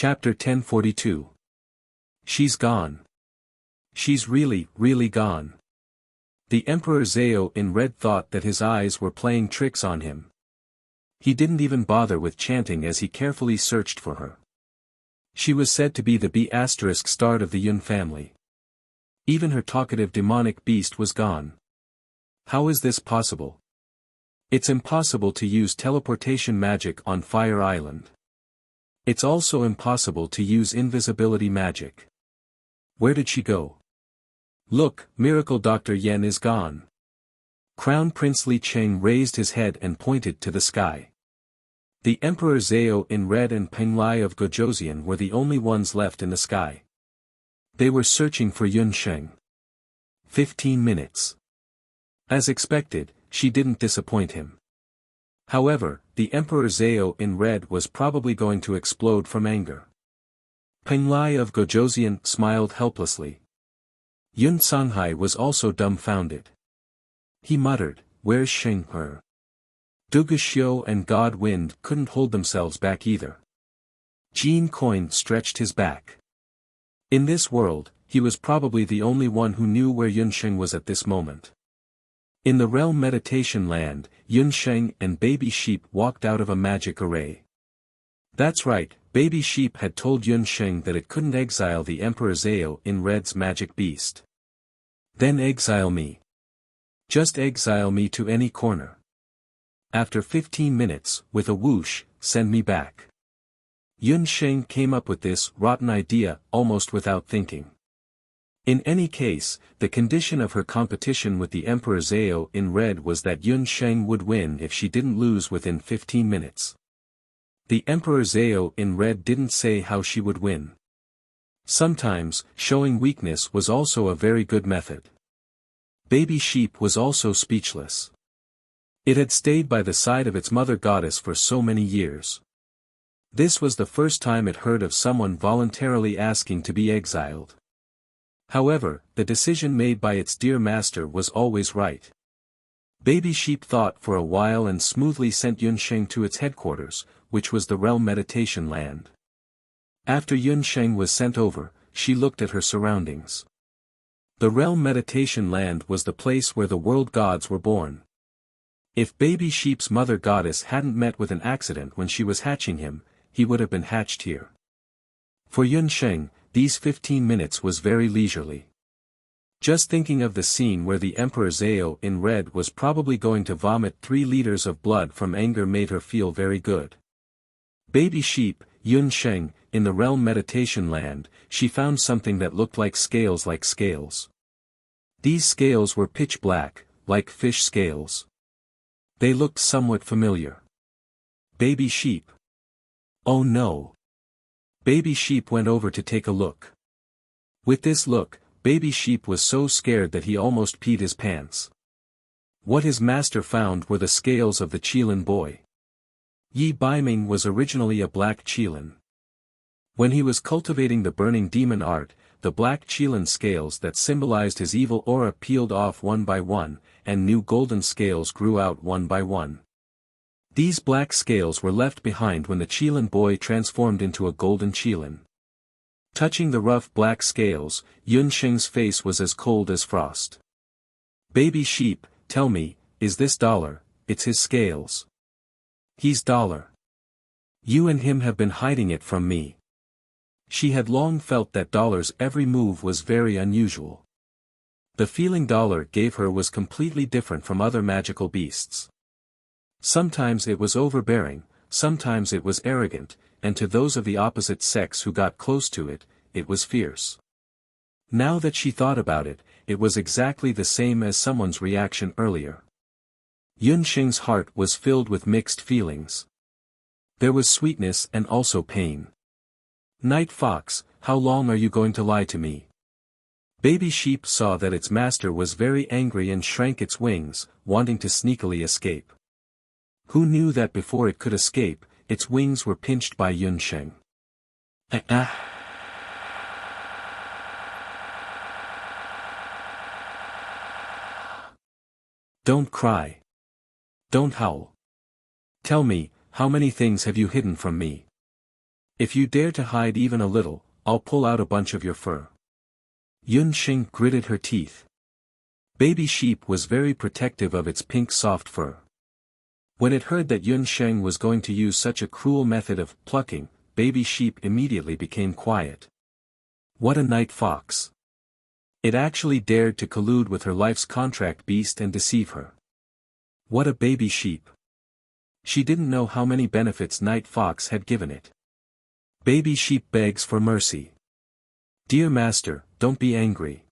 Chapter 1042. She's gone. She's really gone. The Emperor Zhao in red thought that his eyes were playing tricks on him. He didn't even bother with chanting as he carefully searched for her. She was said to be the B***star of the Yun family. Even her talkative demonic beast was gone. How is this possible? It's impossible to use teleportation magic on Fire Island. It's also impossible to use invisibility magic. Where did she go? Look, Miracle Dr. Yen is gone. Crown Prince Li Cheng raised his head and pointed to the sky. The Emperor Zhao in red and Peng Lai of Gojoseon were the only ones left in the sky. They were searching for Yun Sheng. 15 minutes. As expected, she didn't disappoint him. However, the Emperor Zhao in red was probably going to explode from anger. Peng Lai of Gojoseon smiled helplessly. Yun Songhai was also dumbfounded. He muttered, "Where's Sheng He?" Duga Xiu and God Wind couldn't hold themselves back either. Jean Coin stretched his back. In this world, he was probably the only one who knew where Yun Sheng was at this moment. In the realm meditation land, Yun Sheng and Baby Sheep walked out of a magic array. That's right, Baby Sheep had told Yun Sheng that it couldn't exile the Emperor Zhao in red's magic beast. Then exile me. Just exile me to any corner. After 15 minutes, with a whoosh, send me back. Yun Sheng came up with this rotten idea almost without thinking. In any case, the condition of her competition with the Emperor Zhao in red was that Yun Sheng would win if she didn't lose within 15 minutes. The Emperor Zhao in red didn't say how she would win. Sometimes, showing weakness was also a very good method. Baby Sheep was also speechless. It had stayed by the side of its mother goddess for so many years. This was the first time it heard of someone voluntarily asking to be exiled. However, the decision made by its dear master was always right. Baby Sheep thought for a while and smoothly sent Yun Sheng to its headquarters, which was the realm meditation land. After Yun Sheng was sent over, she looked at her surroundings. The realm meditation land was the place where the world gods were born. If Baby Sheep's mother goddess hadn't met with an accident when she was hatching him, he would have been hatched here. For Yun Sheng, these 15 minutes was very leisurely. Just thinking of the scene where the Emperor Zhao in red was probably going to vomit 3 liters of blood from anger made her feel very good. Baby Sheep, Yun Sheng, in the realm meditation land, she found something that looked like scales. These scales were pitch black, like fish scales. They looked somewhat familiar. Baby Sheep. Oh no. Baby Sheep went over to take a look. With this look, Baby Sheep was so scared that he almost peed his pants. What his master found were the scales of the Qilin boy. Yi Baiming was originally a black Qilin. When he was cultivating the burning demon art, the black Qilin scales that symbolized his evil aura peeled off one by one, and new golden scales grew out one by one. These black scales were left behind when the Qilin boy transformed into a golden Qilin. Touching the rough black scales, Yun Sheng's face was as cold as frost. Baby Sheep, tell me, is this dollar? It's his scales. He's dollar. You and him have been hiding it from me. She had long felt that dollar's every move was very unusual. The feeling dollar gave her was completely different from other magical beasts. Sometimes it was overbearing, sometimes it was arrogant, and to those of the opposite sex who got close to it, it was fierce. Now that she thought about it, it was exactly the same as someone's reaction earlier. Yun Sheng's heart was filled with mixed feelings. There was sweetness and also pain. Night Fox, how long are you going to lie to me? Baby Sheep saw that its master was very angry and shrank its wings, wanting to sneakily escape. Who knew that before it could escape, its wings were pinched by Yun Sheng. Don't cry. Don't howl. Tell me, how many things have you hidden from me? If you dare to hide even a little, I'll pull out a bunch of your fur. Yun Xing gritted her teeth. Baby sheep was very protective of its pink soft fur. When it heard that Yun Sheng was going to use such a cruel method of plucking, baby sheep immediately became quiet. What a night fox! It actually dared to collude with her life's contract beast and deceive her. What a baby sheep! She didn't know how many benefits Night Fox had given it. Baby sheep begs for mercy. Dear master, don't be angry.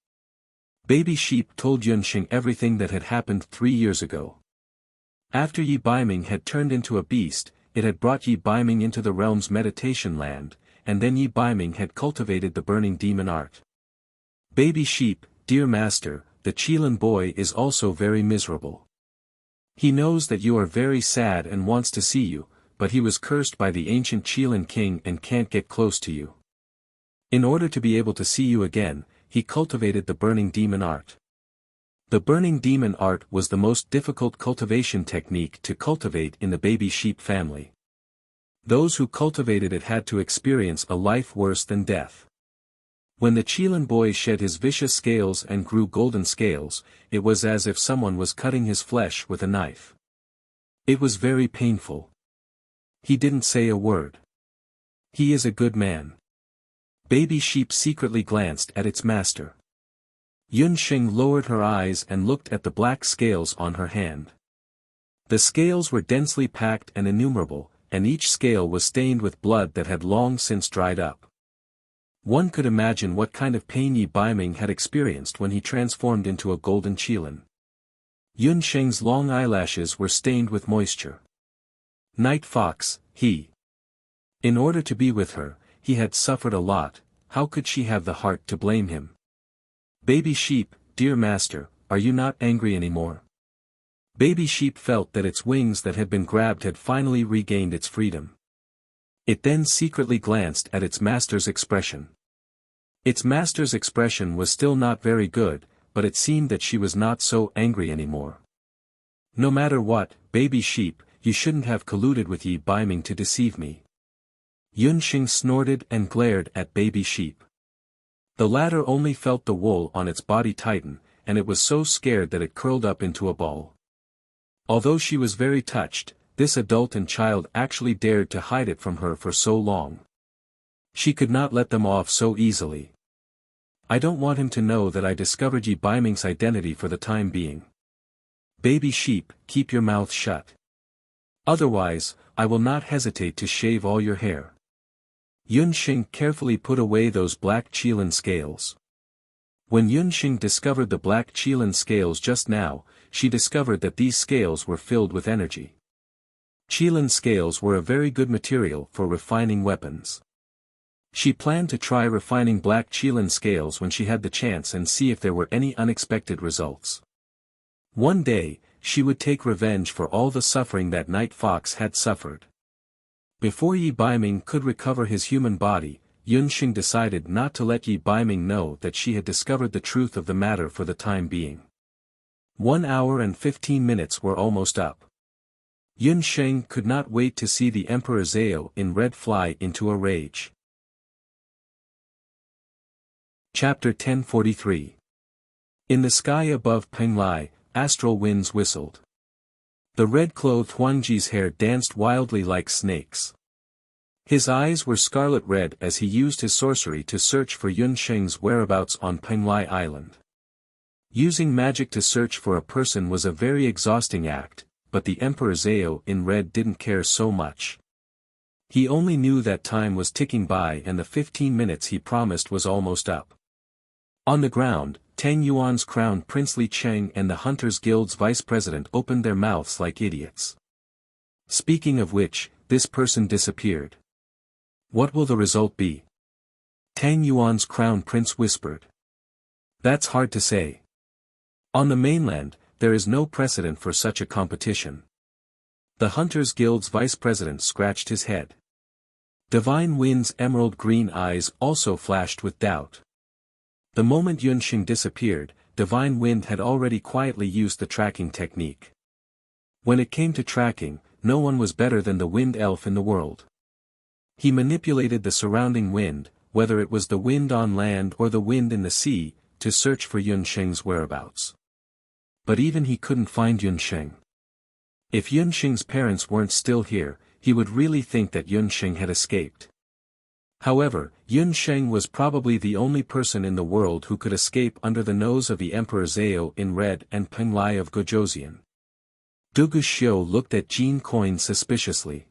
Baby sheep told Yunxing everything that had happened 3 years ago. After Yi Baiming had turned into a beast, it had brought Yi Baiming into the realm's meditation land, and then Yi Baiming had cultivated the burning demon art. Baby sheep, dear master, the Qilin boy is also very miserable. He knows that you are very sad and wants to see you, but he was cursed by the ancient Qilin king and can't get close to you. In order to be able to see you again, he cultivated the burning demon art. The burning demon art was the most difficult cultivation technique to cultivate in the baby sheep family. Those who cultivated it had to experience a life worse than death. When the Qilin boy shed his vicious scales and grew golden scales, it was as if someone was cutting his flesh with a knife. It was very painful. He didn't say a word. He is a good man. Baby sheep secretly glanced at its master. Yun Xing lowered her eyes and looked at the black scales on her hand. The scales were densely packed and innumerable, and each scale was stained with blood that had long since dried up. One could imagine what kind of pain Yi Baiming had experienced when he transformed into a golden Qilin. Yun Sheng's long eyelashes were stained with moisture. Night Fox, he. In order to be with her, he had suffered a lot, how could she have the heart to blame him? Baby sheep, dear master, are you not angry anymore? Baby sheep felt that its wings that had been grabbed had finally regained its freedom. It then secretly glanced at its master's expression. Its master's expression was still not very good, but it seemed that she was not so angry anymore. No matter what, baby sheep, you shouldn't have colluded with Yi Baiming to deceive me. Yun Xing snorted and glared at baby sheep. The latter only felt the wool on its body tighten, and it was so scared that it curled up into a ball. Although she was very touched, this adult and child actually dared to hide it from her for so long. She could not let them off so easily. I don't want him to know that I discovered Yi Baiming's identity for the time being. Baby sheep, keep your mouth shut. Otherwise, I will not hesitate to shave all your hair. Yun Xing carefully put away those black Qilin scales. When Yun Xing discovered the black Qilin scales just now, she discovered that these scales were filled with energy. Qilin scales were a very good material for refining weapons. She planned to try refining black Qilin scales when she had the chance and see if there were any unexpected results. One day, she would take revenge for all the suffering that Night Fox had suffered. Before Yi Baiming could recover his human body, Yun Xing decided not to let Yi Baiming know that she had discovered the truth of the matter for the time being. 1 hour and 15 minutes were almost up. Yun Xing could not wait to see the Emperor Zhao in red fly into a rage. Chapter 1043. In the sky above Penglai, astral winds whistled. The red-clothed Huangji's hair danced wildly like snakes. His eyes were scarlet red as he used his sorcery to search for Yun Xing's whereabouts on Penglai Island. Using magic to search for a person was a very exhausting act, but the Emperor Zhao in red didn't care so much. He only knew that time was ticking by and the 15 minutes he promised was almost up. On the ground, Tang Yuan's crown Prince Li Cheng and the Hunters Guild's vice president opened their mouths like idiots. Speaking of which, this person disappeared. What will the result be? Tang Yuan's crown prince whispered. That's hard to say. On the mainland, there is no precedent for such a competition. The Hunters Guild's vice president scratched his head. Divine Wind's emerald green eyes also flashed with doubt. The moment Yun Xing disappeared, Divine Wind had already quietly used the tracking technique. When it came to tracking, no one was better than the Wind Elf in the world. He manipulated the surrounding wind, whether it was the wind on land or the wind in the sea, to search for Yunsheng's whereabouts. But even he couldn't find Yunsheng. If Yunsheng's parents weren't still here, he would really think that Yunsheng had escaped. However, Yunsheng was probably the only person in the world who could escape under the nose of the Emperor Zhao in red and Peng Lai of Gojoseon. Dugu Xiu looked at Jean Coin suspiciously.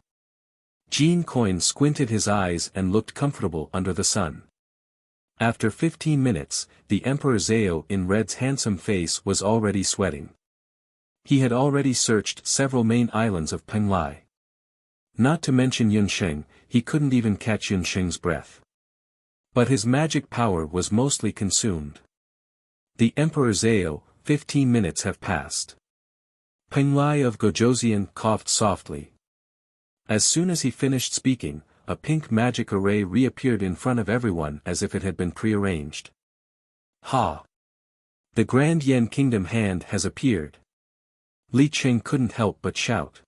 Jean Coin squinted his eyes and looked comfortable under the sun. After 15 minutes, the Emperor Zhao in red's handsome face was already sweating. He had already searched several main islands of Peng Lai. Not to mention Yunsheng, he couldn't even catch Yunsheng's breath. But his magic power was mostly consumed. The Emperor Zhao, 15 minutes have passed. Peng Lai of Gojoseon coughed softly. As soon as he finished speaking, a pink magic array reappeared in front of everyone as if it had been prearranged. Ha! The Grand Yen Kingdom hand has appeared. Li Qing couldn't help but shout.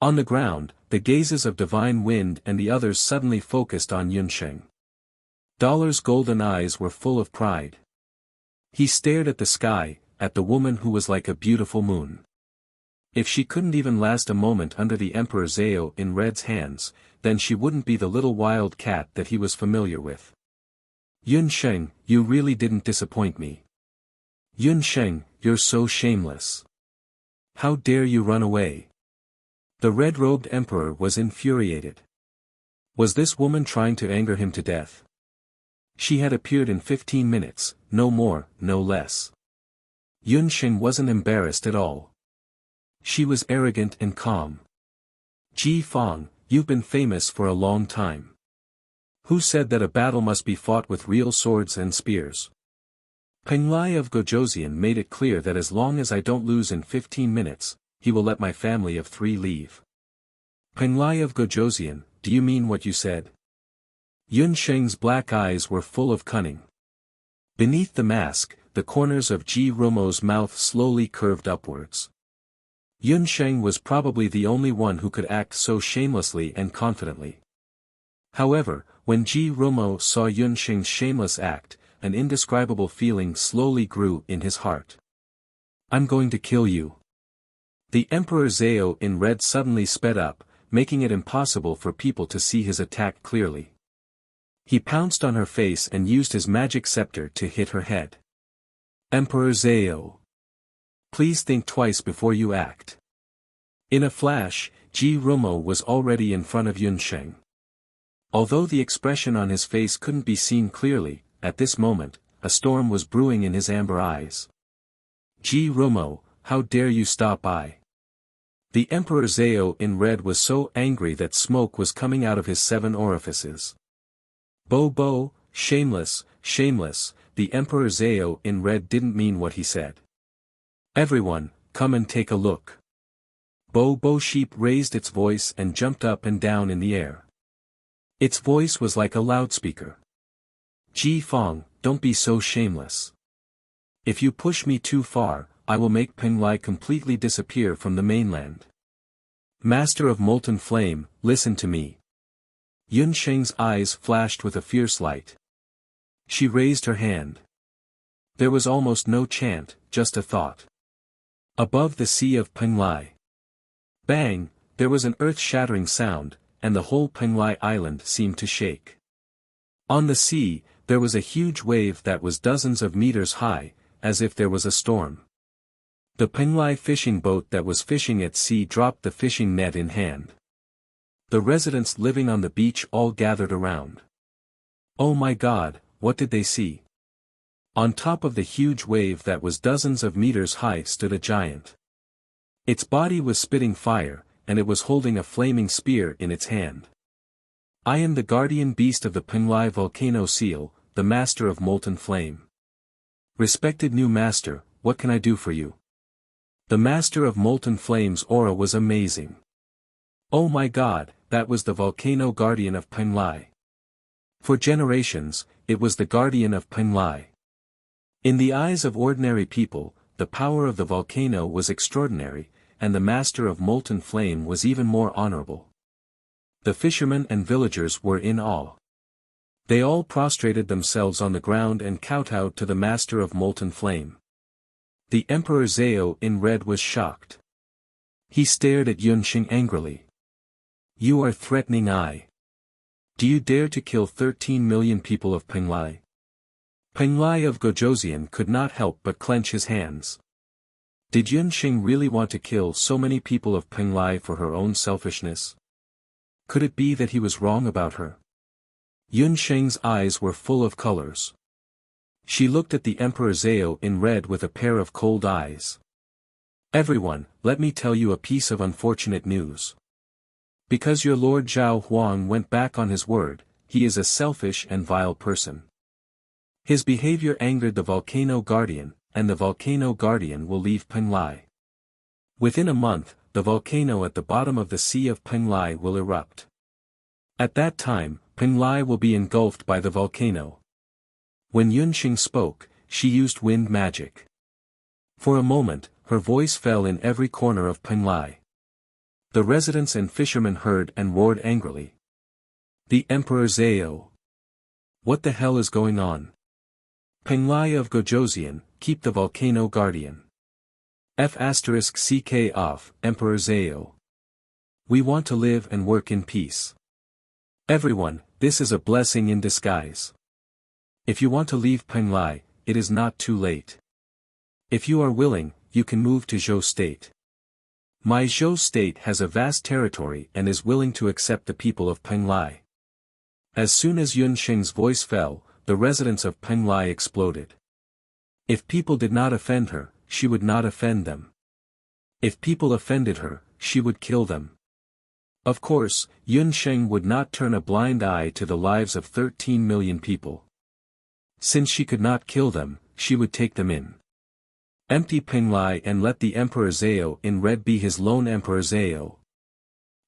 On the ground, the gazes of Divine Wind and the others suddenly focused on Yunsheng. Dollar's golden eyes were full of pride. He stared at the sky, at the woman who was like a beautiful moon. If she couldn't even last a moment under the Emperor Zhao in red's hands, then she wouldn't be the little wild cat that he was familiar with. Yunsheng, you really didn't disappoint me. Yunsheng, you're so shameless. How dare you run away? The red-robed emperor was infuriated. Was this woman trying to anger him to death? She had appeared in 15 minutes, no more, no less. Yunsheng wasn't embarrassed at all. She was arrogant and calm. Ji Fang, you've been famous for a long time. Who said that a battle must be fought with real swords and spears? Peng Lai of Gojoseon made it clear that as long as I don't lose in 15 minutes, he will let my family of 3 leave. Peng Lai of Gojoseon, do you mean what you said? Yunsheng's black eyes were full of cunning. Beneath the mask, the corners of Ji Romo's mouth slowly curved upwards. Yunsheng was probably the only one who could act so shamelessly and confidently. However, when Ji Romo saw Yunsheng's shameless act, an indescribable feeling slowly grew in his heart. I'm going to kill you. The Emperor Zhao in red suddenly sped up, making it impossible for people to see his attack clearly. He pounced on her face and used his magic scepter to hit her head. Emperor Zhao. Please think twice before you act. In a flash, Ji Romo was already in front of Yunsheng. Although the expression on his face couldn't be seen clearly, at this moment, a storm was brewing in his amber eyes. Ji Romo, how dare you stop by? The Emperor Zhao in red was so angry that smoke was coming out of his 7 orifices. Bo, shameless, shameless, the Emperor Zhao in red didn't mean what he said. Everyone, come and take a look. Bo Sheep raised its voice and jumped up and down in the air. Its voice was like a loudspeaker. Ji Fang, don't be so shameless. If you push me too far, I will make Peng Lai completely disappear from the mainland. Master of Molten Flame, listen to me. Yunsheng's eyes flashed with a fierce light. She raised her hand. There was almost no chant, just a thought. Above the sea of Peng Lai. Bang, there was an earth-shattering sound, and the whole Peng Lai island seemed to shake. On the sea, there was a huge wave that was dozens of meters high, as if there was a storm. The Peng Lai fishing boat that was fishing at sea dropped the fishing net in hand. The residents living on the beach all gathered around. Oh my God, what did they see? On top of the huge wave that was dozens of meters high stood a giant. Its body was spitting fire, and it was holding a flaming spear in its hand. I am the guardian beast of the Peng Lai volcano seal, the master of molten flame. Respected new master, what can I do for you? The master of molten flame's aura was amazing. Oh my God, that was the volcano guardian of Peng Lai. For generations, it was the guardian of Peng Lai. In the eyes of ordinary people, the power of the volcano was extraordinary, and the master of molten flame was even more honorable. The fishermen and villagers were in awe. They all prostrated themselves on the ground and kowtowed to the master of molten flame. The Emperor Zhao in red was shocked. He stared at Yunxing angrily. You are threatening I. Do you dare to kill 13 million people of Penglai? Penglai of Gojoseon could not help but clench his hands. Did Yunxing really want to kill so many people of Penglai for her own selfishness? Could it be that he was wrong about her? Yunxing's eyes were full of colors. She looked at the Emperor Zhao in red with a pair of cold eyes. Everyone, let me tell you a piece of unfortunate news. Because your Lord Zhao Huang went back on his word, he is a selfish and vile person. His behavior angered the Volcano Guardian, and the Volcano Guardian will leave Penglai. Within a month, the volcano at the bottom of the Sea of Penglai will erupt. At that time, Penglai will be engulfed by the volcano. When Yunxing spoke, she used wind magic. For a moment, her voice fell in every corner of Penglai. The residents and fishermen heard and roared angrily. The Emperor Zhao. What the hell is going on? Penglai of Gojoseon, keep the Volcano Guardian. F***ck off, Emperor Zhao. We want to live and work in peace. Everyone, this is a blessing in disguise. If you want to leave Penglai, it is not too late. If you are willing, you can move to Zhou State. My Zhou State has a vast territory and is willing to accept the people of Penglai. As soon as Yunxing's voice fell, the residents of Penglai exploded. If people did not offend her, she would not offend them. If people offended her, she would kill them. Of course, Yunxing would not turn a blind eye to the lives of 13 million people. Since she could not kill them, she would take them in. Empty Penglai and let the Emperor Zhao in red be his lone Emperor Zhao.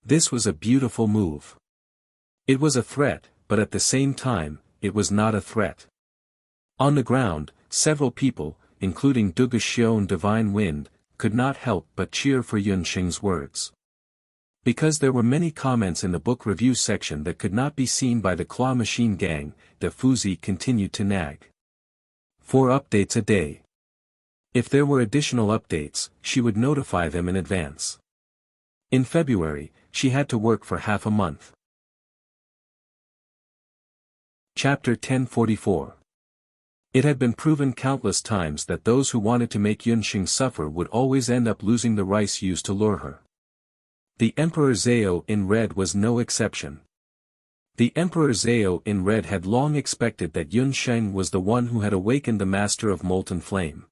This was a beautiful move. It was a threat, but at the same time, it was not a threat. On the ground, several people, including Duguxion Divine Wind, could not help but cheer for Yunxing's words. Because there were many comments in the book review section that could not be seen by the Claw Machine Gang, the Fuzi continued to nag. 4 updates a day. If there were additional updates, she would notify them in advance. In February, she had to work for half a month. Chapter 1044. It had been proven countless times that those who wanted to make Yunxing suffer would always end up losing the rice used to lure her. The Emperor Zhao in red was no exception. The Emperor Zhao in red had long expected that Yunxing was the one who had awakened the Master of Molten Flame.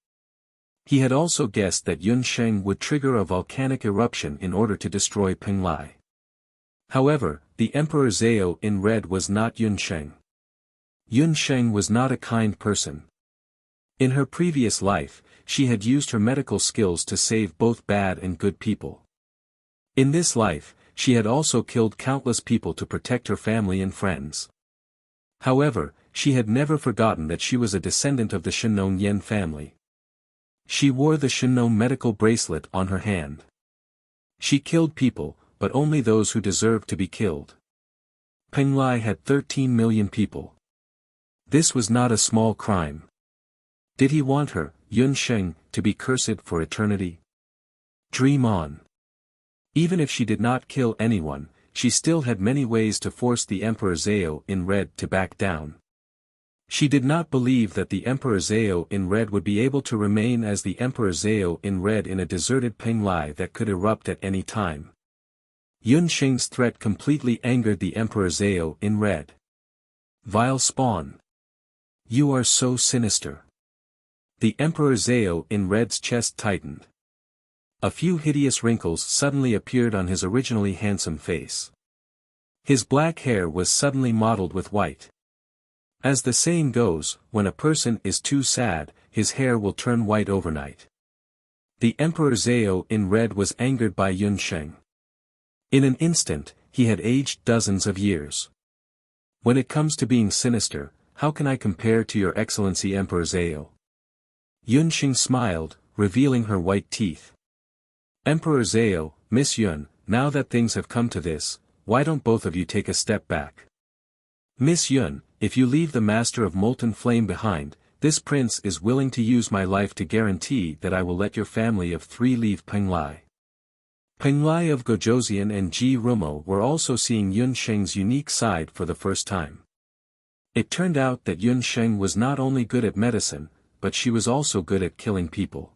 He had also guessed that Yunxing would trigger a volcanic eruption in order to destroy Penglai. However, the Emperor Zhao in red was not Yunxing. Yunxing was not a kind person. In her previous life, she had used her medical skills to save both bad and good people. In this life, she had also killed countless people to protect her family and friends. However, she had never forgotten that she was a descendant of the Shinon Yen family. She wore the Shinon medical bracelet on her hand. She killed people, but only those who deserved to be killed. Penglai had 13 million people. This was not a small crime. Did he want her, Yunxing, to be cursed for eternity? Dream on. Even if she did not kill anyone, she still had many ways to force the Emperor Zhao in red to back down. She did not believe that the Emperor Zhao in red would be able to remain as the Emperor Zhao in red in a deserted Penglai that could erupt at any time. Yunxing's threat completely angered the Emperor Zhao in red. Vile spawn. You are so sinister. The Emperor Zhao in red's chest tightened. A few hideous wrinkles suddenly appeared on his originally handsome face. His black hair was suddenly mottled with white. As the saying goes, when a person is too sad, his hair will turn white overnight. The Emperor Zhao in red was angered by Yunxing. In an instant, he had aged dozens of years. When it comes to being sinister, how can I compare to your excellency Emperor Zhao? Yunxing smiled, revealing her white teeth. Emperor Zhao, Miss Yun, now that things have come to this, why don't both of you take a step back? Miss Yun, if you leave the Master of Molten Flame behind, this prince is willing to use my life to guarantee that I will let your family of three leave Penglai. Penglai of Gojoseon and Ji Rumo were also seeing Yun Sheng's unique side for the first time. It turned out that Yun Sheng was not only good at medicine, but she was also good at killing people.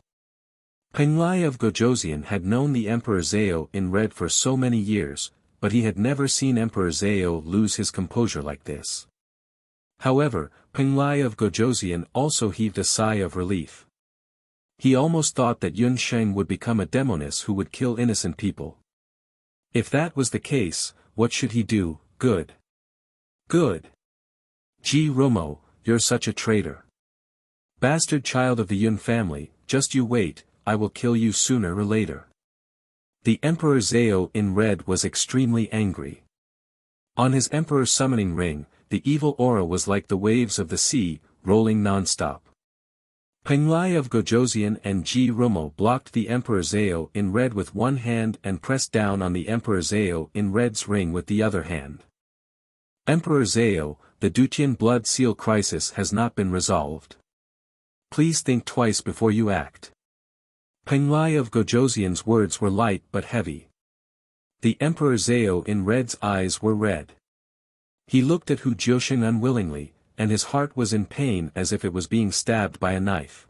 Penglai of Gojoseon had known the Emperor Zhao in red for so many years, but he had never seen Emperor Zhao lose his composure like this. However, Penglai of Gojoseon also heaved a sigh of relief. He almost thought that Yun Sheng would become a demoness who would kill innocent people. If that was the case, what should he do? Good. Good. Ji Rumo, you're such a traitor. Bastard child of the Yun family, just you wait, I will kill you sooner or later. The Emperor Zhao in red was extremely angry. On his Emperor summoning ring, the evil aura was like the waves of the sea, rolling non-stop. Penglai of Gojoseon and Ji Rumo blocked the Emperor Zhao in red with one hand and pressed down on the Emperor Zhao in red's ring with the other hand. Emperor Zhao, the Dutian blood seal crisis has not been resolved. Please think twice before you act. Penglai of Gojoseon's words were light but heavy. The Emperor Zhao in red's eyes were red. He looked at Hu Jiusheng unwillingly, and his heart was in pain as if it was being stabbed by a knife.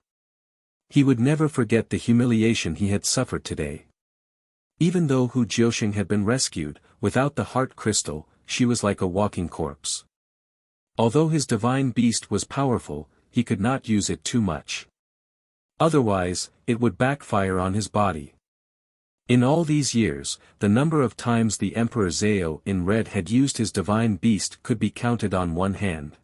He would never forget the humiliation he had suffered today. Even though Hu Jiusheng had been rescued, without the heart crystal, she was like a walking corpse. Although his divine beast was powerful, he could not use it too much. Otherwise, it would backfire on his body. In all these years, the number of times the Emperor Zhao in red had used his divine beast could be counted on one hand.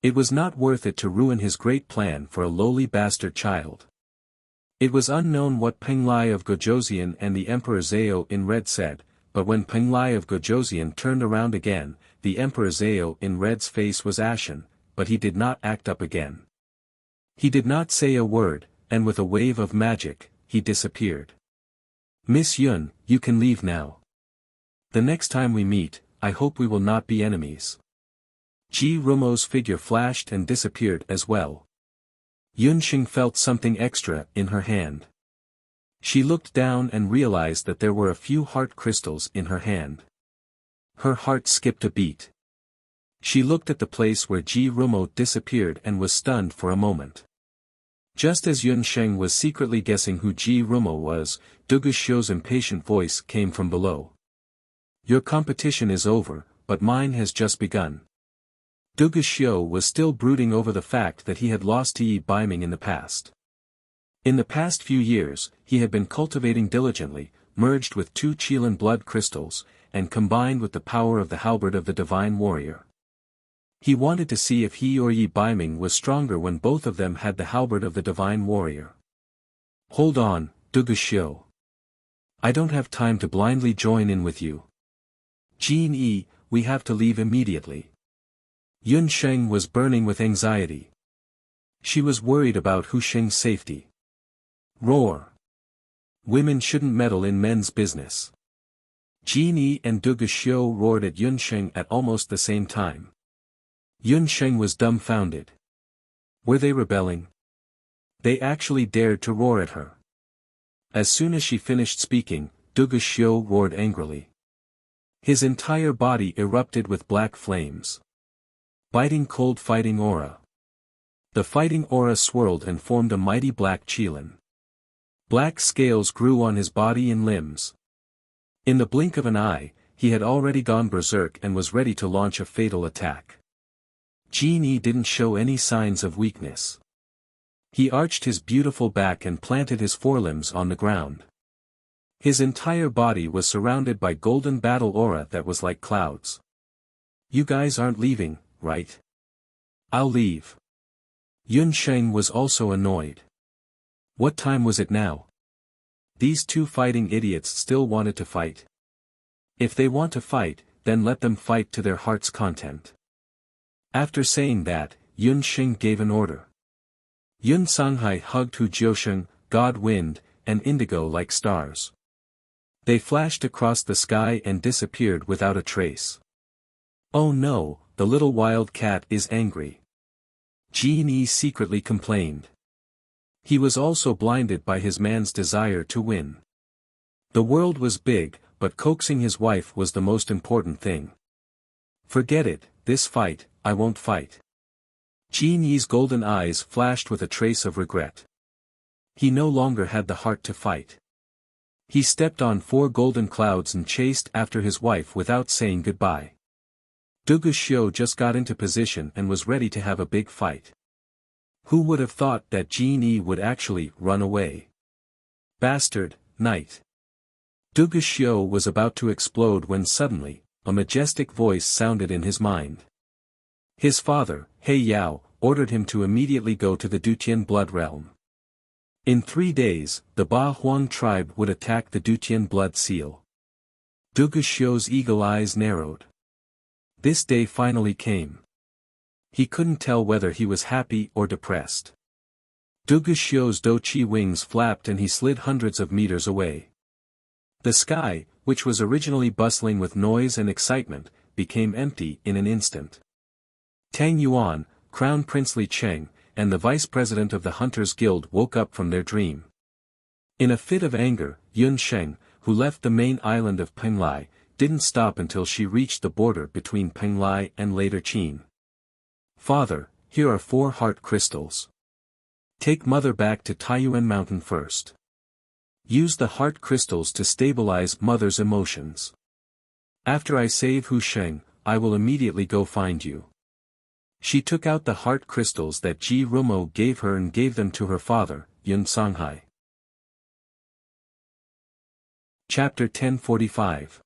It was not worth it to ruin his great plan for a lowly bastard child. It was unknown what Penglai of Gojoseon and the Emperor Zhao in red said, but when Penglai of Gojoseon turned around again, the Emperor Zhao in red's face was ashen, but he did not act up again. He did not say a word, and with a wave of magic, he disappeared. Miss Yun, you can leave now. The next time we meet, I hope we will not be enemies. Ji Rumo's figure flashed and disappeared as well. Yun Sheng felt something extra in her hand. She looked down and realized that there were a few heart crystals in her hand. Her heart skipped a beat. She looked at the place where Ji Rumo disappeared and was stunned for a moment. Just as Yun Sheng was secretly guessing who Ji Rumo was, Duguxiu's impatient voice came from below. Your competition is over, but mine has just begun. Duguxiu was still brooding over the fact that he had lost to Yi Baiming in the past. In the past few years, he had been cultivating diligently, merged with 2 Qilin blood crystals, and combined with the power of the halberd of the divine warrior. He wanted to see if he or Yi Baiming was stronger when both of them had the halberd of the divine warrior. Hold on, Duguxiu. I don't have time to blindly join in with you. Jin Yi, we have to leave immediately. Yun Sheng was burning with anxiety. She was worried about Hu Sheng's safety. Roar. Women shouldn't meddle in men's business. Jin Yi and Duguxiu roared at Yun Sheng at almost the same time. Yun Sheng was dumbfounded. Were they rebelling? They actually dared to roar at her. As soon as she finished speaking, Duguxiu roared angrily. His entire body erupted with black flames. Biting cold fighting aura. The fighting aura swirled and formed a mighty black Qilin. Black scales grew on his body and limbs. In the blink of an eye, he had already gone berserk and was ready to launch a fatal attack. Jin Yi didn't show any signs of weakness. He arched his beautiful back and planted his forelimbs on the ground. His entire body was surrounded by golden battle aura that was like clouds. You guys aren't leaving, right? I'll leave. Yun Sheng was also annoyed. What time was it now? These 2 fighting idiots still wanted to fight. If they want to fight, then let them fight to their heart's content. After saying that, Yun Sheng gave an order. Yun Sanghai hugged Hu Jiusheng, God Wind, and Indigo like stars. They flashed across the sky and disappeared without a trace. Oh no, the little wild cat is angry. Genie secretly complained. He was also blinded by his man's desire to win. The world was big, but coaxing his wife was the most important thing. Forget it, this fight, I won't fight. Genie's golden eyes flashed with a trace of regret. He no longer had the heart to fight. He stepped on 4 golden clouds and chased after his wife without saying goodbye. Wuxia just got into position and was ready to have a big fight. Who would have thought that Genie would actually run away? Bastard, knight. Wuxia was about to explode when suddenly, a majestic voice sounded in his mind. His father, He Yao, ordered him to immediately go to the Dutian blood realm. In 3 days, the Ba Huang tribe would attack the Dutian blood seal. Wuxia's eagle eyes narrowed. This day finally came. He couldn't tell whether he was happy or depressed. Wuxia's doqi wings flapped and he slid hundreds of meters away. The sky, which was originally bustling with noise and excitement, became empty in an instant. Tang Yuan, Crown Prince Li Cheng, and the vice president of the Hunters Guild woke up from their dream. In a fit of anger, Yun Sheng, who left the main island of Penglai, didn't stop until she reached the border between Penglai and later Qin. Father, here are 4 heart crystals. Take mother back to Taiyuan Mountain first. Use the heart crystals to stabilize mother's emotions. After I save Hu Sheng, I will immediately go find you. She took out the heart crystals that Ji Rumo gave her and gave them to her father, Yun Songhai. Chapter 1045.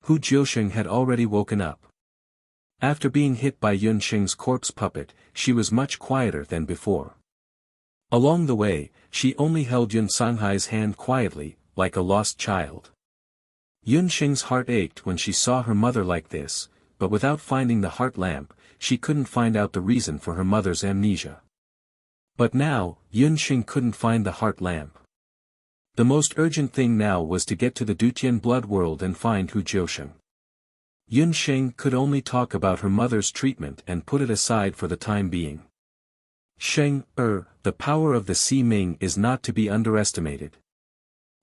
Hu Jiusheng had already woken up. After being hit by Yun Sheng's corpse puppet, she was much quieter than before. Along the way, she only held Yun Songhai's hand quietly, like a lost child. Yun Sheng's heart ached when she saw her mother like this, but without finding the heart lamp, she couldn't find out the reason for her mother's amnesia. But now, Yun Sheng couldn't find the heart lamp. The most urgent thing now was to get to the Dutian blood world and find Hu Jiusheng. Yun Sheng could only talk about her mother's treatment and put it aside for the time being. Sheng, the power of the Si Ming is not to be underestimated.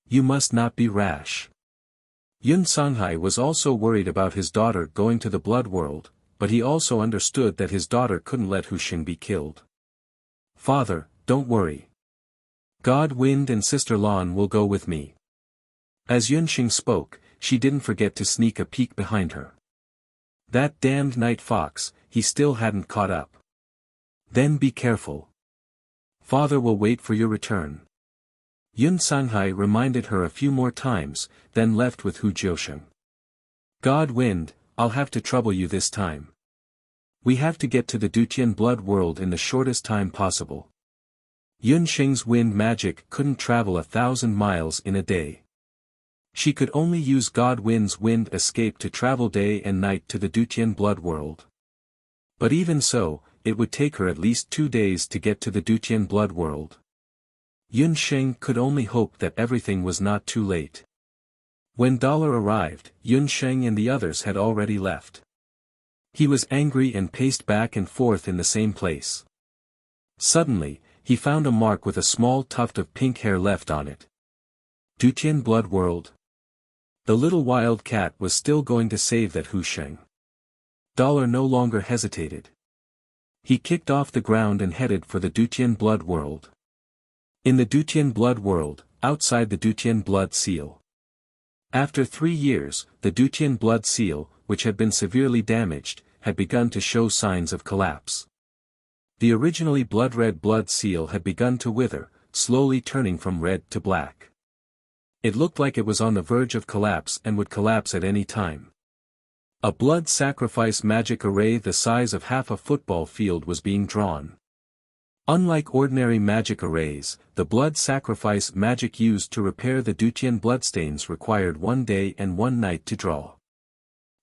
You must not be rash. Yun Songhai was also worried about his daughter going to the blood world, but he also understood that his daughter couldn't let Hu Sheng be killed. Father, don't worry. God Wind and Sister Lan will go with me. As Yun Sheng spoke, she didn't forget to sneak a peek behind her. That damned night fox, he still hadn't caught up. Then be careful. Father will wait for your return. Yun Songhai reminded her a few more times, then left with Hu Jiusheng. God Wind, I'll have to trouble you this time. We have to get to the Dutian blood world in the shortest time possible. Yun Sheng's wind magic couldn't travel 1,000 miles in a day. She could only use God Wind's wind escape to travel day and night to the Dutian blood world. But even so, it would take her at least 2 days to get to the Dutian blood world. Yun Sheng could only hope that everything was not too late. When Dollar arrived, Yun Sheng and the others had already left. He was angry and paced back and forth in the same place. Suddenly, he found a mark with a small tuft of pink hair left on it. Dutian blood world. The little wild cat was still going to save that Hu Sheng. Dollar no longer hesitated. He kicked off the ground and headed for the Dutian blood world. In the Dutian blood world, outside the Dutian blood seal. After 3 years, the Dutian blood seal, which had been severely damaged, had begun to show signs of collapse. The originally blood-red blood seal had begun to wither, slowly turning from red to black. It looked like it was on the verge of collapse and would collapse at any time. A blood sacrifice magic array the size of half a football field was being drawn. Unlike ordinary magic arrays, the blood sacrifice magic used to repair the Dutian bloodstains required 1 day and 1 night to draw.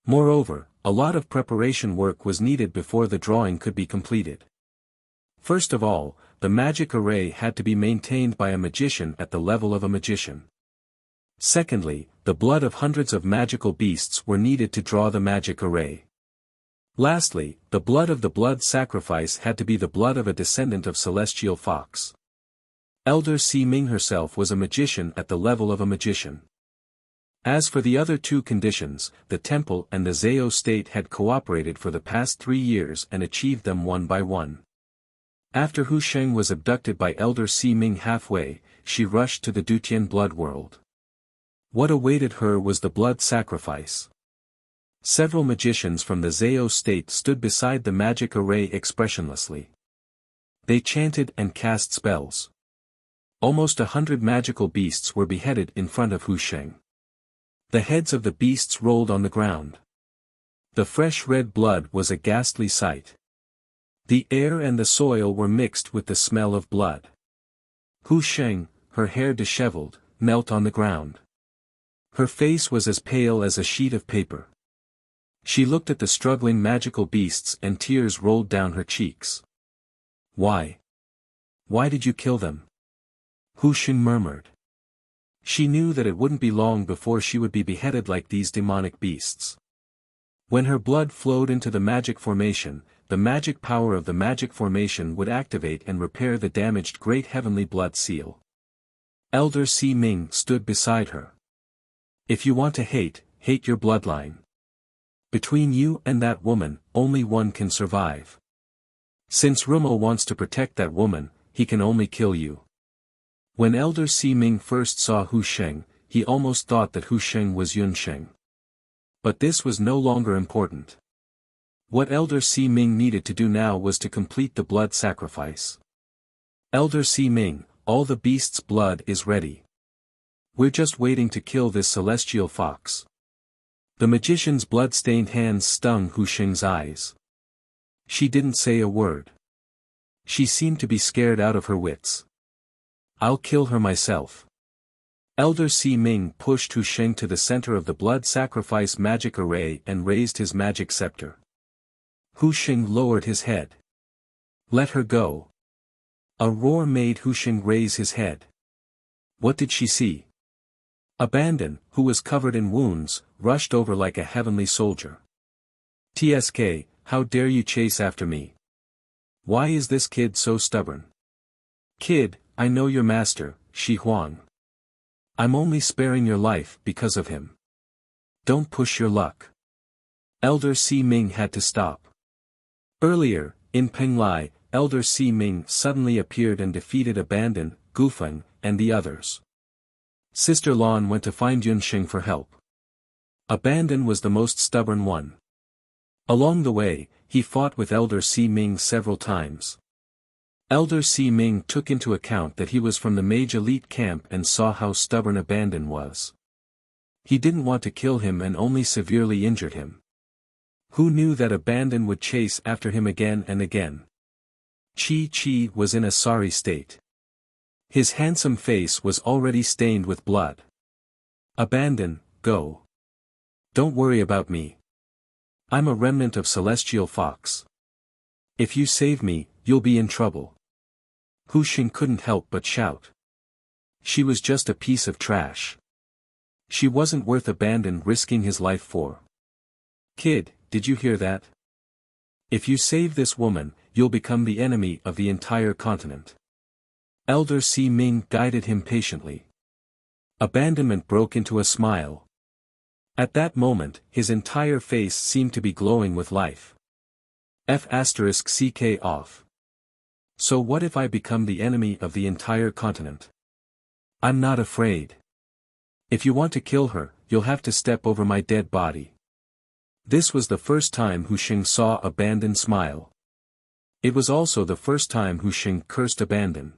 Moreover, a lot of preparation work was needed before the drawing could be completed. First of all, the magic array had to be maintained by a magician at the level of a magician. Secondly, the blood of hundreds of magical beasts were needed to draw the magic array. Lastly, the blood of the blood sacrifice had to be the blood of a descendant of celestial fox. Elder Si Ming herself was a magician at the level of a magician. As for the other two conditions, the temple and the Zhao state had cooperated for the past 3 years and achieved them one by one. After Hu Sheng was abducted by Elder Si Ming halfway, she rushed to the Dutian blood world. What awaited her was the blood sacrifice. Several magicians from the Zhao state stood beside the magic array expressionlessly. They chanted and cast spells. Almost 100 magical beasts were beheaded in front of Hu Sheng. The heads of the beasts rolled on the ground. The fresh red blood was a ghastly sight. The air and the soil were mixed with the smell of blood. Hu Sheng, her hair disheveled, knelt on the ground. Her face was as pale as a sheet of paper. She looked at the struggling magical beasts and tears rolled down her cheeks. Why? Why did you kill them? Hu Sheng murmured. She knew that it wouldn't be long before she would be beheaded like these demonic beasts. When her blood flowed into the magic formation, the magic power of the magic formation would activate and repair the damaged great heavenly blood seal. Elder Si Ming stood beside her. If you want to hate, hate your bloodline. Between you and that woman, only one can survive. Since Rumo wants to protect that woman, he can only kill you. When Elder Si Ming first saw Hu Sheng, he almost thought that Hu Sheng was Yun Sheng. But this was no longer important. What Elder Si Ming needed to do now was to complete the blood sacrifice. Elder Si Ming, all the beast's blood is ready. We're just waiting to kill this celestial fox. The magician's blood-stained hands stung Hu Sheng's eyes. She didn't say a word. She seemed to be scared out of her wits. I'll kill her myself. Elder Si Ming pushed Hu Sheng to the center of the blood sacrifice magic array and raised his magic scepter. Hu Sheng lowered his head. Let her go. A roar made Hu Sheng raise his head. What did she see? Abandon, who was covered in wounds, rushed over like a heavenly soldier. TSK, how dare you chase after me? Why is this kid so stubborn? Kid, I know your master, Shi Huang. I'm only sparing your life because of him. Don't push your luck. Elder Si Ming had to stop. Earlier, in Penglai, Elder Si Ming suddenly appeared and defeated Abandon, Gufeng, and the others. Sister Lan went to find Yun Sheng for help. Abandon was the most stubborn one. Along the way, he fought with Elder Si Ming several times. Elder Si Ming took into account that he was from the mage elite camp and saw how stubborn Abandon was. He didn't want to kill him and only severely injured him. Who knew that Abandon would chase after him again and again? Chi was in a sorry state. His handsome face was already stained with blood. Abandon, go. Don't worry about me. I'm a remnant of Celestial Fox. If you save me, you'll be in trouble. Hu Sheng couldn't help but shout. She was just a piece of trash. She wasn't worth Abandon risking his life for. Kid, did you hear that? If you save this woman, you'll become the enemy of the entire continent. Elder Si Ming guided him patiently. Abandonment broke into a smile. At that moment, his entire face seemed to be glowing with life. F***ck off. So what if I become the enemy of the entire continent? I'm not afraid. If you want to kill her, you'll have to step over my dead body. This was the first time Hu Sheng saw Abandon smile. It was also the first time Hu Sheng cursed Abandon.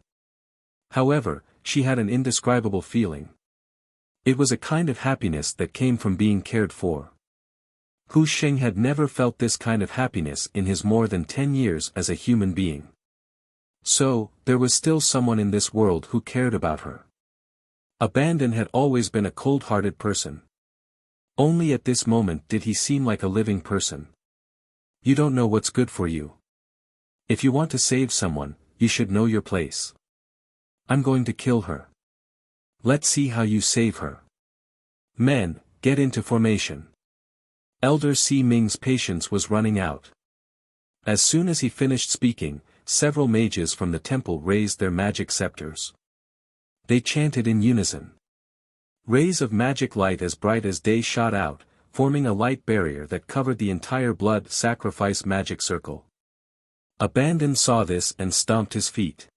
However, she had an indescribable feeling. It was a kind of happiness that came from being cared for. Hu Sheng had never felt this kind of happiness in his more than 10 years as a human being. So, there was still someone in this world who cared about her. Abandon had always been a cold-hearted person. Only at this moment did he seem like a living person. You don't know what's good for you. If you want to save someone, you should know your place. I'm going to kill her. Let's see how you save her. Men, get into formation. Elder Si Ming's patience was running out. As soon as he finished speaking, several mages from the temple raised their magic scepters. They chanted in unison. Rays of magic light as bright as day shot out, forming a light barrier that covered the entire blood sacrifice magic circle. Abandon saw this and stomped his feet.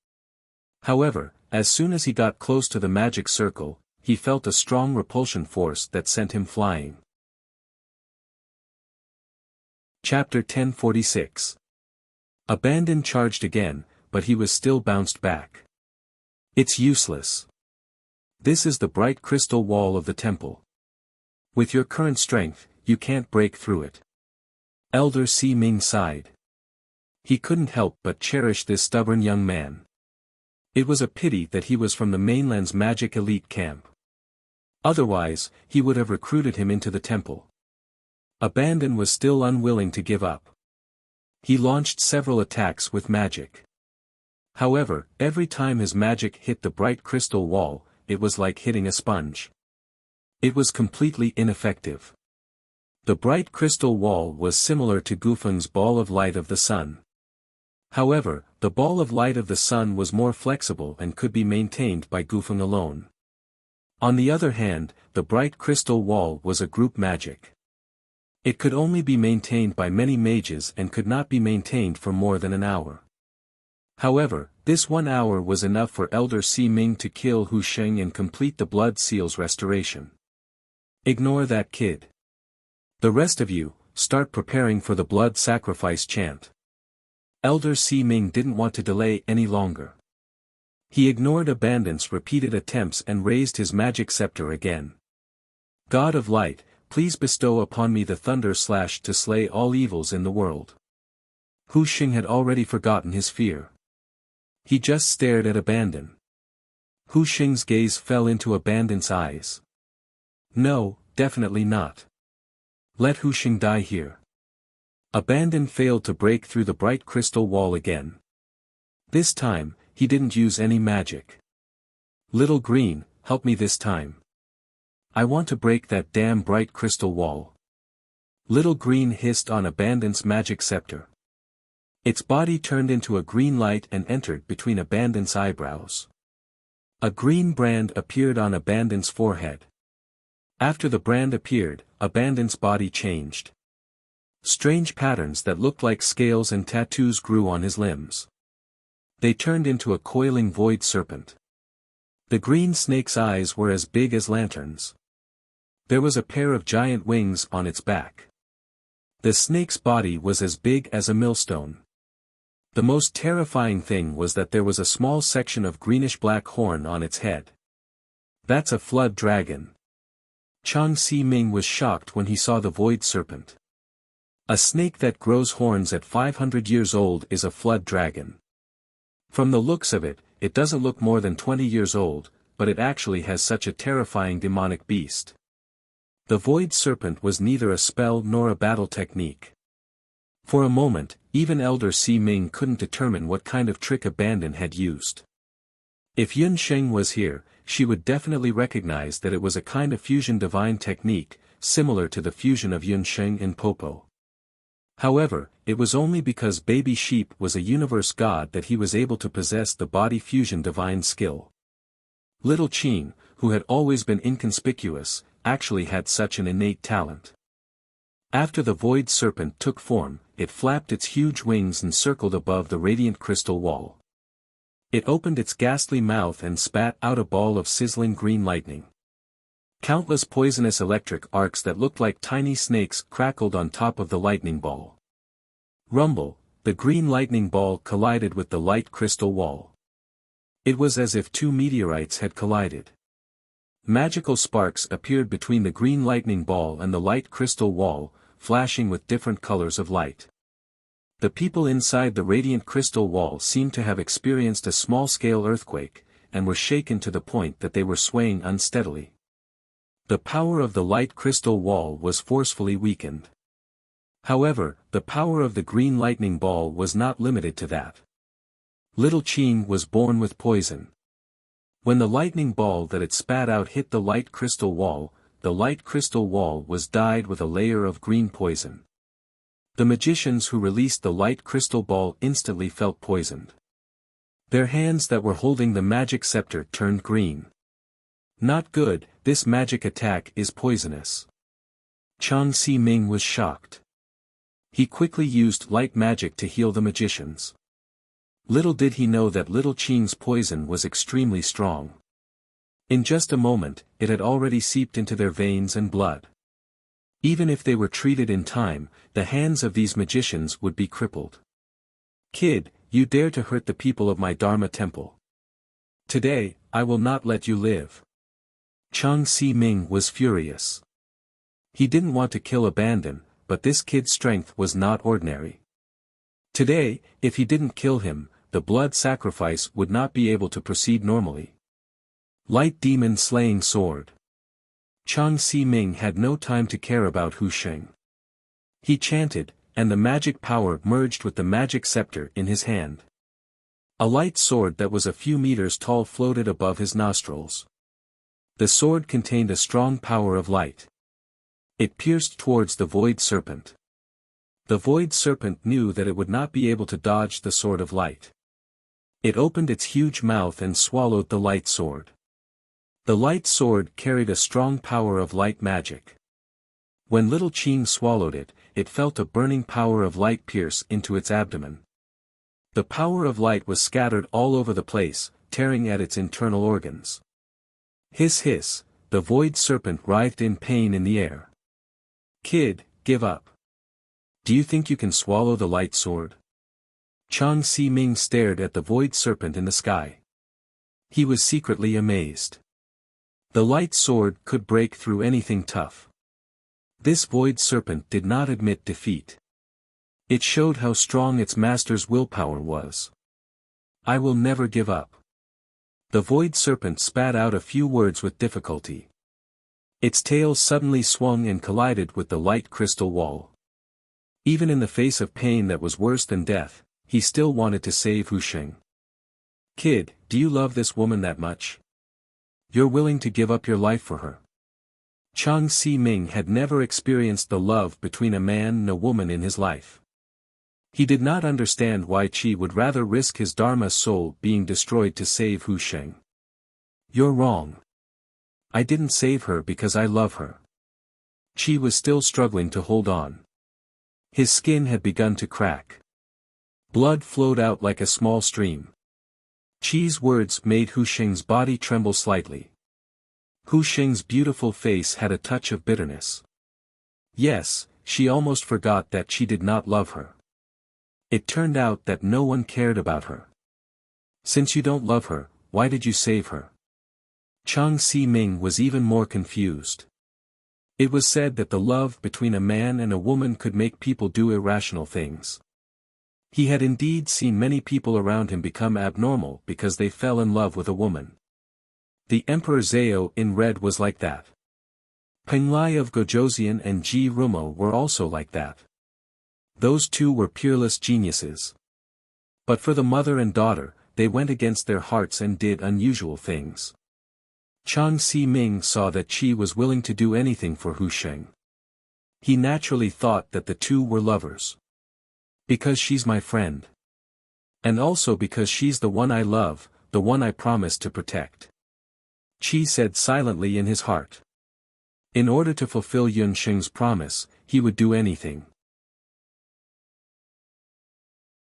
However, as soon as he got close to the magic circle, he felt a strong repulsion force that sent him flying. Chapter 1046. Abandon charged again, but he was still bounced back. It's useless. This is the bright crystal wall of the temple. With your current strength, you can't break through it. Elder Si Ming sighed. He couldn't help but cherish this stubborn young man. It was a pity that he was from the mainland's magic elite camp. Otherwise, he would have recruited him into the temple. Abandon was still unwilling to give up. He launched several attacks with magic. However, every time his magic hit the bright crystal wall, it was like hitting a sponge. It was completely ineffective. The bright crystal wall was similar to Gufeng's ball of light of the sun. However, the ball of light of the sun was more flexible and could be maintained by Gufeng alone. On the other hand, the bright crystal wall was a group magic. It could only be maintained by many mages and could not be maintained for more than an hour. However, this 1 hour was enough for Elder Si Ming to kill Hu Sheng and complete the blood seal's restoration. Ignore that kid. The rest of you, start preparing for the blood sacrifice chant. Elder Si Ming didn't want to delay any longer. He ignored Abandon's repeated attempts and raised his magic scepter again. God of light, please bestow upon me the thunder slash to slay all evils in the world. Hu Sheng had already forgotten his fear. He just stared at Abandon. Hu Sheng's gaze fell into Abandon's eyes. No, definitely not. Let Hu Sheng die here. Abandon failed to break through the bright crystal wall again. This time, he didn't use any magic. Little Green, help me this time. I want to break that damn bright crystal wall. Little Green hissed on Abandon's magic scepter. Its body turned into a green light and entered between Abandon's eyebrows. A green brand appeared on Abandon's forehead. After the brand appeared, Abandon's body changed. Strange patterns that looked like scales and tattoos grew on his limbs. They turned into a coiling void serpent. The green snake's eyes were as big as lanterns. There was a pair of giant wings on its back. The snake's body was as big as a millstone. The most terrifying thing was that there was a small section of greenish-black horn on its head. That's a flood dragon. Chang Si Ming was shocked when he saw the void serpent. A snake that grows horns at 500 years old is a flood dragon. From the looks of it, it doesn't look more than 20 years old, but it actually has such a terrifying demonic beast. The void serpent was neither a spell nor a battle technique. For a moment, even Elder Si Ming couldn't determine what kind of trick Abandon had used. If Yun Sheng was here, she would definitely recognize that it was a kind of fusion divine technique, similar to the fusion of Yun Sheng and Popo. However, it was only because Baby Sheep was a universe god that he was able to possess the body fusion divine skill. Little Qin, who had always been inconspicuous, actually had such an innate talent. After the void serpent took form, it flapped its huge wings and circled above the radiant crystal wall. It opened its ghastly mouth and spat out a ball of sizzling green lightning. Countless poisonous electric arcs that looked like tiny snakes crackled on top of the lightning ball. Rumble, the green lightning ball collided with the light crystal wall. It was as if two meteorites had collided. Magical sparks appeared between the green lightning ball and the light crystal wall, flashing with different colors of light. The people inside the radiant crystal wall seemed to have experienced a small-scale earthquake, and were shaken to the point that they were swaying unsteadily. The power of the light crystal wall was forcefully weakened. However, the power of the green lightning ball was not limited to that. Little Qin was born with poison. When the lightning ball that it spat out hit the light crystal wall, the light crystal wall was dyed with a layer of green poison. The magicians who released the light crystal ball instantly felt poisoned. Their hands that were holding the magic scepter turned green. Not good, this magic attack is poisonous. Chang Si-ming was shocked. He quickly used light magic to heal the magicians. Little did he know that little Qing's poison was extremely strong. In just a moment, it had already seeped into their veins and blood. Even if they were treated in time, the hands of these magicians would be crippled. Kid, you dare to hurt the people of my Dharma temple. Today, I will not let you live. Chang Si-ming was furious. He didn't want to kill Abandon, but this kid's strength was not ordinary. Today, if he didn't kill him, the blood sacrifice would not be able to proceed normally. Light Demon Slaying Sword. Chang Si-ming had no time to care about Hu Sheng. He chanted, and the magic power merged with the magic scepter in his hand. A light sword that was a few meters tall floated above his nostrils. The sword contained a strong power of light. It pierced towards the Void Serpent. The Void Serpent knew that it would not be able to dodge the sword of light. It opened its huge mouth and swallowed the light sword. The light sword carried a strong power of light magic. When little Qing swallowed it, it felt a burning power of light pierce into its abdomen. The power of light was scattered all over the place, tearing at its internal organs. Hiss hiss, the Void Serpent writhed in pain in the air. Kid, give up. Do you think you can swallow the light sword? Chang Si-ming stared at the Void Serpent in the sky. He was secretly amazed. The light sword could break through anything tough. This Void Serpent did not admit defeat. It showed how strong its master's willpower was. I will never give up. The Void Serpent spat out a few words with difficulty. Its tail suddenly swung and collided with the light crystal wall. Even in the face of pain that was worse than death, he still wanted to save Hu Sheng. Kid, do you love this woman that much? You're willing to give up your life for her? Chang Si-ming had never experienced the love between a man and a woman in his life. He did not understand why Qi would rather risk his Dharma soul being destroyed to save Hu Sheng. You're wrong. I didn't save her because I love her. Qi was still struggling to hold on. His skin had begun to crack. Blood flowed out like a small stream. Qi's words made Hu Sheng's body tremble slightly. Hu Sheng's beautiful face had a touch of bitterness. Yes, she almost forgot that Qi did not love her. It turned out that no one cared about her. Since you don't love her, why did you save her? Chang Si-ming was even more confused. It was said that the love between a man and a woman could make people do irrational things. He had indeed seen many people around him become abnormal because they fell in love with a woman. The Emperor Zhao in red was like that. Peng Lai of Gojoseon and Ji Rumo were also like that. Those two were peerless geniuses. But for the mother and daughter, they went against their hearts and did unusual things. Chang Si-ming saw that Qi was willing to do anything for Hu Sheng. He naturally thought that the two were lovers. Because she's my friend. And also because she's the one I love, the one I promised to protect. Qi said silently in his heart. In order to fulfill Yun Sheng's promise, he would do anything.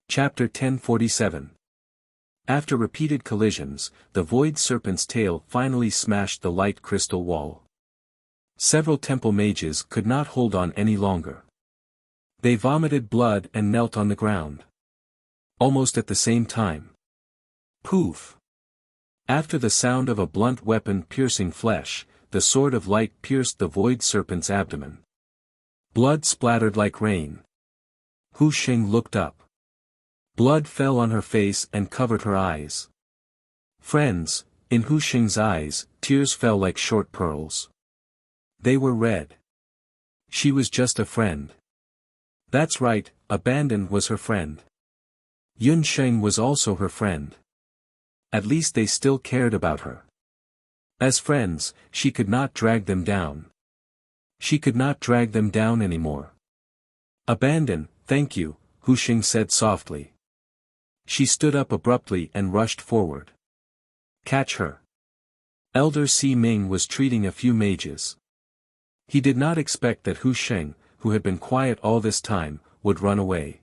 Chapter 1047. After repeated collisions, the Void Serpent's tail finally smashed the light crystal wall. Several temple mages could not hold on any longer. They vomited blood and knelt on the ground. Almost at the same time. Poof! After the sound of a blunt weapon piercing flesh, the sword of light pierced the Void Serpent's abdomen. Blood splattered like rain. Hu Sheng looked up. Blood fell on her face and covered her eyes. Friends, in Hu Sheng's eyes, tears fell like short pearls. They were red. She was just a friend. That's right, Abandon was her friend. Yun Sheng was also her friend. At least they still cared about her. As friends, she could not drag them down. She could not drag them down anymore. Abandon, thank you, Husheng said softly. She stood up abruptly and rushed forward. Catch her. Elder Si Ming was treating a few mages. He did not expect that Husheng, who had been quiet all this time, would run away.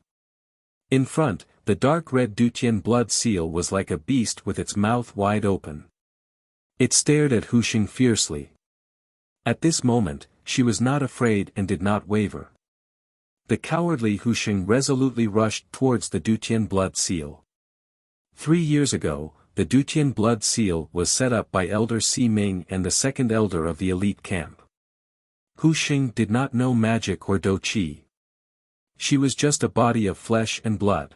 In front, the dark red Dutian blood seal was like a beast with its mouth wide open. It stared at Husheng fiercely. At this moment, she was not afraid and did not waver. The cowardly Husheng resolutely rushed towards the Dutian blood seal. 3 years ago, the Dutian blood seal was set up by Elder Si Ming and the second elder of the elite camp. Husheng did not know magic or Do Qi. She was just a body of flesh and blood.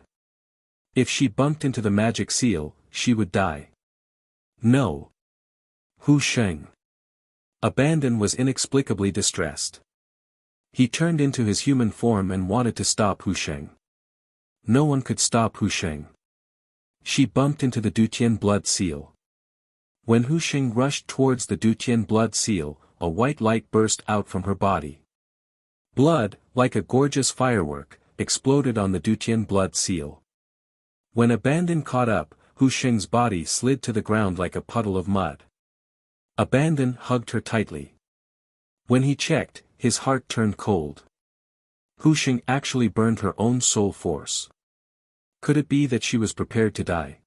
If she bumped into the magic seal, she would die. No. Husheng. Abandon was inexplicably distressed. He turned into his human form and wanted to stop Husheng. No one could stop Husheng. She bumped into the Dutian blood seal. When Husheng rushed towards the Dutian blood seal, a white light burst out from her body. Blood, like a gorgeous firework, exploded on the Dutian blood seal. When Abandon caught up, Husheng's body slid to the ground like a puddle of mud. Abandon hugged her tightly. When he checked, his heart turned cold. Husheng actually burned her own soul force. Could it be that she was prepared to die?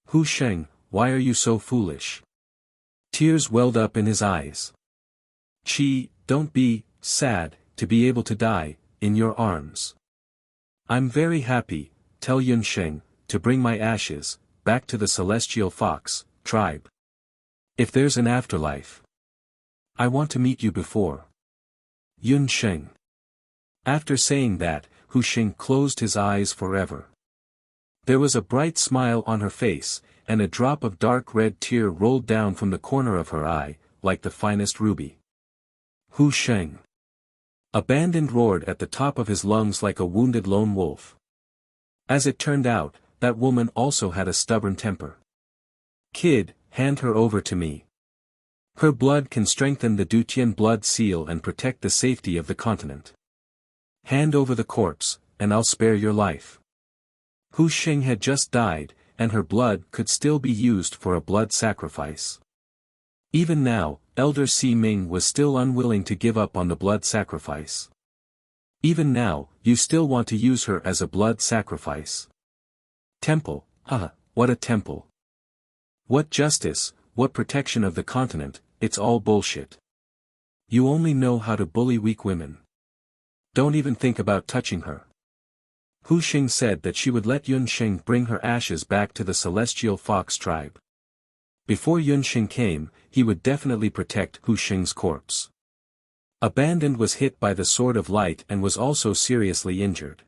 Husheng, why are you so foolish? Tears welled up in his eyes. Don't be sad, to be able to die, in your arms. I'm very happy, tell Yunsheng, to bring my ashes, back to the Celestial Fox tribe. If there's an afterlife. I want to meet you before. Yunsheng. After saying that, Husheng closed his eyes forever. There was a bright smile on her face, and a drop of dark red tear rolled down from the corner of her eye, like the finest ruby. Husheng. Abandon roared at the top of his lungs like a wounded lone wolf. As it turned out, that woman also had a stubborn temper. Kid, hand her over to me. Her blood can strengthen the Dutian blood seal and protect the safety of the continent. Hand over the corpse, and I'll spare your life. Husheng had just died, and her blood could still be used for a blood sacrifice. Even now, Elder Si Ming was still unwilling to give up on the blood sacrifice. Even now, you still want to use her as a blood sacrifice. Temple, what a temple. What justice, what protection of the continent, it's all bullshit. You only know how to bully weak women. Don't even think about touching her. Husheng said that she would let Yunsheng bring her ashes back to the Celestial Fox tribe. Before Yunsheng came, he would definitely protect Husheng's corpse. Abandoned was hit by the sword of light and was also seriously injured.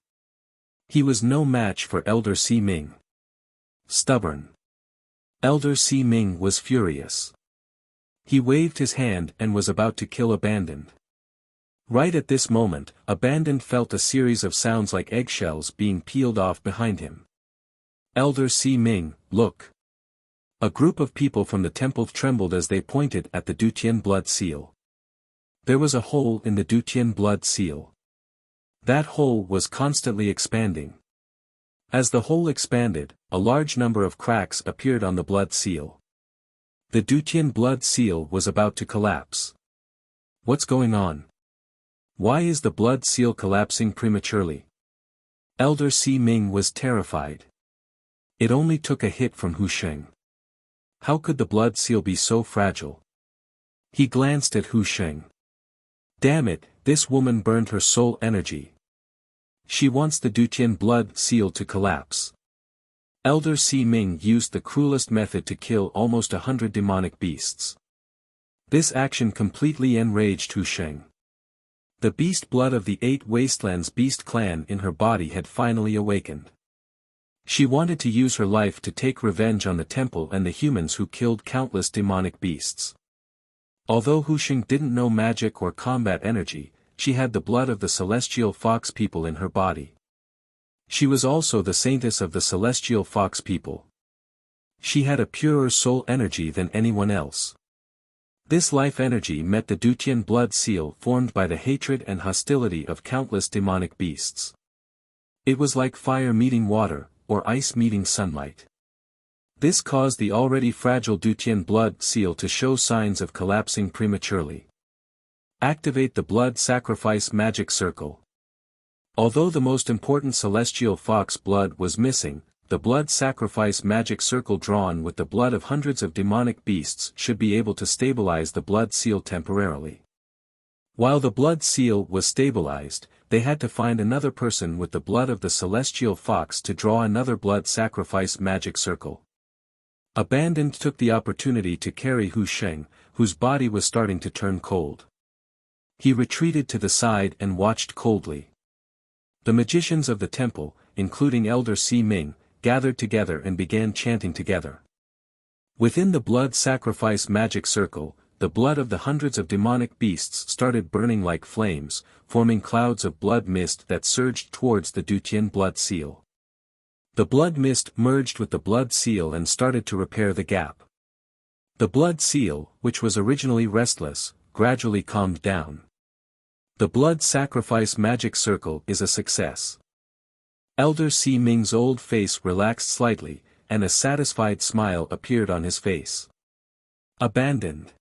He was no match for Elder Si Ming. Stubborn. Elder Si Ming was furious. He waved his hand and was about to kill Abandoned. Right at this moment, Abandoned felt a series of sounds like eggshells being peeled off behind him. Elder Si Ming, look. A group of people from the temple trembled as they pointed at the Dutian blood seal. There was a hole in the Dutian blood seal. That hole was constantly expanding. As the hole expanded, a large number of cracks appeared on the blood seal. The Dutian blood seal was about to collapse. What's going on? Why is the blood seal collapsing prematurely? Elder Si Ming was terrified. It only took a hit from Husheng. How could the blood seal be so fragile? He glanced at Husheng. Damn it, this woman burned her soul energy. She wants the Dutian blood seal to collapse. Elder Si Ming used the cruelest method to kill almost 100 demonic beasts. This action completely enraged Husheng. The beast blood of the 8 Wastelands beast clan in her body had finally awakened. She wanted to use her life to take revenge on the temple and the humans who killed countless demonic beasts. Although Husheng didn't know magic or combat energy, she had the blood of the Celestial Fox people in her body. She was also the saintess of the Celestial Fox people. She had a purer soul energy than anyone else. This life energy met the Dutian blood seal formed by the hatred and hostility of countless demonic beasts. It was like fire meeting water, or ice meeting sunlight. This caused the already fragile Dutian blood seal to show signs of collapsing prematurely. Activate the blood sacrifice magic circle. Although the most important celestial fox blood was missing, the blood sacrifice magic circle drawn with the blood of hundreds of demonic beasts should be able to stabilize the blood seal temporarily. While the blood seal was stabilized, they had to find another person with the blood of the celestial fox to draw another blood sacrifice magic circle. Abandoned took the opportunity to carry Wuxia, whose body was starting to turn cold. He retreated to the side and watched coldly. The magicians of the temple, including Elder Si Ming, gathered together and began chanting together. Within the blood sacrifice magic circle, the blood of the hundreds of demonic beasts started burning like flames, forming clouds of blood mist that surged towards the Dutian blood seal. The blood mist merged with the blood seal and started to repair the gap. The blood seal, which was originally restless, gradually calmed down. The blood sacrifice magic circle is a success. Elder Si Ming's old face relaxed slightly, and a satisfied smile appeared on his face. Abandoned.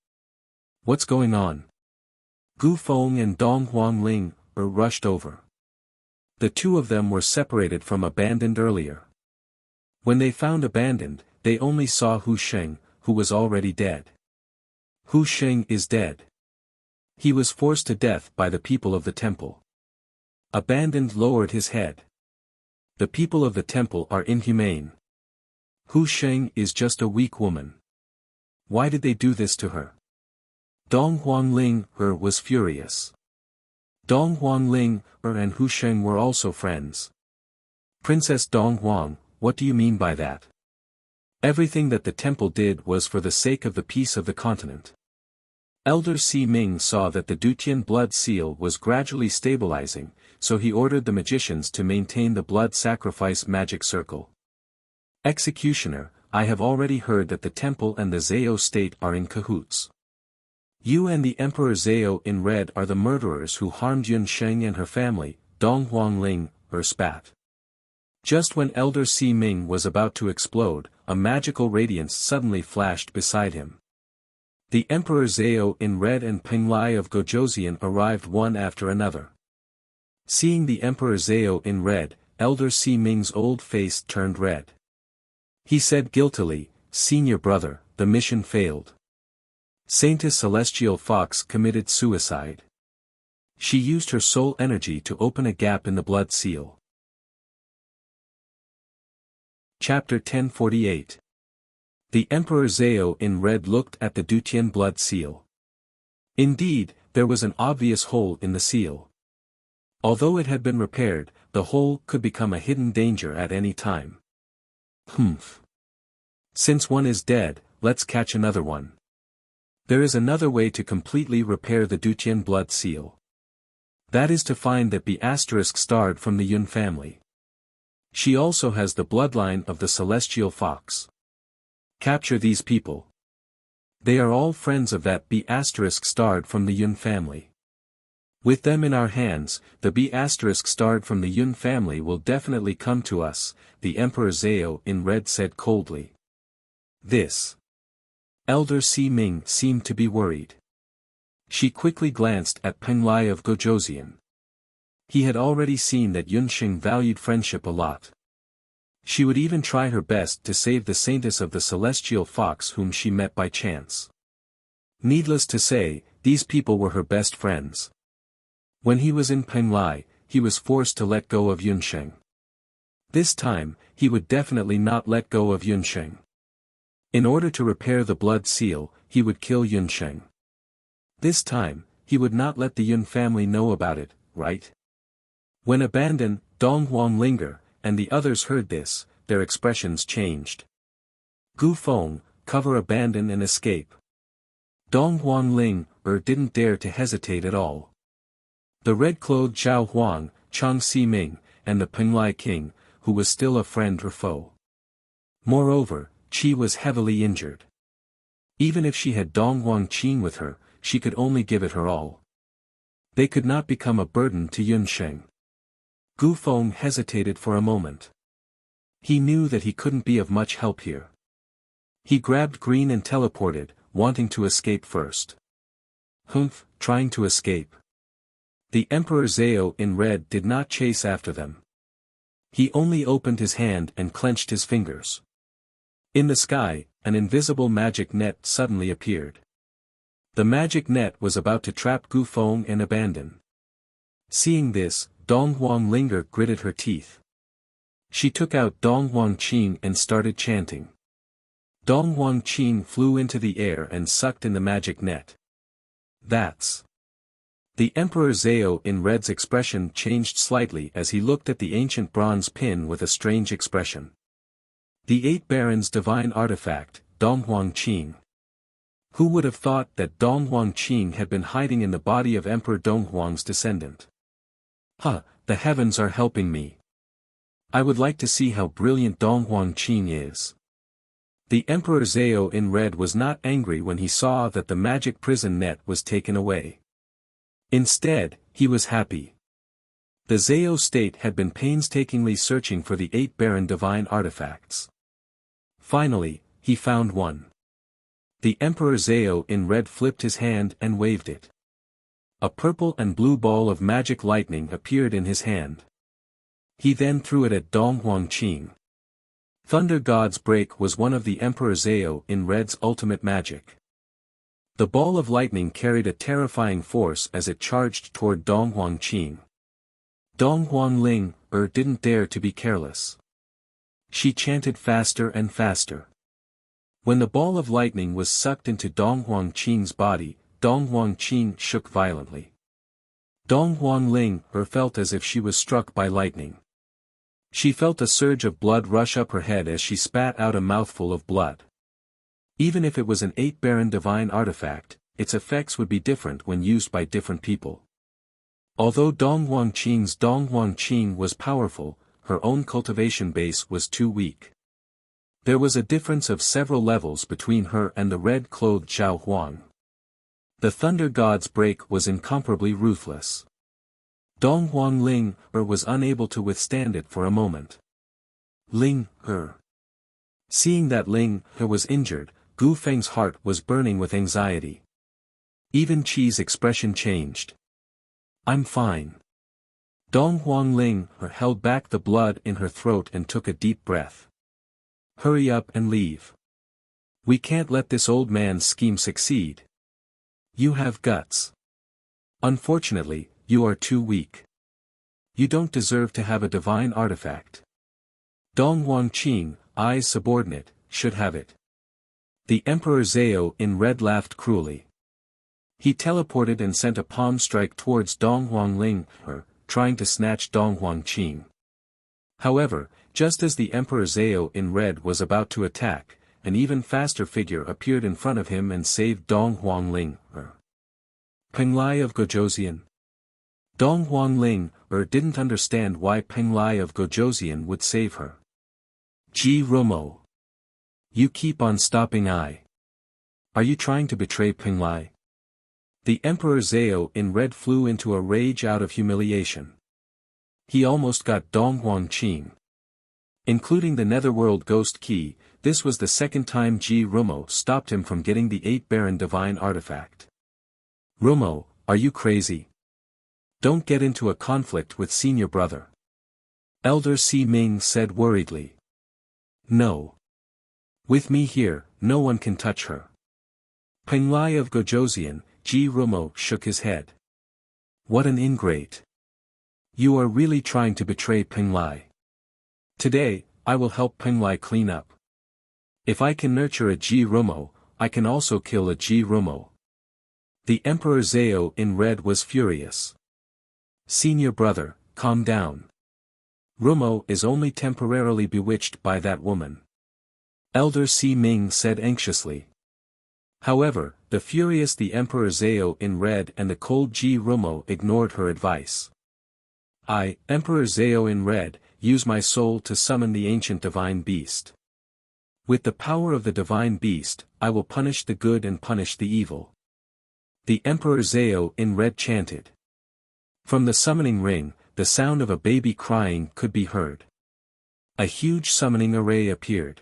What's going on? Gu Feng and Dong Huangling rushed over. The two of them were separated from Abandoned earlier. When they found Abandoned, they only saw Wuxia, who was already dead. Wuxia is dead. He was forced to death by the people of the temple. Abandoned lowered his head. The people of the temple are inhumane. Wuxia is just a weak woman. Why did they do this to her? Dong Huangling was furious. Dong Huangling and Wuxia were also friends. Princess Dong Huang, what do you mean by that? Everything that the temple did was for the sake of the peace of the continent. Elder Si Ming saw that the Dutian blood seal was gradually stabilizing, so he ordered the magicians to maintain the blood sacrifice magic circle. Executioner, I have already heard that the temple and the Zhao state are in cahoots. You and the Emperor Zhao in red are the murderers who harmed Wuxia and her family, Dong Huangling spat. Just when Elder Si Ming was about to explode, a magical radiance suddenly flashed beside him. The Emperor Zhao in red and Peng Lai of Gojoseon arrived one after another. Seeing the Emperor Zhao in red, Elder Si Ming's old face turned red. He said guiltily, "Senior brother, the mission failed. Saintess Celestial Fox committed suicide. She used her soul energy to open a gap in the blood seal." Chapter 1048. The Emperor Zhao in red looked at the Dutian blood seal. Indeed, there was an obvious hole in the seal. Although it had been repaired, the hole could become a hidden danger at any time. Since one is dead, let's catch another one. There is another way to completely repair the Dutian blood seal. That is to find that B** starred from the Yun family. She also has the bloodline of the celestial fox. Capture these people. They are all friends of that B** starred from the Yun family. With them in our hands, the B** starred from the Yun family will definitely come to us, the Emperor Zhao in red said coldly. This. Elder Si Ming seemed to be worried. She quickly glanced at Peng Lai of Gojoseon. He had already seen that Wuxia valued friendship a lot. She would even try her best to save the saintess of the celestial fox whom she met by chance. Needless to say, these people were her best friends. When he was in Peng Lai, he was forced to let go of Wuxia. This time, he would definitely not let go of Wuxia. In order to repair the blood seal, he would kill Wuxia. This time, he would not let the Yun family know about it, right? When Abandon, Dong Huangling and the others heard this, their expressions changed. Gu Feng, cover Abandon and escape. Dong Huangling didn't dare to hesitate at all. The red-clothed Zhao Huang, Chang Si Ming, and the Peng Lai king, who was still a friend or foe. Moreover, Qi was heavily injured. Even if she had Donghuang Qin with her, she could only give it her all. They could not become a burden to Yunsheng. Gu Feng hesitated for a moment. He knew that he couldn't be of much help here. He grabbed green and teleported, wanting to escape first. Humph, trying to escape. The Emperor Zhao in red did not chase after them. He only opened his hand and clenched his fingers. In the sky, an invisible magic net suddenly appeared. The magic net was about to trap Gu Feng and abandon. Seeing this, Donghuang Linger gritted her teeth. She took out Donghuang Qin and started chanting. Donghuang Qin flew into the air and sucked in the magic net. That's... The Emperor Zhao in red's expression changed slightly as he looked at the ancient bronze pin with a strange expression. The 8 Barons' divine artifact, Donghuang Qin. Who would have thought that Donghuang Qin had been hiding in the body of Emperor Donghuang's descendant? The heavens are helping me. I would like to see how brilliant Donghuang Qin is. The Emperor Zhao in red was not angry when he saw that the magic prison net was taken away. Instead, he was happy. The Zhao state had been painstakingly searching for the 8 Baron divine artifacts. Finally, he found one. The Emperor Zhao in red flipped his hand and waved it. A purple and blue ball of magic lightning appeared in his hand. He then threw it at Donghuang Qin. Thunder God's Break was one of the Emperor Zhao in red's ultimate magic. The ball of lightning carried a terrifying force as it charged toward Donghuang Qin. Donghuang Ling didn't dare to be careless. She chanted faster and faster. When the ball of lightning was sucked into Donghuang Qin's body, Donghuang Qin shook violently. Donghuang Ling felt as if she was struck by lightning. She felt a surge of blood rush up her head as she spat out a mouthful of blood. Even if it was an 8 Baron divine artifact, its effects would be different when used by different people. Although Donghuang Qin's Donghuang Qin was powerful, her own cultivation base was too weak. There was a difference of several levels between her and the red-clothed Zhao Huang. The Thunder God's Break was incomparably ruthless. Donghuang Ling was unable to withstand it for a moment. Ling Seeing that Ling was injured, Gu Feng's heart was burning with anxiety. Even Qi's expression changed. I'm fine. Donghuang Ling held back the blood in her throat and took a deep breath. Hurry up and leave. We can't let this old man's scheme succeed. You have guts. Unfortunately, you are too weak. You don't deserve to have a divine artifact. Donghuang Qin, eyes subordinate, should have it. The Emperor Zhao in red laughed cruelly. He teleported and sent a palm strike towards Donghuang Ling, trying to snatch Donghuang Qin. However, just as the Emperor Zhao in red was about to attack, an even faster figure appeared in front of him and saved Donghuang Ling. Penglai of Gojoseon. Donghuang Ling didn't understand why Penglai of Gojoseon would save her. Ji Rumo. You keep on stopping I. Are you trying to betray Penglai? The Emperor Zhao in red flew into a rage out of humiliation. He almost got Donghuang Qin. Including the Netherworld Ghost Key, this was the second time Ji Rumo stopped him from getting the 8 Baron divine artifact. Rumo, are you crazy? Don't get into a conflict with senior brother. Elder Si Ming said worriedly. No. With me here, no one can touch her. Penglai of Gojoseon, Ji Rumo shook his head. What an ingrate. You are really trying to betray Penglai. Today, I will help Penglai clean up. If I can nurture a Ji Rumo, I can also kill a Ji Rumo. The Emperor Zhao in red was furious. Senior brother, calm down. Rumo is only temporarily bewitched by that woman. Elder Si Ming said anxiously. However, the furious the Emperor Zhao in red and the cold Ji Rumo ignored her advice. I, Emperor Zhao in red, use my soul to summon the ancient divine beast. With the power of the divine beast, I will punish the good and punish the evil. The Emperor Zhao in red chanted. From the summoning ring, the sound of a baby crying could be heard. A huge summoning array appeared.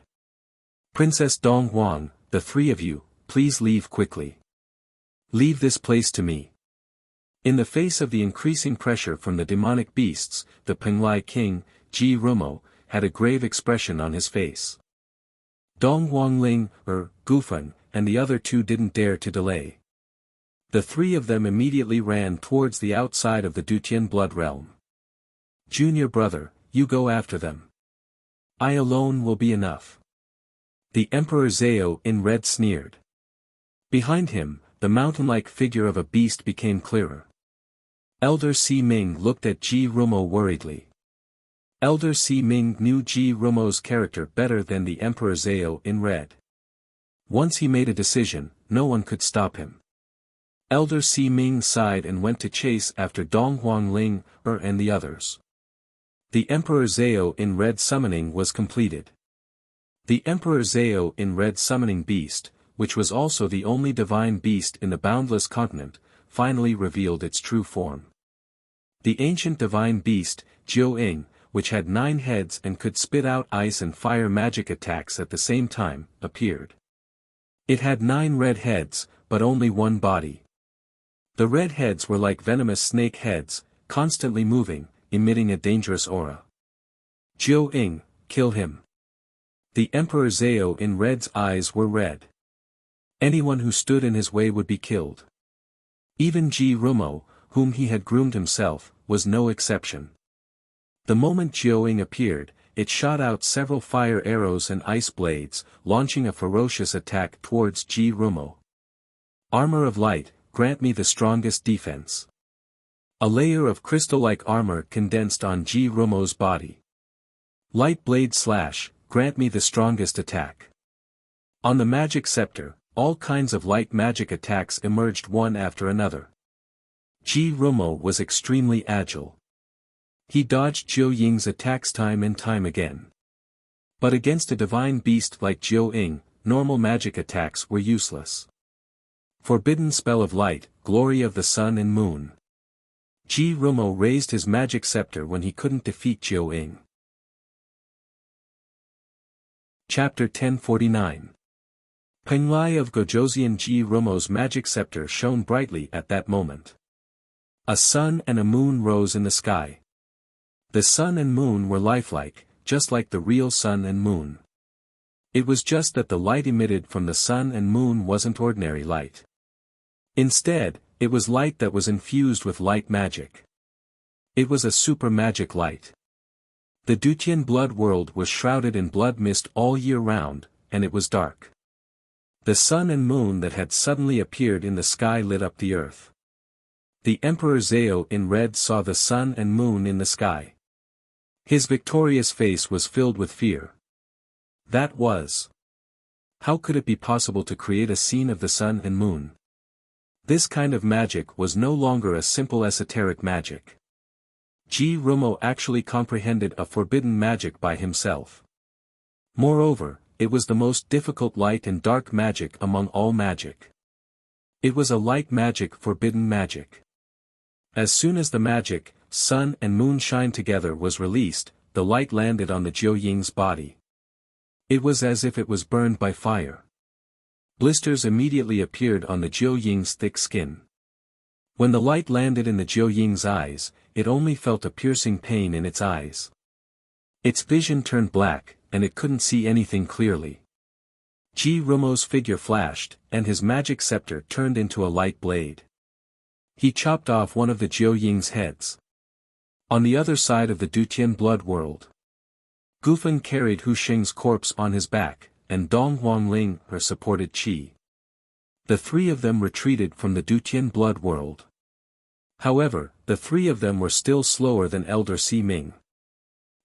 Princess Donghuang, the three of you, please leave quickly. Leave this place to me. In the face of the increasing pressure from the demonic beasts, the Penglai king, Ji Rumo, had a grave expression on his face. Donghuang Ling, Gufan, and the other two didn't dare to delay. The three of them immediately ran towards the outside of the Dutian blood realm. Junior brother, you go after them. I alone will be enough. The Emperor Zhao in red sneered. Behind him, the mountain-like figure of a beast became clearer. Elder Si Ming looked at Ji Rumo worriedly. Elder Si Ming knew Ji Rumo's character better than the Emperor Zhao in red. Once he made a decision, no one could stop him. Elder Si Ming sighed and went to chase after Donghuang Ling, and the others. The Emperor Zhao in red summoning was completed. The Emperor Zhao in red summoning beast, which was also the only divine beast in the boundless continent, finally revealed its true form. The ancient divine beast, Jiu Ying, which had 9 heads and could spit out ice and fire magic attacks at the same time, appeared. It had 9 red heads, but only 1 body. The red heads were like venomous snake heads, constantly moving, emitting a dangerous aura. Jiu Ying, kill him. The Emperor Zhao in red's eyes were red. Anyone who stood in his way would be killed. Even Ji Rumo, whom he had groomed himself, was no exception. The moment Jiu Ying appeared, it shot out several fire arrows and ice blades, launching a ferocious attack towards Ji Rumo. Armor of light, grant me the strongest defense. A layer of crystal-like armor condensed on Ji Rumo's body. Light blade slash, grant me the strongest attack. On the magic scepter, all kinds of light magic attacks emerged one after another. Ji Rumo was extremely agile. He dodged Jiu Ying's attacks time and time again. But against a divine beast like Jiu Ying, normal magic attacks were useless. Forbidden spell of light, glory of the sun and moon. Ji Rumo raised his magic scepter when he couldn't defeat Jiu Ying. Chapter 1049. Penglai of Gojoseon. Ji Rumo's magic scepter shone brightly at that moment. A sun and a moon rose in the sky. The sun and moon were lifelike, just like the real sun and moon. It was just that the light emitted from the sun and moon wasn't ordinary light. Instead, it was light that was infused with light magic. It was a super magic light. The Dutian blood world was shrouded in blood mist all year round, and it was dark. The sun and moon that had suddenly appeared in the sky lit up the earth. The Emperor Zhao in red saw the sun and moon in the sky. His victorious face was filled with fear. That was. How could it be possible to create a scene of the sun and moon? This kind of magic was no longer a simple esoteric magic. Ji Rumo actually comprehended a forbidden magic by himself. Moreover, it was the most difficult light and dark magic among all magic. It was a light magic, forbidden magic. As soon as the magic, sun and moon shine together was released, the light landed on the Jiu Ying's body. It was as if it was burned by fire. Blisters immediately appeared on the Jiu Ying's thick skin. When the light landed in the Jiu Ying's eyes, it only felt a piercing pain in its eyes. Its vision turned black, and it couldn't see anything clearly. Ji Rumo's figure flashed, and his magic scepter turned into a light blade. He chopped off one of the Jiu Ying's heads. On the other side of the Dutian blood world, Gufan carried Hu Xing's corpse on his back, and Donghuang Ling supported Qi. The three of them retreated from the Dutian blood world. However, the three of them were still slower than Elder Si Ming.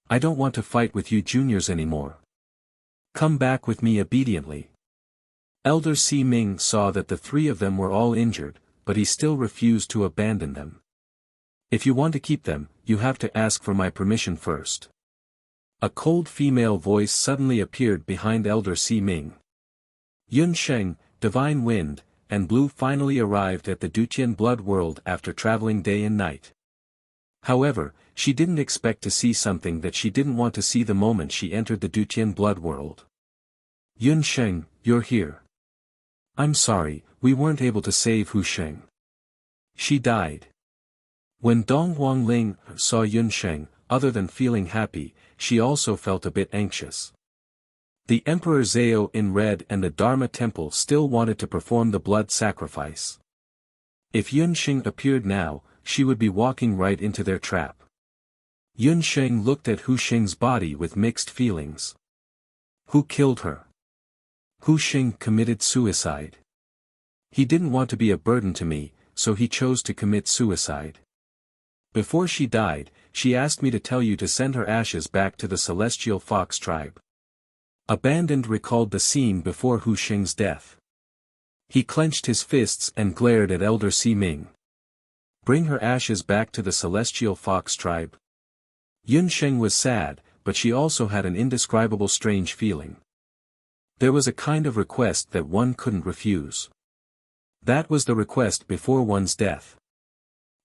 I don't want to fight with you juniors anymore. Come back with me obediently. Elder Si Ming saw that the three of them were all injured, but he still refused to abandon them. If you want to keep them, you have to ask for my permission first. A cold female voice suddenly appeared behind Elder Si Ming. Yun Sheng, Divine Wind, and Blue finally arrived at the Dutian blood world after traveling day and night. However, she didn't expect to see something that she didn't want to see the moment she entered the Dutian blood world. Yun Sheng, you're here. I'm sorry, we weren't able to save Hu Sheng. She died. When Dong Huangling saw Yun Sheng, other than feeling happy, she also felt a bit anxious. The Emperor Zhao in red and the Dharma temple still wanted to perform the blood sacrifice. If Yun Sheng appeared now, she would be walking right into their trap. Yun Sheng looked at Hu Sheng's body with mixed feelings. Who killed her? Hu Sheng committed suicide. He didn't want to be a burden to me, so he chose to commit suicide. Before she died, she asked me to tell you to send her ashes back to the celestial fox tribe. Abandoned recalled the scene before Hu Sheng's death. He clenched his fists and glared at Elder Si Ming. Bring her ashes back to the celestial fox tribe. Yun Sheng was sad, but she also had an indescribable strange feeling. There was a kind of request that one couldn't refuse. That was the request before one's death.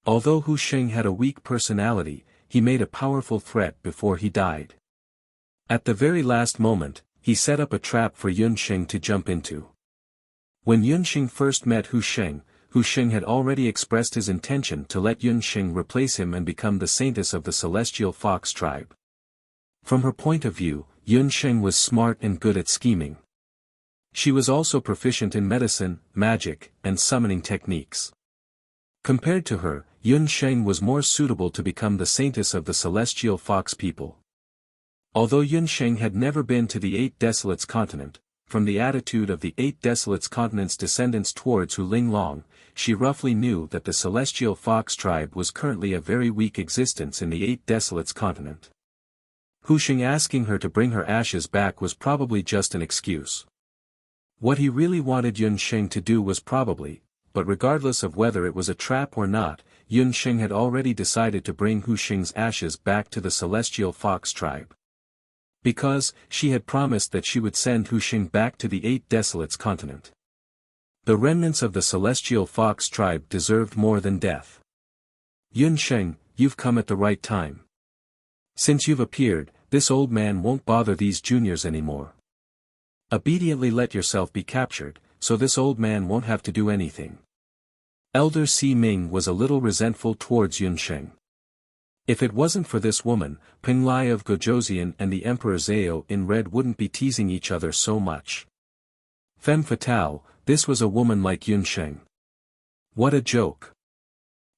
Although Hu Sheng had a weak personality, he made a powerful threat before he died. At the very last moment, he set up a trap for Yun Sheng to jump into. When Yun Sheng first met Hu Sheng had already expressed his intention to let Yun Sheng replace him and become the saintess of the celestial fox tribe. From her point of view, Yun Sheng was smart and good at scheming. She was also proficient in medicine, magic, and summoning techniques. Compared to her, Yun Sheng was more suitable to become the saintess of the celestial fox people. Although Yun Sheng had never been to the Eight Desolates continent, from the attitude of the Eight Desolates continent's descendants towards Hu Linglong, she roughly knew that the celestial fox tribe was currently a very weak existence in the Eight Desolates continent. Hu Sheng asking her to bring her ashes back was probably just an excuse. What he really wanted Yun Sheng to do was probably, but regardless of whether it was a trap or not, Yun Sheng had already decided to bring Hu Sheng's ashes back to the celestial fox tribe. Because, she had promised that she would send Hu Sheng back to the Eight Desolates continent. The remnants of the celestial fox tribe deserved more than death. Yun Sheng, you've come at the right time. Since you've appeared, this old man won't bother these juniors anymore. Obediently let yourself be captured, so this old man won't have to do anything. Elder Si Ming was a little resentful towards Yun Sheng. If it wasn't for this woman, Ping Lai of Gojoseon and the Emperor Zhao in red wouldn't be teasing each other so much. Femme fatale, this was a woman like Yun Sheng. What a joke.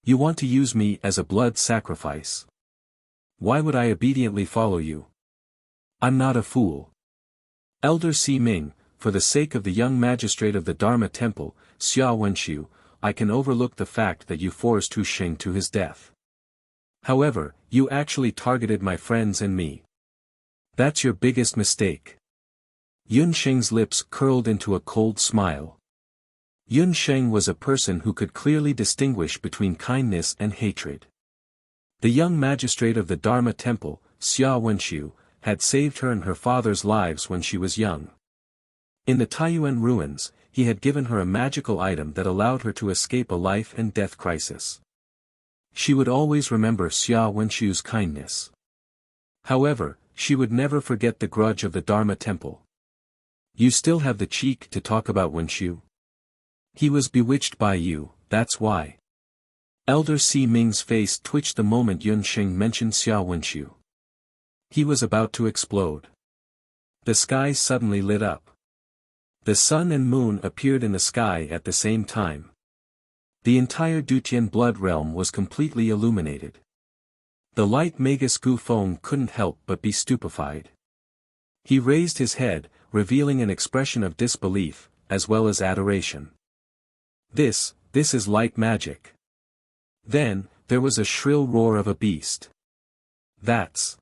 You want to use me as a blood sacrifice. Why would I obediently follow you? I'm not a fool. Elder Si Ming, for the sake of the young magistrate of the Dharma temple, Xia Wenxiu, I can overlook the fact that you forced Hu Sheng to his death. However, you actually targeted my friends and me. That's your biggest mistake. Yun Sheng's lips curled into a cold smile. Yun Sheng was a person who could clearly distinguish between kindness and hatred. The young magistrate of the Dharma temple, Xia Wenxiu, had saved her and her father's lives when she was young. In the Taiyuan ruins, he had given her a magical item that allowed her to escape a life and death crisis. She would always remember Xia Wenxiu's kindness. However, she would never forget the grudge of the Dharma temple. You still have the cheek to talk about Wenxiu? He was bewitched by you, that's why. Elder Si Ming's face twitched the moment Yun Sheng mentioned Xia Wenxiu. He was about to explode. The sky suddenly lit up. The sun and moon appeared in the sky at the same time. The entire Dutian blood realm was completely illuminated. The light Magus Gu Feng couldn't help but be stupefied. He raised his head, revealing an expression of disbelief, as well as adoration. This is light magic. Then, there was a shrill roar of a beast. That's...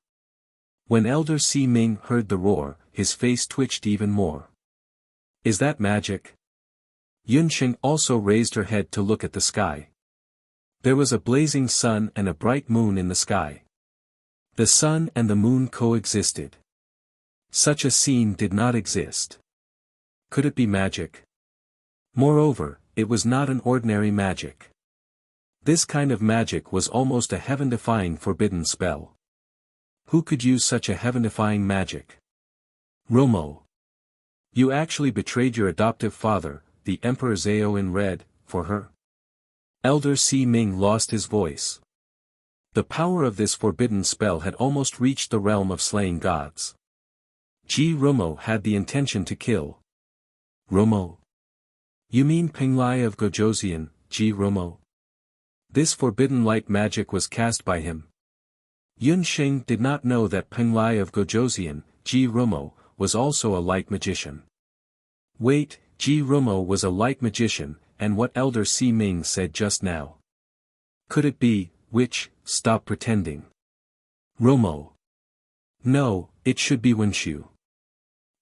When Elder Si Ming heard the roar, his face twitched even more. Is that magic? Yun Sheng also raised her head to look at the sky. There was a blazing sun and a bright moon in the sky. The sun and the moon coexisted. Such a scene did not exist. Could it be magic? Moreover, it was not an ordinary magic. This kind of magic was almost a heaven-defying forbidden spell. Who could use such a heaven-defying magic? Romo. You actually betrayed your adoptive father, the Emperor Zhao in red, for her? Elder Si Ming lost his voice. The power of this forbidden spell had almost reached the realm of slaying gods. Ji Romo had the intention to kill. Romo? You mean Penglai of Gojoseon, Ji Romo? This forbidden light magic was cast by him. Yun Sheng did not know that Penglai of Gojoseon, Ji Romo, was also a light magician. Wait, Ji Romo was a light magician, and what Elder Si Ming said just now? Could it be, which, stop pretending. Romo. No, it should be Wenshu.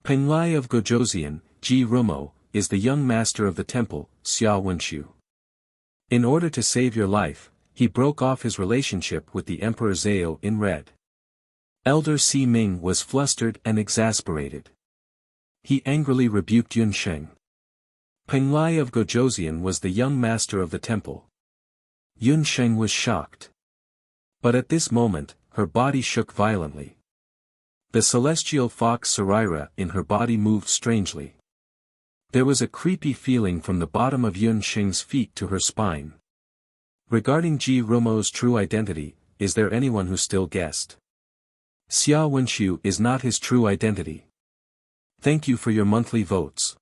Penglai of Gojoseon, Ji Romo, is the young master of the temple, Xia Wenshu. In order to save your life, he broke off his relationship with the Emperor Zhao in red. Elder Si Ming was flustered and exasperated. He angrily rebuked Yun Sheng. Penglai of Gojoseon was the young master of the temple. Yun Sheng was shocked. But at this moment, her body shook violently. The celestial fox Sarira in her body moved strangely. There was a creepy feeling from the bottom of Yun Sheng's feet to her spine. Regarding Ji Romo's true identity, is there anyone who still guessed? Xia Wenshu is not his true identity. Thank you for your monthly votes.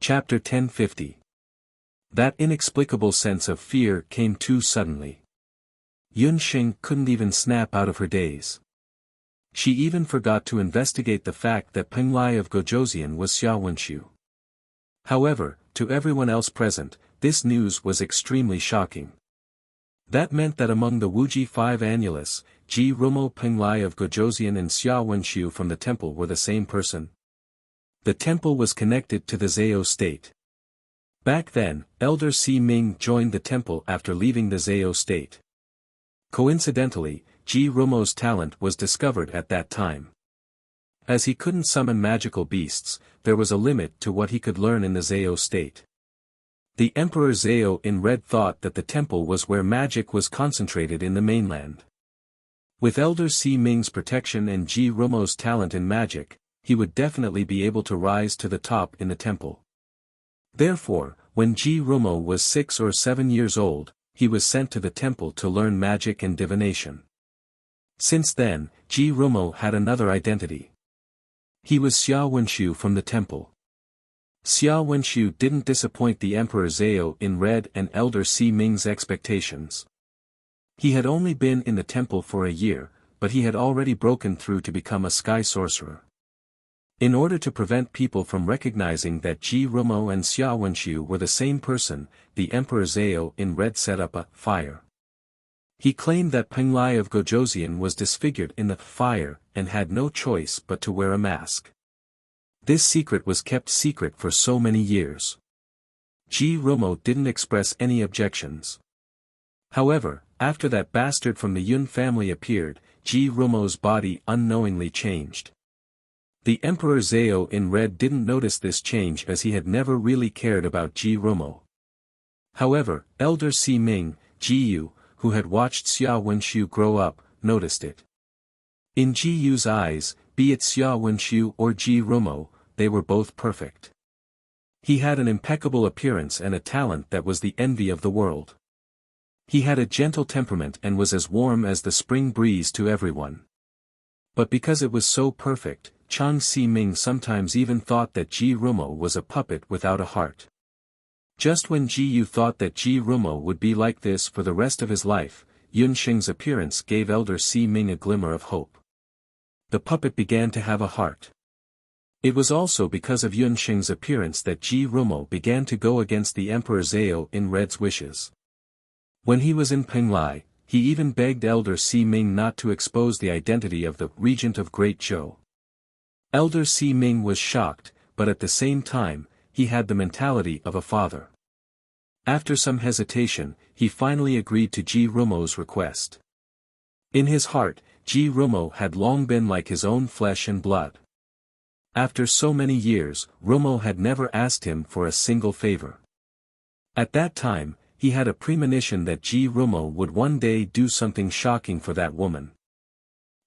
Chapter 1050. That inexplicable sense of fear came too suddenly. Yun Sheng couldn't even snap out of her daze. She even forgot to investigate the fact that Penglai of Gojoseon was Xia Wenshu. However, to everyone else present, this news was extremely shocking. That meant that among the Wuji 5 annulus, Ji Romo Penglai of Gojoseon and Xia Wenshu from the temple were the same person. The temple was connected to the Zhao state. Back then, Elder Si Ming joined the temple after leaving the Zhao state. Coincidentally, Ji Romo's talent was discovered at that time. As he couldn't summon magical beasts, there was a limit to what he could learn in the Zhao state. The Emperor Zhao in red thought that the temple was where magic was concentrated in the mainland. With Elder Si Ming's protection and Ji Romo's talent in magic, he would definitely be able to rise to the top in the temple. Therefore, when Ji Romo was 6 or 7 years old, he was sent to the temple to learn magic and divination. Since then, Ji Romo had another identity. He was Xia Wenshu from the temple. Xia Wenshu didn't disappoint the Emperor Zhao in red and Elder Si Ming's expectations. He had only been in the temple for a year, but he had already broken through to become a sky sorcerer. In order to prevent people from recognizing that Ji Romo and Xia Wenshu were the same person, the Emperor Zhao in red set up a fire. He claimed that Penglai of Gojoseon was disfigured in the fire and had no choice but to wear a mask. This secret was kept secret for so many years. Ji Romo didn't express any objections. However, after that bastard from the Yun family appeared, Ji Romo's body unknowingly changed. The Emperor Zhao in red didn't notice this change as he had never really cared about Ji Romo. However, Elder Si Ming, Ji Yu, who had watched Xia Wenshu grow up, noticed it. In Ji Yu's eyes, be it Xia Wenshu or Ji Romo, they were both perfect. He had an impeccable appearance and a talent that was the envy of the world. He had a gentle temperament and was as warm as the spring breeze to everyone. But because it was so perfect, Chang Si Ming sometimes even thought that Ji Romo was a puppet without a heart. Just when Ji Yu thought that Ji Romo would be like this for the rest of his life, Yun Sheng's appearance gave Elder Si Ming a glimmer of hope. The puppet began to have a heart. It was also because of Yun Sheng's appearance that Ji Romo began to go against the Emperor Zhao in red's wishes. When he was in Penglai, he even begged Elder Si Ming not to expose the identity of the regent of Great Zhou. Elder Si Ming was shocked, but at the same time, he had the mentality of a father. After some hesitation, he finally agreed to Ji Romo's request. In his heart, Ji Romo had long been like his own flesh and blood. After so many years, Romo had never asked him for a single favor. At that time, he had a premonition that Romo would one day do something shocking for that woman.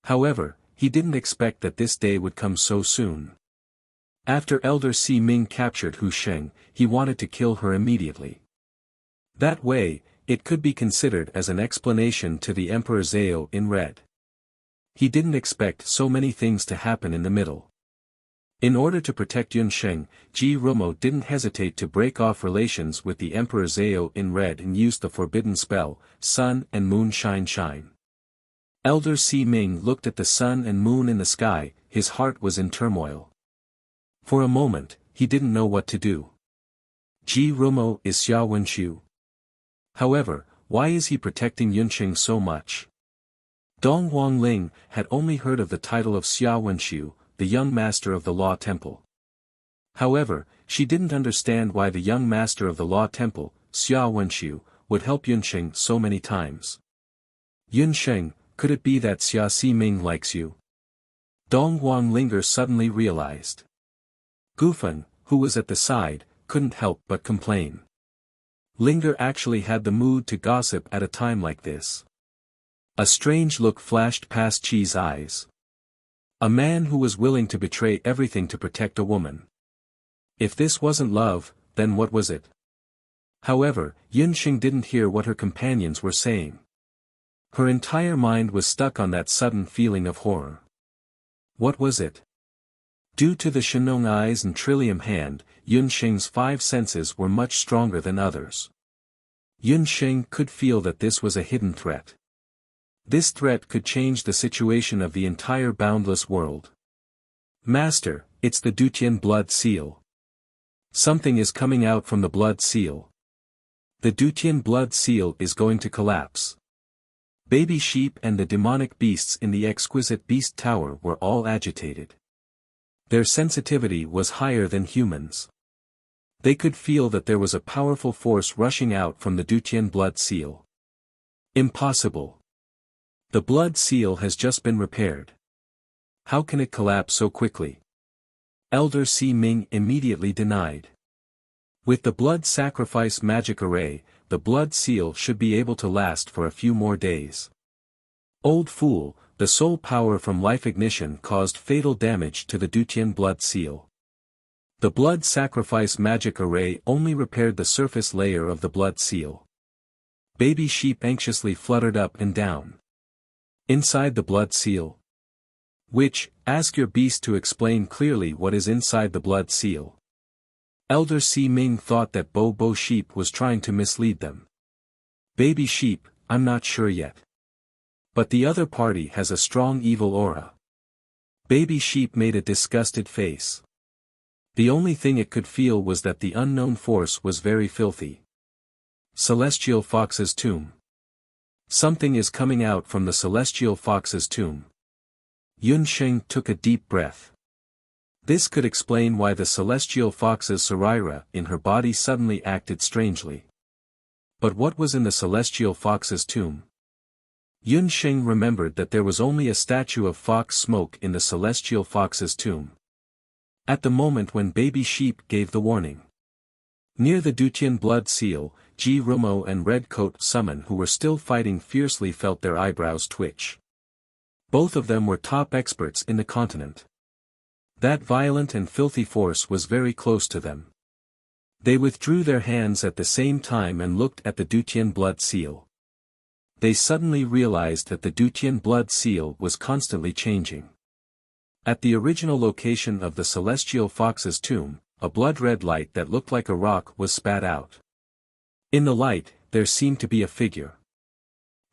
However, he didn't expect that this day would come so soon. After Elder Si Ming captured Hu Sheng, he wanted to kill her immediately. That way, it could be considered as an explanation to the Emperor Zhao in red. He didn't expect so many things to happen in the middle. In order to protect Yun Sheng, Romo didn't hesitate to break off relations with the Emperor Zhao in red and used the forbidden spell, Sun and Moon Shine Shine. Elder Si Ming looked at the sun and moon in the sky, his heart was in turmoil. For a moment, he didn't know what to do. Romo is Xia Wenxiu. However, why is he protecting Yun Sheng so much? Dong Huangling had only heard of the title of Xia Wenxiu, the young master of the Law Temple. However, she didn't understand why the young master of the Law Temple, Xia Wenxiu, would help Yun Sheng so many times. Yun Sheng, could it be that Xia Si Ming likes you? Dong Huanglinger suddenly realized. Gufeng, who was at the side, couldn't help but complain. Linger actually had the mood to gossip at a time like this. A strange look flashed past Qi's eyes. A man who was willing to betray everything to protect a woman. If this wasn't love, then what was it? However, Yun Sheng didn't hear what her companions were saying. Her entire mind was stuck on that sudden feeling of horror. What was it? Due to the Shenong eyes and Trillium hand, Yun Sheng's 5 senses were much stronger than others. Yun Sheng could feel that this was a hidden threat. This threat could change the situation of the entire boundless world. Master, it's the Dutian blood seal. Something is coming out from the blood seal. The Dutian blood seal is going to collapse. Baby sheep and the demonic beasts in the exquisite beast tower were all agitated. Their sensitivity was higher than humans. They could feel that there was a powerful force rushing out from the Dutian blood seal. Impossible. The blood seal has just been repaired. How can it collapse so quickly? Elder Si Ming immediately denied. With the blood sacrifice magic array, the blood seal should be able to last for a few more days. Old fool, the soul power from life ignition caused fatal damage to the Dutian blood seal. The blood sacrifice magic array only repaired the surface layer of the blood seal. Baby sheep anxiously fluttered up and down. Inside the blood seal? Ask your beast to explain clearly what is inside the blood seal. Elder Si Ming thought that Bo sheep was trying to mislead them. Baby sheep, I'm not sure yet. But the other party has a strong evil aura. Baby sheep made a disgusted face. The only thing it could feel was that the unknown force was very filthy. Celestial Fox's tomb. Something is coming out from the Celestial Fox's tomb. Yun Sheng took a deep breath. This could explain why the Celestial Fox's Sarira in her body suddenly acted strangely. But what was in the Celestial Fox's tomb? Yun Sheng remembered that there was only a statue of fox smoke in the Celestial Fox's tomb. At the moment when Baby Sheep gave the warning. Near the Dutian blood seal, Romo and Red Coat Summon who were still fighting fiercely felt their eyebrows twitch. Both of them were top experts in the continent. That violent and filthy force was very close to them. They withdrew their hands at the same time and looked at the Dutian blood seal. They suddenly realized that the Dutian blood seal was constantly changing. At the original location of the Celestial Fox's tomb, a blood-red light that looked like a rock was spat out. In the light, there seemed to be a figure.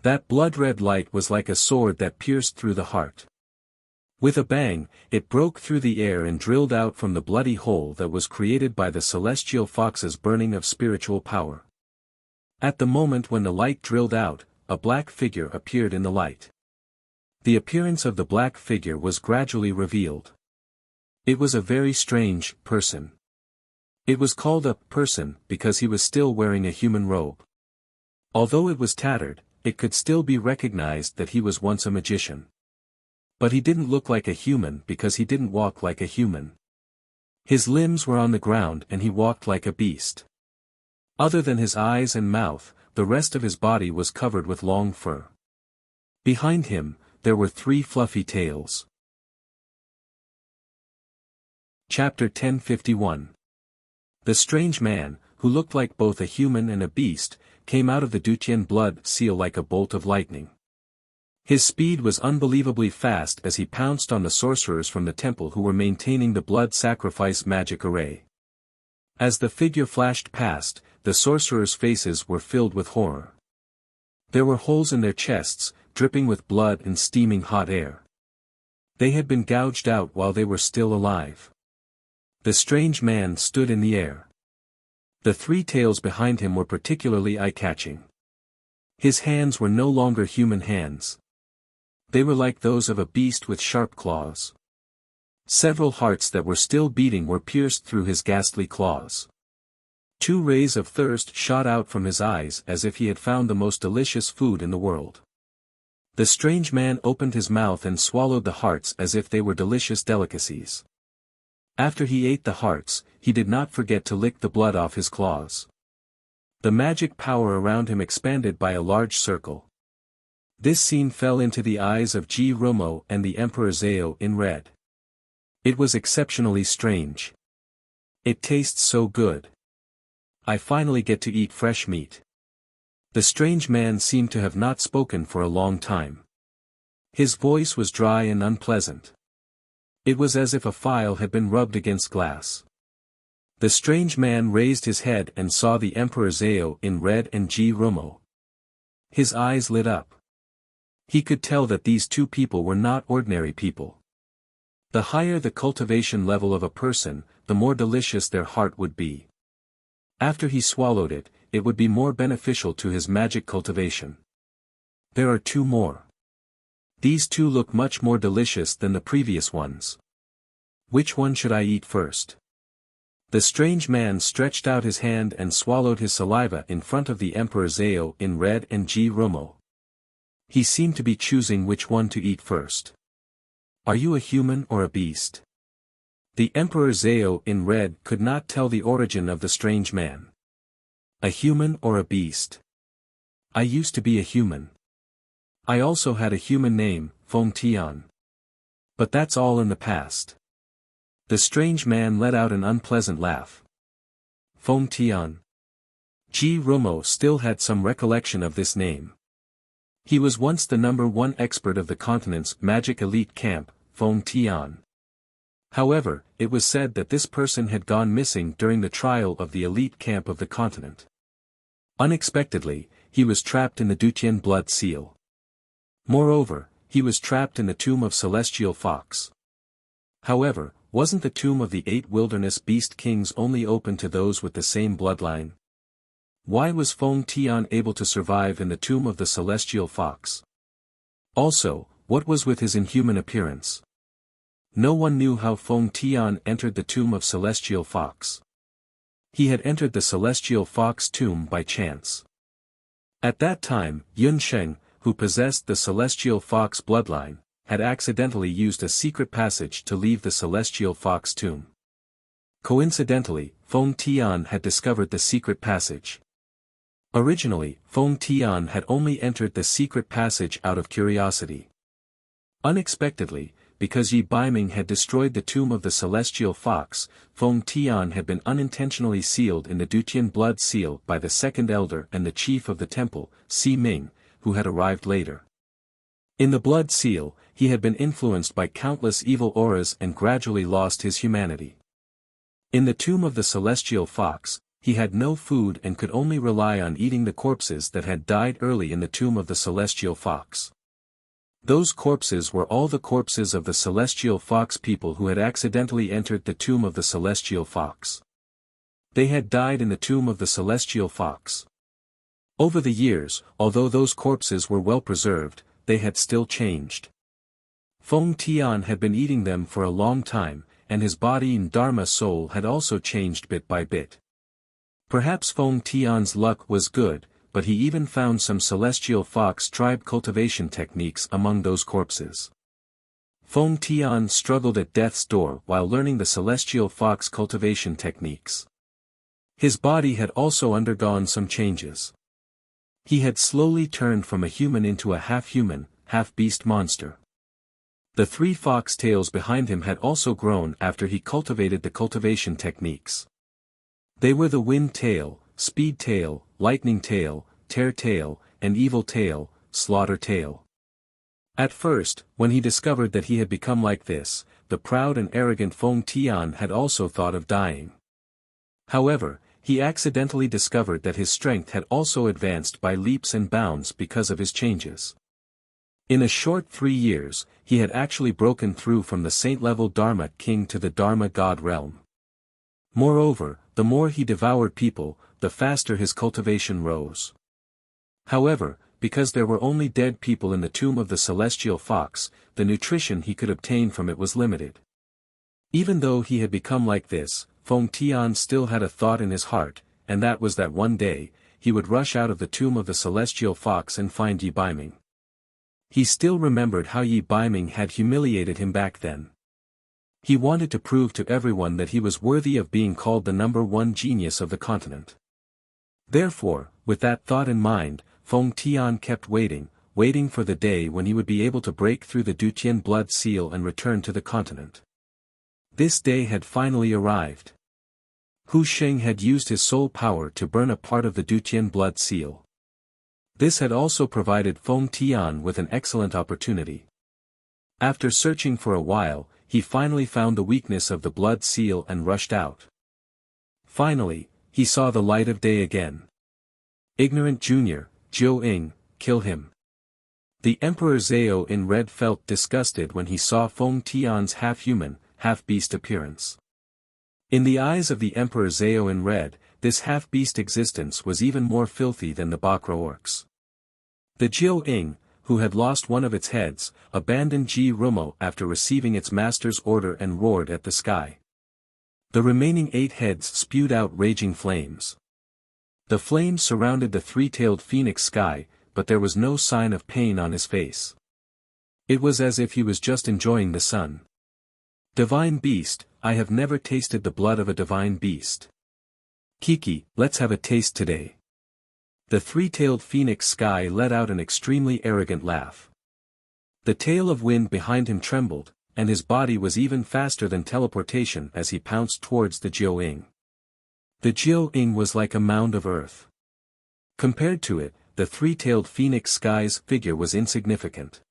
That blood-red light was like a sword that pierced through the heart. With a bang, it broke through the air and drilled out from the bloody hole that was created by the Celestial Fox's burning of spiritual power. At the moment when the light drilled out, a black figure appeared in the light. The appearance of the black figure was gradually revealed. It was a very strange person. It was called a person because he was still wearing a human robe. Although it was tattered, it could still be recognized that he was once a magician. But he didn't look like a human because he didn't walk like a human. His limbs were on the ground and he walked like a beast. Other than his eyes and mouth, the rest of his body was covered with long fur. Behind him, there were 3 fluffy tails. Chapter 1051. The strange man, who looked like both a human and a beast, came out of the Dutian blood seal like a bolt of lightning. His speed was unbelievably fast as he pounced on the sorcerers from the temple who were maintaining the blood sacrifice magic array. As the figure flashed past, the sorcerers' faces were filled with horror. There were holes in their chests, dripping with blood and steaming hot air. They had been gouged out while they were still alive. The strange man stood in the air. The 3 tails behind him were particularly eye-catching. His hands were no longer human hands. They were like those of a beast with sharp claws. Several hearts that were still beating were pierced through his ghastly claws. 2 rays of thirst shot out from his eyes as if he had found the most delicious food in the world. The strange man opened his mouth and swallowed the hearts as if they were delicious delicacies. After he ate the hearts, he did not forget to lick the blood off his claws. The magic power around him expanded by a large circle. This scene fell into the eyes of Ji Romo and the Emperor Zhao in red. It was exceptionally strange. It tastes so good. I finally get to eat fresh meat. The strange man seemed to have not spoken for a long time. His voice was dry and unpleasant. It was as if a file had been rubbed against glass. The strange man raised his head and saw the Emperor Zhao in red and Ji Romo. His eyes lit up. He could tell that these 2 people were not ordinary people. The higher the cultivation level of a person, the more delicious their heart would be. After he swallowed it, it would be more beneficial to his magic cultivation. There are 2 more. These 2 look much more delicious than the previous ones. Which one should I eat first? The strange man stretched out his hand and swallowed his saliva in front of the Emperor Zhao in red and Ji Romo. He seemed to be choosing which one to eat first. Are you a human or a beast? The Emperor Zhao in red could not tell the origin of the strange man. A human or a beast? I used to be a human. I also had a human name, Feng Tian. But that's all in the past. The strange man let out an unpleasant laugh. Feng Tian. Ji Romo still had some recollection of this name. He was once the #1 expert of the continent's magic elite camp, Feng Tian. However, it was said that this person had gone missing during the trial of the elite camp of the continent. Unexpectedly, he was trapped in the Dutian blood seal. Moreover, he was trapped in the tomb of Celestial Fox. However, wasn't the tomb of the 8 wilderness beast kings only open to those with the same bloodline? Why was Feng Tian able to survive in the tomb of the Celestial Fox? Also, what was with his inhuman appearance? No one knew how Feng Tian entered the tomb of Celestial Fox. He had entered the Celestial Fox tomb by chance. At that time, Yun Sheng, who possessed the Celestial Fox bloodline, had accidentally used a secret passage to leave the Celestial Fox tomb. Coincidentally, Feng Tian had discovered the secret passage. Originally, Feng Tian had only entered the secret passage out of curiosity. Unexpectedly, because Yi Baiming had destroyed the tomb of the Celestial Fox, Feng Tian had been unintentionally sealed in the Dutian blood seal by the second elder and the chief of the temple, Si Ming, who had arrived later. In the blood seal, he had been influenced by countless evil auras and gradually lost his humanity. In the tomb of the Celestial Fox, he had no food and could only rely on eating the corpses that had died early in the tomb of the Celestial Fox. Those corpses were all the corpses of the Celestial Fox people who had accidentally entered the tomb of the Celestial Fox. They had died in the tomb of the Celestial Fox. Over the years, although those corpses were well preserved, they had still changed. Feng Tian had been eating them for a long time, and his body and Dharma soul had also changed bit by bit. Perhaps Feng Tian's luck was good, but he even found some Celestial Fox tribe cultivation techniques among those corpses. Feng Tian struggled at death's door while learning the celestial fox cultivation techniques. His body had also undergone some changes. He had slowly turned from a human into a half-human, half-beast monster. The 3 fox tails behind him had also grown after he cultivated the cultivation techniques. They were the wind tail, speed tail, lightning tail, tear tail, and evil tail, slaughter tail. At first, when he discovered that he had become like this, the proud and arrogant Feng Tian had also thought of dying. However, he accidentally discovered that his strength had also advanced by leaps and bounds because of his changes. In a short 3 years, he had actually broken through from the saint-level Dharma king to the Dharma god realm. Moreover, the more he devoured people, the faster his cultivation rose. However, because there were only dead people in the tomb of the celestial fox, the nutrition he could obtain from it was limited. Even though he had become like this, Feng Tian still had a thought in his heart, and that was that one day, he would rush out of the tomb of the celestial fox and find Yi Baiming. He still remembered how Yi Baiming had humiliated him back then. He wanted to prove to everyone that he was worthy of being called the #1 genius of the continent. Therefore, with that thought in mind, Feng Tian kept waiting for the day when he would be able to break through the Dutian blood seal and return to the continent. This day had finally arrived. Hu Sheng had used his soul power to burn a part of the Dutian blood seal. This had also provided Feng Tian with an excellent opportunity. After searching for a while, he finally found the weakness of the blood seal and rushed out. Finally, he saw the light of day again. Ignorant Junior, Jiu Ying, kill him. The Emperor Zhao in red felt disgusted when he saw Feng Tian's half-human, half-beast appearance. In the eyes of the Emperor Zhao in red, this half-beast existence was even more filthy than the Bakra orcs. The Jiu Ying, who had lost one of its heads, abandoned Ji Rumo after receiving its master's order and roared at the sky. The remaining 8 heads spewed out raging flames. The flames surrounded the 3-tailed phoenix sky, but there was no sign of pain on his face. It was as if he was just enjoying the sun. Divine beast, I have never tasted the blood of a divine beast. Kiki, let's have a taste today. The 3-tailed phoenix sky let out an extremely arrogant laugh. The tail of wind behind him trembled, and his body was even faster than teleportation as he pounced towards the Jiu Ying. The Jiu Ying was like a mound of earth. Compared to it, the 3-tailed phoenix sky's figure was insignificant.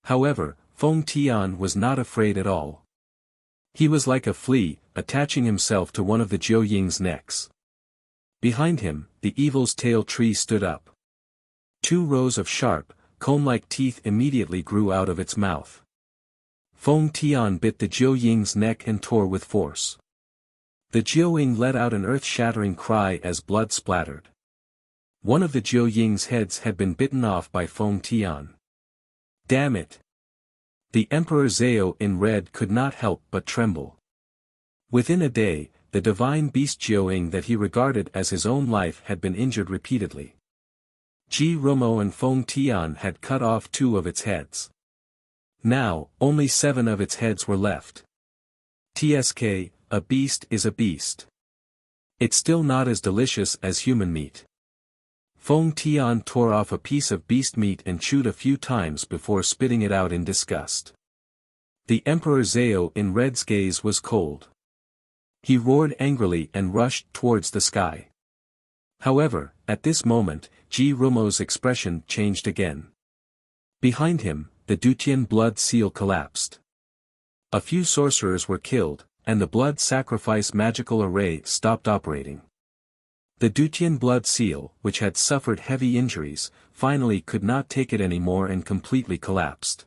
However, Feng Tian was not afraid at all. He was like a flea, attaching himself to one of the Jiu Ying's necks. Behind him, the evil's tail tree stood up. 2 rows of sharp, comb-like teeth immediately grew out of its mouth. Feng Tian bit the Jiu Ying's neck and tore with force. The Jiu Ying let out an earth-shattering cry as blood splattered. One of the Jiu Ying's heads had been bitten off by Feng Tian. Damn it! The Emperor Zhao in red could not help but tremble. Within a day, the divine beast Jiu Ying that he regarded as his own life had been injured repeatedly. Ji Rumo and Feng Tian had cut off 2 of its heads. Now, only 7 of its heads were left. TSK, a beast is a beast. It's still not as delicious as human meat. Feng Tian tore off a piece of beast meat and chewed a few times before spitting it out in disgust. The Emperor Zhao in red's gaze was cold. He roared angrily and rushed towards the sky. However, at this moment, Ji Rumo's expression changed again. Behind him, the Dutian blood seal collapsed. A few sorcerers were killed, and the blood sacrifice magical array stopped operating. The Dutian blood seal, which had suffered heavy injuries, finally could not take it anymore and completely collapsed.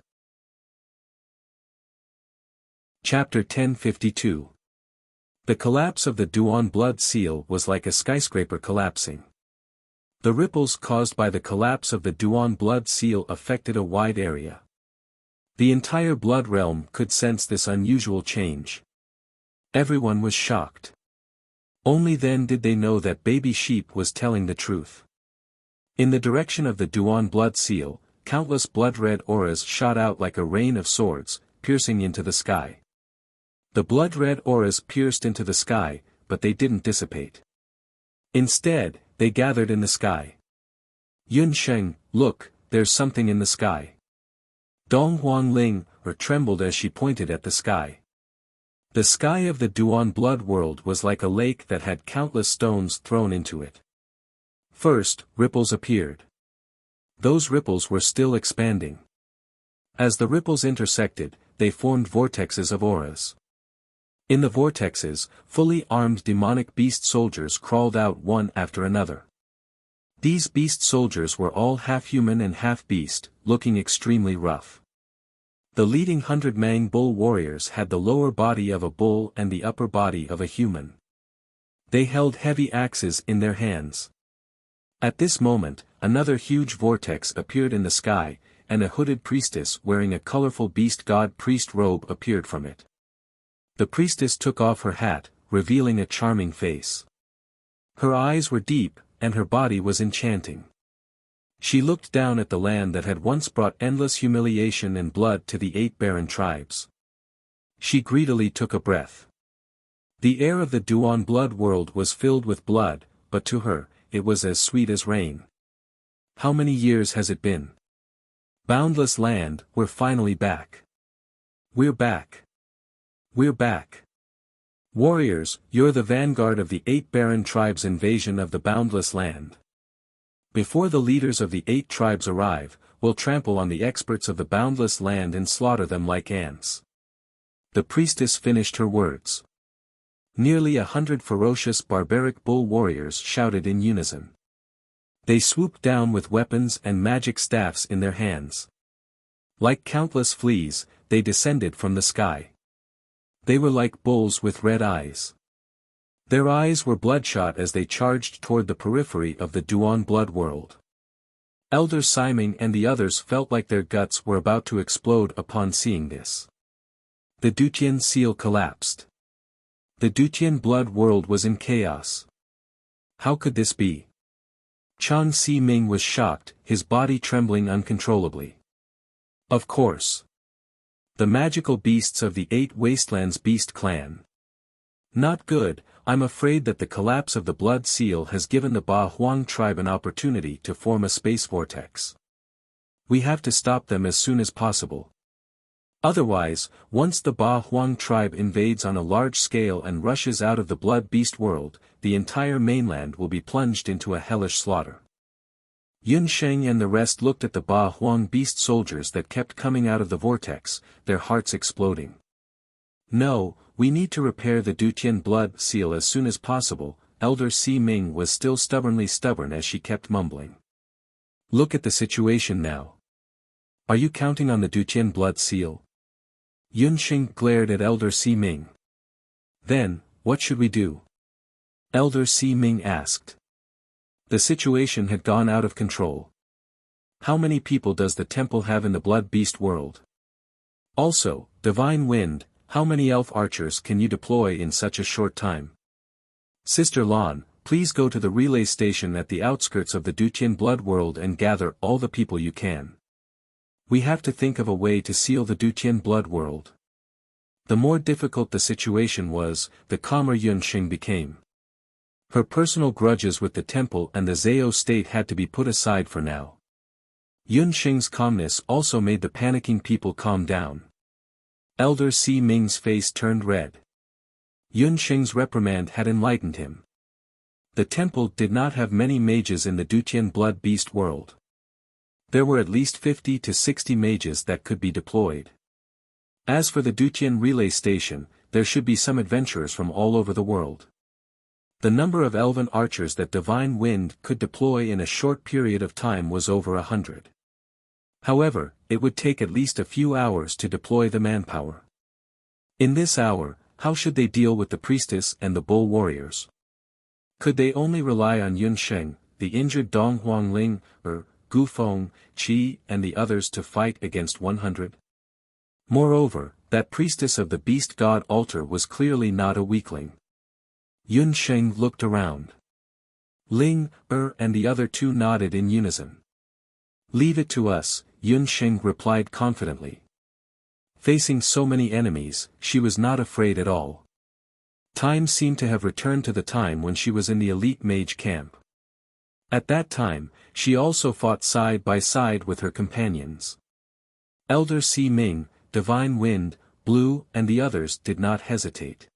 Chapter 1052. The collapse of the Duan blood seal was like a skyscraper collapsing. The ripples caused by the collapse of the Duan blood seal affected a wide area. The entire blood realm could sense this unusual change. Everyone was shocked. Only then did they know that baby sheep was telling the truth. In the direction of the Duan blood seal, countless blood-red auras shot out like a rain of swords, piercing into the sky. The blood-red auras pierced into the sky, but they didn't dissipate. Instead, they gathered in the sky. Yun Sheng, look, there's something in the sky. Dong Huangling trembled as she pointed at the sky. The sky of the Duan blood world was like a lake that had countless stones thrown into it. First, ripples appeared. Those ripples were still expanding. As the ripples intersected, they formed vortexes of auras. In the vortexes, fully armed demonic beast soldiers crawled out one after another. These beast soldiers were all half-human and half-beast, looking extremely rough. The leading 100 Mang bull warriors had the lower body of a bull and the upper body of a human. They held heavy axes in their hands. At this moment, another huge vortex appeared in the sky, and a hooded priestess wearing a colorful beast god priest robe appeared from it. The priestess took off her hat, revealing a charming face. Her eyes were deep, and her body was enchanting. She looked down at the land that had once brought endless humiliation and blood to the 8 barren tribes. She greedily took a breath. The air of the Duan blood world was filled with blood, but to her, it was as sweet as rain. How many years has it been? Boundless land, we're finally back. We're back. We're back. Warriors, you're the vanguard of the 8 barren tribes' invasion of the boundless land. Before the leaders of the 8 tribes arrive, we'll trample on the experts of the boundless land and slaughter them like ants. The priestess finished her words. Nearly 100 ferocious barbaric bull warriors shouted in unison. They swooped down with weapons and magic staffs in their hands. Like countless fleas, they descended from the sky. They were like bulls with red eyes. Their eyes were bloodshot as they charged toward the periphery of the Duan blood world. Elder Siming and the others felt like their guts were about to explode upon seeing this. The Dutian seal collapsed. The Dutian blood world was in chaos. How could this be? Chang Si-ming was shocked, his body trembling uncontrollably. Of course. The magical beasts of the 8 Wastelands Beast Clan. Not good, I'm afraid that the collapse of the Blood Seal has given the Ba Huang tribe an opportunity to form a space vortex. We have to stop them as soon as possible. Otherwise, once the Ba Huang tribe invades on a large scale and rushes out of the Blood Beast world, the entire mainland will be plunged into a hellish slaughter. Yun Sheng and the rest looked at the Ba Huang beast soldiers that kept coming out of the vortex, their hearts exploding. No, we need to repair the Dutian blood seal as soon as possible. Elder Si-ming was still stubbornly stubborn as she kept mumbling. Look at the situation now. Are you counting on the Dutian blood seal? Yun Sheng glared at Elder Si-ming. Then, what should we do? Elder Si-ming asked. The situation had gone out of control. How many people does the temple have in the blood beast world? Also, Divine Wind, how many elf archers can you deploy in such a short time? Sister Lan, please go to the relay station at the outskirts of the Dutian blood world and gather all the people you can. We have to think of a way to seal the Dutian blood world. The more difficult the situation was, the calmer Yun Sheng became. Her personal grudges with the temple and the Zhao state had to be put aside for now. Yun Sheng's calmness also made the panicking people calm down. Elder Si-ming's face turned red. Yun Sheng's reprimand had enlightened him. The temple did not have many mages in the Dutian blood beast world. There were at least 50 to 60 mages that could be deployed. As for the Dutian relay station, there should be some adventurers from all over the world. The number of elven archers that Divine Wind could deploy in a short period of time was over 100. However, it would take at least a few hours to deploy the manpower. In this hour, how should they deal with the priestess and the bull warriors? Could they only rely on Yun Sheng, the injured Dong Huangling, Gu Feng, Qi and the others to fight against 100? Moreover, that priestess of the beast god altar was clearly not a weakling. Yun Sheng looked around. Ling, and the other two nodded in unison. Leave it to us, Yun Sheng replied confidently. Facing so many enemies, she was not afraid at all. Time seemed to have returned to the time when she was in the elite mage camp. At that time, she also fought side by side with her companions. Elder Si Ming, Divine Wind, Blue and the others did not hesitate.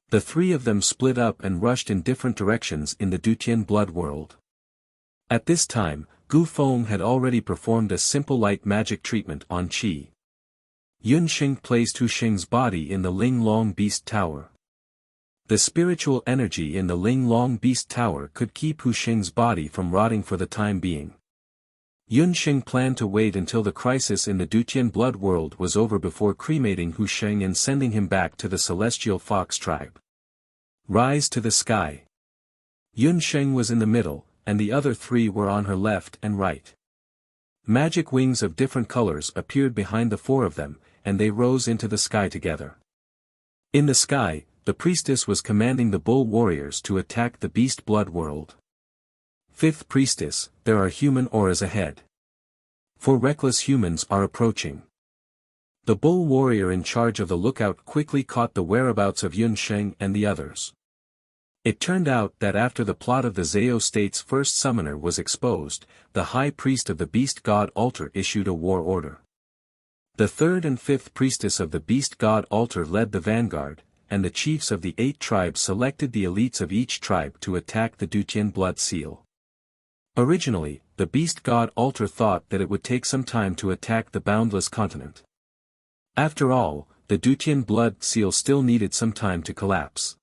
The three of them split up and rushed in different directions in the Dutian blood world. At this time, Gu Feng had already performed a simple light magic treatment on Qi. Yun Xing placed Hu Xing's body in the Ling Long Beast Tower. The spiritual energy in the Ling Long Beast Tower could keep Hu Xing's body from rotting for the time being. Yun Xing planned to wait until the crisis in the Dutian blood world was over before cremating Hu Xing and sending him back to the Celestial Fox tribe. Rise to the sky. Yun Xing was in the middle, and the other three were on her left and right. Magic wings of different colors appeared behind the four of them, and they rose into the sky together. In the sky, the priestess was commanding the bull warriors to attack the beast blood world. Fifth priestess, there are human auras ahead. 4 reckless humans are approaching. The bull warrior in charge of the lookout quickly caught the whereabouts of Yun Xing and the others. It turned out that after the plot of the Zhao state's first summoner was exposed, the high priest of the beast god altar issued a war order. The third and fifth priestess of the beast god altar led the vanguard, and the chiefs of the 8 tribes selected the elites of each tribe to attack the Dutian blood seal. Originally, the beast god altar thought that it would take some time to attack the boundless continent. After all, the Dutian blood seal still needed some time to collapse.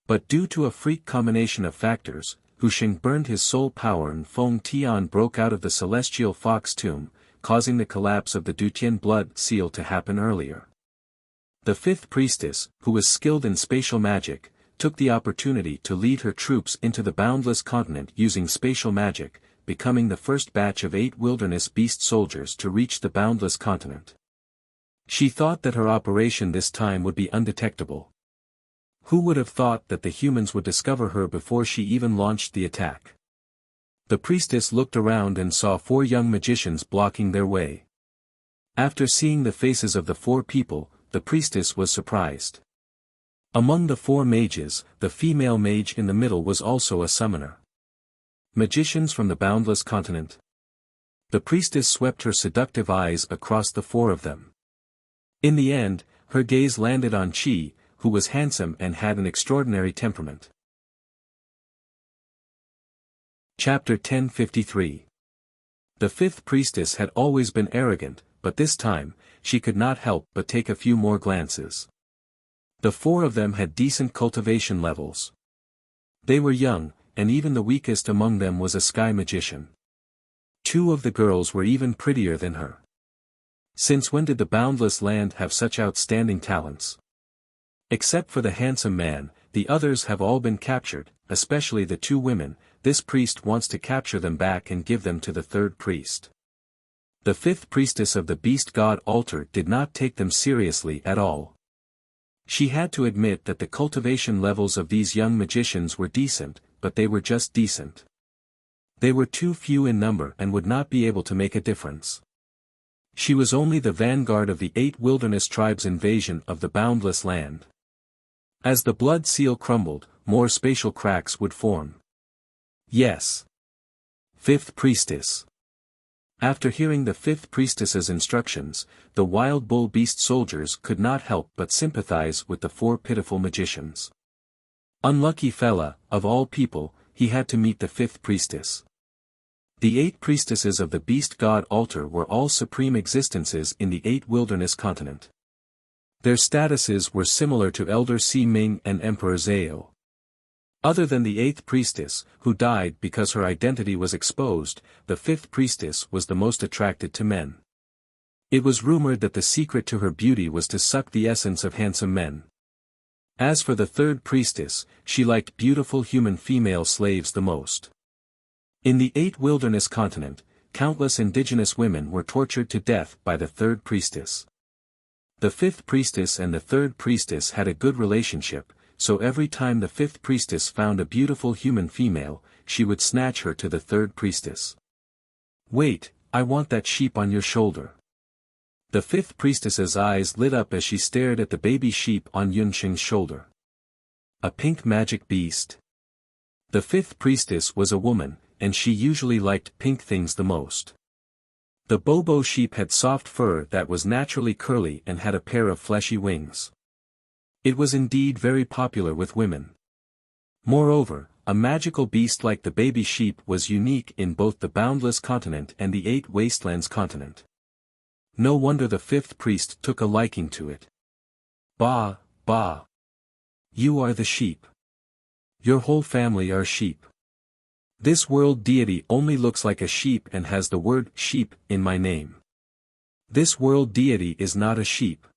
But due to a freak combination of factors, Hu Xing burned his soul power and Feng Tian broke out of the celestial fox tomb, causing the collapse of the Dutian blood seal to happen earlier. The fifth priestess, who was skilled in spatial magic, took the opportunity to lead her troops into the boundless continent using spatial magic, becoming the first batch of 8 wilderness beast soldiers to reach the boundless continent. She thought that her operation this time would be undetectable. Who would have thought that the humans would discover her before she even launched the attack? The priestess looked around and saw 4 young magicians blocking their way. After seeing the faces of the 4 people, the priestess was surprised. Among the 4 mages, the female mage in the middle was also a summoner. Magicians from the boundless continent. The priestess swept her seductive eyes across the 4 of them. In the end, her gaze landed on Qi, who was handsome and had an extraordinary temperament. Chapter 1053. The fifth priestess had always been arrogant, but this time, she could not help but take a few more glances. The 4 of them had decent cultivation levels. They were young, and even the weakest among them was a sky magician. 2 of the girls were even prettier than her. Since when did the boundless land have such outstanding talents? Except for the handsome man, the others have all been captured, especially the 2 women. This priest wants to capture them back and give them to the third priest. The fifth priestess of the beast god altar did not take them seriously at all. She had to admit that the cultivation levels of these young magicians were decent, but they were just decent. They were too few in number and would not be able to make a difference. She was only the vanguard of the 8 wilderness tribes' invasion of the boundless land. As the blood seal crumbled, more spatial cracks would form. Yes. Fifth priestess. After hearing the fifth priestess's instructions, the wild bull beast soldiers could not help but sympathize with the 4 pitiful magicians. Unlucky fella, of all people, he had to meet the fifth priestess. The 8 priestesses of the beast god altar were all supreme existences in the 8 wilderness continent. Their statuses were similar to Elder Si Ming and Emperor Zhao. Other than the 8th priestess, who died because her identity was exposed, the 5th priestess was the most attracted to men. It was rumored that the secret to her beauty was to suck the essence of handsome men. As for the 3rd priestess, she liked beautiful human female slaves the most. In the 8 wilderness continent, countless indigenous women were tortured to death by the 3rd priestess. The 5th priestess and the 3rd priestess had a good relationship, so every time the 5th priestess found a beautiful human female, she would snatch her to the 3rd priestess. Wait, I want that sheep on your shoulder. The fifth priestess's eyes lit up as she stared at the baby sheep on Yunsheng's shoulder. A pink magic beast. The fifth priestess was a woman, and she usually liked pink things the most. The Bobo sheep had soft fur that was naturally curly and had a pair of fleshy wings. It was indeed very popular with women. Moreover, a magical beast like the baby sheep was unique in both the Boundless Continent and the Eight Wastelands continent. No wonder the fifth priest took a liking to it. Bah, bah. You are the sheep. Your whole family are sheep. This world deity only looks like a sheep and has the word sheep in my name. This world deity is not a sheep.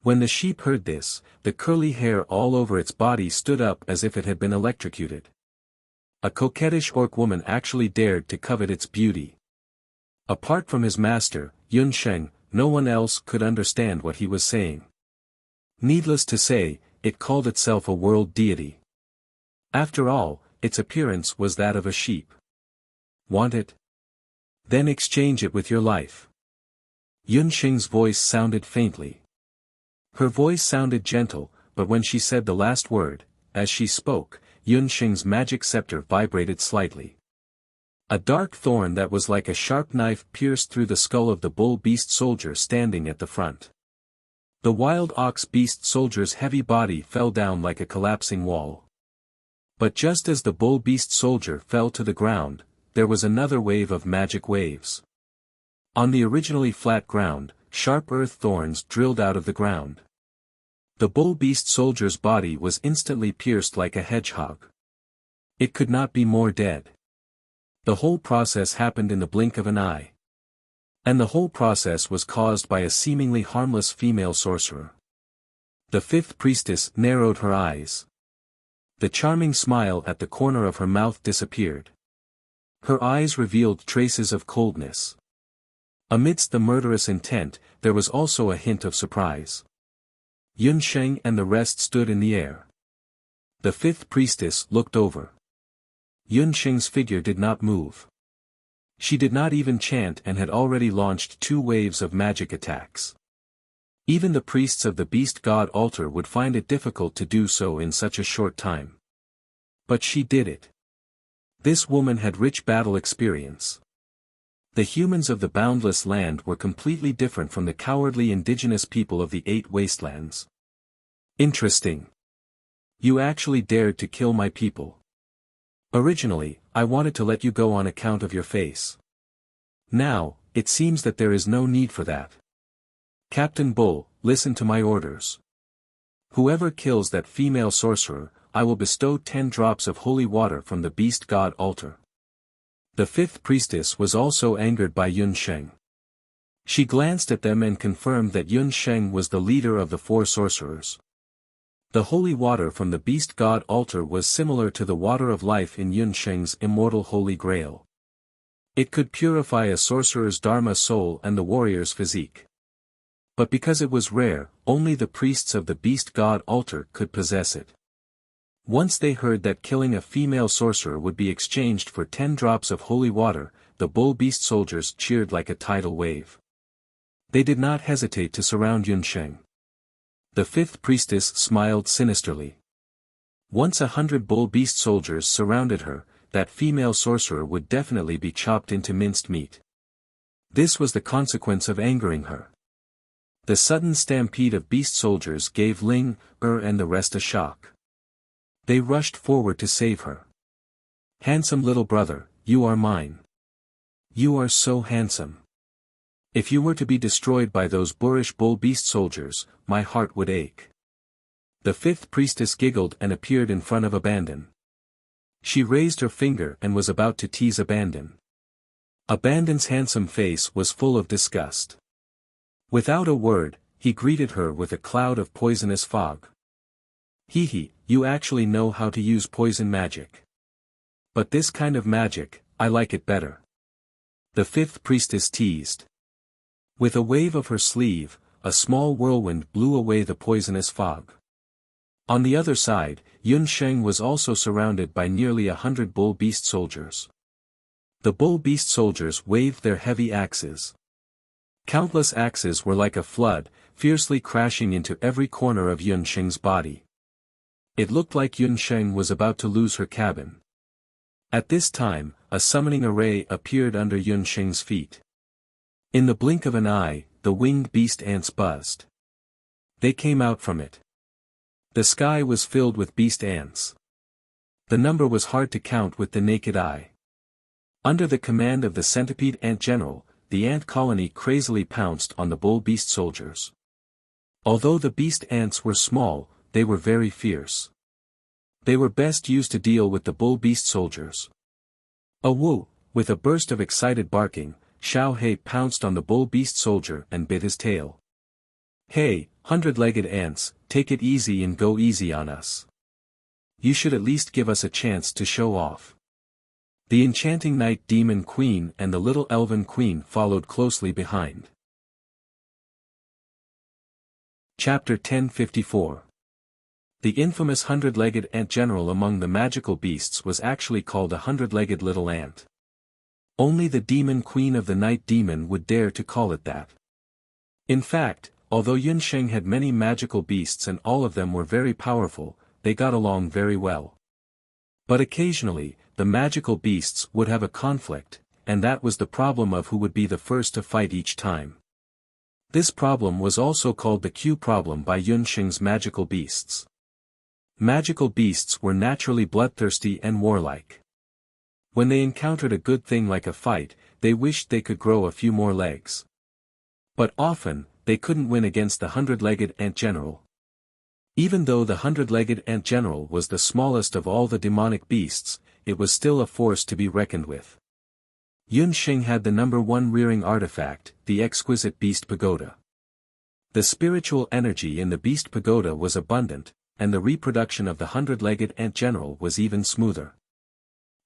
When the sheep heard this, the curly hair all over its body stood up as if it had been electrocuted. A coquettish orc woman actually dared to covet its beauty. Apart from his master, Yunsheng, no one else could understand what he was saying. Needless to say, it called itself a world deity. After all, its appearance was that of a sheep. Want it? Then exchange it with your life. Yunsheng's voice sounded faintly. Her voice sounded gentle, but when she said the last word, as she spoke, Yunsheng's magic scepter vibrated slightly. A dark thorn that was like a sharp knife pierced through the skull of the bull beast soldier standing at the front. The wild ox beast soldier's heavy body fell down like a collapsing wall. But just as the bull beast soldier fell to the ground, there was another wave of magic waves. On the originally flat ground, sharp earth thorns drilled out of the ground. The bull beast soldier's body was instantly pierced like a hedgehog. It could not be more dead. The whole process happened in the blink of an eye. And the whole process was caused by a seemingly harmless female sorcerer. The fifth priestess narrowed her eyes. The charming smile at the corner of her mouth disappeared. Her eyes revealed traces of coldness. Amidst the murderous intent, there was also a hint of surprise. Yunsheng and the rest stood in the air. The fifth priestess looked over. Yunsheng's figure did not move. She did not even chant and had already launched 2 waves of magic attacks. Even the priests of the beast god altar would find it difficult to do so in such a short time. But she did it. This woman had rich battle experience. The humans of the boundless land were completely different from the cowardly indigenous people of the Eight Wastelands. Interesting. You actually dared to kill my people. Originally, I wanted to let you go on account of your face. Now, it seems that there is no need for that. Captain Bull, listen to my orders. Whoever kills that female sorcerer, I will bestow 10 drops of holy water from the beast god altar. The fifth priestess was also angered by Yunsheng. She glanced at them and confirmed that Yunsheng was the leader of the 4 sorcerers. The holy water from the beast god altar was similar to the water of life in Yunsheng's immortal holy grail. It could purify a sorcerer's dharma soul and the warrior's physique. But because it was rare, only the priests of the beast god altar could possess it. Once they heard that killing a female sorcerer would be exchanged for 10 drops of holy water, the bull beast soldiers cheered like a tidal wave. They did not hesitate to surround Yunsheng. The fifth priestess smiled sinisterly. Once 100 bull beast soldiers surrounded her, that female sorcerer would definitely be chopped into minced meat. This was the consequence of angering her. The sudden stampede of beast soldiers gave Ling, and the rest a shock. They rushed forward to save her. Handsome little brother, you are mine. You are so handsome. If you were to be destroyed by those boorish bull beast soldiers, my heart would ache. The fifth priestess giggled and appeared in front of Abandon. She raised her finger and was about to tease Abandon. Abandon's handsome face was full of disgust. Without a word, he greeted her with a cloud of poisonous fog. Hee, you actually know how to use poison magic. But this kind of magic, I like it better. The fifth priestess teased. With a wave of her sleeve, a small whirlwind blew away the poisonous fog. On the other side, Yunsheng was also surrounded by nearly 100 bull beast soldiers. The bull beast soldiers waved their heavy axes. Countless axes were like a flood, fiercely crashing into every corner of Yunsheng's body. It looked like Yunsheng was about to lose her cabin. At this time, a summoning array appeared under Yunsheng's feet. In the blink of an eye, the winged beast ants buzzed. They came out from it. The sky was filled with beast ants. The number was hard to count with the naked eye. Under the command of the centipede ant general, the ant colony crazily pounced on the bull beast soldiers. Although the beast ants were small, they were very fierce. They were best used to deal with the bull beast soldiers. Woo! With a burst of excited barking, Xiao He pounced on the bull beast soldier and bit his tail. "Hey, hundred-legged ants, take it easy and go easy on us. You should at least give us a chance to show off." The enchanting night demon queen and the little elven queen followed closely behind. Chapter 1054. The infamous hundred-legged ant general among the magical beasts was actually called a hundred-legged little ant. Only the demon queen of the night demon would dare to call it that. In fact, although Yunsheng had many magical beasts and all of them were very powerful, they got along very well. But occasionally, the magical beasts would have a conflict, and that was the problem of who would be the first to fight each time. This problem was also called the Q problem by Yunsheng's magical beasts. Magical beasts were naturally bloodthirsty and warlike. When they encountered a good thing like a fight, they wished they could grow a few more legs. But often, they couldn't win against the hundred-legged ant general. Even though the hundred-legged ant general was the smallest of all the demonic beasts, it was still a force to be reckoned with. Yunsheng had the number one rearing artifact, the exquisite beast pagoda. The spiritual energy in the beast pagoda was abundant, and the reproduction of the hundred-legged ant general was even smoother.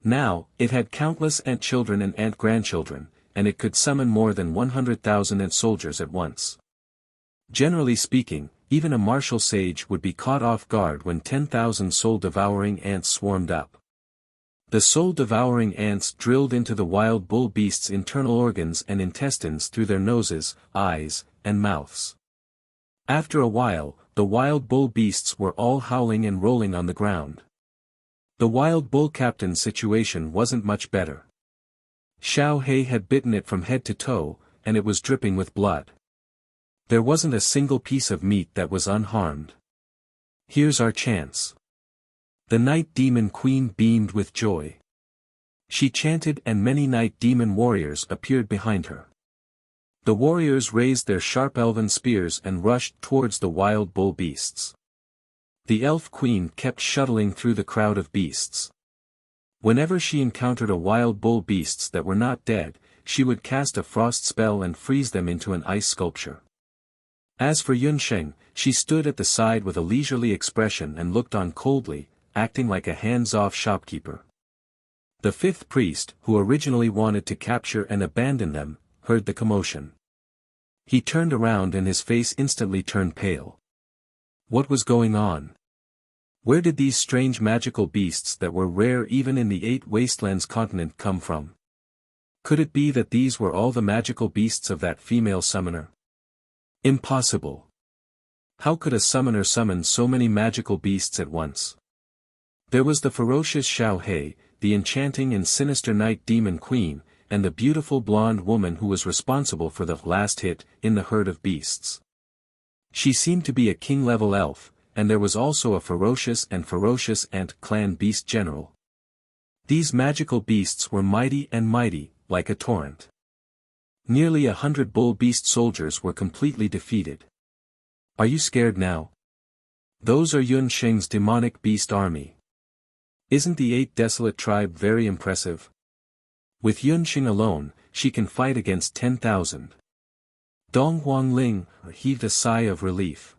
Now, it had countless ant children and ant grandchildren, and it could summon more than 100,000 ant soldiers at once. Generally speaking, even a martial sage would be caught off guard when 10,000 soul-devouring ants swarmed up. The soul-devouring ants drilled into the wild bull beasts' internal organs and intestines through their noses, eyes, and mouths. After a while, the wild bull beasts were all howling and rolling on the ground. The wild bull captain's situation wasn't much better. Xiao He had bitten it from head to toe, and it was dripping with blood. There wasn't a single piece of meat that was unharmed. "Here's our chance." The night demon queen beamed with joy. She chanted and many night demon warriors appeared behind her. The warriors raised their sharp elven spears and rushed towards the wild bull beasts. The elf queen kept shuttling through the crowd of beasts. Whenever she encountered a wild bull beasts that were not dead, she would cast a frost spell and freeze them into an ice sculpture. As for Yunsheng, she stood at the side with a leisurely expression and looked on coldly, acting like a hands-off shopkeeper. The fifth priest, who originally wanted to capture and abandon them, heard the commotion. He turned around and his face instantly turned pale. What was going on? Where did these strange magical beasts that were rare even in the 8 Wastelands continent come from? Could it be that these were all the magical beasts of that female summoner? Impossible. How could a summoner summon so many magical beasts at once? There was the ferocious Xiao He, the enchanting and sinister night demon queen, and the beautiful blonde woman who was responsible for the last hit in the herd of beasts. She seemed to be a king-level elf, and there was also a ferocious ant clan beast general. These magical beasts were mighty, like a torrent. Nearly 100 bull beast soldiers were completely defeated. Are you scared now? Those are Yunsheng's demonic beast army. Isn't the 8 desolate tribe very impressive? With Yunsheng alone, she can fight against 10,000. Dong Huangling heaved a sigh of relief.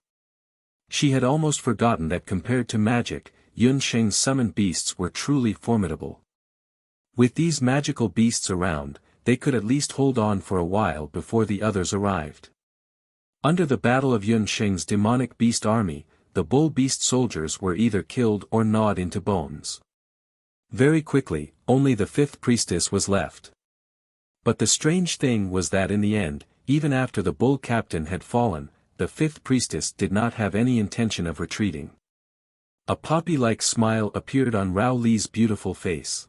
She had almost forgotten that compared to magic, Yunsheng's summoned beasts were truly formidable. With these magical beasts around, they could at least hold on for a while before the others arrived. Under the battle of Yunsheng's demonic beast army, the bull beast soldiers were either killed or gnawed into bones. Very quickly, only the 5th priestess was left. But the strange thing was that in the end, even after the bull captain had fallen, the fifth priestess did not have any intention of retreating. A poppy-like smile appeared on Rao Li's beautiful face.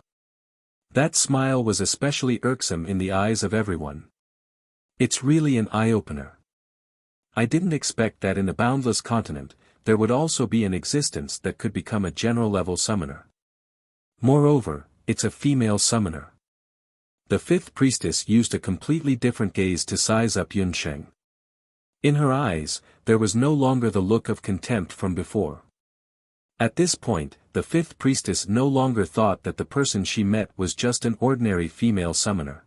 That smile was especially irksome in the eyes of everyone. It's really an eye-opener. I didn't expect that in the boundless continent, there would also be an existence that could become a general-level summoner. Moreover, it's a female summoner. The fifth priestess used a completely different gaze to size up Yunsheng. In her eyes, there was no longer the look of contempt from before. At this point, the fifth priestess no longer thought that the person she met was just an ordinary female summoner.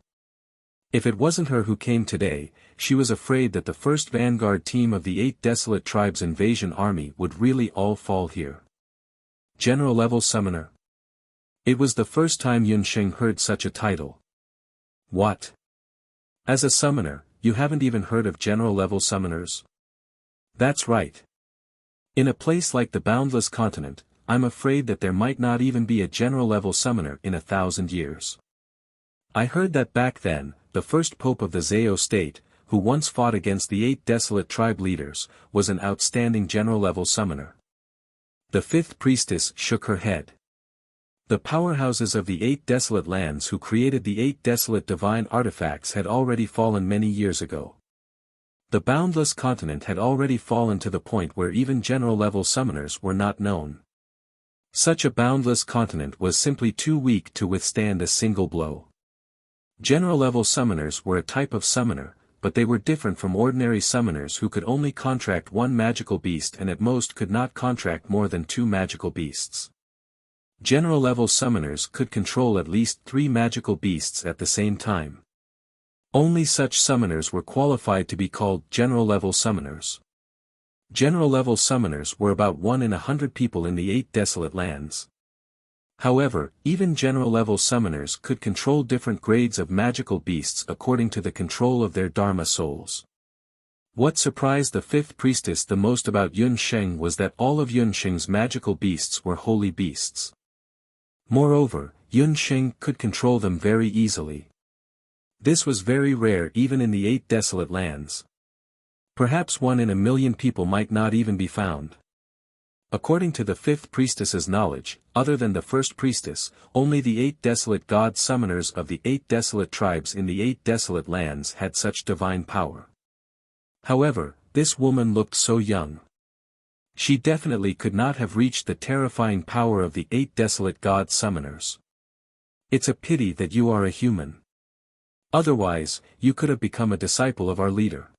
If it wasn't her who came today, she was afraid that the first vanguard team of the 8 desolate tribes invasion army would really all fall here. General-level summoner. It was the first time Yunsheng heard such a title. What? As a summoner, you haven't even heard of general-level summoners? That's right. In a place like the boundless continent, I'm afraid that there might not even be a general-level summoner in 1,000 years. I heard that back then, the first pope of the Zhao state, who once fought against the 8 desolate tribe leaders, was an outstanding general-level summoner. The fifth priestess shook her head. The powerhouses of the 8 desolate lands who created the 8 desolate divine artifacts had already fallen many years ago. The boundless continent had already fallen to the point where even general-level summoners were not known. Such a boundless continent was simply too weak to withstand a single blow. General-level summoners were a type of summoner, but they were different from ordinary summoners who could only contract one magical beast and at most could not contract more than 2 magical beasts. General-level summoners could control at least 3 magical beasts at the same time. Only such summoners were qualified to be called general-level summoners. General-level summoners were about 1 in 100 people in the 8 desolate lands. However, even general-level summoners could control different grades of magical beasts according to the control of their Dharma souls. What surprised the fifth priestess the most about Yunsheng was that all of Yunsheng's magical beasts were holy beasts. Moreover, Yunsheng could control them very easily. This was very rare even in the 8 desolate lands. Perhaps 1 in 1,000,000 people might not even be found. According to the fifth priestess's knowledge, other than the first priestess, only the 8 desolate god summoners of the 8 desolate tribes in the 8 desolate lands had such divine power. However, this woman looked so young. She definitely could not have reached the terrifying power of the 8 desolate god summoners. It's a pity that you are a human. Otherwise, you could have become a disciple of our leader.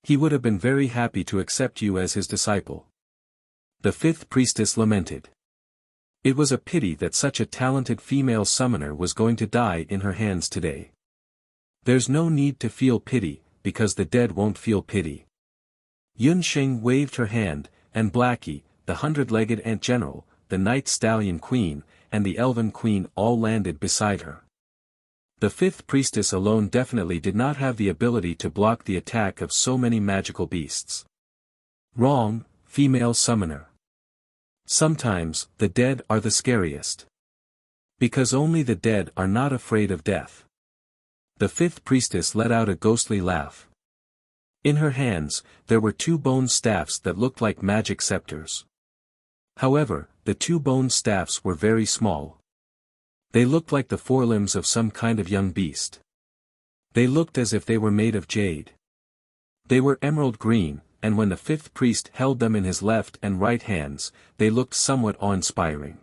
He would have been very happy to accept you as his disciple. The fifth priestess lamented. It was a pity that such a talented female summoner was going to die in her hands today. There's no need to feel pity, because the dead won't feel pity. Yunsheng waved her hand, and Blackie, the 100-legged ant general, the night stallion queen, and the elven queen all landed beside her. The fifth priestess alone definitely did not have the ability to block the attack of so many magical beasts. Wrong, female summoner. Sometimes, the dead are the scariest. Because only the dead are not afraid of death. The fifth priestess let out a ghostly laugh. In her hands, there were 2 bone staffs that looked like magic scepters. However, the 2 bone staffs were very small. They looked like the forelimbs of some kind of young beast. They looked as if they were made of jade. They were emerald green, and when the fifth priest held them in his left and right hands, they looked somewhat awe-inspiring.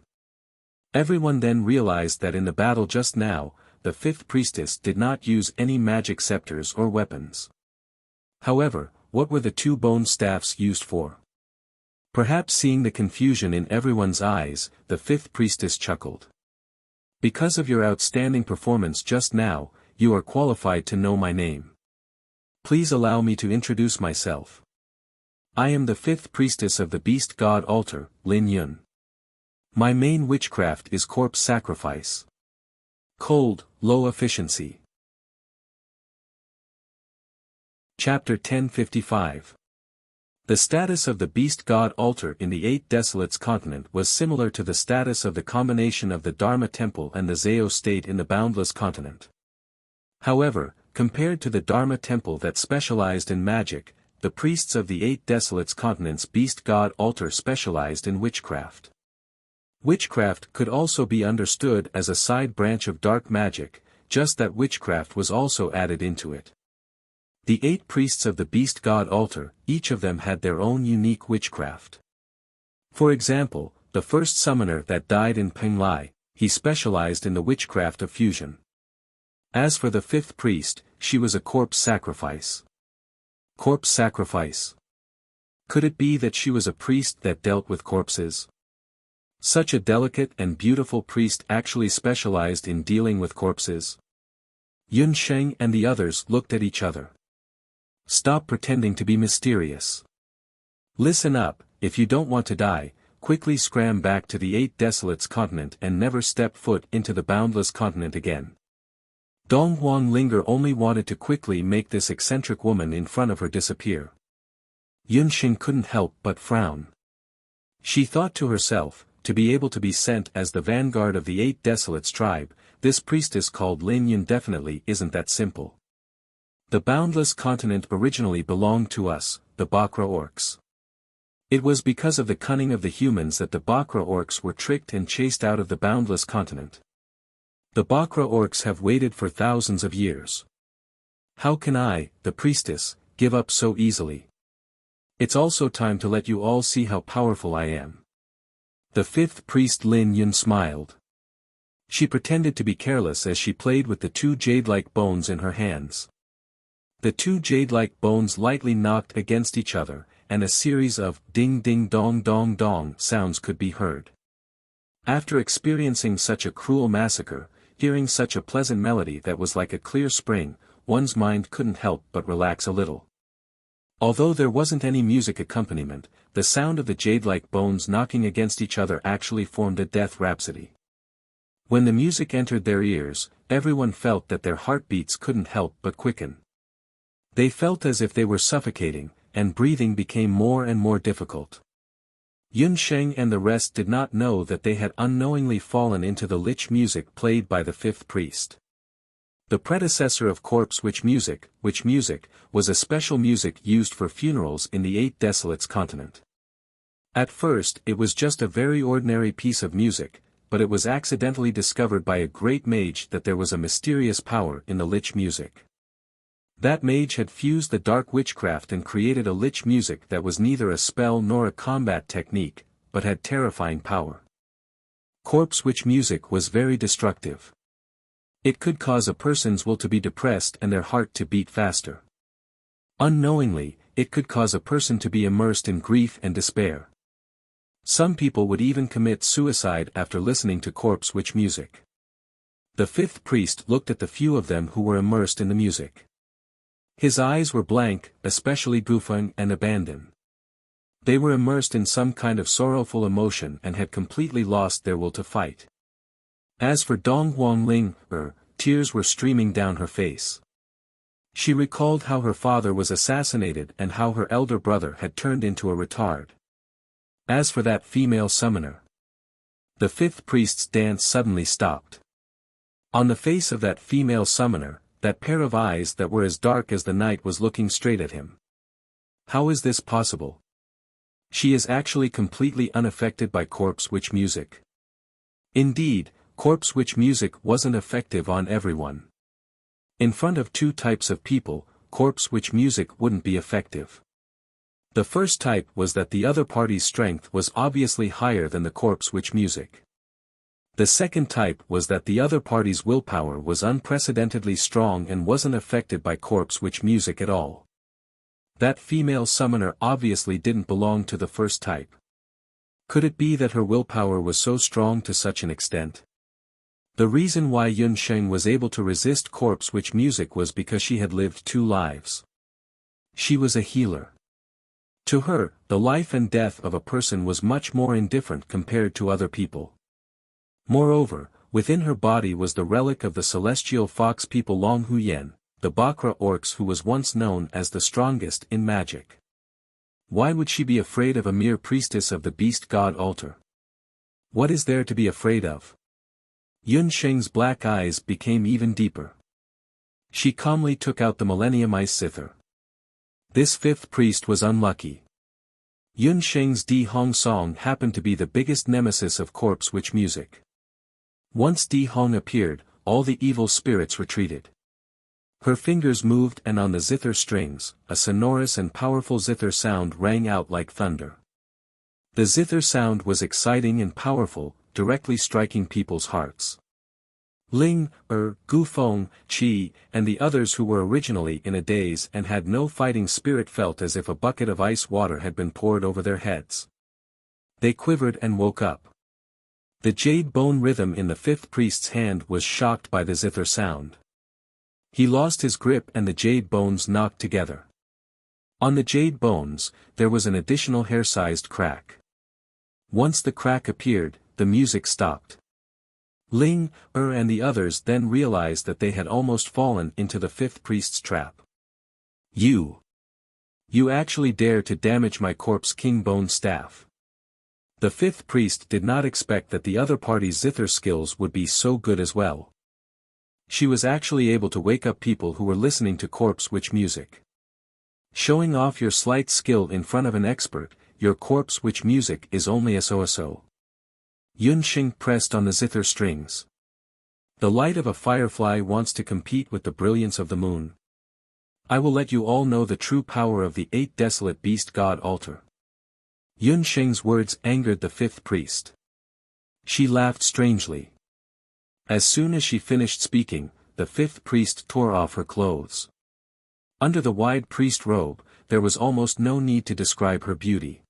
Everyone then realized that in the battle just now, the fifth priestess did not use any magic scepters or weapons. However, what were the 2 bone staffs used for? Perhaps seeing the confusion in everyone's eyes, the fifth priestess chuckled. Because of your outstanding performance just now, you are qualified to know my name. Please allow me to introduce myself. I am the fifth priestess of the beast god altar, Lin Yun. My main witchcraft is corpse sacrifice. Cold, low efficiency. Chapter 1055. The status of the beast god altar in the 8 desolates continent was similar to the status of the combination of the Dharma temple and the Zhao state in the boundless continent. However, Compared to the Dharma temple that specialized in magic, the priests of the 8 Desolates Continent's beast god altar specialized in witchcraft. Witchcraft could also be understood as a side branch of dark magic, just that witchcraft was also added into it. The 8 priests of the beast god altar, each of them had their own unique witchcraft. For example, the first summoner that died in Penglai, he specialized in the witchcraft of fusion. As for the 5th priest, she was a corpse sacrifice. Corpse sacrifice. Could it be that she was a priest that dealt with corpses? Such a delicate and beautiful priest actually specialized in dealing with corpses? Yun Sheng and the others looked at each other. Stop pretending to be mysterious. Listen up, if you don't want to die, quickly scram back to the 8 Desolates Continent and never step foot into the Boundless Continent again. Dong Huanglinger only wanted to quickly make this eccentric woman in front of her disappear. Yun Sheng couldn't help but frown. She thought to herself, to be able to be sent as the vanguard of the 8 Desolates tribe, this priestess called Lin Yun definitely isn't that simple. The Boundless Continent originally belonged to us, the Bakra Orcs. It was because of the cunning of the humans that the Bakra Orcs were tricked and chased out of the Boundless Continent. The Bakra Orcs have waited for thousands of years. How can I, the priestess, give up so easily? It's also time to let you all see how powerful I am. The 5th priest Lin Yun smiled. She pretended to be careless as she played with the 2 jade-like bones in her hands. The 2 jade-like bones lightly knocked against each other, and a series of ding-ding-dong-dong-dong sounds could be heard. After experiencing such a cruel massacre, hearing such a pleasant melody that was like a clear spring, one's mind couldn't help but relax a little. Although there wasn't any music accompaniment, the sound of the jade-like bones knocking against each other actually formed a death rhapsody. When the music entered their ears, everyone felt that their heartbeats couldn't help but quicken. They felt as if they were suffocating, and breathing became more and more difficult. Yun Sheng and the rest did not know that they had unknowingly fallen into the lich music played by the 5th priest. The predecessor of corpse witch music, was a special music used for funerals in the 8 Desolates Continent. At first it was just a very ordinary piece of music, but it was accidentally discovered by a great mage that there was a mysterious power in the lich music. That mage had fused the dark witchcraft and created a lich music that was neither a spell nor a combat technique, but had terrifying power. Corpse witch music was very destructive. It could cause a person's will to be depressed and their heart to beat faster. Unknowingly, it could cause a person to be immersed in grief and despair. Some people would even commit suicide after listening to corpse witch music. The 5th priest looked at the few of them who were immersed in the music. His eyes were blank, especially Gufeng and abandoned. They were immersed in some kind of sorrowful emotion and had completely lost their will to fight. As for Dong Huangling, tears were streaming down her face. She recalled how her father was assassinated and how her elder brother had turned into a retard. As for that female summoner. The 5th priest's dance suddenly stopped. On the face of that female summoner, that pair of eyes that were as dark as the night was looking straight at him. How is this possible? She is actually completely unaffected by corpse witch music. Indeed, corpse witch music wasn't effective on everyone. In front of 2 types of people, corpse witch music wouldn't be effective. The first type was that the other party's strength was obviously higher than the corpse witch music. The second type was that the other party's willpower was unprecedentedly strong and wasn't affected by corpse witch music at all. That female summoner obviously didn't belong to the first type. Could it be that her willpower was so strong to such an extent? The reason why Yun Sheng was able to resist corpse witch music was because she had lived 2 lives. She was a healer. To her, the life and death of a person was much more indifferent compared to other people. Moreover, within her body was the relic of the celestial fox people Long Huyen, the Bakra Orcs who was once known as the strongest in magic. Why would she be afraid of a mere priestess of the beast god altar? What is there to be afraid of? Yun Sheng's black eyes became even deeper. She calmly took out the Millennium Ice Zither. This fifth priest was unlucky. Yun Sheng's Di Hong song happened to be the biggest nemesis of corpse witch music. Once Di Hong appeared, all the evil spirits retreated. Her fingers moved and on the zither strings, a sonorous and powerful zither sound rang out like thunder. The zither sound was exciting and powerful, directly striking people's hearts. Ling, Gu Feng, Qi, and the others who were originally in a daze and had no fighting spirit felt as if a bucket of ice water had been poured over their heads. They quivered and woke up. The jade bone rhythm in the fifth priest's hand was shocked by the zither sound. He lost his grip and the jade bones knocked together. On the jade bones, there was an additional hair-sized crack. Once the crack appeared, the music stopped. Ling, and the others then realized that they had almost fallen into the fifth priest's trap. You actually dare to damage my corpse king bone staff. The fifth priest did not expect that the other party's zither skills would be so good as well. She was actually able to wake up people who were listening to corpse witch music. Showing off your slight skill in front of an expert, your corpse witch music is only a so-so. Yun Sheng pressed on the zither strings. The light of a firefly wants to compete with the brilliance of the moon. I will let you all know the true power of the 8 desolate beast god altar. Yun Sheng's words angered the fifth priest. She laughed strangely. As soon as she finished speaking, the fifth priest tore off her clothes. Under the wide priest robe, there was almost no need to describe her beauty.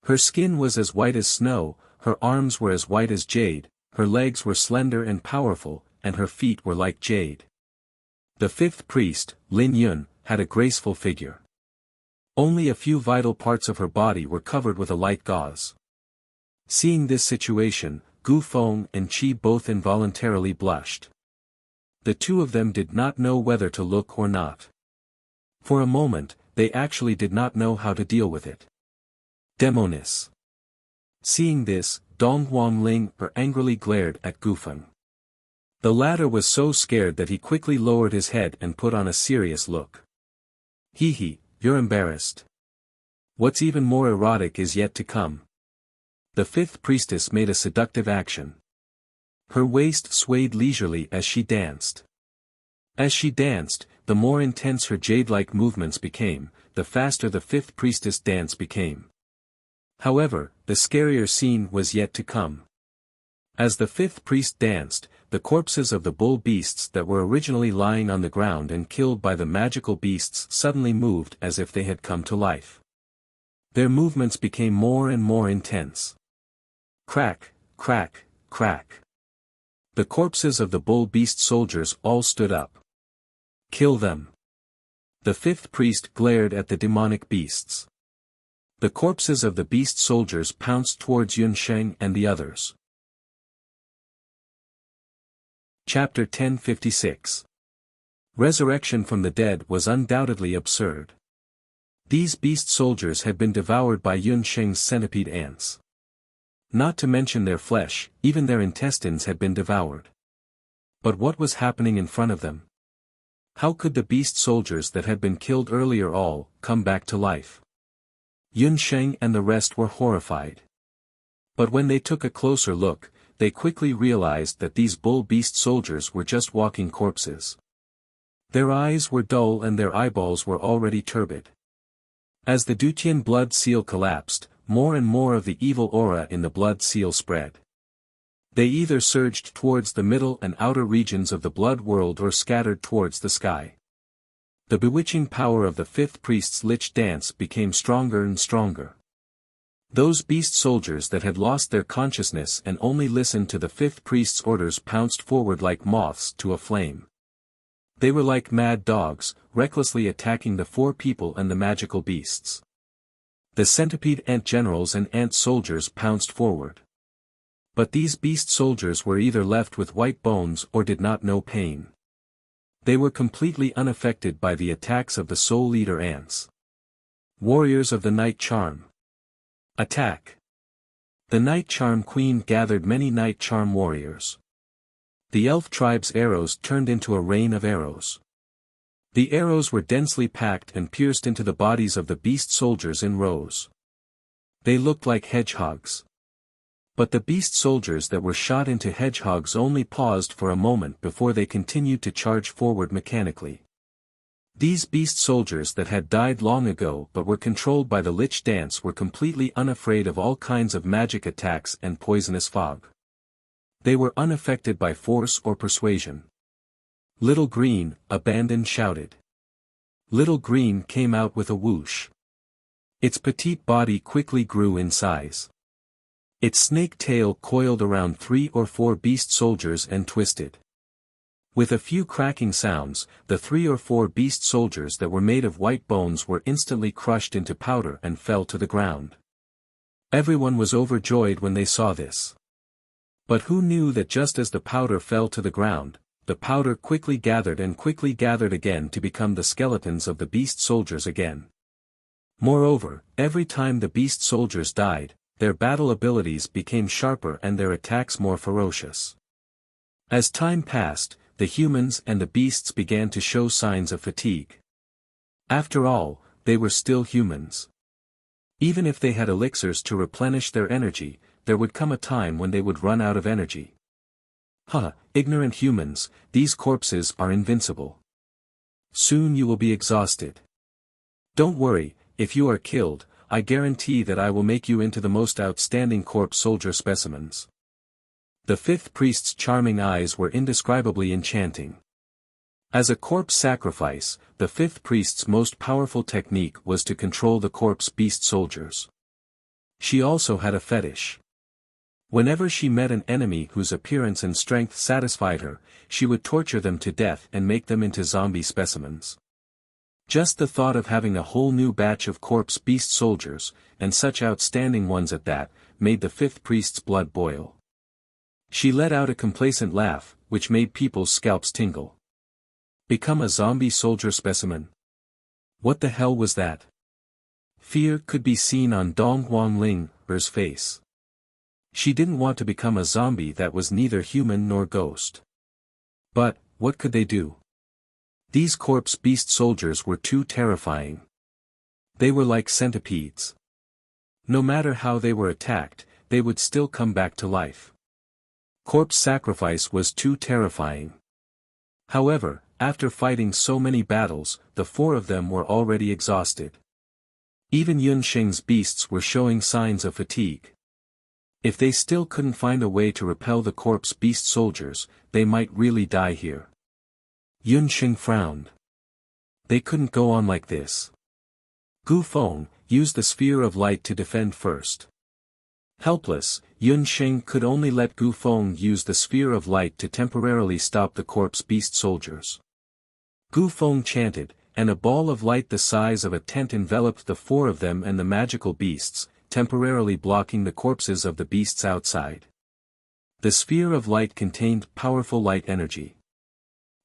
Her skin was as white as snow, her arms were as white as jade, her legs were slender and powerful, and her feet were like jade. The fifth priest, Lin Yun, had a graceful figure. Only a few vital parts of her body were covered with a light gauze. Seeing this situation, Gu Feng and Qi both involuntarily blushed. The two of them did not know whether to look or not. For a moment, they actually did not know how to deal with it. Demonis. Seeing this, Dong Huangling angrily glared at Gu Feng. The latter was so scared that he quickly lowered his head and put on a serious look. Hee, you're embarrassed. What's even more erotic is yet to come. The fifth priestess made a seductive action. Her waist swayed leisurely as she danced. As she danced, the more intense her jade-like movements became, the faster the fifth priestess' dance became. However, the scarier scene was yet to come. As the fifth priest danced, the corpses of the bull beasts that were originally lying on the ground and killed by the magical beasts suddenly moved as if they had come to life. Their movements became more and more intense. Crack, crack, crack. The corpses of the bull beast soldiers all stood up. Kill them. The fifth priest glared at the demonic beasts. The corpses of the beast soldiers pounced towards Yun Sheng and the others. Chapter 1056. Resurrection from the dead was undoubtedly absurd. These beast soldiers had been devoured by Yun Sheng's centipede ants. Not to mention their flesh, even their intestines had been devoured. But what was happening in front of them? How could the beast soldiers that had been killed earlier all come back to life? Yun Sheng and the rest were horrified. But when they took a closer look, they quickly realized that these bull beast soldiers were just walking corpses. Their eyes were dull and their eyeballs were already turbid. As the Dutian blood seal collapsed, more and more of the evil aura in the blood seal spread. They either surged towards the middle and outer regions of the blood world or scattered towards the sky. The bewitching power of the fifth priest's lich dance became stronger and stronger. Those beast soldiers that had lost their consciousness and only listened to the fifth priest's orders pounced forward like moths to a flame. They were like mad dogs, recklessly attacking the 4 people and the magical beasts. The centipede ant generals and ant soldiers pounced forward. But these beast soldiers were either left with white bones or did not know pain. They were completely unaffected by the attacks of the soul eater ants. Warriors of the Night Charm. Attack! The Night Charm Queen gathered many Night Charm warriors. The elf tribe's arrows turned into a rain of arrows. The arrows were densely packed and pierced into the bodies of the beast soldiers in rows. They looked like hedgehogs. But the beast soldiers that were shot into hedgehogs only paused for a moment before they continued to charge forward mechanically. These beast soldiers that had died long ago but were controlled by the Lich Dance were completely unafraid of all kinds of magic attacks and poisonous fog. They were unaffected by force or persuasion. Little Green, abandoned, shouted. Little Green came out with a whoosh. Its petite body quickly grew in size. Its snake tail coiled around 3 or 4 beast soldiers and twisted. With a few cracking sounds, the 3 or 4 beast soldiers that were made of white bones were instantly crushed into powder and fell to the ground. Everyone was overjoyed when they saw this. But who knew that just as the powder fell to the ground, the powder quickly gathered again to become the skeletons of the beast soldiers again. Moreover, every time the beast soldiers died, their battle abilities became sharper and their attacks more ferocious. As time passed, the humans and the beasts began to show signs of fatigue. After all, they were still humans. Even if they had elixirs to replenish their energy, there would come a time when they would run out of energy. Ignorant humans, these corpses are invincible. Soon you will be exhausted. Don't worry, if you are killed, I guarantee that I will make you into the most outstanding corpse soldier specimens. The 5th priest's charming eyes were indescribably enchanting. As a corpse sacrifice, the 5th priest's most powerful technique was to control the corpse beast soldiers. She also had a fetish. Whenever she met an enemy whose appearance and strength satisfied her, she would torture them to death and make them into zombie specimens. Just the thought of having a whole new batch of corpse beast soldiers, and such outstanding ones at that, made the 5th priest's blood boil. She let out a complacent laugh, which made people's scalps tingle. Become a zombie soldier specimen? What the hell was that? Fear could be seen on Dong Huangling's face. She didn't want to become a zombie that was neither human nor ghost. But, what could they do? These corpse beast soldiers were too terrifying. They were like centipedes. No matter how they were attacked, they would still come back to life. Corpse sacrifice was too terrifying. However, after fighting so many battles, the 4 of them were already exhausted. Even Yunsheng's beasts were showing signs of fatigue. If they still couldn't find a way to repel the corpse beast soldiers, they might really die here. Yunsheng frowned. They couldn't go on like this. Gu Feng, use the sphere of light to defend first. Helpless, Yunsheng could only let Gu Feng use the sphere of light to temporarily stop the corpse beast soldiers. Gu Feng chanted, and a ball of light the size of a tent enveloped the 4 of them and the magical beasts, temporarily blocking the corpses of the beasts outside. The sphere of light contained powerful light energy.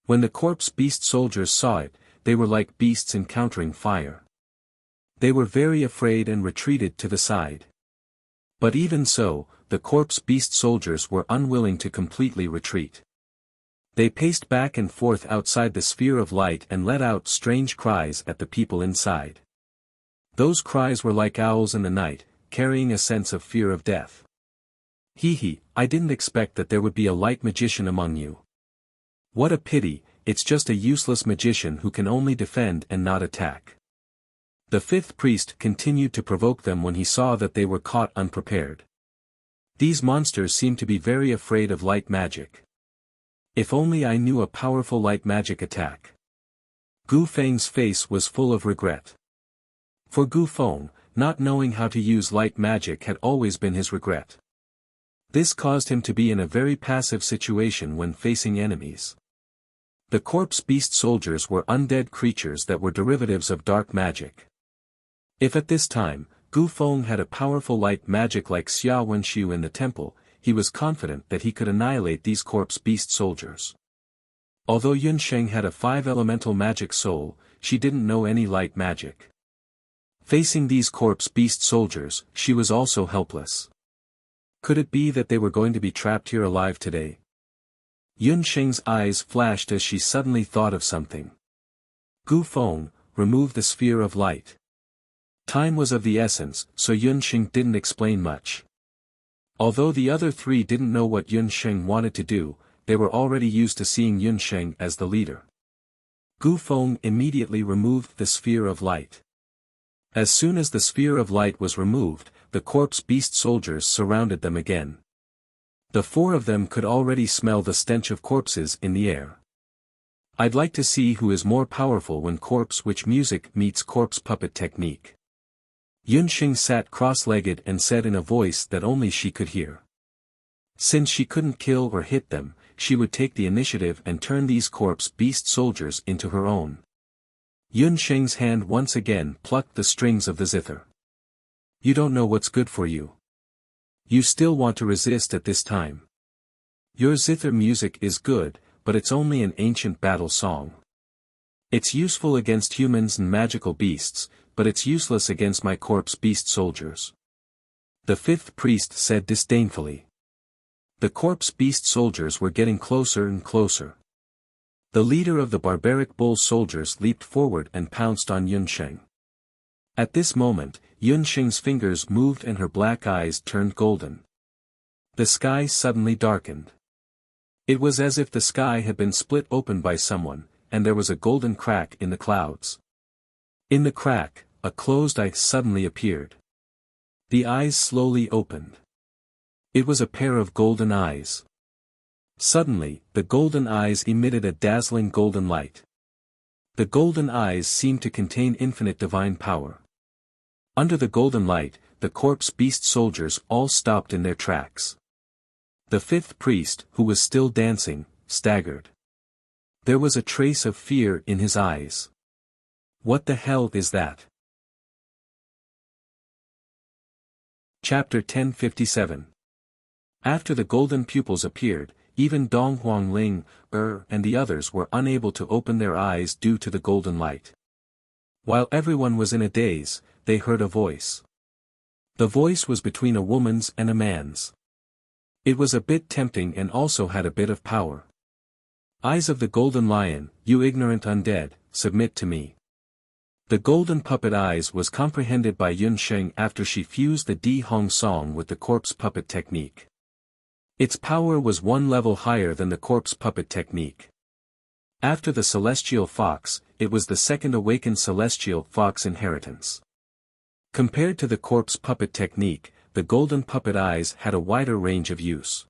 When the corpse beast soldiers saw it, they were like beasts encountering fire. They were very afraid and retreated to the side. But even so, the corpse beast soldiers were unwilling to completely retreat. They paced back and forth outside the sphere of light and let out strange cries at the people inside. Those cries were like owls in the night, carrying a sense of fear of death. Hee, I didn't expect that there would be a light magician among you. What a pity, it's just a useless magician who can only defend and not attack. The 5th priest continued to provoke them when he saw that they were caught unprepared. These monsters seem to be very afraid of light magic. If only I knew a powerful light magic attack. Gu Feng's face was full of regret. For Gu Feng, not knowing how to use light magic had always been his regret. This caused him to be in a very passive situation when facing enemies. The corpse beast soldiers were undead creatures that were derivatives of dark magic. If at this time, Gu Feng had a powerful light magic like Xia Wenxiu in the temple, he was confident that he could annihilate these corpse beast soldiers. Although Yunsheng had a 5-elemental magic soul, she didn't know any light magic. Facing these corpse beast soldiers, she was also helpless. Could it be that they were going to be trapped here alive today? Yunsheng's eyes flashed as she suddenly thought of something. Gu Feng, remove the sphere of light. Time was of the essence, so Yun Sheng didn't explain much. Although the other three didn't know what Yun Sheng wanted to do, they were already used to seeing Yun Sheng as the leader. Gu Feng immediately removed the sphere of light. As soon as the sphere of light was removed, the corpse beast soldiers surrounded them again. The four of them could already smell the stench of corpses in the air. I'd like to see who is more powerful when corpse witch music meets corpse puppet technique. Yun Sheng sat cross-legged and said in a voice that only she could hear. Since she couldn't kill or hit them, she would take the initiative and turn these corpse beast soldiers into her own. Yun Sheng's hand once again plucked the strings of the zither. You don't know what's good for you. You still want to resist at this time. Your zither music is good, but it's only an ancient battle song. It's useful against humans and magical beasts, but it's useless against my corpse beast soldiers. The fifth priest said disdainfully. The corpse beast soldiers were getting closer and closer. The leader of the barbaric bull soldiers leaped forward and pounced on Yun Sheng. At this moment, Yun Sheng's fingers moved and her black eyes turned golden. The sky suddenly darkened. It was as if the sky had been split open by someone, and there was a golden crack in the clouds. In the crack, a closed eye suddenly appeared. The eyes slowly opened. It was a pair of golden eyes. Suddenly, the golden eyes emitted a dazzling golden light. The golden eyes seemed to contain infinite divine power. Under the golden light, the corpse beast soldiers all stopped in their tracks. The fifth priest, who was still dancing, staggered. There was a trace of fear in his eyes. What the hell is that? Chapter 1057. After the golden pupils appeared, even Dong Huangling, and the others were unable to open their eyes due to the golden light. While everyone was in a daze, they heard a voice. The voice was between a woman's and a man's. It was a bit tempting and also had a bit of power. Eyes of the golden lion, you ignorant undead, submit to me. The golden puppet eyes was comprehended by Yun Sheng after she fused the Di Hong song with the corpse puppet technique. Its power was one level higher than the corpse puppet technique. After the celestial fox, it was the second awakened celestial fox inheritance. Compared to the corpse puppet technique, the golden puppet eyes had a wider range of use.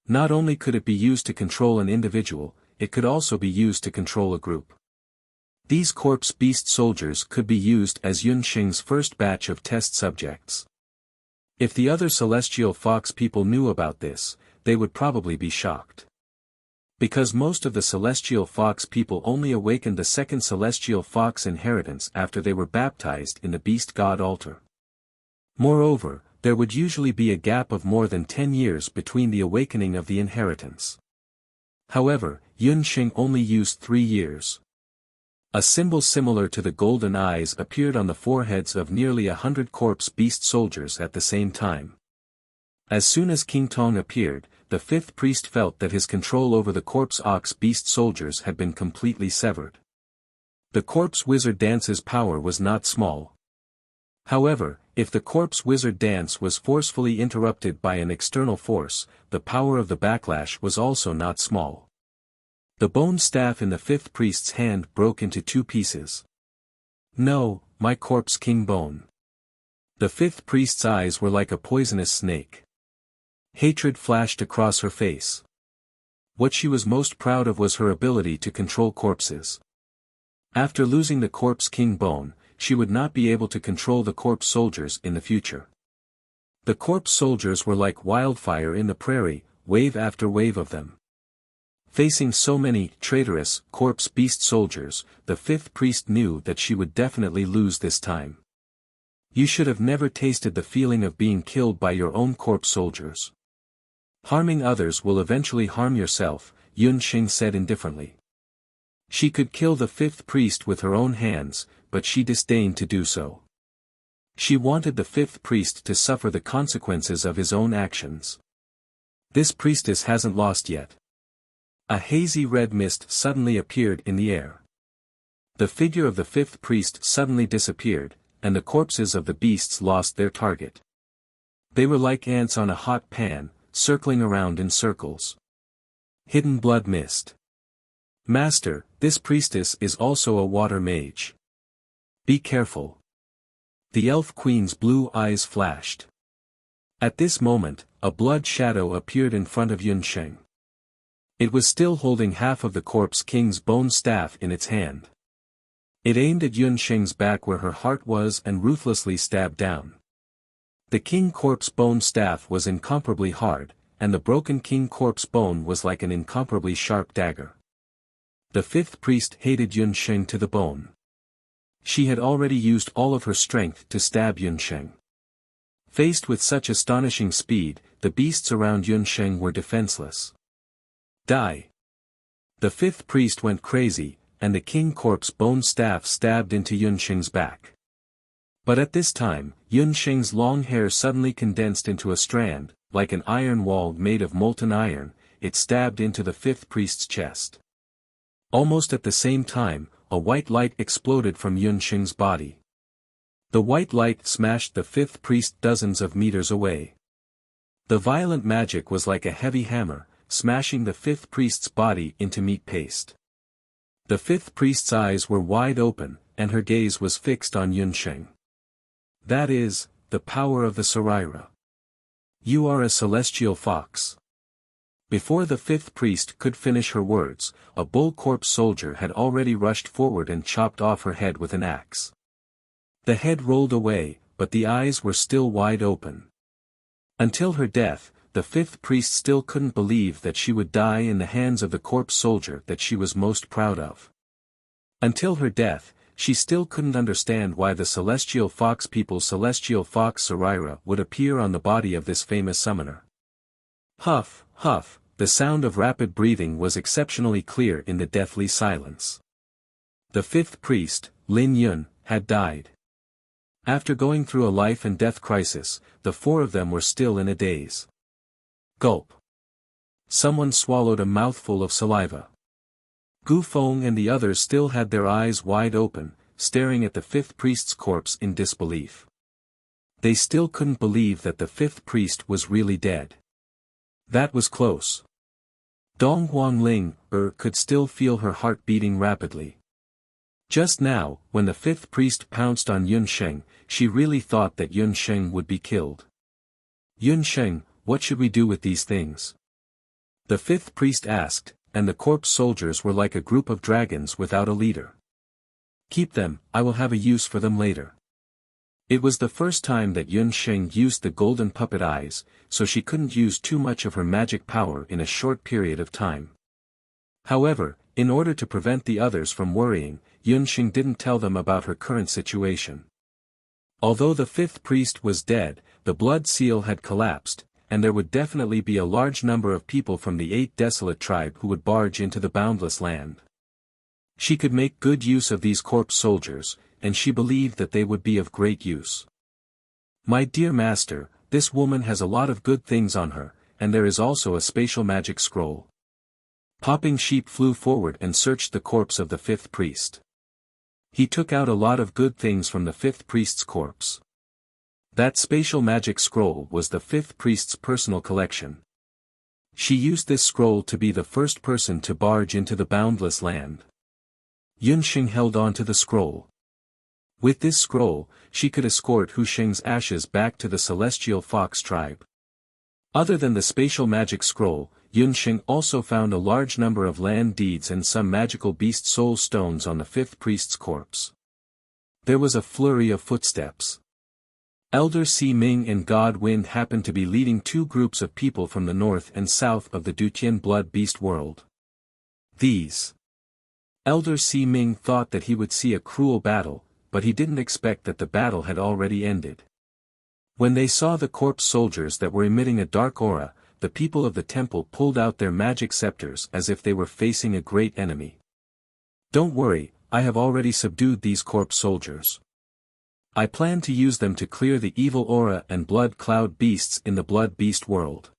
Not only could it be used to control an individual, it could also be used to control a group. These corpse beast soldiers could be used as Yun Sheng's first batch of test subjects. If the other celestial fox people knew about this, they would probably be shocked. Because most of the celestial fox people only awakened the second celestial fox inheritance after they were baptized in the beast god altar. Moreover, there would usually be a gap of more than 10 years between the awakening of the inheritance. However, Yun Sheng only used 3 years. A symbol similar to the golden eyes appeared on the foreheads of nearly 100 corpse beast soldiers at the same time. As soon as King Tong appeared, the fifth priest felt that his control over the corpse ox beast soldiers had been completely severed. The corpse wizard dance's power was not small. However, if the corpse wizard dance was forcefully interrupted by an external force, the power of the backlash was also not small. The bone staff in the fifth priest's hand broke into 2 pieces. No, my corpse king bone. The fifth priest's eyes were like a poisonous snake. Hatred flashed across her face. What she was most proud of was her ability to control corpses. After losing the corpse king bone, she would not be able to control the corpse soldiers in the future. The corpse soldiers were like wildfire in the prairie, wave after wave of them. Facing so many traitorous corpse beast soldiers, the fifth priest knew that she would definitely lose this time. You should have never tasted the feeling of being killed by your own corpse soldiers. Harming others will eventually harm yourself, Yun Sheng said indifferently. She could kill the fifth priest with her own hands, but she disdained to do so. She wanted the fifth priest to suffer the consequences of his own actions. This priestess hasn't lost yet. A hazy red mist suddenly appeared in the air. The figure of the fifth priest suddenly disappeared, and the corpses of the beasts lost their target. They were like ants on a hot pan, circling around in circles. Hidden blood mist. Master, this priestess is also a water mage. Be careful. The elf queen's blue eyes flashed. At this moment, a blood shadow appeared in front of Yunsheng. It was still holding half of the corpse king's bone staff in its hand. It aimed at Yunsheng's back where her heart was and ruthlessly stabbed down. The king corpse bone staff was incomparably hard, and the broken king corpse bone was like an incomparably sharp dagger. The fifth priest hated Yunsheng to the bone. She had already used all of her strength to stab Yunsheng. Faced with such astonishing speed, the beasts around Yunsheng were defenseless. Die! The fifth priest went crazy, and the king corpse bone staff stabbed into Yunsheng's back. But at this time, Yunsheng's long hair suddenly condensed into a strand, like an iron wall made of molten iron. It stabbed into the fifth priest's chest. Almost at the same time, a white light exploded from Yunsheng's body. The white light smashed the fifth priest dozens of meters away. The violent magic was like a heavy hammer, smashing the fifth priest's body into meat paste. The fifth priest's eyes were wide open, and her gaze was fixed on Yunsheng. That is, the power of the Saraira. You are a celestial fox. Before the fifth priest could finish her words, a bull corpse soldier had already rushed forward and chopped off her head with an axe. The head rolled away, but the eyes were still wide open. Until her death, the fifth priest still couldn't believe that she would die in the hands of the corpse soldier that she was most proud of. Until her death, she still couldn't understand why the celestial fox people's celestial fox Saraira would appear on the body of this famous summoner. Huff, huff, the sound of rapid breathing was exceptionally clear in the deathly silence. The fifth priest, Lin Yun, had died. After going through a life and death crisis, the four of them were still in a daze. Gulp. Someone swallowed a mouthful of saliva. Gu Feng and the others still had their eyes wide open, staring at the fifth priest's corpse in disbelief. They still couldn't believe that the fifth priest was really dead. That was close. Dong Huangling could still feel her heart beating rapidly. Just now, when the fifth priest pounced on Yunsheng, she really thought that Yunsheng would be killed. Yunsheng, what should we do with these things? The fifth priest asked, and the corpse soldiers were like a group of dragons without a leader. Keep them, I will have a use for them later. It was the first time that Yunsheng used the golden puppet eyes, so she couldn't use too much of her magic power in a short period of time. However, in order to prevent the others from worrying, Yunsheng didn't tell them about her current situation. Although the fifth priest was dead, the blood seal had collapsed, and there would definitely be a large number of people from the 8 desolate tribe who would barge into the boundless land. She could make good use of these corpse soldiers, and she believed that they would be of great use. My dear master, this woman has a lot of good things on her, and there is also a spatial magic scroll. Popping Sheep flew forward and searched the corpse of the fifth priest. He took out a lot of good things from the fifth priest's corpse. That spatial magic scroll was the fifth priest's personal collection. She used this scroll to be the first person to barge into the boundless land. Yunsheng held on to the scroll. With this scroll, she could escort Husheng's ashes back to the celestial fox tribe. Other than the spatial magic scroll, Yunsheng also found a large number of land deeds and some magical beast soul stones on the fifth priest's corpse. There was a flurry of footsteps. Elder Si Ming and God Wind happened to be leading 2 groups of people from the north and south of the Dutian blood beast world. Elder Si Ming thought that he would see a cruel battle, but he didn't expect that the battle had already ended. When they saw the corpse soldiers that were emitting a dark aura, the people of the temple pulled out their magic scepters as if they were facing a great enemy. Don't worry, I have already subdued these corpse soldiers. I plan to use them to clear the evil aura and blood cloud beasts in the blood beast world.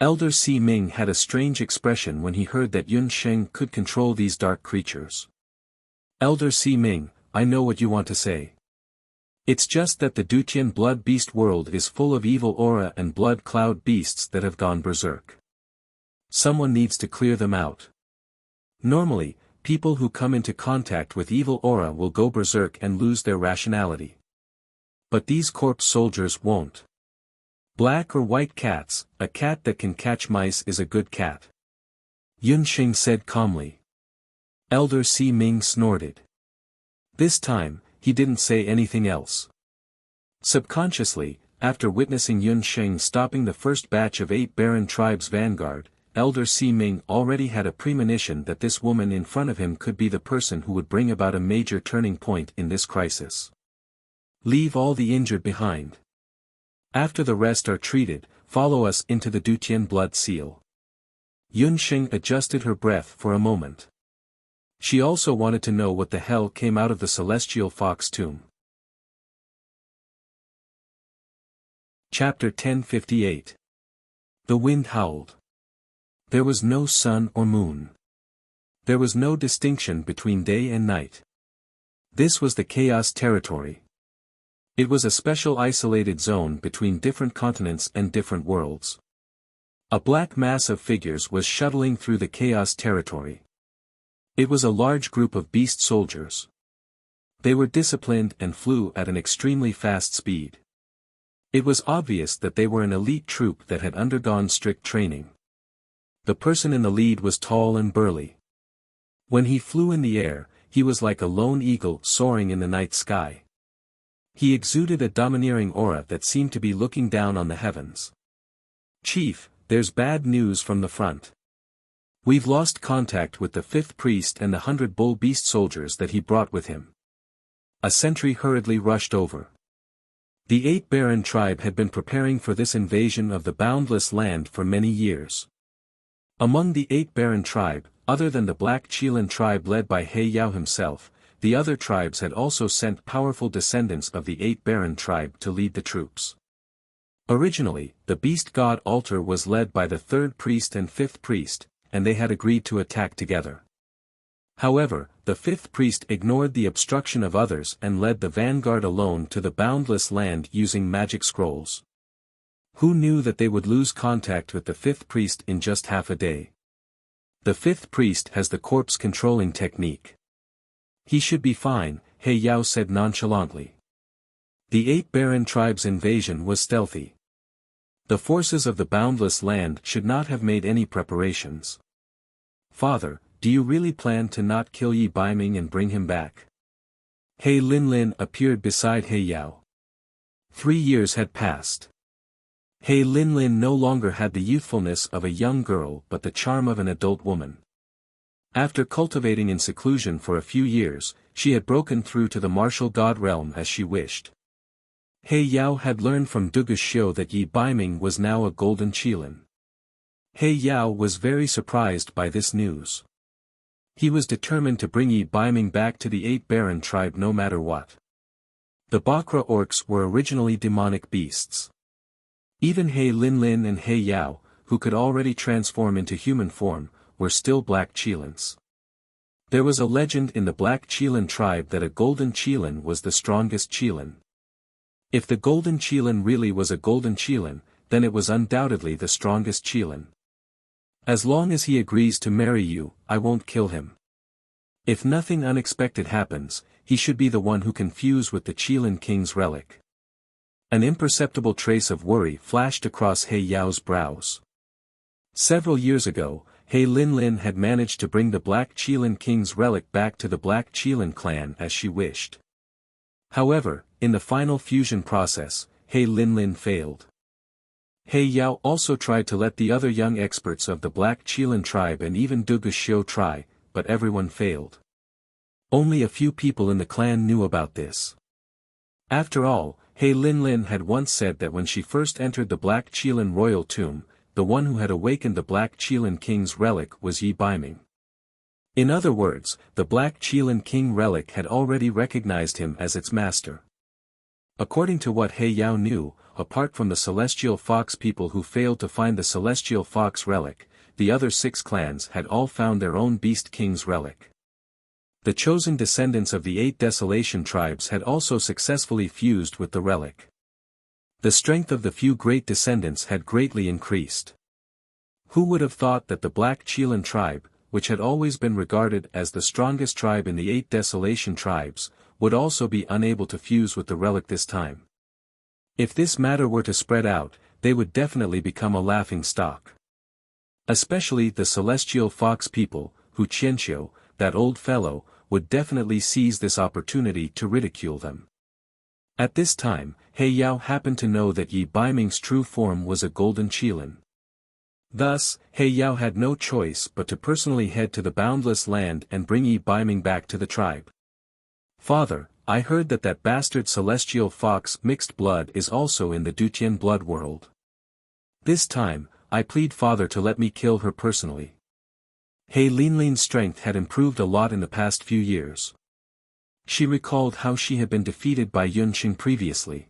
Elder Si Ming had a strange expression when he heard that Yunsheng could control these dark creatures. Elder Si Ming, I know what you want to say. It's just that the Dutian blood beast world is full of evil aura and blood cloud beasts that have gone berserk. Someone needs to clear them out. Normally, people who come into contact with evil aura will go berserk and lose their rationality. But these corpse soldiers won't. Black or white cats, a cat that can catch mice is a good cat. Yun Xing said calmly. Elder Si Ming snorted. This time, he didn't say anything else. Subconsciously, after witnessing Yun Xing stopping the first batch of 8 barren tribes' vanguard, Elder Si Ming already had a premonition that this woman in front of him could be the person who would bring about a major turning point in this crisis. Leave all the injured behind. After the rest are treated, follow us into the Dutian blood seal. Yun Xing adjusted her breath for a moment. She also wanted to know what the hell came out of the celestial fox tomb. Chapter 1058. The wind howled. There was no sun or moon. There was no distinction between day and night. This was the chaos territory. It was a special isolated zone between different continents and different worlds. A black mass of figures was shuttling through the chaos territory. It was a large group of beast soldiers. They were disciplined and flew at an extremely fast speed. It was obvious that they were an elite troop that had undergone strict training. The person in the lead was tall and burly. When he flew in the air, he was like a lone eagle soaring in the night sky. He exuded a domineering aura that seemed to be looking down on the heavens. Chief, there's bad news from the front. We've lost contact with the 5th priest and the 100 bull beast soldiers that he brought with him. A sentry hurriedly rushed over. The 8 Baron tribe had been preparing for this invasion of the boundless land for many years. Among the 8 Baron tribe, other than the Black Chelan tribe led by He Yao himself, the other tribes had also sent powerful descendants of the 8 Baron tribe to lead the troops. Originally, the beast god altar was led by the 3rd priest and 5th priest, and they had agreed to attack together. However, the 5th priest ignored the obstruction of others and led the vanguard alone to the boundless land using magic scrolls. Who knew that they would lose contact with the 5th priest in just half a day? The 5th priest has the corpse controlling technique. He should be fine, He Yao said nonchalantly. The 8 Baron tribe's invasion was stealthy. The forces of the boundless land should not have made any preparations. Father, do you really plan to not kill Yi Baiming and bring him back? He Linlin appeared beside He Yao. 3 years had passed. He Linlin no longer had the youthfulness of a young girl but the charm of an adult woman. After cultivating in seclusion for a few years, she had broken through to the martial god realm as she wished. He Yao had learned from Dugu Xiu that Yi Baiming was now a golden Qilin. He Yao was very surprised by this news. He was determined to bring Yi Baiming back to the 8 Baron tribe no matter what. The Bakra orcs were originally demonic beasts. Even He Linlin and He Yao, who could already transform into human form, were still Black Qilins. There was a legend in the Black Qilin tribe that a golden Qilin was the strongest Qilin. If the golden Qilin really was a golden Qilin, then it was undoubtedly the strongest Qilin. As long as he agrees to marry you, I won't kill him. If nothing unexpected happens, he should be the one who can fuse with the Qilin King's relic. An imperceptible trace of worry flashed across He Yao's brows. Several years ago, He Linlin had managed to bring the Black Qilin King's relic back to the Black Qilin clan as she wished. However, in the final fusion process, He Linlin failed. He Yao also tried to let the other young experts of the Black Qilin tribe and even Dugu Xiu try, but everyone failed. Only a few people in the clan knew about this. After all, He Linlin had once said that when she first entered the Black Qilin royal tomb, the one who had awakened the Black Qilin King's relic was Yi Baiming. In other words, the Black Qilin King relic had already recognized him as its master. According to what He Yao knew, apart from the Celestial Fox people who failed to find the Celestial Fox relic, the other 6 clans had all found their own Beast King's relic. The chosen descendants of the 8 Desolation tribes had also successfully fused with the relic. The strength of the few great descendants had greatly increased. Who would have thought that the Black Chelan tribe, which had always been regarded as the strongest tribe in the 8 Desolation tribes, would also be unable to fuse with the relic this time? If this matter were to spread out, they would definitely become a laughing stock. Especially the Celestial Fox people, who Qianqiu, that old fellow, would definitely seize this opportunity to ridicule them. At this time, He Yao happened to know that Yi Baiming's true form was a golden Chelan. Thus, He Yao had no choice but to personally head to the boundless land and bring Yi Baiming back to the tribe. "Father, I heard that that bastard Celestial Fox mixed blood is also in the Dutian blood world. This time, I plead Father to let me kill her personally." He Linlin's strength had improved a lot in the past few years. She recalled how she had been defeated by Yunqing previously.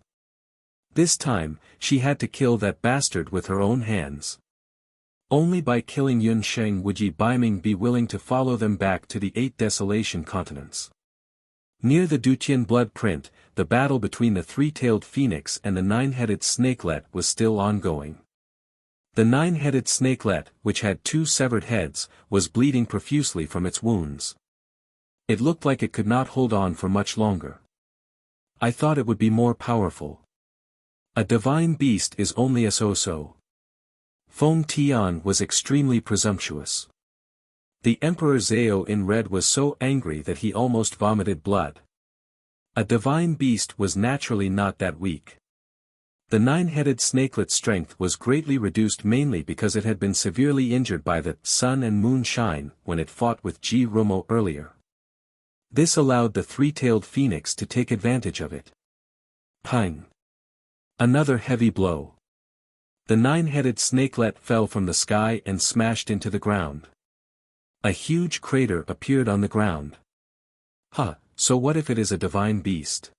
This time, she had to kill that bastard with her own hands. Only by killing Yunqing would Yi Baiming be willing to follow them back to the 8 Desolation continents. Near the Dutian blood print, the battle between the 3-tailed phoenix and the 9-headed snakelet was still ongoing. The 9-headed snakelet, which had 2 severed heads, was bleeding profusely from its wounds. It looked like it could not hold on for much longer. "I thought it would be more powerful. A divine beast is only a so-so." Feng Tian was extremely presumptuous. The Emperor Zhao in red was so angry that he almost vomited blood. A divine beast was naturally not that weak. The 9-headed snakelet's strength was greatly reduced mainly because it had been severely injured by the sun and moon shine when it fought with Ji Rumo earlier. This allowed the 3-tailed phoenix to take advantage of it. Pang! Another heavy blow. The 9-headed snakelet fell from the sky and smashed into the ground. A huge crater appeared on the ground. So what if it is a divine beast?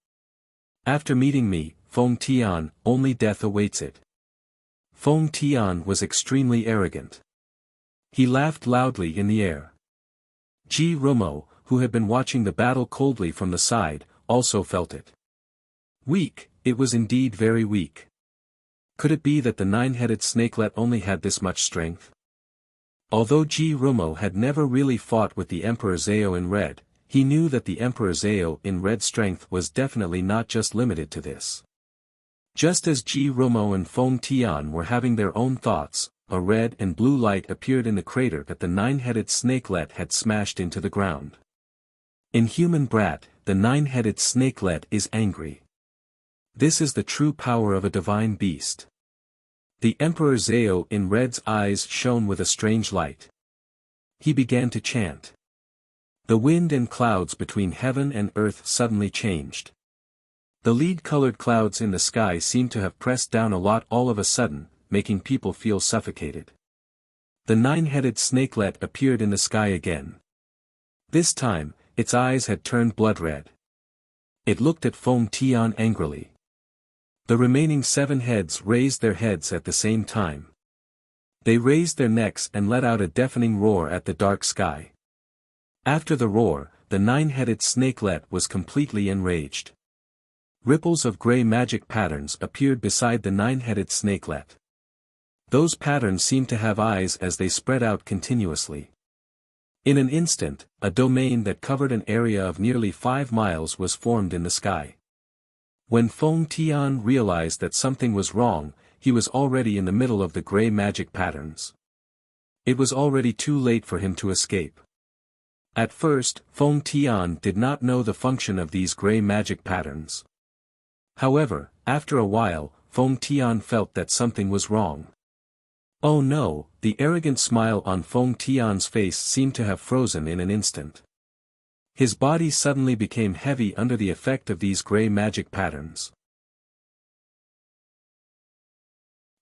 After meeting me, Feng Tian, only death awaits it. Feng Tian was extremely arrogant. He laughed loudly in the air. Ji Rumo, who had been watching the battle coldly from the side, also felt it. Weak, it was indeed very weak. Could it be that the 9-headed snakelet only had this much strength? Although Ji Rumo had never really fought with the Emperor Zhao in red, he knew that the Emperor Zhao in red strength was definitely not just limited to this. Just as Ji Rumo and Feng Tian were having their own thoughts, a red and blue light appeared in the crater that the 9-headed snakelet had smashed into the ground. Inhuman brat, the 9-headed snakelet is angry. This is the true power of a divine beast. The Emperor Zhao in red's eyes shone with a strange light. He began to chant. The wind and clouds between heaven and earth suddenly changed. The lead-colored clouds in the sky seemed to have pressed down a lot all of a sudden, making people feel suffocated. The 9-headed snakelet appeared in the sky again. This time, its eyes had turned blood red. It looked at Feng Tian angrily. The remaining 7 heads raised their heads at the same time. They raised their necks and let out a deafening roar at the dark sky. After the roar, the 9-headed snakelet was completely enraged. Ripples of gray magic patterns appeared beside the 9-headed snakelet. Those patterns seemed to have eyes as they spread out continuously. In an instant, a domain that covered an area of nearly 5 miles was formed in the sky. When Feng Tian realized that something was wrong, he was already in the middle of the gray magic patterns. It was already too late for him to escape. At first, Feng Tian did not know the function of these gray magic patterns. However, after a while, Feng Tian felt that something was wrong. Oh no, the arrogant smile on Feng Tian's face seemed to have frozen in an instant. His body suddenly became heavy under the effect of these gray magic patterns.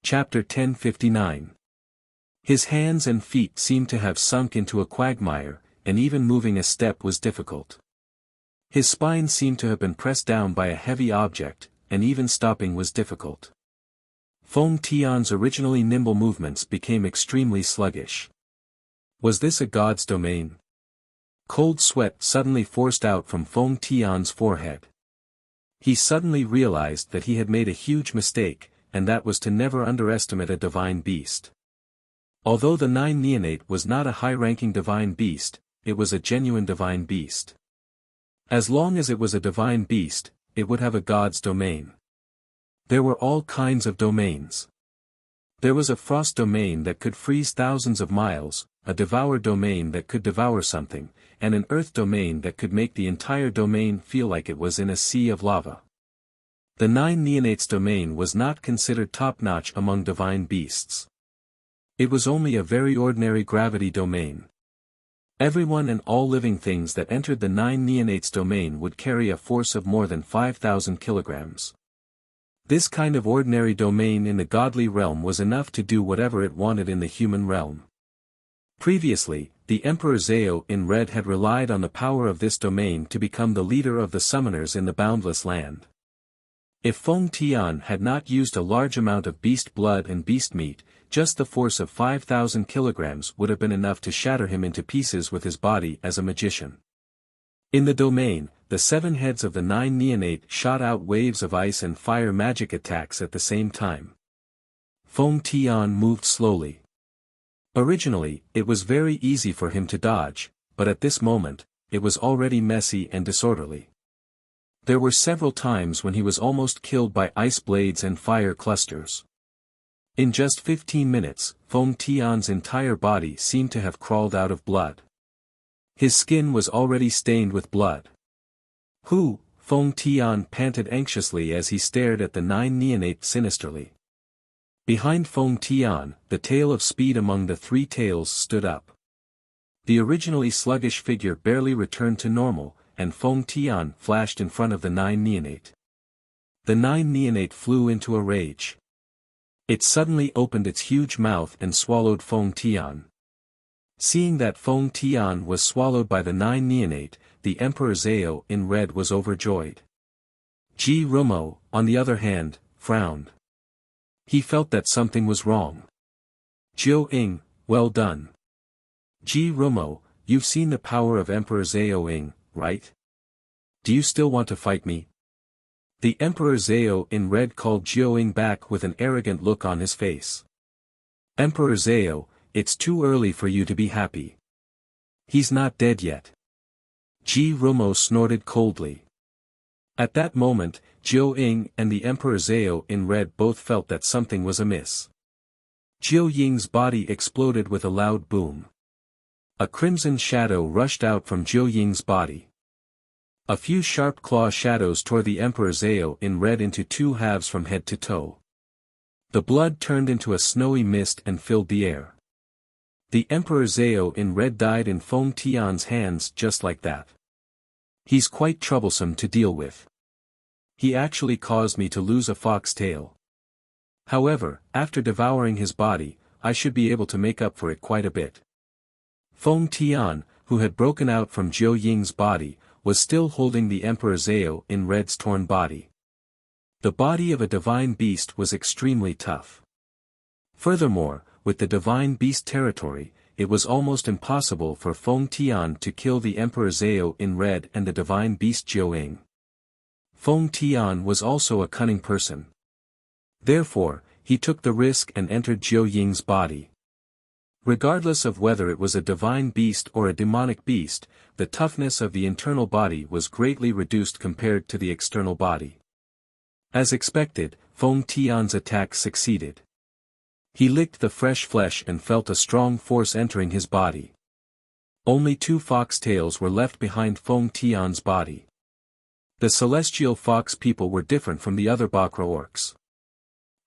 Chapter 1059. His hands and feet seemed to have sunk into a quagmire, and even moving a step was difficult. His spine seemed to have been pressed down by a heavy object, and even stopping was difficult. Feng Tian's originally nimble movements became extremely sluggish. Was this a god's domain? Cold sweat suddenly forced out from Feng Tian's forehead. He suddenly realized that he had made a huge mistake, and that was to never underestimate a divine beast. Although the 9 neonate was not a high-ranking divine beast, it was a genuine divine beast. As long as it was a divine beast, it would have a god's domain. There were all kinds of domains. There was a frost domain that could freeze thousands of miles, a devour domain that could devour something, and an earth domain that could make the entire domain feel like it was in a sea of lava. The 9 neonates domain was not considered top-notch among divine beasts. It was only a very ordinary gravity domain. Everyone and all living things that entered the 9 neonates domain would carry a force of more than 5,000 kilograms. This kind of ordinary domain in the godly realm was enough to do whatever it wanted in the human realm. Previously, the Emperor Zhao in Red had relied on the power of this domain to become the leader of the summoners in the boundless land. If Feng Tian had not used a large amount of beast blood and beast meat, just the force of 5,000 kilograms would have been enough to shatter him into pieces with his body as a magician. In the domain, the 7 heads of the 9 neonate shot out waves of ice and fire magic attacks at the same time. Feng Tian moved slowly. Originally, it was very easy for him to dodge, but at this moment, it was already messy and disorderly. There were several times when he was almost killed by ice blades and fire clusters. In just 15 minutes, Feng Tian's entire body seemed to have crawled out of blood. His skin was already stained with blood. "Who?" Feng Tian panted anxiously as he stared at the 9 neonate sinisterly. Behind Feng Tian, the tail of speed among the 3 tails stood up. The originally sluggish figure barely returned to normal, and Feng Tian flashed in front of the 9 neonate. The 9 neonate flew into a rage. It suddenly opened its huge mouth and swallowed Feng Tian. Seeing that Feng Tian was swallowed by the 9 neonate, the Emperor Zhao in Red was overjoyed. Ji Rumo, on the other hand, frowned. He felt that something was wrong. "Jiu Ying, well done. Ji Rumo, you've seen the power of Emperor Zhao Ying, right? Do you still want to fight me?" The Emperor Zhao in Red called Jiu Ying back with an arrogant look on his face. "Emperor Zhao, it's too early for you to be happy. He's not dead yet." Ji Rumo snorted coldly. At that moment, Jiu Ying and the Emperor Zhao in Red both felt that something was amiss. Jiu Ying's body exploded with a loud boom. A crimson shadow rushed out from Jiu Ying's body. A few sharp claw shadows tore the Emperor Zhao in Red into 2 halves from head to toe. The blood turned into a snowy mist and filled the air. The Emperor Zhao in Red died in Feng Tian's hands just like that. "He's quite troublesome to deal with. He actually caused me to lose a fox tail. However, after devouring his body, I should be able to make up for it quite a bit." Feng Tian, who had broken out from Jiu Ying's body, was still holding the Emperor Zhao in Red's torn body. The body of a divine beast was extremely tough. Furthermore, with the divine beast territory, it was almost impossible for Feng Tian to kill the Emperor Zhao in Red and the divine beast Jiu Ying. Feng Tian was also a cunning person. Therefore, he took the risk and entered Jiu Ying's body. Regardless of whether it was a divine beast or a demonic beast, the toughness of the internal body was greatly reduced compared to the external body. As expected, Feng Tian's attack succeeded. He licked the fresh flesh and felt a strong force entering his body. Only 2 fox tails were left behind Feng Tian's body. The celestial fox people were different from the other Bakra orcs.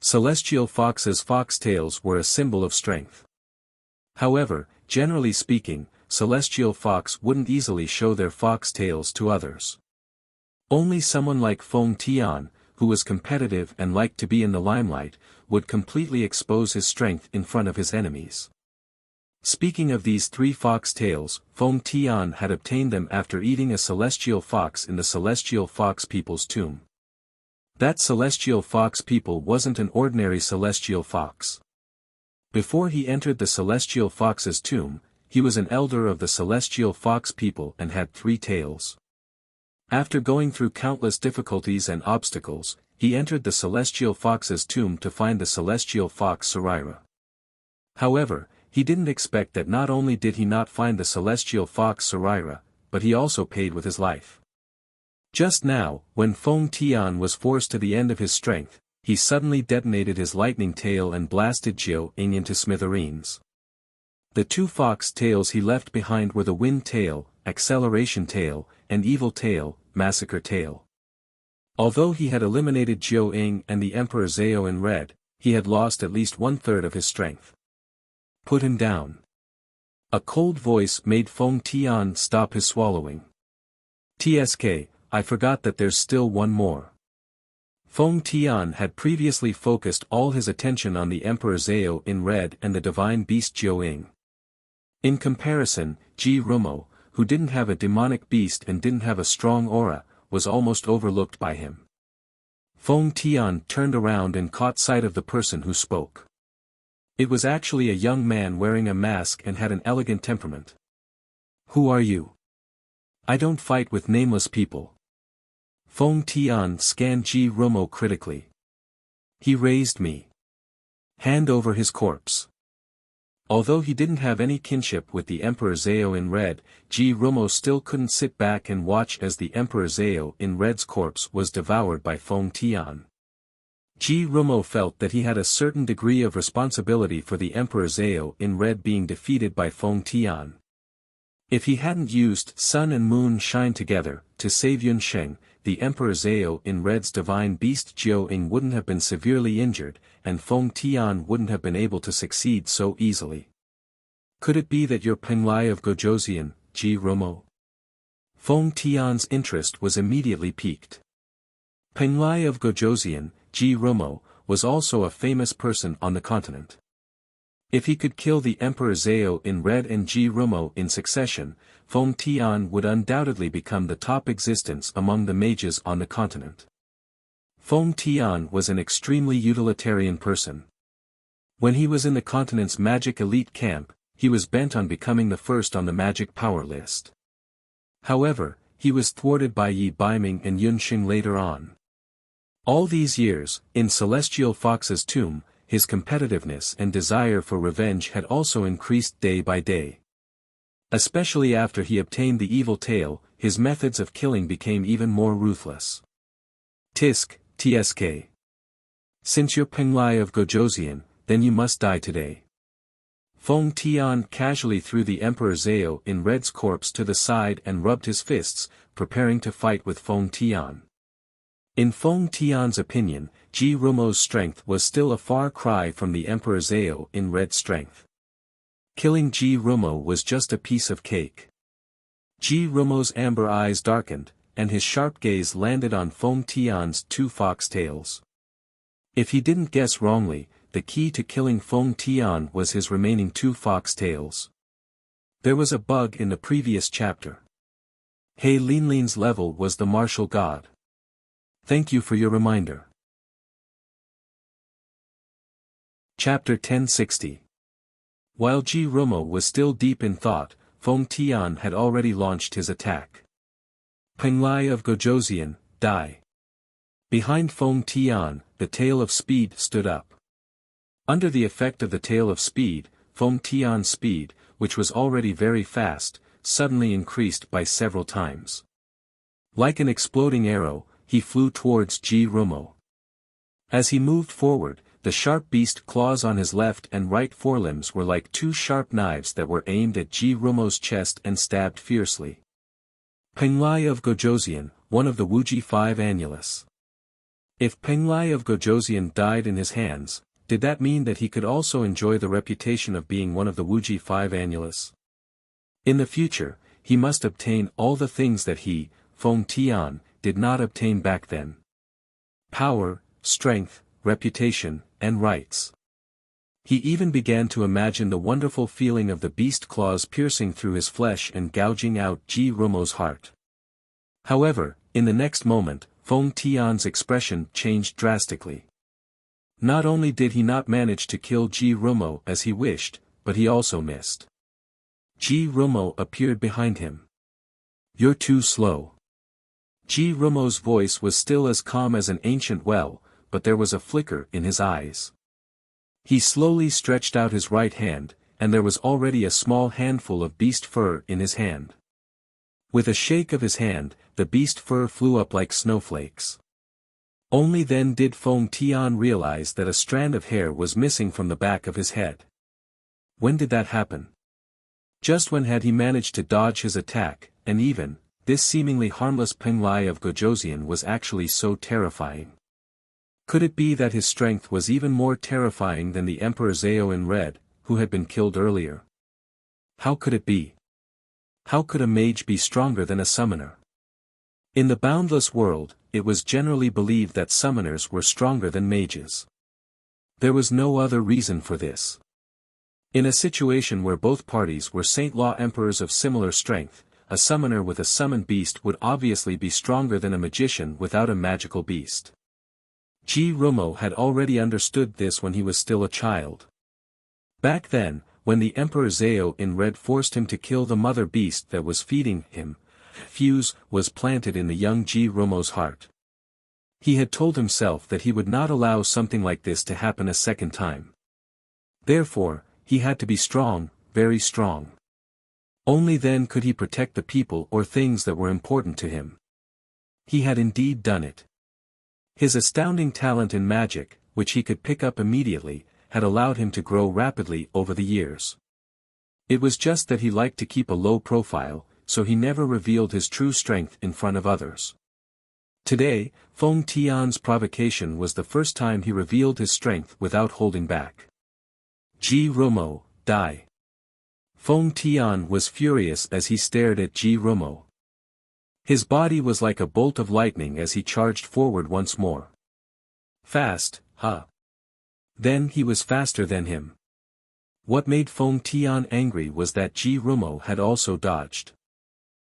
Celestial foxes' fox tails were a symbol of strength. However, generally speaking, celestial fox wouldn't easily show their fox tails to others. Only someone like Feng Tian, who was competitive and liked to be in the limelight, would completely expose his strength in front of his enemies. Speaking of these 3 fox tails, Feng Tian had obtained them after eating a celestial fox in the celestial fox people's tomb. That celestial fox people wasn't an ordinary celestial fox. Before he entered the celestial fox's tomb, he was an elder of the celestial fox people and had 3 tails. After going through countless difficulties and obstacles, he entered the celestial fox's tomb to find the celestial fox Sarira. However, he didn't expect that not only did he not find the celestial fox Sarira, but he also paid with his life. Just now, when Feng Tian was forced to the end of his strength, he suddenly detonated his lightning tail and blasted Jiu Ying into smithereens. The 2 fox tails he left behind were the wind tail, acceleration tail, and evil tail, massacre tail. Although he had eliminated Jiu Ying and the Emperor Zhao in red, he had lost at least 1/3 of his strength. Put him down. A cold voice made Feng Tian stop his swallowing. TSK, I forgot that there's still one more. Feng Tian had previously focused all his attention on the Emperor Zhao in red and the divine beast Jiu Ying. In comparison, Ji Rumo, who didn't have a demonic beast and didn't have a strong aura, was almost overlooked by him. Feng Tian turned around and caught sight of the person who spoke. It was actually a young man wearing a mask and had an elegant temperament. Who are you? I don't fight with nameless people. Feng Tian scanned Ji Rumo critically. He raised me. Hand over his corpse. Although he didn't have any kinship with the Emperor Zhao in red, Ji Rumo still couldn't sit back and watch as the Emperor Zhao in red's corpse was devoured by Feng Tian. Ji Rumo felt that he had a certain degree of responsibility for the Emperor Zhao in red being defeated by Feng Tian. If he hadn't used Sun and Moon Shine together to save Yun Sheng, the Emperor Zhao in red's divine beast Jiu Ying wouldn't have been severely injured, and Feng Tian wouldn't have been able to succeed so easily. Could it be that you're Penglai of Gojoseon, Ji Rumo? Feng Tian's interest was immediately piqued. Penglai of Gojoseon, Ji Rumo, was also a famous person on the continent. If he could kill the Emperor Zhao in red and Ji Rumo in succession, Feng Tian would undoubtedly become the top existence among the mages on the continent. Feng Tian was an extremely utilitarian person. When he was in the continent's magic elite camp, he was bent on becoming the first on the magic power list. However, he was thwarted by Yi Baiming and Yun Xing later on. All these years, in Celestial Fox's tomb, his competitiveness and desire for revenge had also increased day by day. Especially after he obtained the evil tail, his methods of killing became even more ruthless. Tisk, TSK. Since you're Penglai of Gojoseon, then you must die today. Feng Tian casually threw the Emperor Zhao in red's corpse to the side and rubbed his fists, preparing to fight with Feng Tian. In Feng Tian's opinion, Ji Rumo's strength was still a far cry from the Emperor Zhao in red's strength. Killing Ji Rumo was just a piece of cake. Ji Rumo's amber eyes darkened, and his sharp gaze landed on Feng Tian's 2 fox tails. If he didn't guess wrongly, the key to killing Feng Tian was his remaining 2 fox tails. There was a bug in the previous chapter. He Linlin's level was the martial god. Thank you for your reminder. Chapter 1060. While Ji Rumo was still deep in thought, Feng Tian had already launched his attack. Penglai of Gojoseon, die. Behind Feng Tian, the tail of speed stood up. Under the effect of the tail of speed, Feng Tian's speed, which was already very fast, suddenly increased by several times. Like an exploding arrow, he flew towards Ji Rumo. As he moved forward, the sharp beast claws on his left and right forelimbs were like 2 sharp knives that were aimed at Ji Rumo's chest and stabbed fiercely. Penglai of Gojoseon, one of the Wuji 5 Annulus. If Penglai of Gojoseon died in his hands, did that mean that he could also enjoy the reputation of being one of the Wuji 5 Annulus? In the future, he must obtain all the things that he, Feng Tian, did not obtain back then. Power, strength, reputation, and rights. He even began to imagine the wonderful feeling of the beast claws piercing through his flesh and gouging out Ji Rumo's heart. However, in the next moment, Feng Tian's expression changed drastically. Not only did he not manage to kill Ji Rumo as he wished, but he also missed. Ji Rumo appeared behind him. "You're too slow." Ji Rumo's voice was still as calm as an ancient well, but there was a flicker in his eyes. He slowly stretched out his right hand, and there was already a small handful of beast fur in his hand. With a shake of his hand, the beast fur flew up like snowflakes. Only then did Feng Tian realize that a strand of hair was missing from the back of his head. When did that happen? Just when had he managed to dodge his attack, and even, this seemingly harmless Penglai of Gojosian was actually so terrifying. Could it be that his strength was even more terrifying than the Emperor Zhao in red, who had been killed earlier? How could it be? How could a mage be stronger than a summoner? In the boundless world, it was generally believed that summoners were stronger than mages. There was no other reason for this. In a situation where both parties were Saint Law emperors of similar strength, a summoner with a summoned beast would obviously be stronger than a magician without a magical beast. Ji Rumo had already understood this when he was still a child. Back then, when the Emperor Zhao in red forced him to kill the mother beast that was feeding him, fuse was planted in the young Ji Rumo's heart. He had told himself that he would not allow something like this to happen a second time. Therefore, he had to be strong, very strong. Only then could he protect the people or things that were important to him. He had indeed done it. His astounding talent in magic, which he could pick up immediately, had allowed him to grow rapidly over the years. It was just that he liked to keep a low profile, so he never revealed his true strength in front of others. Today, Feng Tian's provocation was the first time he revealed his strength without holding back. Ji Rumo, die. Feng Tian was furious as he stared at Ji Rumo. His body was like a bolt of lightning as he charged forward once more. Fast, huh? Then he was faster than him. What made Feng Tian angry was that Ji Rumo had also dodged.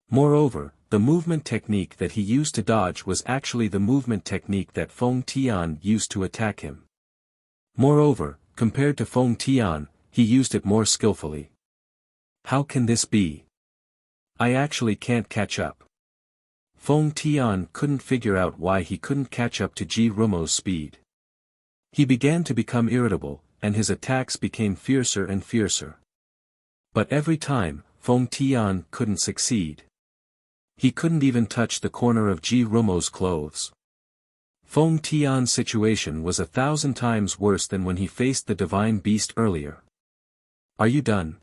Moreover, the movement technique that he used to dodge was actually the movement technique that Feng Tian used to attack him. Moreover, compared to Feng Tian, he used it more skillfully. How can this be? I actually can't catch up. Feng Tian couldn't figure out why he couldn't catch up to Ji Rumo's speed. He began to become irritable, and his attacks became fiercer and fiercer. But every time, Feng Tian couldn't succeed. He couldn't even touch the corner of Ji Rumo's clothes. Feng Tian's situation was 1,000 times worse than when he faced the divine beast earlier. Are you done?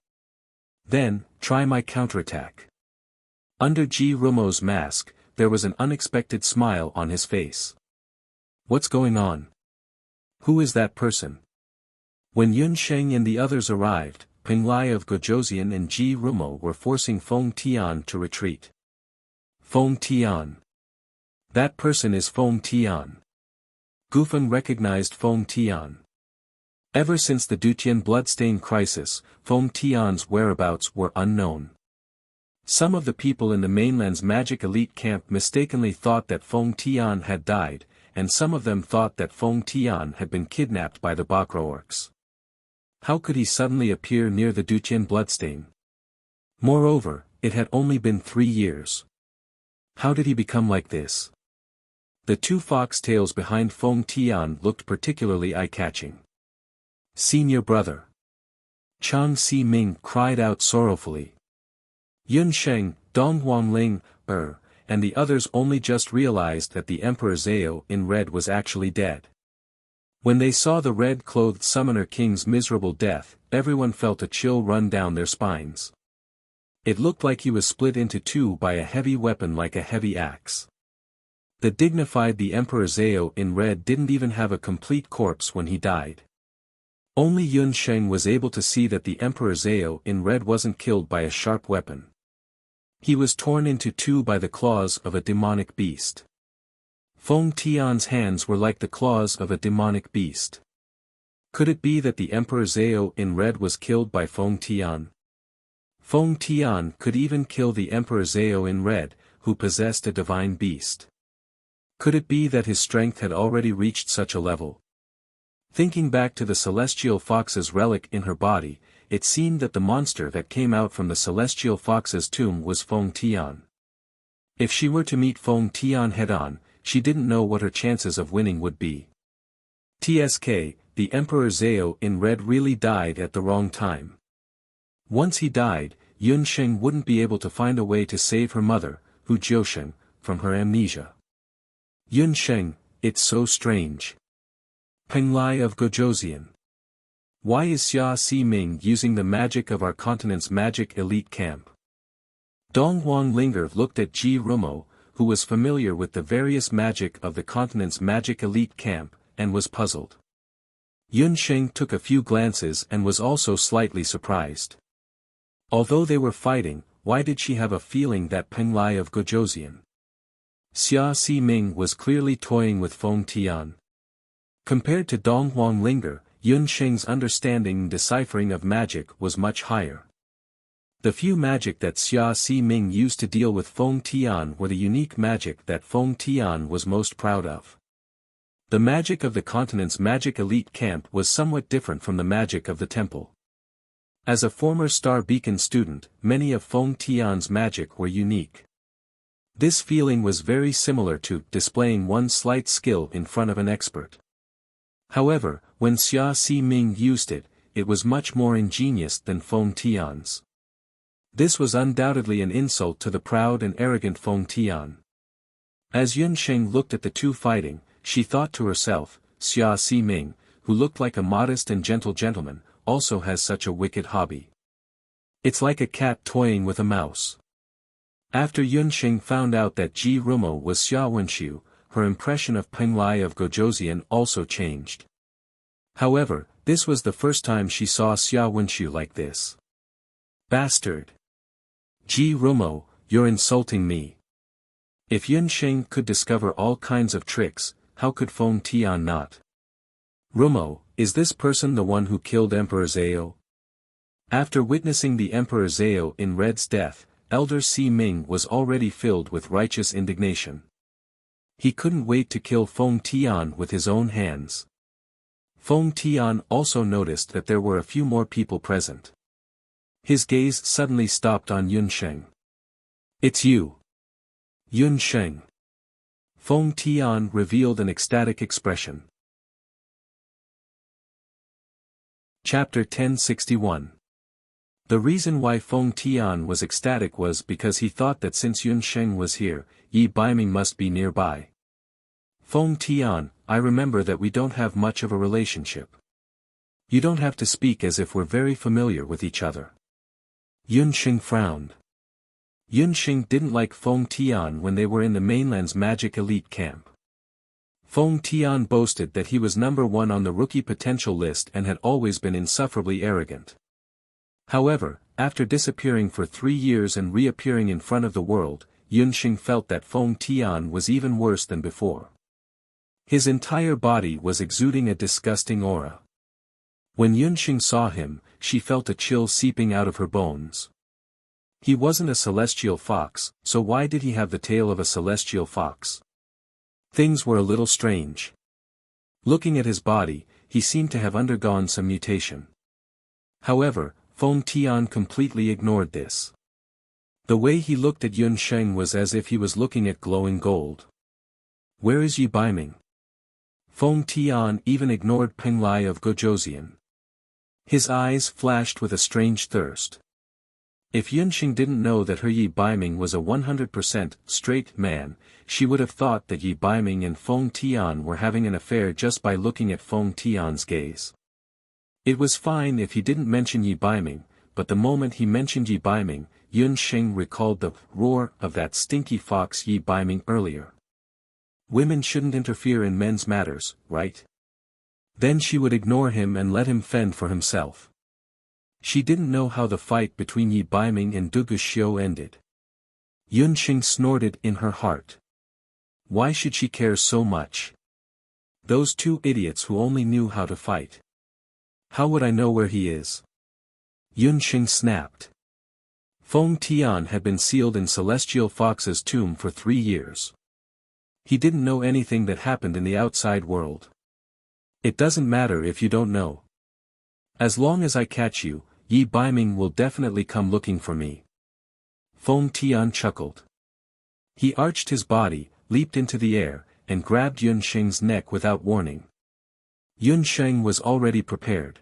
Then, try my counterattack. Under Ji Rumo's mask, there was an unexpected smile on his face. What's going on? Who is that person? When Yun Sheng and the others arrived, Penglai of Gojosian and Ji Rumo were forcing Feng Tian to retreat. Feng Tian. That person is Feng Tian. Gufeng recognized Feng Tian. Ever since the Dutian bloodstain crisis, Feng Tian's whereabouts were unknown. Some of the people in the mainland's magic elite camp mistakenly thought that Feng Tian had died, and some of them thought that Feng Tian had been kidnapped by the Bakra orcs. How could he suddenly appear near the Dutian bloodstain? Moreover, it had only been 3 years. How did he become like this? The two foxtails behind Feng Tian looked particularly eye-catching. Senior brother. Chang Si-ming cried out sorrowfully. Yun Sheng, Dong Huangling, and the others only just realized that the Emperor Zhao in red was actually dead. When they saw the red-clothed Summoner King's miserable death, everyone felt a chill run down their spines. It looked like he was split into two by a heavy weapon like a heavy axe. The dignified the Emperor Zhao in red didn't even have a complete corpse when he died. Only Yun Sheng was able to see that the Emperor Zhao in red wasn't killed by a sharp weapon. He was torn into two by the claws of a demonic beast. Feng Tian's hands were like the claws of a demonic beast. Could it be that the Emperor Zhao in red was killed by Feng Tian? Feng Tian could even kill the Emperor Zhao in red, who possessed a divine beast. Could it be that his strength had already reached such a level? Thinking back to the celestial fox's relic in her body, it seemed that the monster that came out from the celestial fox's tomb was Feng Tian. If she were to meet Feng Tian head-on, she didn't know what her chances of winning would be. TSK, the Emperor Zhao in red really died at the wrong time. Once he died, Yun Sheng wouldn't be able to find a way to save her mother, Hu Jiusheng, from her amnesia. Yun Sheng, it's so strange. Peng Lai of Gojoseon. Why is Xia Ximing using the magic of our continent's magic elite camp? Dong Huanglinger looked at Ji Rumo, who was familiar with the various magic of the continent's magic elite camp, and was puzzled. Yun Sheng took a few glances and was also slightly surprised. Although they were fighting, why did she have a feeling that Peng Lai of Gojoseon? Xia Ximing was clearly toying with Feng Tian. Compared to Dong Huanglinger, Yun Sheng's understanding and deciphering of magic was much higher. The few magic that Xia Ximing used to deal with Feng Tian were the unique magic that Feng Tian was most proud of. The magic of the continent's magic elite camp was somewhat different from the magic of the temple. As a former Star Beacon student, many of Feng Tian's magic were unique. This feeling was very similar to displaying one slight skill in front of an expert. However, when Xia Ximing used it, it was much more ingenious than Feng Tian's. This was undoubtedly an insult to the proud and arrogant Feng Tian. As Yun Sheng looked at the two fighting, she thought to herself, Xia Ximing, who looked like a modest and gentle gentleman, also has such a wicked hobby. It's like a cat toying with a mouse. After Yun Sheng found out that Ji Rumo was Xia Wenxiu, her impression of Peng Lai of Gojoseon also changed. However, this was the first time she saw Xia Wenxiu like this. Bastard! Ji Rumo, you're insulting me. If Yun Sheng could discover all kinds of tricks, how could Feng Tian not? Rumo, is this person the one who killed Emperor Zhao? After witnessing the Emperor Zhao in Red's death, Elder Si Ming was already filled with righteous indignation. He couldn't wait to kill Feng Tian with his own hands. Feng Tian also noticed that there were a few more people present. His gaze suddenly stopped on Yun Sheng. It's you. Yun Sheng. Feng Tian revealed an ecstatic expression. Chapter 1061. The reason why Feng Tian was ecstatic was because he thought that since Yun Sheng was here, Yi Baiming must be nearby. Feng Tian, I remember that we don't have much of a relationship. You don't have to speak as if we're very familiar with each other. Yun Sheng frowned. Yun Sheng didn't like Feng Tian when they were in the mainland's magic elite camp. Feng Tian boasted that he was number one on the rookie potential list and had always been insufferably arrogant. However, after disappearing for 3 years and reappearing in front of the world, Yun Sheng felt that Feng Tian was even worse than before. His entire body was exuding a disgusting aura. When Yun Sheng saw him, she felt a chill seeping out of her bones. He wasn't a celestial fox, so why did he have the tail of a celestial fox? Things were a little strange. Looking at his body, he seemed to have undergone some mutation. However, Feng Tian completely ignored this. The way he looked at Yun Sheng was as if he was looking at glowing gold. Where is Yi Baiming? Feng Tian even ignored Peng Lai of Gojoseon. His eyes flashed with a strange thirst. If Yun Sheng didn't know that her Yi Baiming was a 100% straight man, she would have thought that Yi Baiming and Feng Tian were having an affair just by looking at Feng Tian's gaze. It was fine if he didn't mention Yi Baiming, but the moment he mentioned Yi Baiming, Yun Sheng recalled the roar of that stinky fox Yi Baiming earlier. Women shouldn't interfere in men's matters, right? Then she would ignore him and let him fend for himself. She didn't know how the fight between Yi Baiming and Du Guxiu ended. Yun Sheng snorted in her heart. Why should she care so much? Those two idiots who only knew how to fight. How would I know where he is? Yun Sheng snapped. Feng Tian had been sealed in Celestial Fox's tomb for 3 years. He didn't know anything that happened in the outside world. It doesn't matter if you don't know. As long as I catch you, Yi Baiming will definitely come looking for me. Feng Tian chuckled. He arched his body, leaped into the air, and grabbed Yun Sheng's neck without warning. Yun Sheng was already prepared.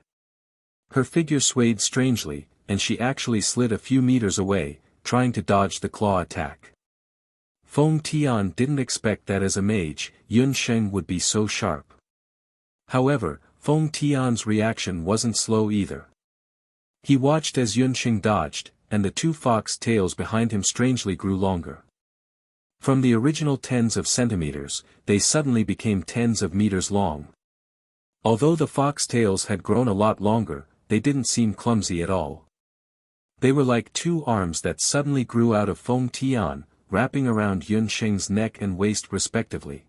Her figure swayed strangely, and she actually slid a few meters away, trying to dodge the claw attack. Feng Tian didn't expect that as a mage, Yun Sheng would be so sharp. However, Feng Tian's reaction wasn't slow either. He watched as Yun Sheng dodged, and the two fox tails behind him strangely grew longer. From the original tens of centimeters, they suddenly became tens of meters long. Although the fox tails had grown a lot longer, they didn't seem clumsy at all. They were like two arms that suddenly grew out of Feng Tian, wrapping around Yun Sheng's neck and waist respectively.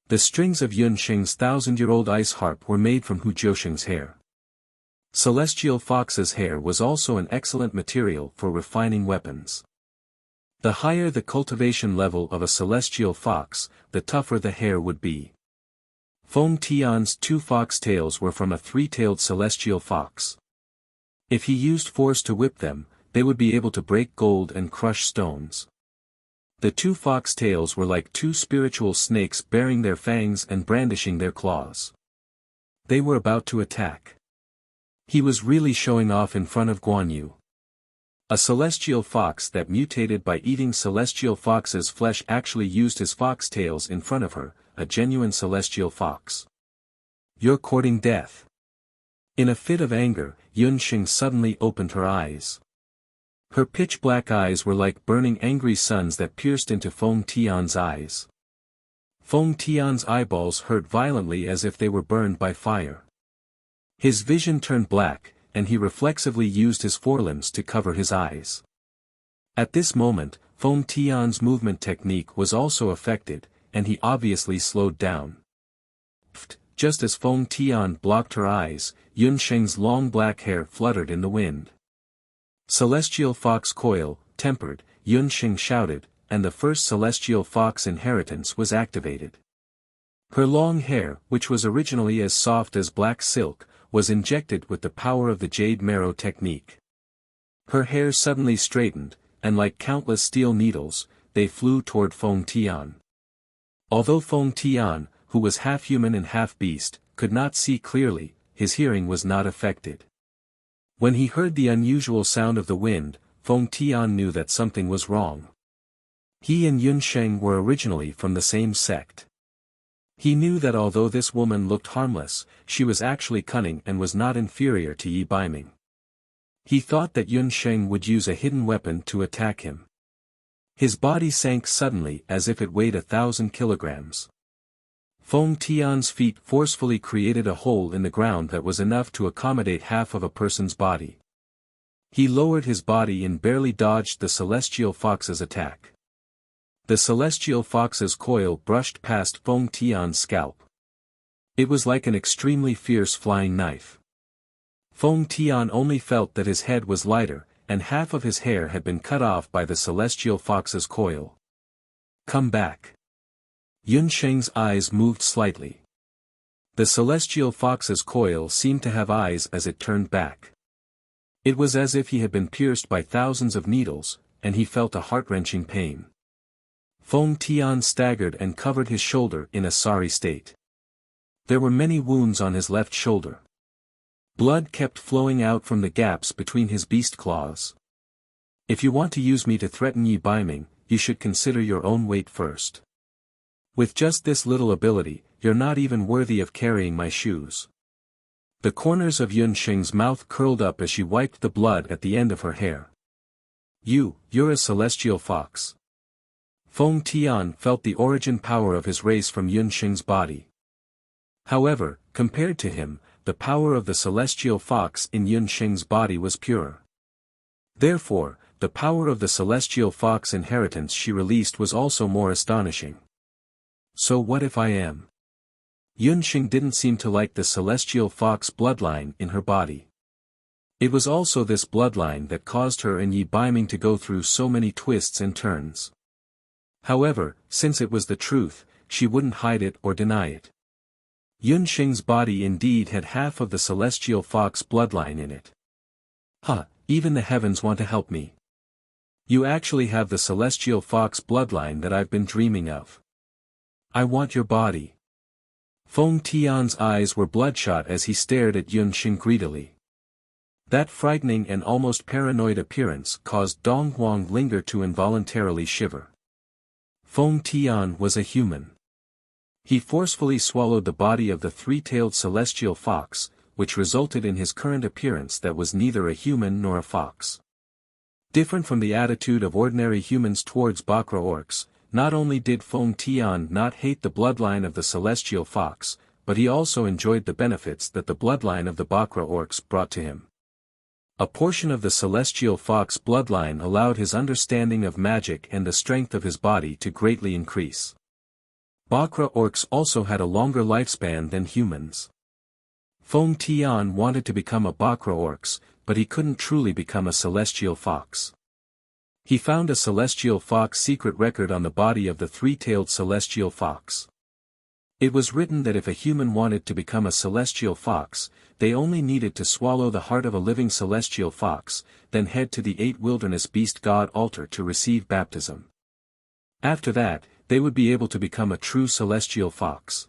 The strings of Yun Sheng's 1,000-year-old ice harp were made from Hu Jiusheng's hair. Celestial fox's hair was also an excellent material for refining weapons. The higher the cultivation level of a celestial fox, the tougher the hair would be. Feng Tian's two fox tails were from a three-tailed celestial fox. If he used force to whip them, they would be able to break gold and crush stones. The two fox tails were like two spiritual snakes baring their fangs and brandishing their claws. They were about to attack. He was really showing off in front of Guan Yu. A celestial fox that mutated by eating celestial fox's flesh actually used his fox tails in front of her, a genuine celestial fox. You're courting death. In a fit of anger, Yun Sheng suddenly opened her eyes. Her pitch-black eyes were like burning angry suns that pierced into Feng Tian's eyes. Feng Tian's eyeballs hurt violently as if they were burned by fire. His vision turned black, and he reflexively used his forelimbs to cover his eyes. At this moment, Feng Tian's movement technique was also affected, and he obviously slowed down. Just as Feng Tian blocked her eyes, Yun Sheng's long black hair fluttered in the wind. Celestial Fox Coil, tempered, Yun Sheng shouted, and the first Celestial Fox inheritance was activated. Her long hair, which was originally as soft as black silk, was injected with the power of the Jade Marrow technique. Her hair suddenly straightened, and like countless steel needles, they flew toward Feng Tian. Although Feng Tian, who was half human and half beast, could not see clearly, his hearing was not affected. When he heard the unusual sound of the wind, Feng Tian knew that something was wrong. He and Yun Sheng were originally from the same sect. He knew that although this woman looked harmless, she was actually cunning and was not inferior to Yi Baiming. He thought that Yun Sheng would use a hidden weapon to attack him. His body sank suddenly as if it weighed 1,000 kilograms. Feng Tian's feet forcefully created a hole in the ground that was enough to accommodate half of a person's body. He lowered his body and barely dodged the Celestial Fox's attack. The Celestial Fox's coil brushed past Feng Tian's scalp. It was like an extremely fierce flying knife. Feng Tian only felt that his head was lighter, and half of his hair had been cut off by the Celestial Fox's coil. Come back. Yun Sheng's eyes moved slightly. The Celestial Fox's coil seemed to have eyes as it turned back. It was as if he had been pierced by thousands of needles, and he felt a heart-wrenching pain. Feng Tian staggered and covered his shoulder in a sorry state. There were many wounds on his left shoulder. Blood kept flowing out from the gaps between his beast claws. If you want to use me to threaten Yi Baiming, you should consider your own weight first. With just this little ability, you're not even worthy of carrying my shoes. The corners of Yun Sheng's mouth curled up as she wiped the blood at the end of her hair. You're a celestial fox. Feng Tian felt the origin power of his race from Yun Sheng's body. However, compared to him, the power of the celestial fox in Yun Sheng's body was pure. Therefore, the power of the celestial fox inheritance she released was also more astonishing. So what if I am? Yun Sheng didn't seem to like the celestial fox bloodline in her body. It was also this bloodline that caused her and Yi Baiming to go through so many twists and turns. However, since it was the truth, she wouldn't hide it or deny it. Yun Sheng's body indeed had half of the celestial fox bloodline in it. Huh, even the heavens want to help me. You actually have the celestial fox bloodline that I've been dreaming of. I want your body. Feng Tian's eyes were bloodshot as he stared at Yun Xing greedily. That frightening and almost paranoid appearance caused Dong Huang Linger to involuntarily shiver. Feng Tian was a human. He forcefully swallowed the body of the three-tailed celestial fox, which resulted in his current appearance that was neither a human nor a fox. Different from the attitude of ordinary humans towards Bakra orcs, not only did Feng Tian not hate the bloodline of the celestial fox, but he also enjoyed the benefits that the bloodline of the Bakra orcs brought to him. A portion of the celestial fox bloodline allowed his understanding of magic and the strength of his body to greatly increase. Bakra orcs also had a longer lifespan than humans. Feng Tian wanted to become a Bakra orcs, but he couldn't truly become a celestial fox. He found a celestial fox secret record on the body of the three-tailed celestial fox. It was written that if a human wanted to become a celestial fox, they only needed to swallow the heart of a living celestial fox, then head to the 8 wilderness beast god altar to receive baptism. After that, they would be able to become a true celestial fox.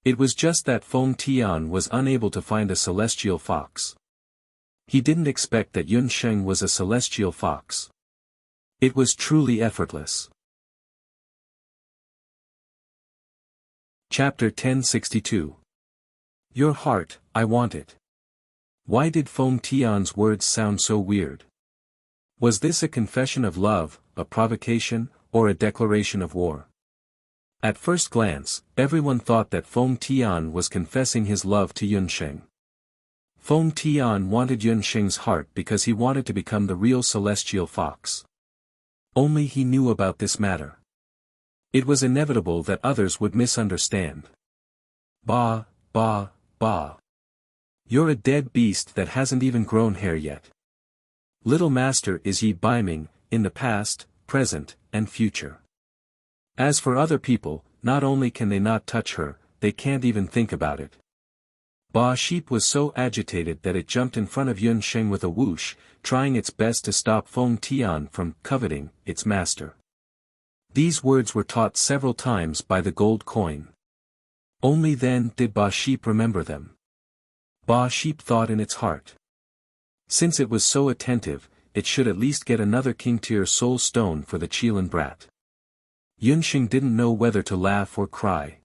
It was just that Feng Tian was unable to find a celestial fox. He didn't expect that Yun Sheng was a celestial fox. It was truly effortless. Chapter 1062. Your heart, I want it. Why did Feng Tian's words sound so weird? Was this a confession of love, a provocation, or a declaration of war? At first glance, everyone thought that Feng Tian was confessing his love to Yun Sheng. Feng Tian wanted Yun Sheng's heart because he wanted to become the real celestial fox. Only he knew about this matter. It was inevitable that others would misunderstand. Bah, bah, bah. You're a dead beast that hasn't even grown hair yet. Little master is Yi Baiming, in the past, present, and future. As for other people, not only can they not touch her, they can't even think about it. Ba Sheep was so agitated that it jumped in front of Yun Sheng with a whoosh, trying its best to stop Feng Tian from coveting its master. These words were taught several times by the gold coin. Only then did Ba Sheep remember them. Ba Sheep thought in its heart. Since it was so attentive, it should at least get another king-tier soul stone for the Qilin brat. Yun Sheng didn't know whether to laugh or cry.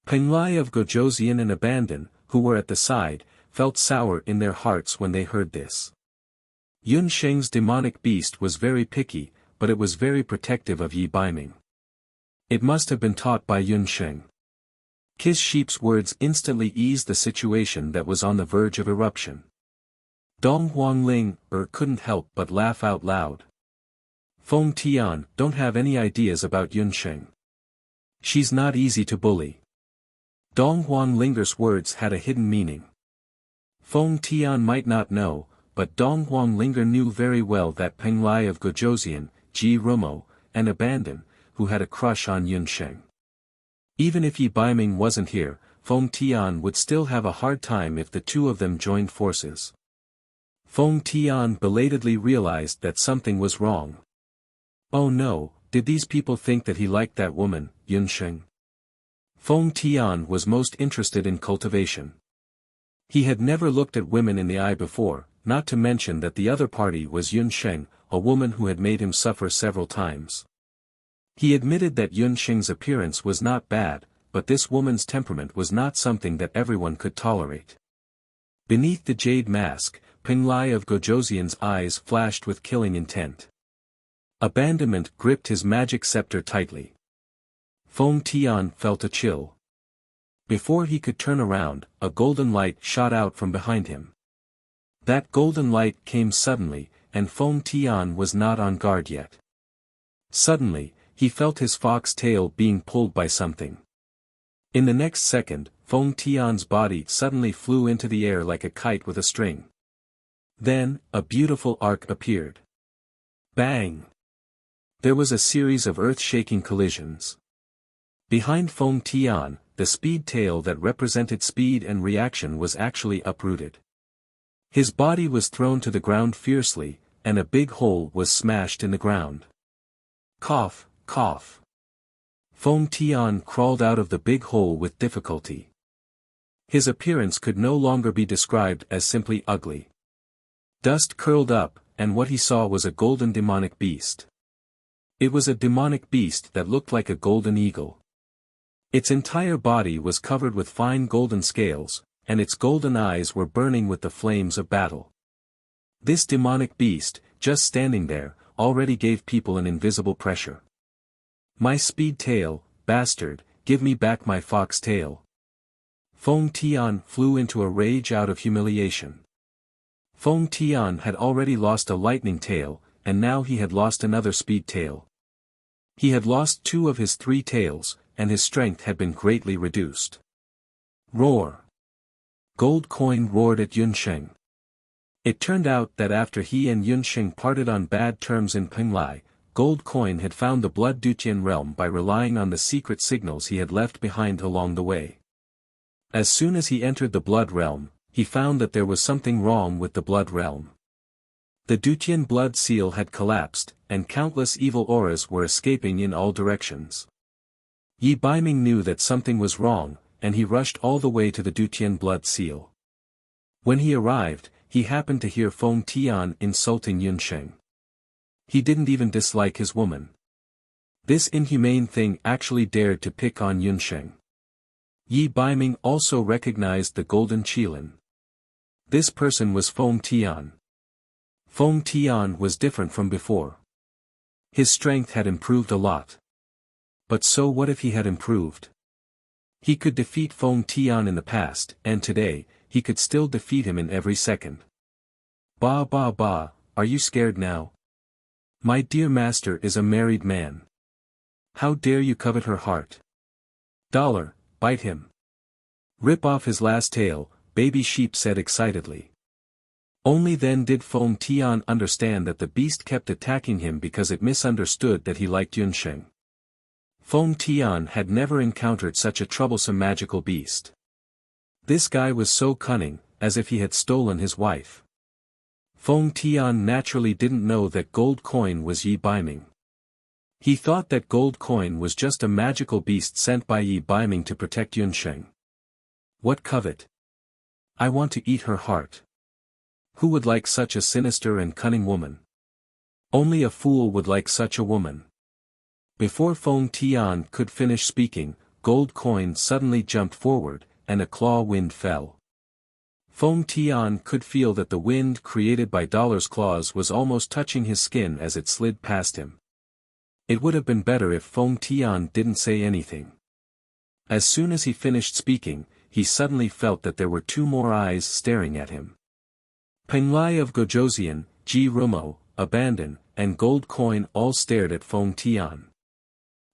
Penglai of Gojoseon and Abandon, who were at the side, felt sour in their hearts when they heard this. Yun Sheng's demonic beast was very picky, but it was very protective of Yi Baiming. It must have been taught by Yun Sheng. Kiss Sheep's words instantly eased the situation that was on the verge of eruption. Dong Huangling couldn't help but laugh out loud. Feng Tian don't have any ideas about Yun Sheng. She's not easy to bully. Dong Huanglinger's words had a hidden meaning. Feng Tian might not know, but Dong Huanglinger knew very well that Penglai of Gojoseon, Ji Rumo, and Abandon, who had a crush on Yun Sheng. Even if Yi Baiming wasn't here, Feng Tian would still have a hard time if the two of them joined forces. Feng Tian belatedly realized that something was wrong. Oh no, did these people think that he liked that woman, Yun Sheng? Feng Tian was most interested in cultivation. He had never looked at women in the eye before, not to mention that the other party was Yun Sheng, a woman who had made him suffer several times. He admitted that Yun Sheng's appearance was not bad, but this woman's temperament was not something that everyone could tolerate. Beneath the jade mask, Penglai of Gojoseon's eyes flashed with killing intent. Abandonment gripped his magic scepter tightly. Feng Tian felt a chill. Before he could turn around, a golden light shot out from behind him. That golden light came suddenly, and Feng Tian was not on guard yet. Suddenly, he felt his fox tail being pulled by something. In the next second, Feng Tian's body suddenly flew into the air like a kite with a string. Then, a beautiful arc appeared. Bang! There was a series of earth-shaking collisions. Behind Feng Tian, the speed tail that represented speed and reaction was actually uprooted. His body was thrown to the ground fiercely, and a big hole was smashed in the ground. Cough, cough. Feng Tian crawled out of the big hole with difficulty. His appearance could no longer be described as simply ugly. Dust curled up, and what he saw was a golden demonic beast. It was a demonic beast that looked like a golden eagle. Its entire body was covered with fine golden scales, and its golden eyes were burning with the flames of battle. This demonic beast, just standing there, already gave people an invisible pressure. My speed tail, bastard, give me back my fox tail. Feng Tian flew into a rage out of humiliation. Feng Tian had already lost a lightning tail, and now he had lost another speed tail. He had lost 2 of his 3 tails, and his strength had been greatly reduced. Roar! Gold Coin roared at Yunsheng. It turned out that after he and Yunsheng parted on bad terms in Penglai, Gold Coin had found the Blood Dutian realm by relying on the secret signals he had left behind along the way. As soon as he entered the Blood realm, he found that there was something wrong with the Blood realm. The Dutian blood seal had collapsed, and countless evil auras were escaping in all directions. Yi Baiming knew that something was wrong, and he rushed all the way to the Dutian blood seal. When he arrived, he happened to hear Feng Tian insulting Yunsheng. He didn't even dislike his woman. This inhumane thing actually dared to pick on Yunsheng. Yi Baiming also recognized the golden Qilin. This person was Feng Tian. Feng Tian was different from before. His strength had improved a lot. But so what if he had improved? He could defeat Feng Tian in the past, and today, he could still defeat him in every second. Ba ba ba, are you scared now? My dear master is a married man. How dare you covet her heart? Dollar, bite him. Rip off his last tail, Baby Sheep said excitedly. Only then did Feng Tian understand that the beast kept attacking him because it misunderstood that he liked Yunsheng. Feng Tian had never encountered such a troublesome magical beast. This guy was so cunning, as if he had stolen his wife. Feng Tian naturally didn't know that Gold Coin was Yi Baiming. He thought that Gold Coin was just a magical beast sent by Yi Baiming to protect Yunsheng. What covet? I want to eat her heart. Who would like such a sinister and cunning woman? Only a fool would like such a woman. Before Feng Tian could finish speaking, Gold Coin suddenly jumped forward, and a claw wind fell. Feng Tian could feel that the wind created by Dollar's claws was almost touching his skin as it slid past him. It would have been better if Feng Tian didn't say anything. As soon as he finished speaking, he suddenly felt that there were 2 more eyes staring at him. Penglai of Gojoseon, Ji Rumo, Abandon, and Gold Coin all stared at Feng Tian.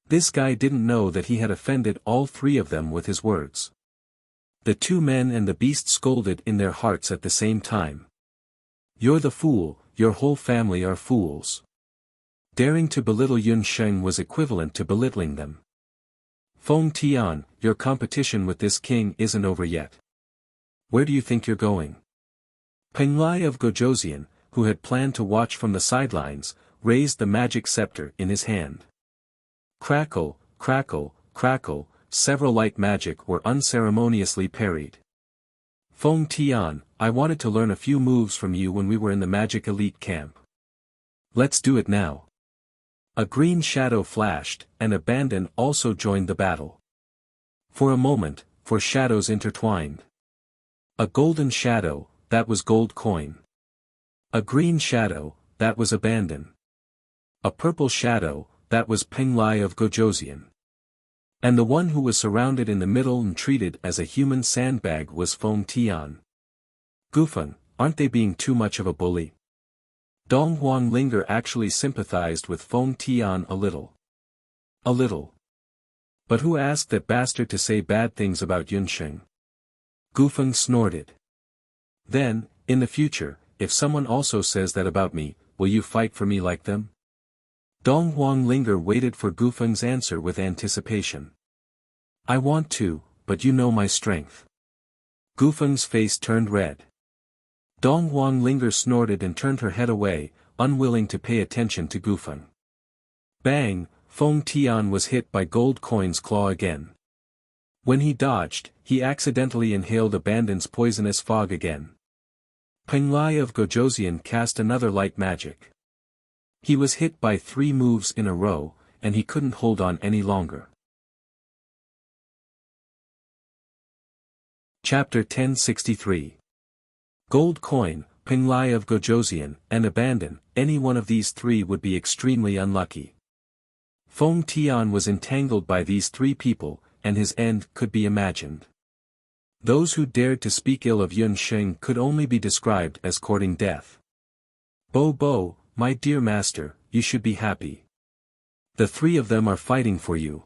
This guy didn't know that he had offended all 3 of them with his words. The 2 men and the beast scolded in their hearts at the same time. You're the fool, your whole family are fools. Daring to belittle Yunsheng was equivalent to belittling them. Feng Tian, your competition with this king isn't over yet. Where do you think you're going? Penglai of Gojoseon, who had planned to watch from the sidelines, raised the magic scepter in his hand. Crackle, crackle, crackle, several light magic were unceremoniously parried. Feng Tian, I wanted to learn a few moves from you when we were in the magic elite camp. Let's do it now. A green shadow flashed, and Abandon also joined the battle. For a moment, shadows intertwined. A golden shadow, that was Gold Coin. A green shadow, that was Abandon. A purple shadow, that was Penglai of Gojoseon. And the one who was surrounded in the middle and treated as a human sandbag was Feng Tian. Gufeng, aren't they being too much of a bully? Dong Huang Linger actually sympathized with Feng Tian a little. A little. But who asked that bastard to say bad things about Yunsheng? Gufeng snorted. Then, in the future, if someone also says that about me, will you fight for me like them? Dong Huang Linger waited for Gufeng's answer with anticipation. I want to, but you know my strength. Gufeng's face turned red. Dong Linger snorted and turned her head away, unwilling to pay attention to Gufeng. Bang! Feng Tian was hit by Gold Coin's claw again. When he dodged, he accidentally inhaled Abandon's poisonous fog again. Peng Lai of Gojoseon cast another light magic. He was hit by 3 moves in a row, and he couldn't hold on any longer. Chapter 1063. Gold Coin, Peng Lai of Gojoseon, and Abandon, any one of these 3 would be extremely unlucky. Feng Tian was entangled by these 3 people, and his end could be imagined. Those who dared to speak ill of Yun Sheng could only be described as courting death. Bo, my dear master, you should be happy. The 3 of them are fighting for you.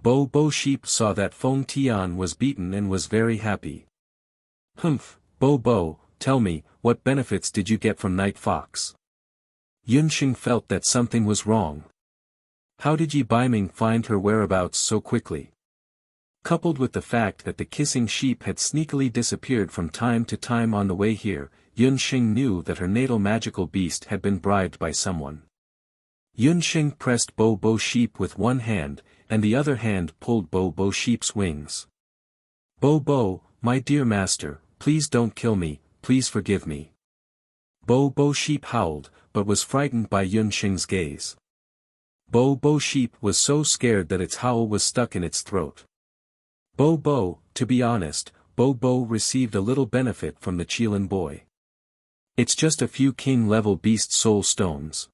Bo Sheep saw that Feng Tian was beaten and was very happy. Humph, Bo, tell me, what benefits did you get from Night Fox? Yun Sheng felt that something was wrong. How did Yi Baiming find her whereabouts so quickly? Coupled with the fact that the kissing sheep had sneakily disappeared from time to time on the way here, Yun Sheng knew that her natal magical beast had been bribed by someone. Yun Sheng pressed Bo Sheep with one hand, and the other hand pulled Bo Sheep's wings. Bo, my dear master, please don't kill me, please forgive me. Bo Sheep howled, but was frightened by Yun Sheng's gaze. Bo Sheep was so scared that its howl was stuck in its throat. Bo, to be honest, Bo received a little benefit from the Qilin boy. It's just a few king-level beast soul stones.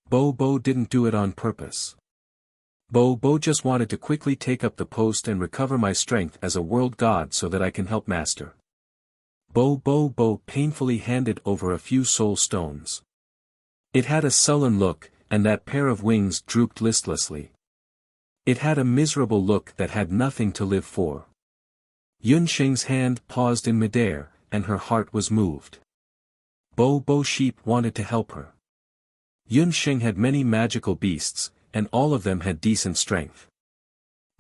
Bo didn't do it on purpose. Bo just wanted to quickly take up the post and recover my strength as a world god so that I can help master. Bo painfully handed over a few soul stones. It had a sullen look, and that pair of wings drooped listlessly. It had a miserable look that had nothing to live for. Yun Sheng's hand paused in midair, and her heart was moved. Bo Sheep wanted to help her. Yun Sheng had many magical beasts, and all of them had decent strength.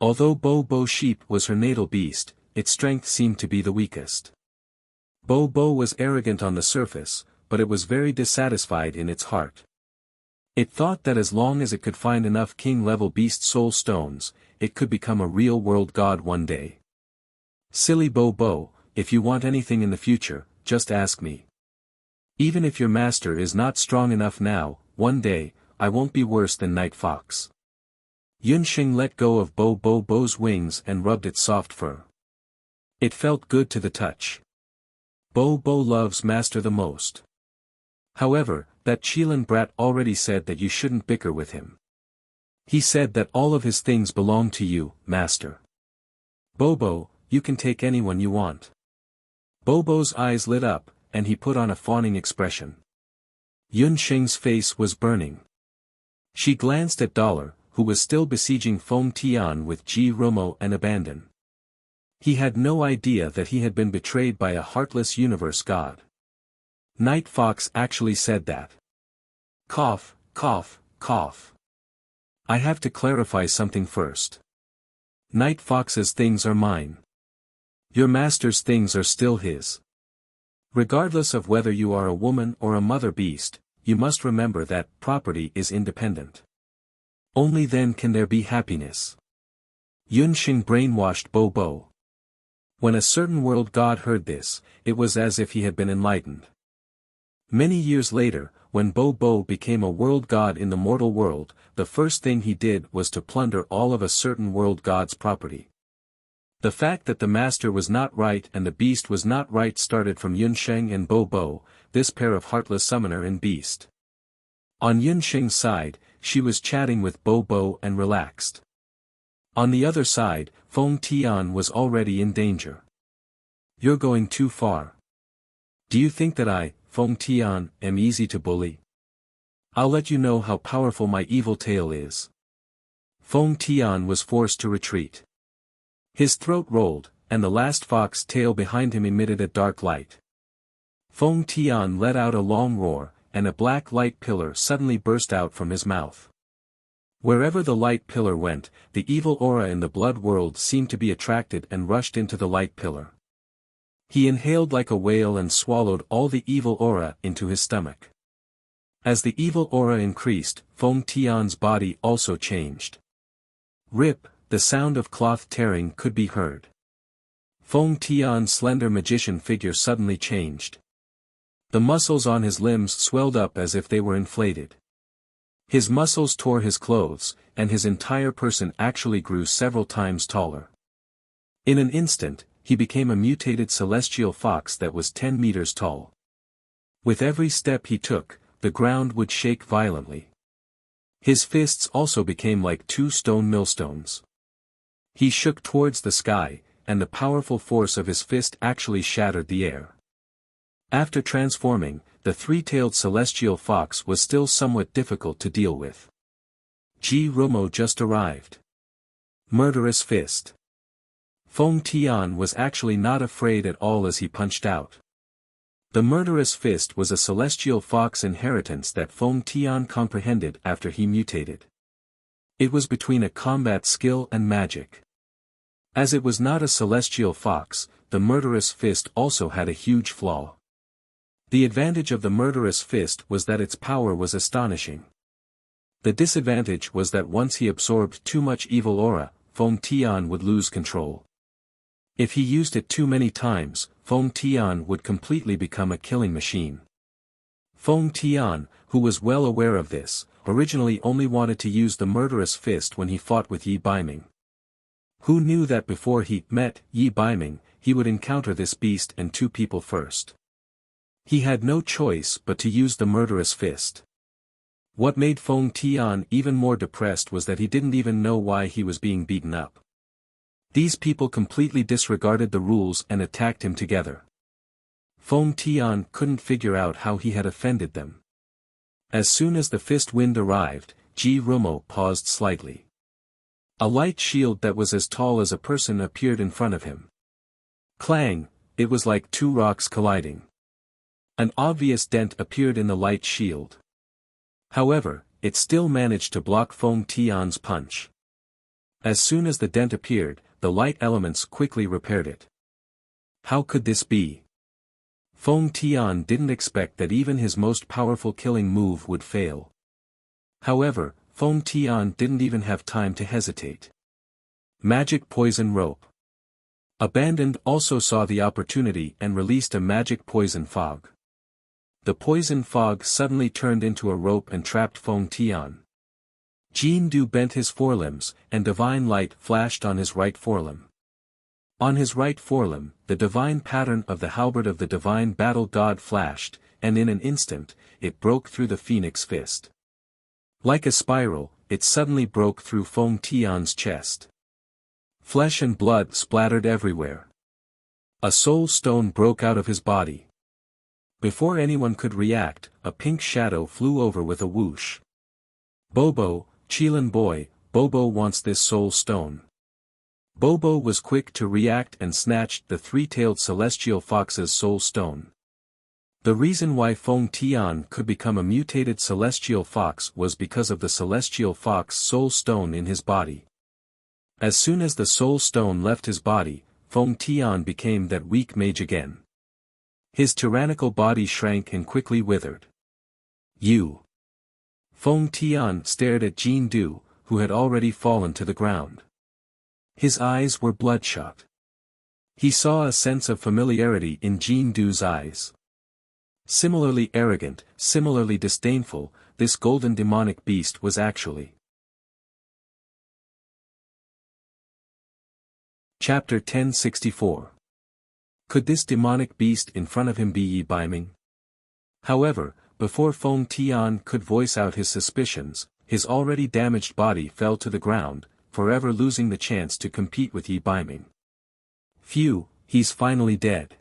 Although Bo Sheep was her natal beast, its strength seemed to be the weakest. Bo was arrogant on the surface, but it was very dissatisfied in its heart. It thought that as long as it could find enough king-level beast soul stones, it could become a real world god one day. Silly Bo, if you want anything in the future, just ask me. Even if your master is not strong enough now, one day, I won't be worse than Night Fox. Yun Sheng let go of Bo's wings and rubbed its soft fur. It felt good to the touch. Bo loves master the most. However, that Qilin brat already said that you shouldn't bicker with him. He said that all of his things belong to you, master. Bo, you can take anyone you want. Bo's eyes lit up, and he put on a fawning expression. Yun Sheng's face was burning. She glanced at Dollar, who was still besieging Feng Tian with Ji Romo and Abandon. He had no idea that he had been betrayed by a heartless universe god. Night Fox actually said that. Cough. I have to clarify something first. Night Fox's things are mine. Your master's things are still his. Regardless of whether you are a woman or a mother beast, you must remember that property is independent. Only then can there be happiness. Yun Sheng brainwashed Bo. When a certain world god heard this, it was as if he had been enlightened. Many years later, when Bo became a world god in the mortal world, the first thing he did was to plunder all of a certain world god's property. The fact that the master was not right and the beast was not right started from Yun Sheng and Bo, this pair of heartless summoner and beast. On Yun Sheng's side, she was chatting with Bo and relaxed. On the other side, Feng Tian was already in danger. You're going too far. Do you think that I, Feng Tian, am easy to bully? I'll let you know how powerful my evil tail is. Feng Tian was forced to retreat. His throat rolled, and the last fox tail behind him emitted a dark light. Feng Tian let out a long roar, and a black light pillar suddenly burst out from his mouth. Wherever the light pillar went, the evil aura in the blood world seemed to be attracted and rushed into the light pillar. He inhaled like a whale and swallowed all the evil aura into his stomach. As the evil aura increased, Feng Tian's body also changed. Rip, the sound of cloth tearing could be heard. Feng Tian's slender magician figure suddenly changed. The muscles on his limbs swelled up as if they were inflated. His muscles tore his clothes, and his entire person actually grew several times taller. In an instant, he became a mutated celestial fox that was 10 meters tall. With every step he took, the ground would shake violently. His fists also became like 2 stone millstones. He shook towards the sky, and the powerful force of his fist actually shattered the air. After transforming, the 3-tailed celestial fox was still somewhat difficult to deal with. Ji Rumo just arrived. Murderous fist. Feng Tian was actually not afraid at all as he punched out. The murderous fist was a celestial fox inheritance that Feng Tian comprehended after he mutated. It was between a combat skill and magic. As it was not a celestial fox, the murderous fist also had a huge flaw. The advantage of the murderous fist was that its power was astonishing. The disadvantage was that once he absorbed too much evil aura, Feng Tian would lose control. If he used it too many times, Feng Tian would completely become a killing machine. Feng Tian, who was well aware of this, originally only wanted to use the murderous fist when he fought with Yi Baiming. Who knew that before he met Yi Baiming, he would encounter this beast and 2 people first. He had no choice but to use the murderous fist. What made Feng Tian even more depressed was that he didn't even know why he was being beaten up. These people completely disregarded the rules and attacked him together. Feng Tian couldn't figure out how he had offended them. As soon as the fist wind arrived, Ji Rumo paused slightly. A light shield that was as tall as a person appeared in front of him. Clang, it was like 2 rocks colliding. An obvious dent appeared in the light shield. However, it still managed to block Feng Tian's punch. As soon as the dent appeared, the light elements quickly repaired it. How could this be? Feng Tian didn't expect that even his most powerful killing move would fail. However, Feng Tian didn't even have time to hesitate. Magic poison rope. Abandoned also saw the opportunity and released a magic poison fog. The poison fog suddenly turned into a rope and trapped Feng Tian. Jindu bent his forelimbs, and divine light flashed on his right forelimb. On his right forelimb, the divine pattern of the halberd of the divine battle god flashed, and in an instant, it broke through the phoenix fist. Like a spiral, it suddenly broke through Feng Tian's chest. Flesh and blood splattered everywhere. A soul stone broke out of his body. Before anyone could react, a pink shadow flew over with a whoosh. Bobo, Qilin boy, Bobo wants this soul stone. Bobo was quick to react and snatched the 3-tailed celestial fox's soul stone. The reason why Feng Tian could become a mutated celestial fox was because of the celestial fox soul stone in his body. As soon as the soul stone left his body, Feng Tian became that weak mage again. His tyrannical body shrank and quickly withered. You! Feng Tian stared at Jindu, who had already fallen to the ground. His eyes were bloodshot. He saw a sense of familiarity in Jindu's eyes. Similarly arrogant, similarly disdainful, this golden demonic beast was actually. Chapter 1064. Could this demonic beast in front of him be Yi Baiming? However, before Feng Tian could voice out his suspicions, his already damaged body fell to the ground, forever losing the chance to compete with Yi Baiming. Phew, he's finally dead.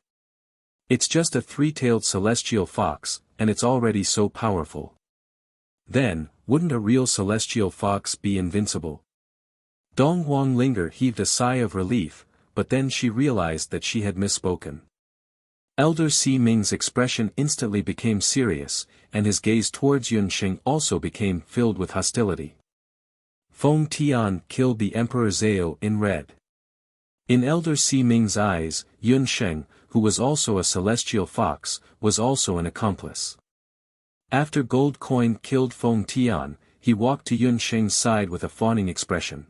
It's just a 3-tailed celestial fox, and it's already so powerful. Then, wouldn't a real celestial fox be invincible? Dong Huanglinger heaved a sigh of relief, but then she realized that she had misspoken. Elder Si Ming's expression instantly became serious, and his gaze towards Yunsheng also became filled with hostility. Feng Tian killed the Emperor Zhao in red. In Elder Si Ming's eyes, Yunsheng, who was also a celestial fox, was also an accomplice. After Gold Coin killed Feng Tian, he walked to Yun Sheng's side with a fawning expression.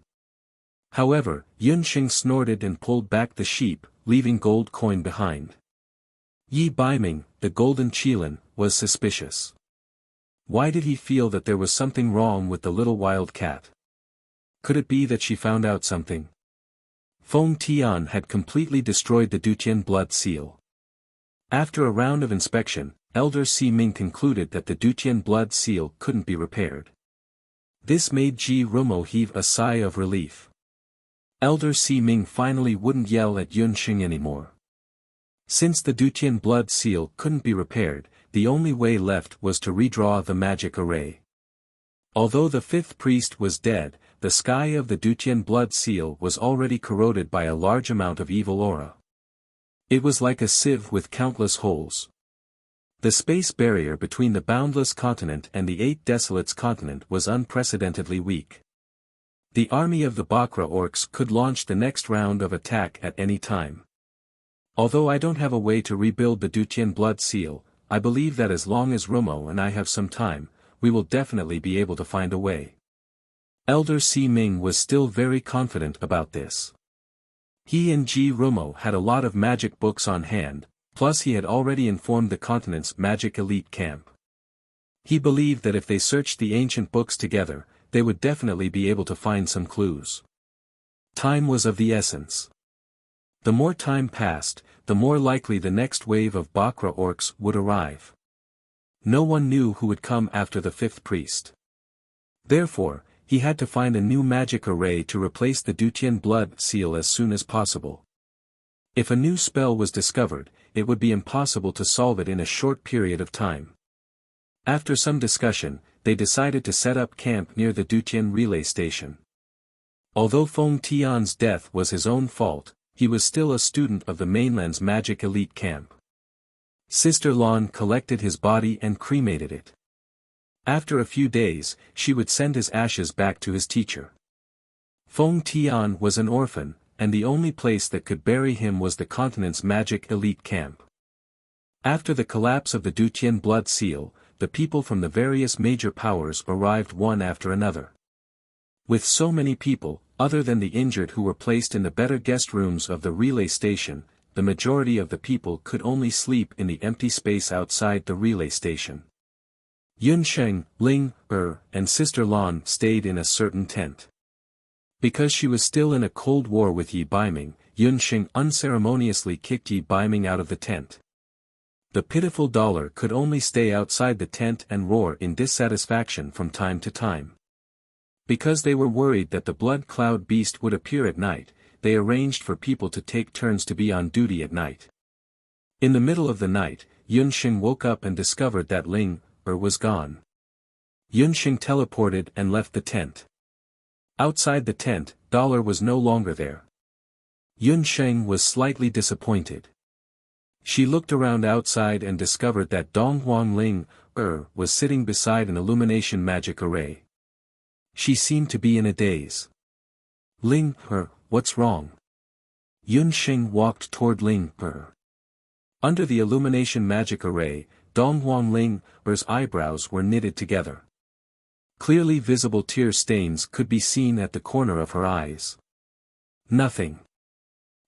However, Yun Sheng snorted and pulled back the sheep, leaving Gold Coin behind. Yi Baiming, the golden Qilin, was suspicious. Why did he feel that there was something wrong with the little wild cat? Could it be that she found out something? Feng Tian had completely destroyed the Dutian blood seal. After a round of inspection, Elder Si Ming concluded that the Dutian blood seal couldn't be repaired. This made Ji Rumo heave a sigh of relief. Elder Si Ming finally wouldn't yell at Yun Sheng anymore. Since the Dutian blood seal couldn't be repaired, the only way left was to redraw the magic array. Although the fifth priest was dead, the sky of the Dutian blood seal was already corroded by a large amount of evil aura. It was like a sieve with countless holes. The space barrier between the boundless continent and the Eight Desolates continent was unprecedentedly weak. The army of the Bakra orcs could launch the next round of attack at any time. Although I don't have a way to rebuild the Dutian blood seal, I believe that as long as Rumo and I have some time, we will definitely be able to find a way. Elder Si Ming was still very confident about this. He and Ji Rumo had a lot of magic books on hand, plus he had already informed the continent's magic elite camp. He believed that if they searched the ancient books together, they would definitely be able to find some clues. Time was of the essence. The more time passed, the more likely the next wave of Bakra orcs would arrive. No one knew who would come after the fifth priest. Therefore, he had to find a new magic array to replace the Dutian blood seal as soon as possible. If a new spell was discovered, it would be impossible to solve it in a short period of time. After some discussion, they decided to set up camp near the Dutian relay station. Although Feng Tian's death was his own fault, he was still a student of the mainland's magic elite camp. Sister Lan collected his body and cremated it. After a few days, she would send his ashes back to his teacher. Feng Tian was an orphan, and the only place that could bury him was the continent's magic elite camp. After the collapse of the Dutian blood seal, the people from the various major powers arrived one after another. With so many people, other than the injured who were placed in the better guest rooms of the relay station, the majority of the people could only sleep in the empty space outside the relay station. Yun Sheng, Ling, and Sister Lan stayed in a certain tent. Because she was still in a cold war with Yi Baiming, Yun Sheng unceremoniously kicked Yi Baiming out of the tent. The pitiful dollar could only stay outside the tent and roar in dissatisfaction from time to time. Because they were worried that the blood cloud beast would appear at night, they arranged for people to take turns to be on duty at night. In the middle of the night, Yun Sheng woke up and discovered that Ling, was gone. Yun Sheng teleported and left the tent. Outside the tent, Dollar was no longer there. Yun Sheng was slightly disappointed. She looked around outside and discovered that Donghuang Ling, was sitting beside an illumination magic array. She seemed to be in a daze. Ling, what's wrong? Yun Sheng walked toward Ling, Under the illumination magic array, Donghuang Ling's eyebrows were knitted together. Clearly visible tear stains could be seen at the corner of her eyes. Nothing.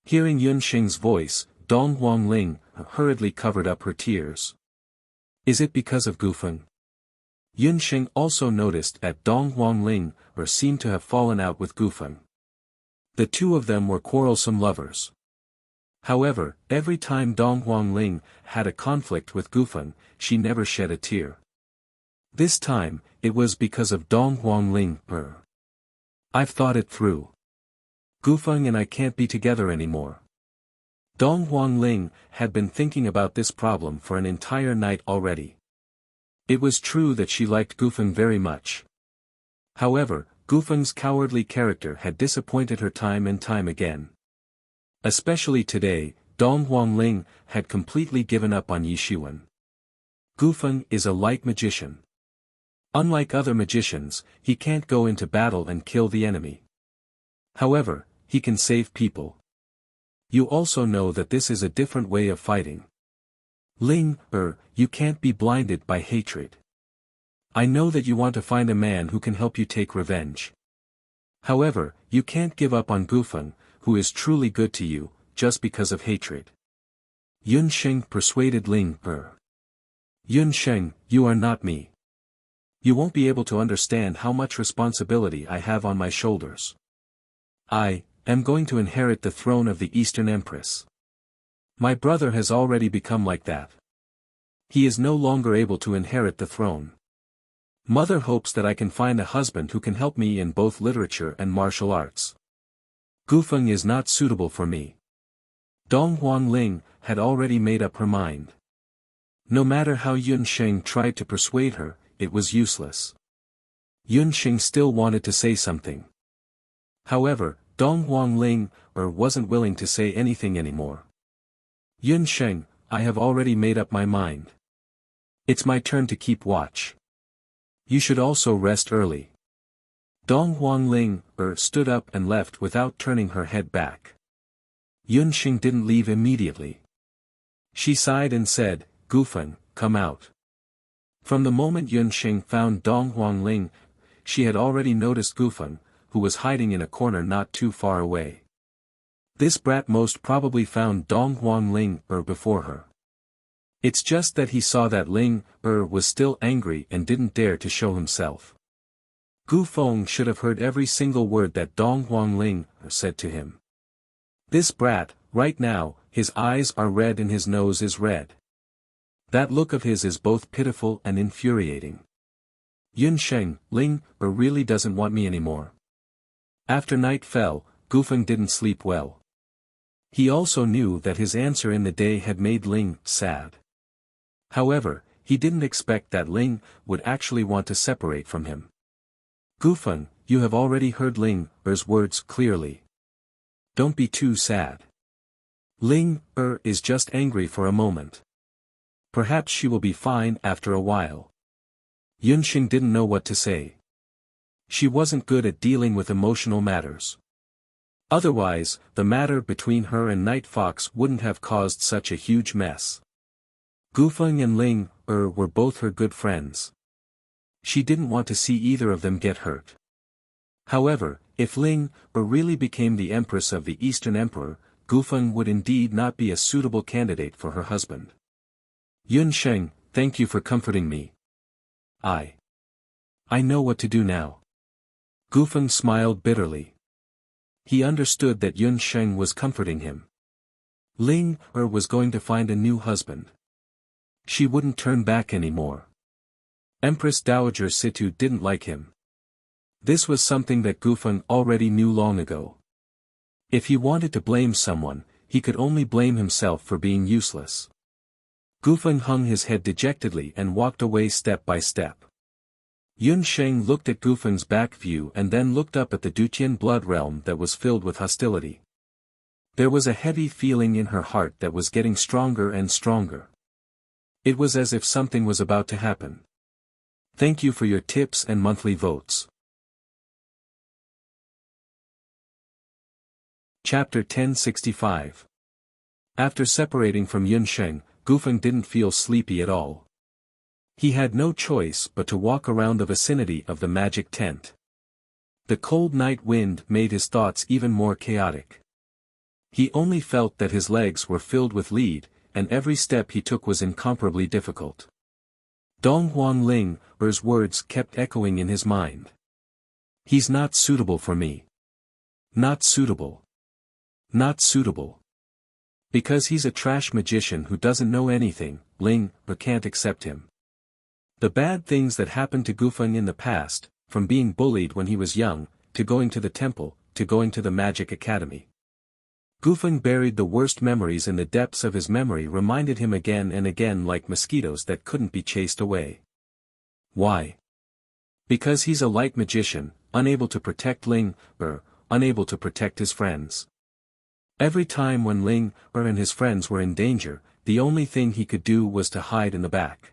Hearing Yun Sheng's voice, Donghuang Ling hurriedly covered up her tears. Is it because of Gufeng? Yun Sheng also noticed that Donghuang Ling seemed to have fallen out with Gufeng. The two of them were quarrelsome lovers. However, every time Donghuang Ling had a conflict with Gufeng, she never shed a tear. This time, it was because of Donghuang Ling. I've thought it through. Gufeng and I can't be together anymore. Donghuang Ling had been thinking about this problem for an entire night already. It was true that she liked Gufeng very much. However, Gufeng's cowardly character had disappointed her time and time again. Especially today, Donghuang Ling had completely given up on Yishuan. Gufeng is a light magician. Unlike other magicians, he can't go into battle and kill the enemy. However, he can save people. You also know that this is a different way of fighting. Ling, you can't be blinded by hatred. I know that you want to find a man who can help you take revenge. However, you can't give up on Gufeng, who is truly good to you, just because of hatred. Yun Sheng persuaded Ling, Yun Sheng, you are not me. You won't be able to understand how much responsibility I have on my shoulders. I am going to inherit the throne of the Eastern Empress. My brother has already become like that. He is no longer able to inherit the throne. Mother hopes that I can find a husband who can help me in both literature and martial arts. Gufeng is not suitable for me. Dong Huangling had already made up her mind. No matter how Yun Sheng tried to persuade her, it was useless. Yun Sheng still wanted to say something. However, Dong Huangling wasn't willing to say anything anymore. Yun Sheng, I have already made up my mind. It's my turn to keep watch. You should also rest early. Dong Huangling stood up and left without turning her head back. Yun Sheng didn't leave immediately. She sighed and said, Gufeng, come out. From the moment Yun Sheng found Dong Huangling, she had already noticed Gufeng, who was hiding in a corner not too far away. This brat most probably found Dong Huangling before her. It's just that he saw that Ling was still angry and didn't dare to show himself. Gu Feng should have heard every single word that Dong Huangling said to him. This brat, right now, his eyes are red and his nose is red. That look of his is both pitiful and infuriating. Yun Sheng, Ling really doesn't want me anymore. After night fell, Gufeng didn't sleep well. He also knew that his answer in the day had made Ling sad. However, he didn't expect that Ling would actually want to separate from him. Gufeng, you have already heard Ling's words clearly. Don't be too sad. Ling is just angry for a moment. Perhaps she will be fine after a while. Yun Sheng didn't know what to say. She wasn't good at dealing with emotional matters. Otherwise, the matter between her and Night Fox wouldn't have caused such a huge mess. Gufeng and Ling were both her good friends. She didn't want to see either of them get hurt. However, if Ling really became the Empress of the Eastern Emperor, Gufeng would indeed not be a suitable candidate for her husband. Yun Sheng, thank you for comforting me. I know what to do now. Gufeng smiled bitterly. He understood that Yun Sheng was comforting him. Ling was going to find a new husband. She wouldn't turn back anymore. Empress Dowager Situ didn't like him. This was something that Gufeng already knew long ago. If he wanted to blame someone, he could only blame himself for being useless. Gufeng hung his head dejectedly and walked away step by step. Yun Sheng looked at Gufeng's back view and then looked up at the Dutian blood realm that was filled with hostility. There was a heavy feeling in her heart that was getting stronger and stronger. It was as if something was about to happen. Thank you for your tips and monthly votes. Chapter 1065. After separating from Yun Sheng, Gufeng didn't feel sleepy at all. He had no choice but to walk around the vicinity of the magic tent. The cold night wind made his thoughts even more chaotic. He only felt that his legs were filled with lead, and every step he took was incomparably difficult. Dong Huangling's words kept echoing in his mind. He's not suitable for me. Not suitable. Not suitable. Because he's a trash magician who doesn't know anything, Ling can't accept him. The bad things that happened to Gufeng in the past, from being bullied when he was young, to going to the temple, to going to the magic academy. Gufeng buried the worst memories in the depths of his memory, reminded him again and again like mosquitoes that couldn't be chased away. Why? Because he's a light magician, unable to protect Ling, unable to protect his friends. Every time when Ling and his friends were in danger, the only thing he could do was to hide in the back.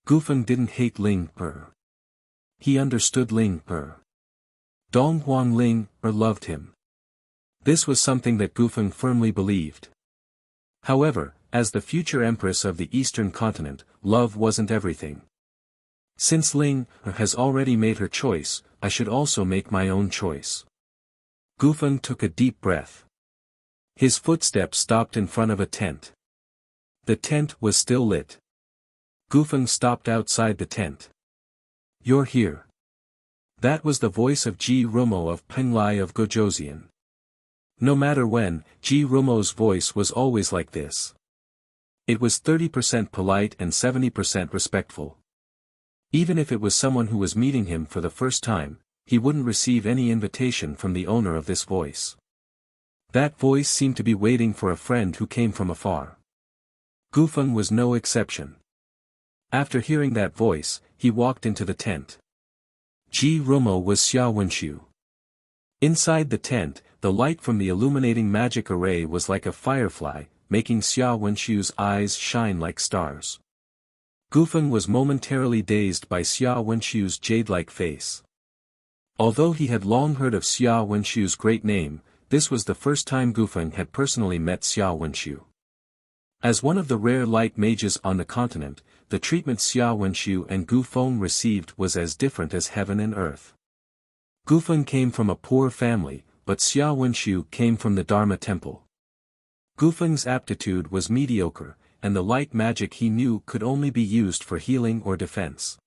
Gufeng didn't hate Ling. He understood Ling. Dong Huangling loved him. This was something that Gufeng firmly believed. However, as the future empress of the Eastern continent, love wasn't everything. Since Ling has already made her choice, I should also make my own choice. Gufeng took a deep breath. His footsteps stopped in front of a tent. The tent was still lit. Gufeng stopped outside the tent. "You're here." That was the voice of Ji Rumo of Penglai of Gojoseon. No matter when, Ji Rumo's voice was always like this. It was 30% polite and 70% respectful. Even if it was someone who was meeting him for the first time, he wouldn't receive any invitation from the owner of this voice. That voice seemed to be waiting for a friend who came from afar. Gufeng was no exception. After hearing that voice, he walked into the tent. Ji Rumo was Xia Wenshu. Inside the tent, the light from the illuminating magic array was like a firefly, making Xia Wenshu's eyes shine like stars. Gufeng was momentarily dazed by Xia Wenshu's jade-like face. Although he had long heard of Xia Wenshu's great name, this was the first time Gufeng had personally met Xia Wenshu. As one of the rare light mages on the continent, the treatment Xia Wenshu and Gufeng received was as different as heaven and earth. Gufeng came from a poor family, but Xia Wenshu came from the Dharma temple. Gufeng's aptitude was mediocre, and the light magic he knew could only be used for healing or defense.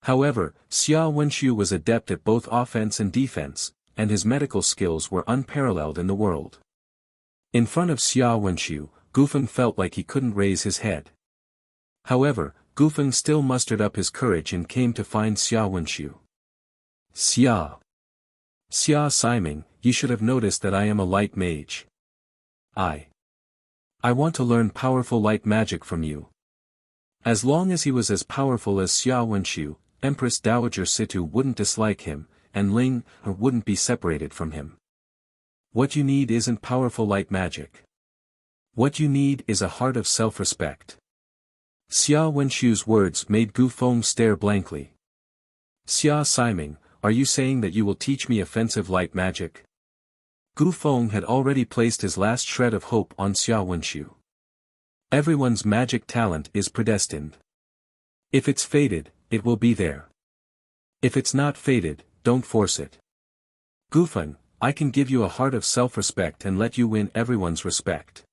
However, Xia Wenshu was adept at both offense and defense, and his medical skills were unparalleled in the world. In front of Xia Wenshu, Gufeng felt like he couldn't raise his head. However, Gufeng still mustered up his courage and came to find Xia Wenshu. "Xia Siming, you should have noticed that I am a light mage. I want to learn powerful light magic from you." As long as he was as powerful as Xia Wenshu, Empress Dowager Situ wouldn't dislike him, and Ling wouldn't be separated from him. What you need isn't powerful light magic. What you need is a heart of self-respect. Xia Wenshu's words made Gufeng stare blankly. "Xia Siming, are you saying that you will teach me offensive light magic?" Gufeng had already placed his last shred of hope on Xia Wenshu. Everyone's magic talent is predestined. If it's fated, it will be there. If it's not fated, don't force it. Gufeng, I can give you a heart of self-respect and let you win everyone's respect.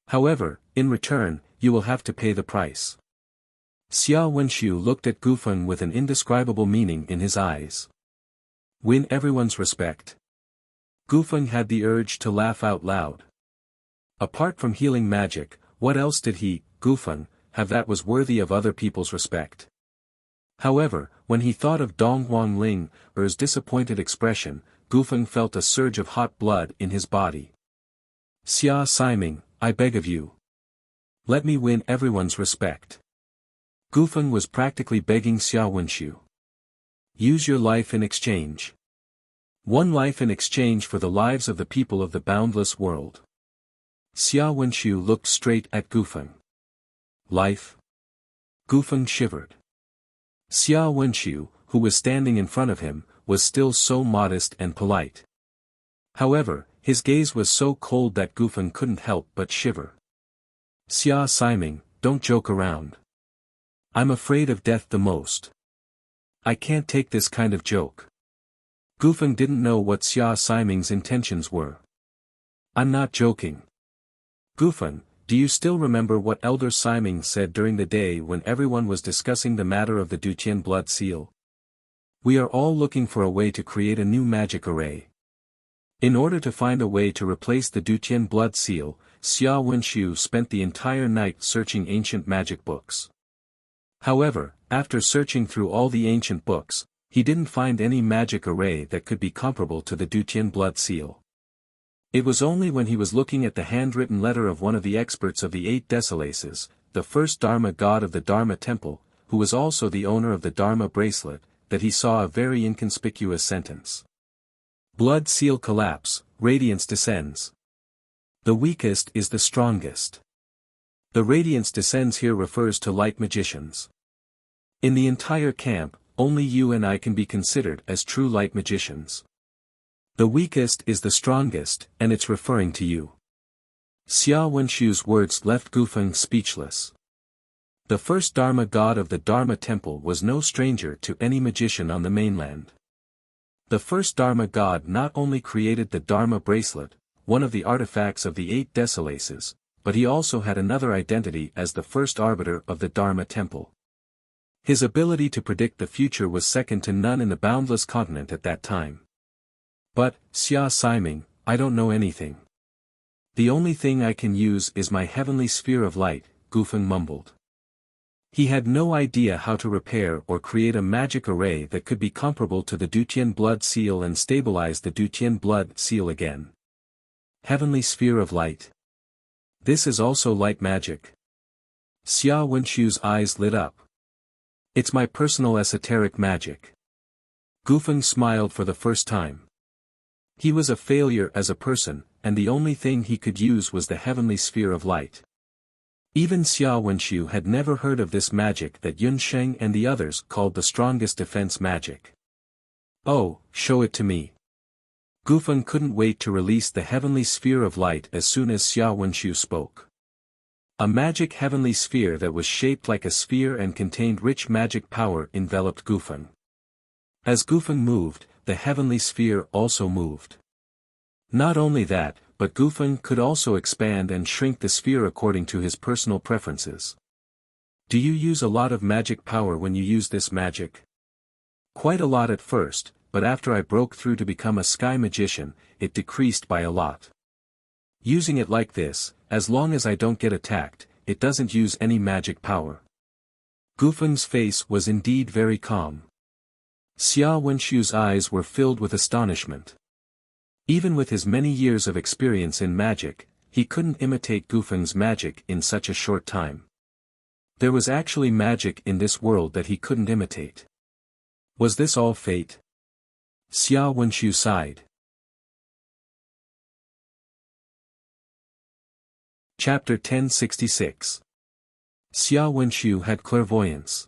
However, in return, you will have to pay the price. Xia Wenshu looked at Gufeng with an indescribable meaning in his eyes. Win everyone's respect. Gufeng had the urge to laugh out loud. Apart from healing magic, what else did he, Gufeng, have that was worthy of other people's respect? However, when he thought of Donghuang Ling's disappointed expression, Gufeng felt a surge of hot blood in his body. "Xia Siming, I beg of you. Let me win everyone's respect." Gufeng was practically begging Xia Wenshu. "Use your life in exchange. One life in exchange for the lives of the people of the boundless world." Xia Wenshu looked straight at Gufeng. "Life?" Gufeng shivered. Xia Wenshu, who was standing in front of him, was still so modest and polite. However, his gaze was so cold that Gufeng couldn't help but shiver. "Xia Siming, don't joke around. I'm afraid of death the most. I can't take this kind of joke." Gufeng didn't know what Xia Siming's intentions were. "I'm not joking. Gufeng, do you still remember what Elder Siming said during the day when everyone was discussing the matter of the Dutian blood seal? We are all looking for a way to create a new magic array. In order to find a way to replace the Dutian blood seal, Xia Wenshu spent the entire night searching ancient magic books. However, after searching through all the ancient books, he didn't find any magic array that could be comparable to the Dutian blood seal. It was only when he was looking at the handwritten letter of one of the experts of the 8 Desolaces, the first Dharma god of the Dharma temple, who was also the owner of the Dharma bracelet, that he saw a very inconspicuous sentence. Blood seal collapse, radiance descends. The weakest is the strongest. The radiance descends here refers to light magicians. In the entire camp, only you and I can be considered as true light magicians. The weakest is the strongest, and it's referring to you. Xia Wenshu's words left Gufeng speechless. The first Dharma god of the Dharma temple was no stranger to any magician on the mainland. The first Dharma god not only created the Dharma bracelet, one of the artifacts of the 8 Desolaces, but he also had another identity as the first arbiter of the Dharma temple. His ability to predict the future was second to none in the boundless continent at that time. But, Xia Siming, I don't know anything. The only thing I can use is my heavenly sphere of light, Gufeng mumbled. He had no idea how to repair or create a magic array that could be comparable to the Dutian blood seal and stabilize the Dutian blood seal again. Heavenly sphere of light. This is also light magic. Xia Wenshu's eyes lit up. It's my personal esoteric magic. Gufeng smiled for the first time. He was a failure as a person, and the only thing he could use was the heavenly sphere of light. Even Xia Wenshu had never heard of this magic that Yun Sheng and the others called the strongest defense magic. Oh, show it to me. Gufeng couldn't wait to release the heavenly sphere of light as soon as Xia Wenshu spoke. A magic heavenly sphere that was shaped like a sphere and contained rich magic power enveloped Gufeng. As Gufeng moved, the heavenly sphere also moved. Not only that, but Gufeng could also expand and shrink the sphere according to his personal preferences. Do you use a lot of magic power when you use this magic? Quite a lot at first, but after I broke through to become a sky magician, it decreased by a lot. Using it like this, as long as I don't get attacked, it doesn't use any magic power. Gufeng's face was indeed very calm. Xia Wenshu's eyes were filled with astonishment. Even with his many years of experience in magic, he couldn't imitate Gufeng's magic in such a short time. There was actually magic in this world that he couldn't imitate. Was this all fate? Xia Wenshu sighed. Chapter 1066. Xia Wenshu had clairvoyance.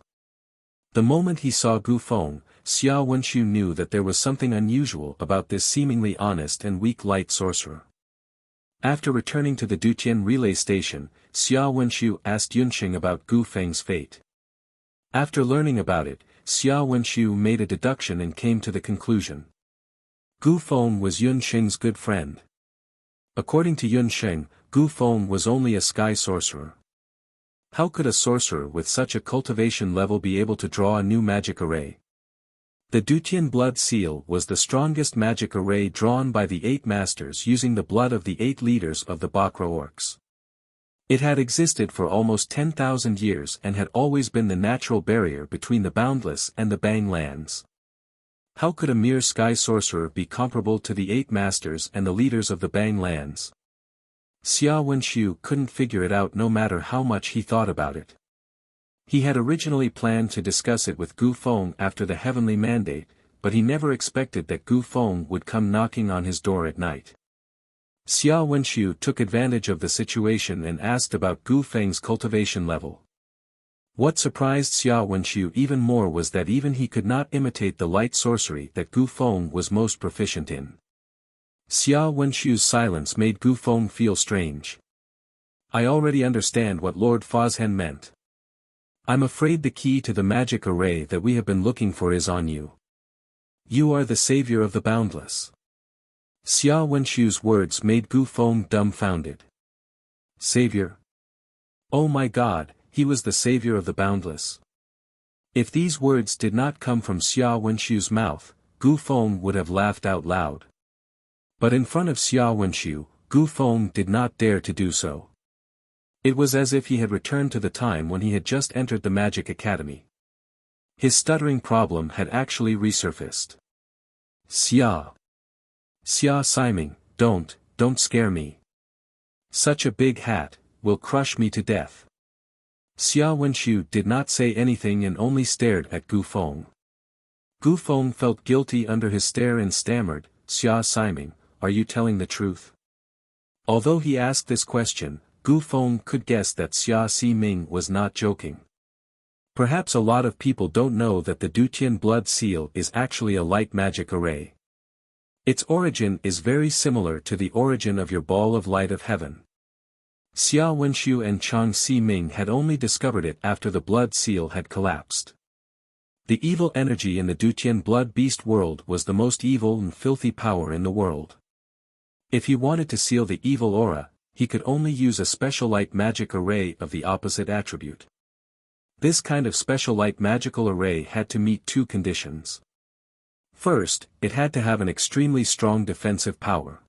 The moment he saw Gufeng, Xia Wenshu knew that there was something unusual about this seemingly honest and weak light sorcerer. After returning to the Dutian relay station, Xia Wenshu asked Yunsheng about Gufeng's fate. After learning about it, Xia Wenshu made a deduction and came to the conclusion. Gufeng was Yunsheng's good friend. According to Yunsheng, Gufeng was only a sky sorcerer. How could a sorcerer with such a cultivation level be able to draw a new magic array? The Dutian blood seal was the strongest magic array drawn by the 8 masters using the blood of the 8 leaders of the Bakra orcs. It had existed for almost 10,000 years and had always been the natural barrier between the boundless and the Bang lands. How could a mere sky sorcerer be comparable to the 8 masters and the leaders of the Bang lands? Xia Wenshu couldn't figure it out no matter how much he thought about it. He had originally planned to discuss it with Gufeng after the heavenly mandate, but he never expected that Gufeng would come knocking on his door at night. Xia Wenshu took advantage of the situation and asked about Gufeng's cultivation level. What surprised Xia Wenshu even more was that even he could not imitate the light sorcery that Gufeng was most proficient in. Xia Wenshu's silence made Gufeng feel strange. I already understand what Lord Fazhen meant. I'm afraid the key to the magic array that we have been looking for is on you. You are the savior of the boundless. Xia Wenshu's words made Gufeng dumbfounded. Savior? Oh my God, he was the savior of the boundless. If these words did not come from Xia Wenshu's mouth, Gufeng would have laughed out loud. But in front of Xia Wenshu, Gufeng did not dare to do so. It was as if he had returned to the time when he had just entered the Magic Academy. His stuttering problem had actually resurfaced. Xia Siming, don't scare me. Such a big hat, will crush me to death. Xia Wenshu did not say anything and only stared at Gufeng. Gufeng felt guilty under his stare and stammered, Xia Siming, are you telling the truth? Although he asked this question, Gufeng could guess that Xia Siming was not joking. Perhaps a lot of people don't know that the Dutian blood seal is actually a light magic array. Its origin is very similar to the origin of your ball of light of heaven. Xia Wenxiu and Chang Si-ming had only discovered it after the blood seal had collapsed. The evil energy in the Dutian blood beast world was the most evil and filthy power in the world. If he wanted to seal the evil aura, he could only use a special light magic array of the opposite attribute. This kind of special light magical array had to meet two conditions. First, it had to have an extremely strong defensive power.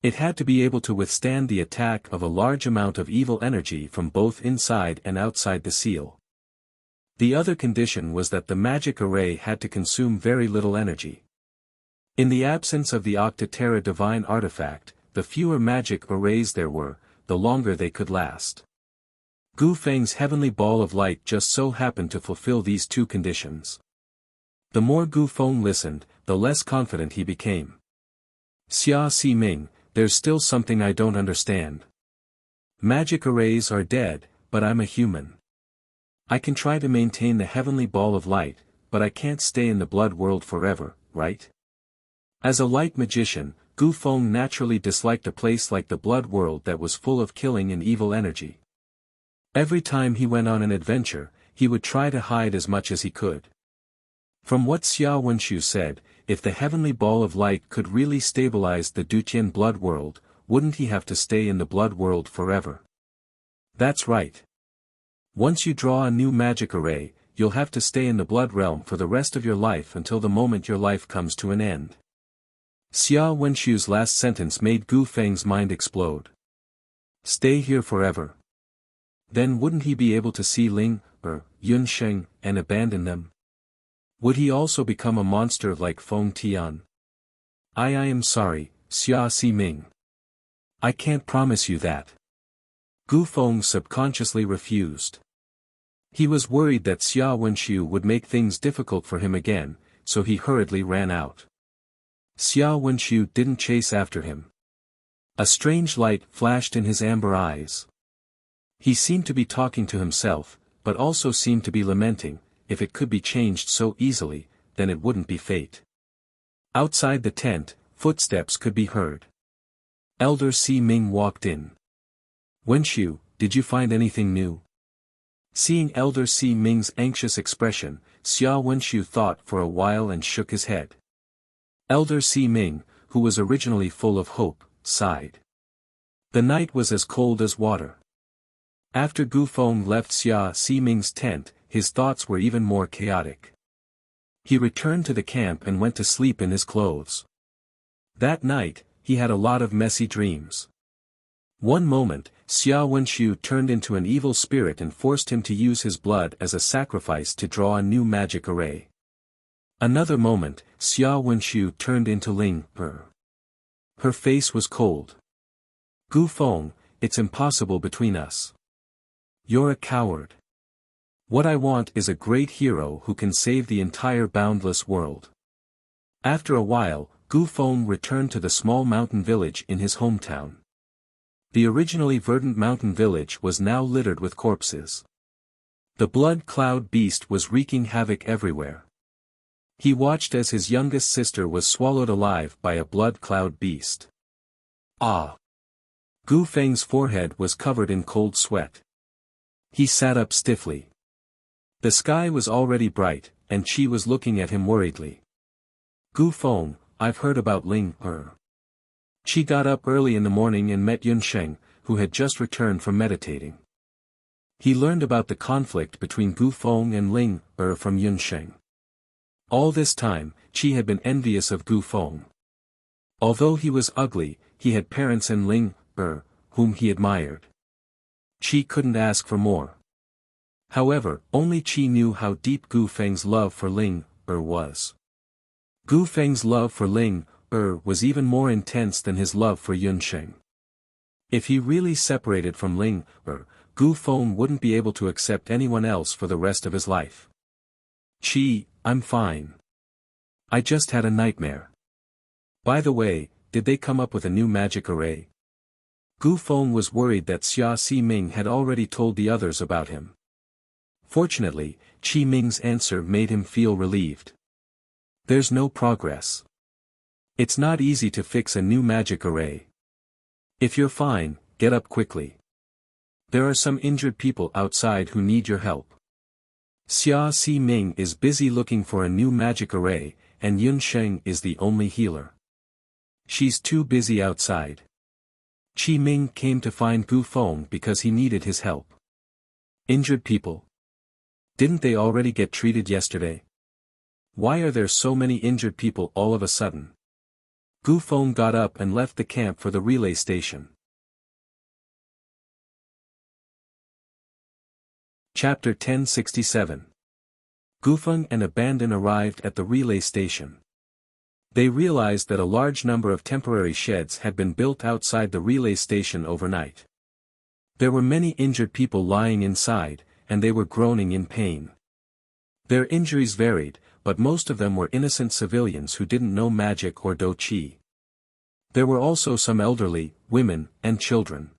It had to be able to withstand the attack of a large amount of evil energy from both inside and outside the seal. The other condition was that the magic array had to consume very little energy. In the absence of the Octaterra divine artifact, the fewer magic arrays there were, the longer they could last. Gu Feng's heavenly ball of light just so happened to fulfill these two conditions. The more Gu Feng listened, the less confident he became. Xia Si-ming, there's still something I don't understand. Magic arrays are dead, but I'm a human. I can try to maintain the heavenly ball of light, but I can't stay in the blood world forever, right? As a light magician, Gu Feng naturally disliked a place like the blood world that was full of killing and evil energy. Every time he went on an adventure, he would try to hide as much as he could. From what Xia Wenxiu said, if the heavenly ball of light could really stabilize the Dutian blood world, wouldn't he have to stay in the blood world forever? That's right. Once you draw a new magic array, you'll have to stay in the blood realm for the rest of your life until the moment your life comes to an end. Xia Wenxiu's last sentence made Gu Feng's mind explode. Stay here forever. Then wouldn't he be able to see Ling, Yunsheng, and abandon them? Would he also become a monster like Feng Tian? I am sorry, Xia Si-ming. I can't promise you that. Gu Feng subconsciously refused. He was worried that Xia Wenxiu would make things difficult for him again, so he hurriedly ran out. Xia Wenxiu didn't chase after him. A strange light flashed in his amber eyes. He seemed to be talking to himself, but also seemed to be lamenting, if it could be changed so easily, then it wouldn't be fate. Outside the tent, footsteps could be heard. Elder Si-ming walked in. Wenxiu, did you find anything new? Seeing Elder Si-ming's anxious expression, Xia Wenxiu thought for a while and shook his head. Elder Si-ming, who was originally full of hope, sighed. The night was as cold as water. After Gu Feng left Xia Si-ming's tent, his thoughts were even more chaotic. He returned to the camp and went to sleep in his clothes. That night, he had a lot of messy dreams. One moment, Xia Wenxiu turned into an evil spirit and forced him to use his blood as a sacrifice to draw a new magic array. Another moment, Xia Wenxiu turned into Ling. Her face was cold. Gu Feng, it's impossible between us. You're a coward. What I want is a great hero who can save the entire boundless world. After a while, Gu Feng returned to the small mountain village in his hometown. The originally verdant mountain village was now littered with corpses. The blood cloud beast was wreaking havoc everywhere. He watched as his youngest sister was swallowed alive by a blood cloud beast. Ah! Gu Feng's forehead was covered in cold sweat. He sat up stiffly. The sky was already bright, and she was looking at him worriedly. Gu Feng, I've heard about Ling. She got up early in the morning and met Yunsheng, who had just returned from meditating. He learned about the conflict between Gu Feng and Ling from Yunsheng. All this time, Qi had been envious of Gu Feng. Although he was ugly, he had parents and Ling, whom he admired. Qi couldn't ask for more. However, only Qi knew how deep Gu Feng's love for Ling was. Gu Feng's love for Ling was even more intense than his love for Yunsheng. If he really separated from Ling, Gu Feng wouldn't be able to accept anyone else for the rest of his life. Qi, I'm fine. I just had a nightmare. By the way, did they come up with a new magic array? Gu Feng was worried that Xia Si-ming had already told the others about him. Fortunately, Qi Ming's answer made him feel relieved. There's no progress. It's not easy to fix a new magic array. If you're fine, get up quickly. There are some injured people outside who need your help. Xia Si Ming is busy looking for a new magic array, and Yun Sheng is the only healer. She's too busy outside. Qi Ming came to find Gu Feng because he needed his help. Injured people? Didn't they already get treated yesterday? Why are there so many injured people all of a sudden? Gu Feng got up and left the camp for the relay station. Chapter 1067. Gufeng and Abandon arrived at the relay station. They realized that a large number of temporary sheds had been built outside the relay station overnight. There were many injured people lying inside, and they were groaning in pain. Their injuries varied, but most of them were innocent civilians who didn't know magic or do qi. There were also some elderly, women, and children.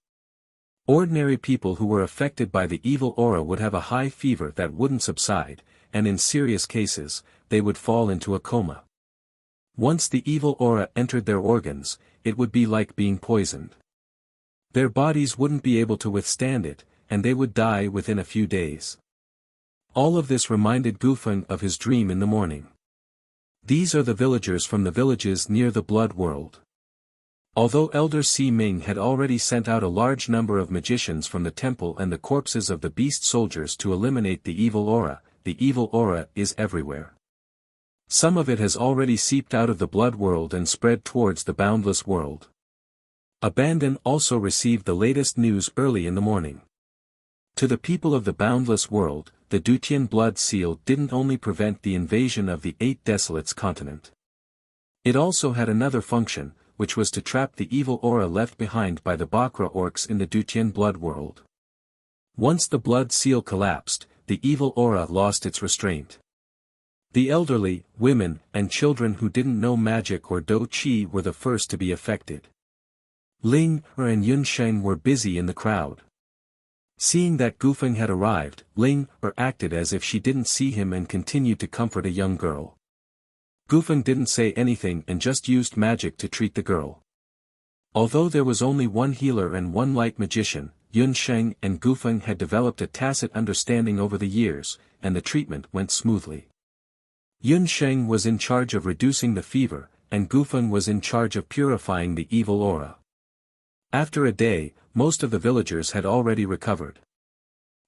Ordinary people who were affected by the evil aura would have a high fever that wouldn't subside, and in serious cases, they would fall into a coma. Once the evil aura entered their organs, it would be like being poisoned. Their bodies wouldn't be able to withstand it, and they would die within a few days. All of this reminded Gufeng of his dream in the morning. These are the villagers from the villages near the Blood World. Although Elder Si Ming had already sent out a large number of magicians from the temple and the corpses of the beast soldiers to eliminate the evil aura is everywhere. Some of it has already seeped out of the Blood World and spread towards the boundless world. Abandon also received the latest news early in the morning. To the people of the boundless world, the Dutian blood seal didn't only prevent the invasion of the 8 Desolates continent. It also had another function, which was to trap the evil aura left behind by the Bakra orcs in the Dutian blood world. Once the blood seal collapsed, the evil aura lost its restraint. The elderly, women, and children who didn't know magic or do qi were the first to be affected. Ling Er and Yun Sheng were busy in the crowd. Seeing that Gufeng had arrived, Ling Er acted as if she didn't see him and continued to comfort a young girl. Gufeng didn't say anything and just used magic to treat the girl. Although there was only one healer and one light magician, Yun Sheng and Gufeng had developed a tacit understanding over the years, and the treatment went smoothly. Yun Sheng was in charge of reducing the fever, and Gufeng was in charge of purifying the evil aura. After a day, most of the villagers had already recovered.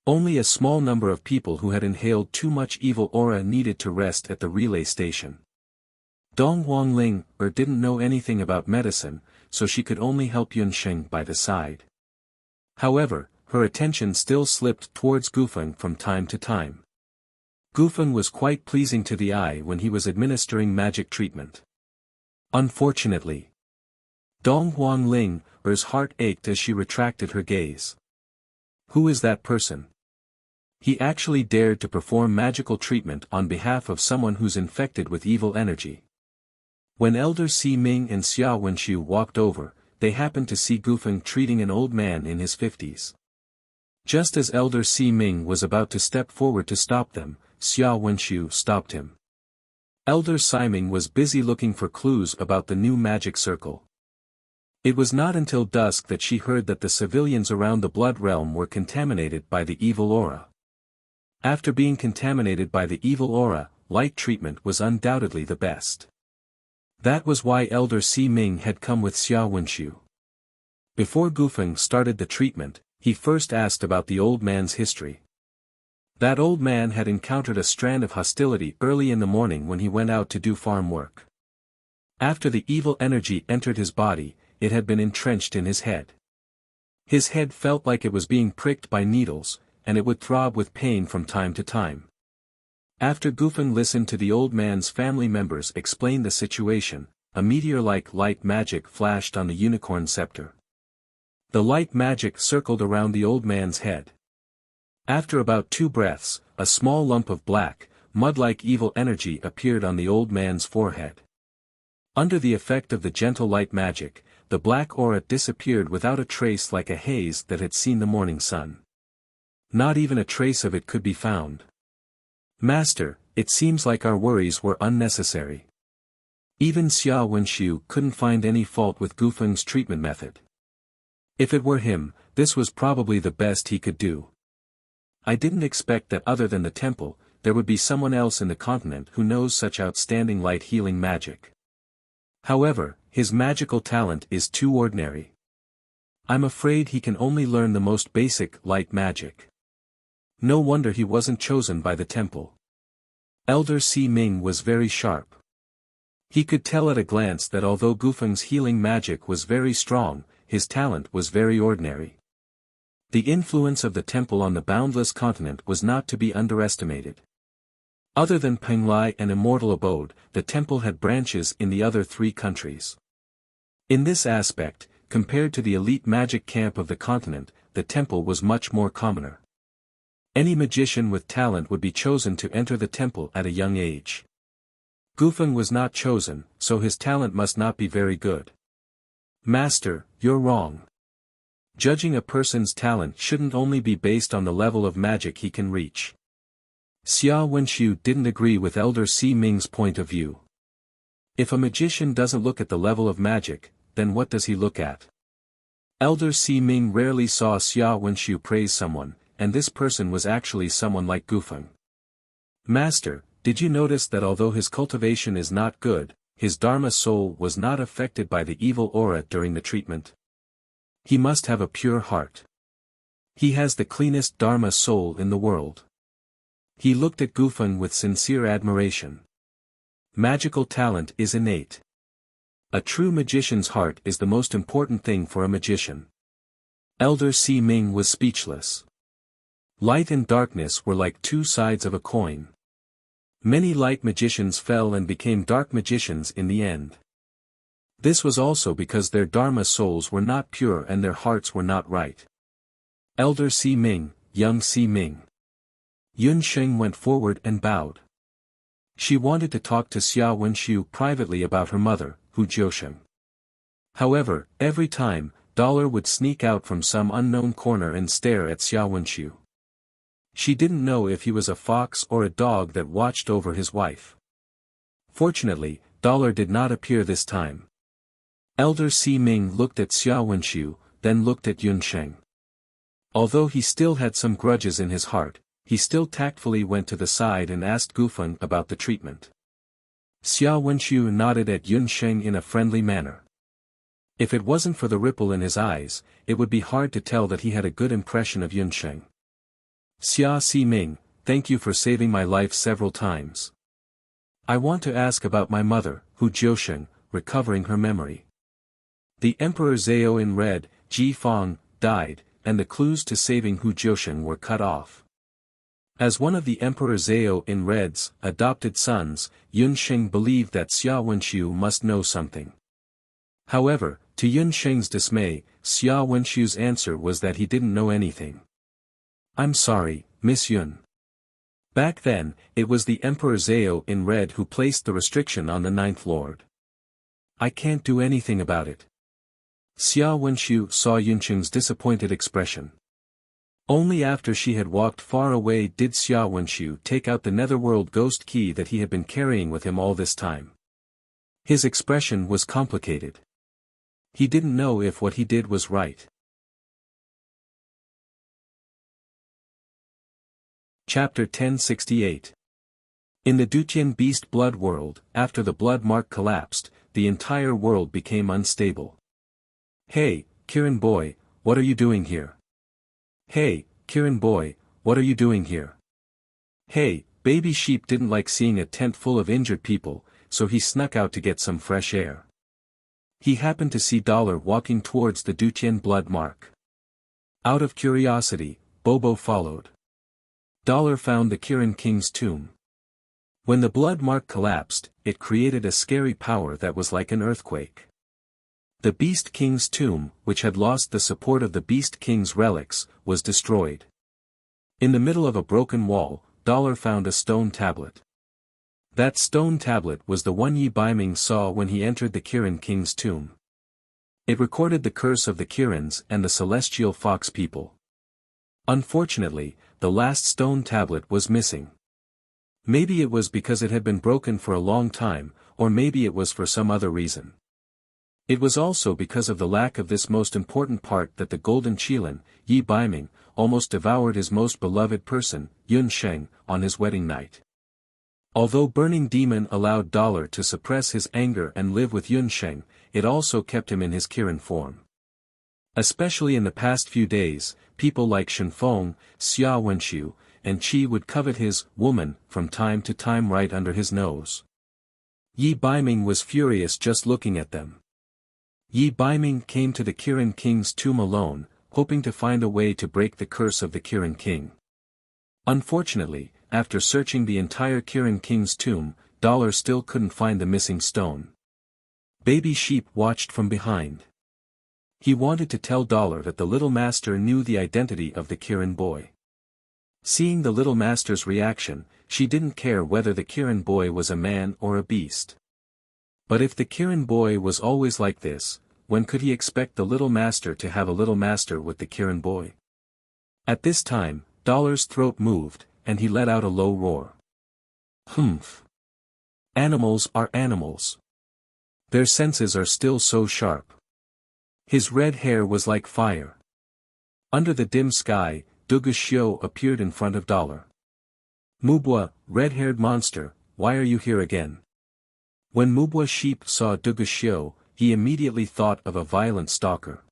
Only a small number of people who had inhaled too much evil aura needed to rest at the relay station. Dong Ling Er didn't know anything about medicine, so she could only help Yun Sheng by the side. However, her attention still slipped towards Gufeng from time to time. Gufeng was quite pleasing to the eye when he was administering magic treatment. Unfortunately, Dong Ling Er's heart ached as she retracted her gaze. Who is that person? He actually dared to perform magical treatment on behalf of someone who's infected with evil energy. When Elder Si Ming and Xia Wenshu walked over, they happened to see Gufeng treating an old man in his 50s. Just as Elder Si Ming was about to step forward to stop them, Xia Wenshu stopped him. Elder Si Ming was busy looking for clues about the new magic circle. It was not until dusk that she heard that the civilians around the Blood Realm were contaminated by the evil aura. After being contaminated by the evil aura, light treatment was undoubtedly the best. That was why Elder Si Ming had come with Xia Wenshu. Before Gufeng started the treatment, he first asked about the old man's history. That old man had encountered a strand of hostility early in the morning when he went out to do farm work. After the evil energy entered his body, it had been entrenched in his head. His head felt like it was being pricked by needles, and it would throb with pain from time to time. After Gufeng listened to the old man's family members explain the situation, a meteor-like light magic flashed on the unicorn scepter. The light magic circled around the old man's head. After about 2 breaths, a small lump of black, mud-like evil energy appeared on the old man's forehead. Under the effect of the gentle light magic, the black aura disappeared without a trace, like a haze that had seen the morning sun. Not even a trace of it could be found. Master, it seems like our worries were unnecessary. Even Xia Wenxiu couldn't find any fault with Gufeng's treatment method. If it were him, this was probably the best he could do. I didn't expect that other than the temple, there would be someone else in the continent who knows such outstanding light healing magic. However, his magical talent is too ordinary. I'm afraid he can only learn the most basic light magic. No wonder he wasn't chosen by the temple. Elder Si Ming was very sharp. He could tell at a glance that although Gufeng's healing magic was very strong, his talent was very ordinary. The influence of the temple on the boundless continent was not to be underestimated. Other than Penglai and Immortal Abode, the temple had branches in the other 3 countries. In this aspect, compared to the elite magic camp of the continent, the temple was much more commoner. Any magician with talent would be chosen to enter the temple at a young age. Gufeng was not chosen, so his talent must not be very good. Master, you're wrong. Judging a person's talent shouldn't only be based on the level of magic he can reach. Xia Wenxiu didn't agree with Elder Si Ming's point of view. If a magician doesn't look at the level of magic, then what does he look at? Elder Si Ming rarely saw Xia Wenxiu praise someone, and this person was actually someone like Gufeng. Master, did you notice that although his cultivation is not good, his Dharma soul was not affected by the evil aura during the treatment? He must have a pure heart. He has the cleanest Dharma soul in the world. He looked at Gufeng with sincere admiration. Magical talent is innate. A true magician's heart is the most important thing for a magician. Elder Si Ming was speechless. Light and darkness were like 2 sides of a coin. Many light magicians fell and became dark magicians in the end. This was also because their Dharma souls were not pure and their hearts were not right. Elder Si Ming, young Si Ming. Yun Sheng went forward and bowed. She wanted to talk to Xia Wenxiu privately about her mother, Hu Jiusheng. However, every time, Dollar would sneak out from some unknown corner and stare at Xia Wenxiu. She didn't know if he was a fox or a dog that watched over his wife. Fortunately, Dollar did not appear this time. Elder Si Ming looked at Xia Wenxiu, then looked at Yun Sheng. Although he still had some grudges in his heart, he still tactfully went to the side and asked Gufeng about the treatment. Xia Wenxiu nodded at Yun Sheng in a friendly manner. If it wasn't for the ripple in his eyes, it would be hard to tell that he had a good impression of Yun Sheng. Xia Si Ming, thank you for saving my life several times. I want to ask about my mother, Hu Jiusheng, recovering her memory. The Emperor Zhao in red, Ji Fang, died, and the clues to saving Hu Jiusheng were cut off. As one of the Emperor Zhao in red's adopted sons, Yun Sheng believed that Xia Wenxiu must know something. However, to Yun Sheng's dismay, Xia Wenxiu's answer was that he didn't know anything. I'm sorry, Miss Yun. Back then, it was the Emperor Zhao in red who placed the restriction on the 9th Lord. I can't do anything about it. Xia Wenxiu saw Yun Sheng's disappointed expression. Only after she had walked far away did Xia Wenxiu take out the netherworld ghost key that he had been carrying with him all this time. His expression was complicated. He didn't know if what he did was right. Chapter 1068. In the Dutian Beast Blood world, after the blood mark collapsed, the entire world became unstable. Hey, Kirin boy, what are you doing here? Hey, Kirin boy, what are you doing here? Hey, baby sheep didn't like seeing a tent full of injured people, so he snuck out to get some fresh air. He happened to see Dollar walking towards the Dutian blood mark. Out of curiosity, Bobo followed. Dollar found the Kirin King's tomb. When the blood mark collapsed, it created a scary power that was like an earthquake. The Beast King's tomb, which had lost the support of the Beast King's relics, was destroyed. In the middle of a broken wall, Dollar found a stone tablet. That stone tablet was the one Yi Baiming saw when he entered the Kirin King's tomb. It recorded the curse of the Kirins and the celestial fox people. Unfortunately, the last stone tablet was missing. Maybe it was because it had been broken for a long time, or maybe it was for some other reason. It was also because of the lack of this most important part that the golden Qilin, Yi Baiming, almost devoured his most beloved person, Yun Sheng, on his wedding night. Although Burning Demon allowed Dollar to suppress his anger and live with Yun Sheng, it also kept him in his Kirin form. Especially in the past few days, people like Shenfeng, Xia Wenxiu, and Qi would covet his woman from time to time right under his nose. Yi Baiming was furious just looking at them. Yi Baiming came to the Kirin King's tomb alone, hoping to find a way to break the curse of the Kirin King. Unfortunately, after searching the entire Kirin King's tomb, Dollar still couldn't find the missing stone. Baby Sheep watched from behind. He wanted to tell Dollar that the little master knew the identity of the Kirin boy. Seeing the little master's reaction, she didn't care whether the Kirin boy was a man or a beast. But if the Kirin boy was always like this, when could he expect the little master to have a little master with the Kirin boy? At this time, Dollar's throat moved, and he let out a low roar. Humph! Animals are animals. Their senses are still so sharp. His red hair was like fire. Under the dim sky, Dugu Xiu appeared in front of Dollar. Mubwa, red-haired monster, why are you here again? When Mubwa Sheep saw Dugu Xiu, he immediately thought of a violent stalker.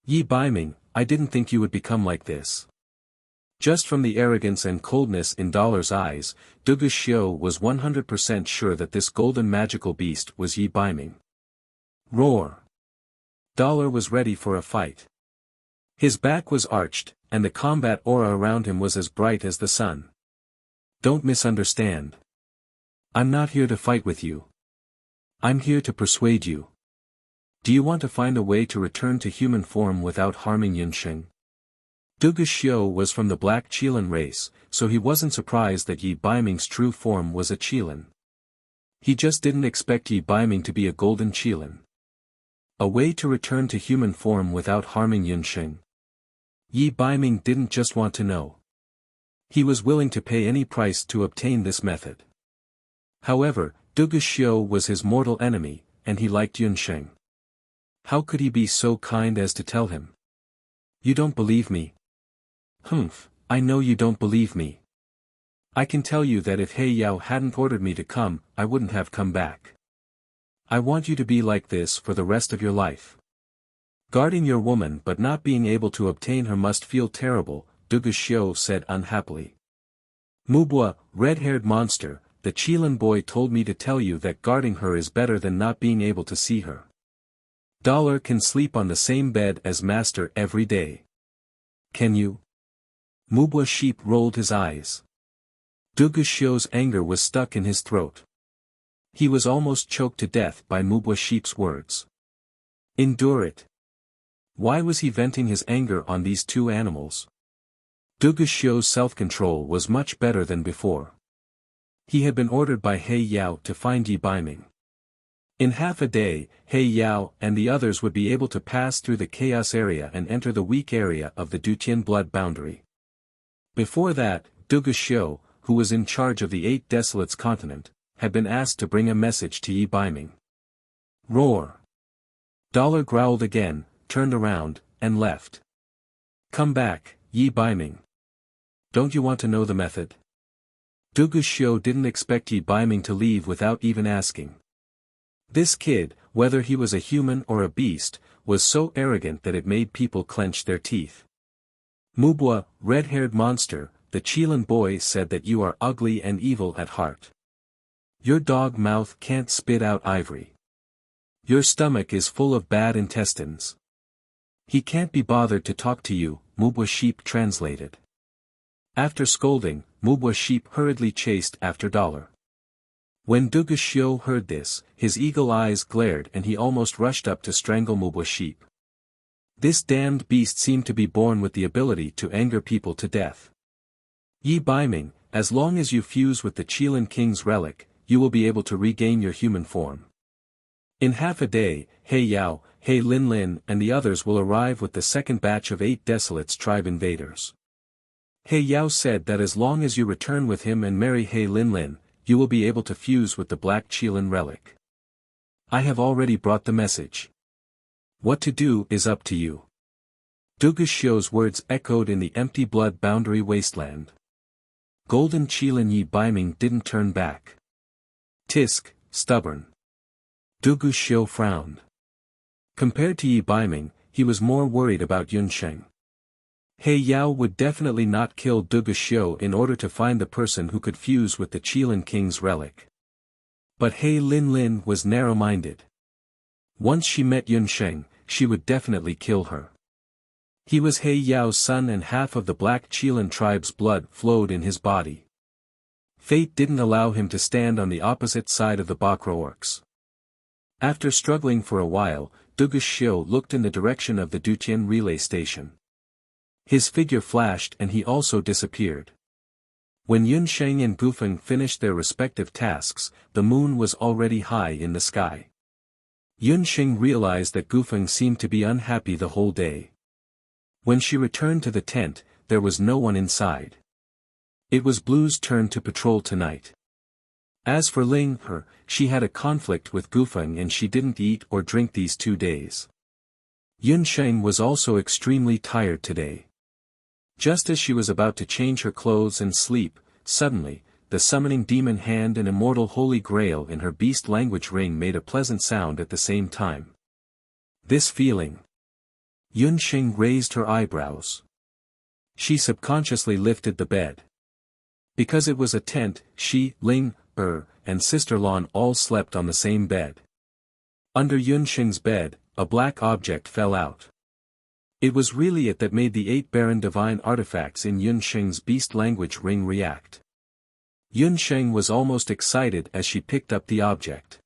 Yi Baiming, I didn't think you would become like this. Just from the arrogance and coldness in Dollar's eyes, Dugu Xiu was 100% sure that this golden magical beast was Yi Baiming. Roar! Dollar was ready for a fight. His back was arched, and the combat aura around him was as bright as the sun. Don't misunderstand. I'm not here to fight with you. I'm here to persuade you. Do you want to find a way to return to human form without harming Yunsheng? Dugu Xiu was from the Black Qilin race, so he wasn't surprised that Yi Baiming's true form was a Qilin. He just didn't expect Yi Baiming to be a golden Qilin. A way to return to human form without harming Yunsheng. Yi Baiming didn't just want to know. He was willing to pay any price to obtain this method. However, Dugu Xiu was his mortal enemy, and he liked Yunsheng. How could he be so kind as to tell him? You don't believe me? Humph, I know you don't believe me. I can tell you that if He Yao hadn't ordered me to come, I wouldn't have come back. I want you to be like this for the rest of your life. Guarding your woman but not being able to obtain her must feel terrible, Dugu Xiu said unhappily. Mubwa, red-haired monster, the Qilin boy told me to tell you that guarding her is better than not being able to see her. Dollar can sleep on the same bed as master every day. Can you? Mubwa Sheep rolled his eyes. Dugu Xiu's anger was stuck in his throat. He was almost choked to death by Mubwa Sheep's words. Endure it. Why was he venting his anger on these two animals? Dugu Xiu's self-control was much better than before. He had been ordered by He Yao to find Yi Baiming. In half a day, He Yao and the others would be able to pass through the chaos area and enter the weak area of the Dutian blood boundary. Before that, Dugu Xiu, who was in charge of the 8 Desolates continent, had been asked to bring a message to Yi Baiming. Roar! Dollar growled again, turned around, and left. Come back, Yi Baiming. Don't you want to know the method? Dugu Xiu didn't expect Yi Baiming to leave without even asking. This kid, whether he was a human or a beast, was so arrogant that it made people clench their teeth. Mubwa, red-haired monster, the Qilin boy said that you are ugly and evil at heart. Your dog mouth can't spit out ivory. Your stomach is full of bad intestines. He can't be bothered to talk to you, Mubwa Sheep translated. After scolding, Mubwa Sheep hurriedly chased after Dollar. When Dugu Xiu heard this, his eagle eyes glared and he almost rushed up to strangle Mubwa Sheep. This damned beast seemed to be born with the ability to anger people to death. Yi Baiming, as long as you fuse with the Qilin King's relic, you will be able to regain your human form. In half a day, He Yao, He Linlin and the others will arrive with the second batch of 8 Desolates tribe invaders. He Yao said that as long as you return with him and marry He Linlin, you will be able to fuse with the Black Qilin relic. I have already brought the message. What to do is up to you. Du Guxiu's words echoed in the empty blood-boundary wasteland. Golden Qilin Yi Baiming didn't turn back. Tisk, stubborn. Du Guxiu frowned. Compared to Yi Baiming, he was more worried about Yunsheng. He Yao would definitely not kill Du Guxiu in order to find the person who could fuse with the Qilin King's relic. But He Lin was narrow-minded. Once she met Yunsheng, she would definitely kill her. He was He Yao's son and half of the Black Qilin tribe's blood flowed in his body. Fate didn't allow him to stand on the opposite side of the Bakra orcs. After struggling for a while, Du Guxiu looked in the direction of the Dutian relay station. His figure flashed and he also disappeared. When Yunsheng and Gufeng finished their respective tasks, the moon was already high in the sky. Yunsheng realized that Gufeng seemed to be unhappy the whole day. When she returned to the tent, there was no one inside. It was Blue's turn to patrol tonight. As for Ling, she had a conflict with Gufeng and she didn't eat or drink these 2 days. Yunsheng was also extremely tired today. Just as she was about to change her clothes and sleep, suddenly, the summoning demon hand and immortal holy grail in her beast language ring made a pleasant sound at the same time. This feeling. Yunsheng raised her eyebrows. She subconsciously lifted the bed. Because it was a tent, she, Ling, and Sister Lan all slept on the same bed. Under Yunsheng's bed, a black object fell out. It was really it that made the 8 barren divine artifacts in Yunsheng's beast language ring react. Yunsheng was almost excited as she picked up the object.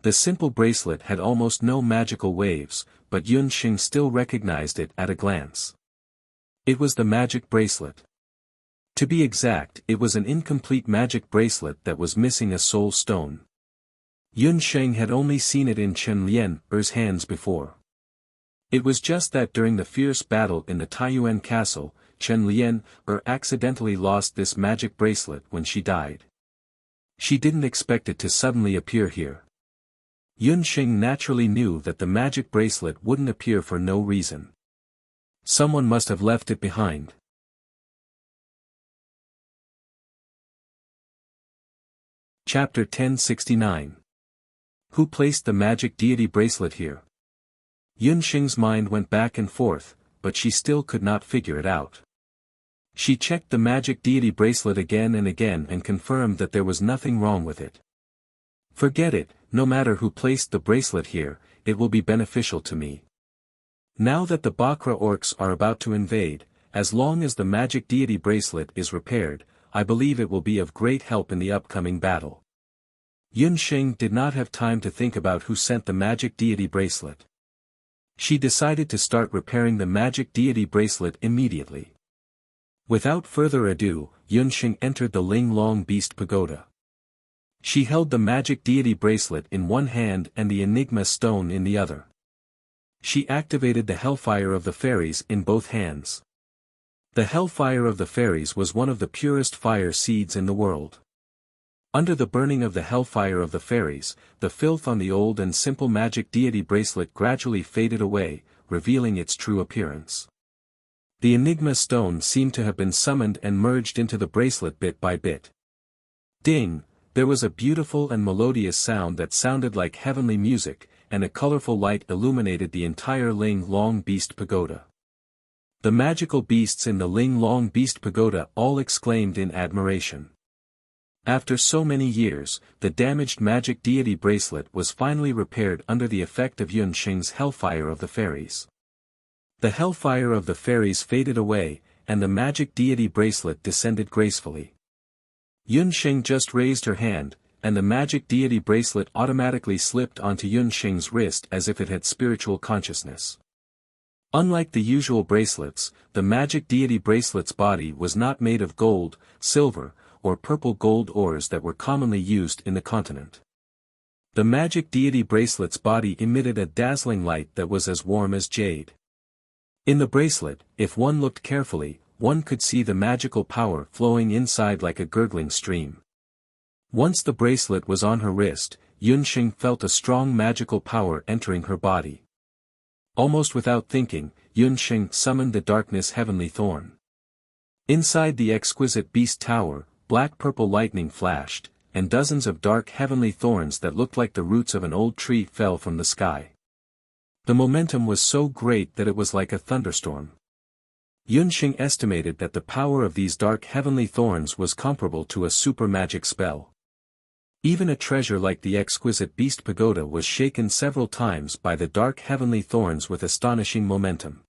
The simple bracelet had almost no magical waves, but Yunsheng still recognized it at a glance. It was the magic bracelet. To be exact, it was an incomplete magic bracelet that was missing a soul stone. Yunsheng had only seen it in Chen Lian's hands before. It was just that during the fierce battle in the Taiyuan castle, Chen Lian accidentally lost this magic bracelet when she died. She didn't expect it to suddenly appear here. Yunsheng naturally knew that the magic bracelet wouldn't appear for no reason. Someone must have left it behind. Chapter 1069. Who placed the magic deity bracelet here? Yunsheng's mind went back and forth, but she still could not figure it out. She checked the magic deity bracelet again and again and confirmed that there was nothing wrong with it. Forget it, no matter who placed the bracelet here, it will be beneficial to me. Now that the Bakra orcs are about to invade, as long as the magic deity bracelet is repaired, I believe it will be of great help in the upcoming battle. Yunsheng did not have time to think about who sent the magic deity bracelet. She decided to start repairing the magic deity bracelet immediately. Without further ado, Yunsheng entered the Ling Long Beast Pagoda. She held the magic deity bracelet in one hand and the enigma stone in the other. She activated the hellfire of the fairies in both hands. The hellfire of the fairies was one of the purest fire seeds in the world. Under the burning of the hellfire of the fairies, the filth on the old and simple magic deity bracelet gradually faded away, revealing its true appearance. The enigma stone seemed to have been summoned and merged into the bracelet bit by bit. Ding! There was a beautiful and melodious sound that sounded like heavenly music, and a colorful light illuminated the entire Ling Long Beast Pagoda. The magical beasts in the Ling Long Beast Pagoda all exclaimed in admiration. After so many years, the damaged magic deity bracelet was finally repaired under the effect of Yunsheng's hellfire of the fairies. The hellfire of the fairies faded away, and the magic deity bracelet descended gracefully. Yunsheng just raised her hand, and the magic deity bracelet automatically slipped onto Yunsheng's wrist as if it had spiritual consciousness. Unlike the usual bracelets, the magic deity bracelet's body was not made of gold, silver, or purple gold ores that were commonly used in the continent. The magic deity bracelet's body emitted a dazzling light that was as warm as jade. In the bracelet, if one looked carefully, one could see the magical power flowing inside like a gurgling stream. Once the bracelet was on her wrist, Yunxing felt a strong magical power entering her body. Almost without thinking, Yunxing summoned the darkness heavenly thorn. Inside the exquisite beast tower, black-purple lightning flashed, and dozens of dark heavenly thorns that looked like the roots of an old tree fell from the sky. The momentum was so great that it was like a thunderstorm. Yunxing estimated that the power of these dark heavenly thorns was comparable to a super magic spell. Even a treasure like the exquisite beast pagoda was shaken several times by the dark heavenly thorns with astonishing momentum.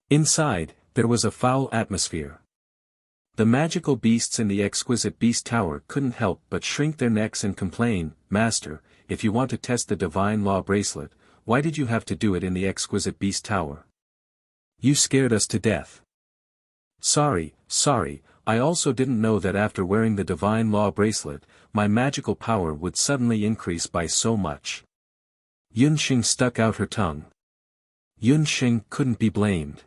Inside, there was a foul atmosphere. The magical beasts in the exquisite beast tower couldn't help but shrink their necks and complain, "Master, if you want to test the divine law bracelet, why did you have to do it in the exquisite beast tower? You scared us to death." Sorry, I also didn't know that after wearing the divine law bracelet, my magical power would suddenly increase by so much." Yunxing stuck out her tongue. Yunxing couldn't be blamed.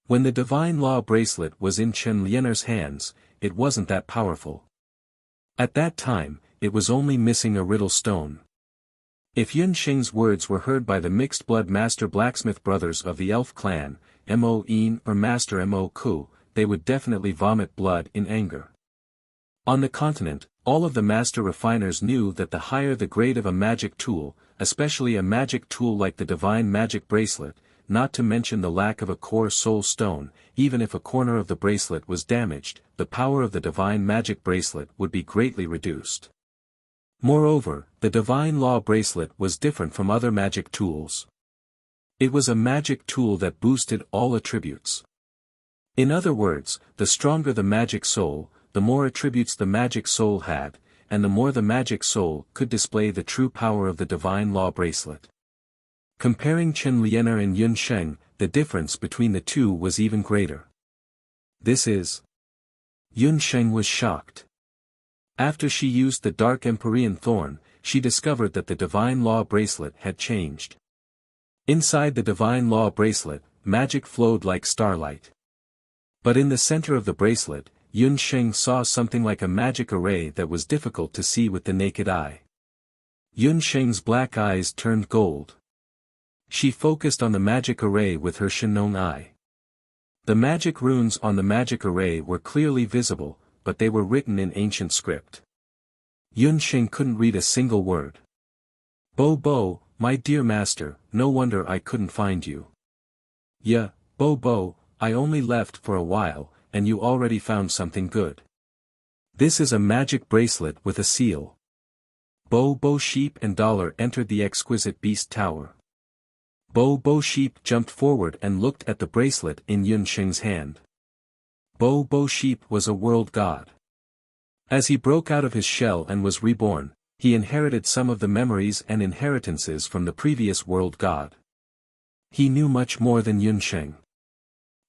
When the divine law bracelet was in Chen Lianer's hands, it wasn't that powerful. At that time, it was only missing a riddle stone. If Yunxing's words were heard by the mixed-blood master blacksmith brothers of the elf clan, Mo Yin or Master Mo Ku, they would definitely vomit blood in anger. On the continent, all of the master refiners knew that the higher the grade of a magic tool, especially a magic tool like the divine magic bracelet, not to mention the lack of a core soul stone, even if a corner of the bracelet was damaged, the power of the divine magic bracelet would be greatly reduced. Moreover, the divine law bracelet was different from other magic tools. It was a magic tool that boosted all attributes. In other words, the stronger the magic soul, the more attributes the magic soul had, and the more the magic soul could display the true power of the divine law bracelet. Comparing Chen Lianer and Yunxing, the difference between the two was even greater. This is... Yunxing was shocked. After she used the dark Empyrean thorn, she discovered that the divine law bracelet had changed. Inside the divine law bracelet, magic flowed like starlight. But in the center of the bracelet, Yunxing saw something like a magic array that was difficult to see with the naked eye. Yunxing's black eyes turned gold. She focused on the magic array with her Shenong eye. The magic runes on the magic array were clearly visible, but they were written in ancient script. Yunxing couldn't read a single word. "Bo, my dear master, no wonder I couldn't find you." "Yeah, Bo, I only left for a while, and you already found something good. This is a magic bracelet with a seal." Bo Sheep and Dollar entered the exquisite beast tower. Bo Sheep jumped forward and looked at the bracelet in Yunxing's hand. Bo Sheep was a world god. As he broke out of his shell and was reborn, he inherited some of the memories and inheritances from the previous world god. He knew much more than Yunxing.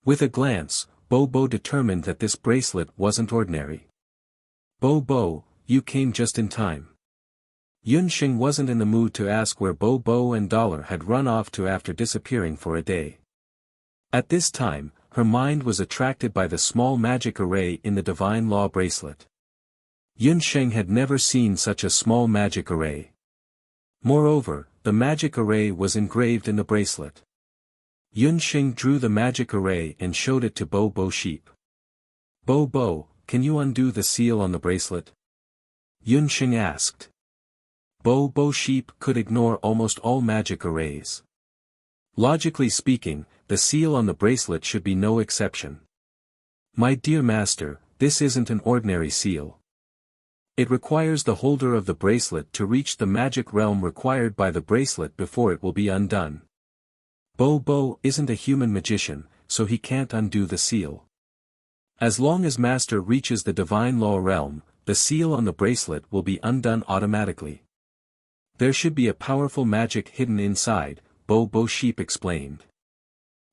With a glance, Bo determined that this bracelet wasn't ordinary. Bo, you came just in time. Yunxing wasn't in the mood to ask where Bo and Dollar had run off to after disappearing for a day. At this time, her mind was attracted by the small magic array in the divine law bracelet. Yunxing had never seen such a small magic array. Moreover, the magic array was engraved in the bracelet. Yunxing drew the magic array and showed it to Bo Sheep. Bo, can you undo the seal on the bracelet?" Yunxing asked. Bo Sheep could ignore almost all magic arrays. Logically speaking, the seal on the bracelet should be no exception. "My dear master, this isn't an ordinary seal. It requires the holder of the bracelet to reach the magic realm required by the bracelet before it will be undone. Bo isn't a human magician, so he can't undo the seal. As long as master reaches the divine law realm, the seal on the bracelet will be undone automatically. There should be a powerful magic hidden inside," Bo Sheep explained.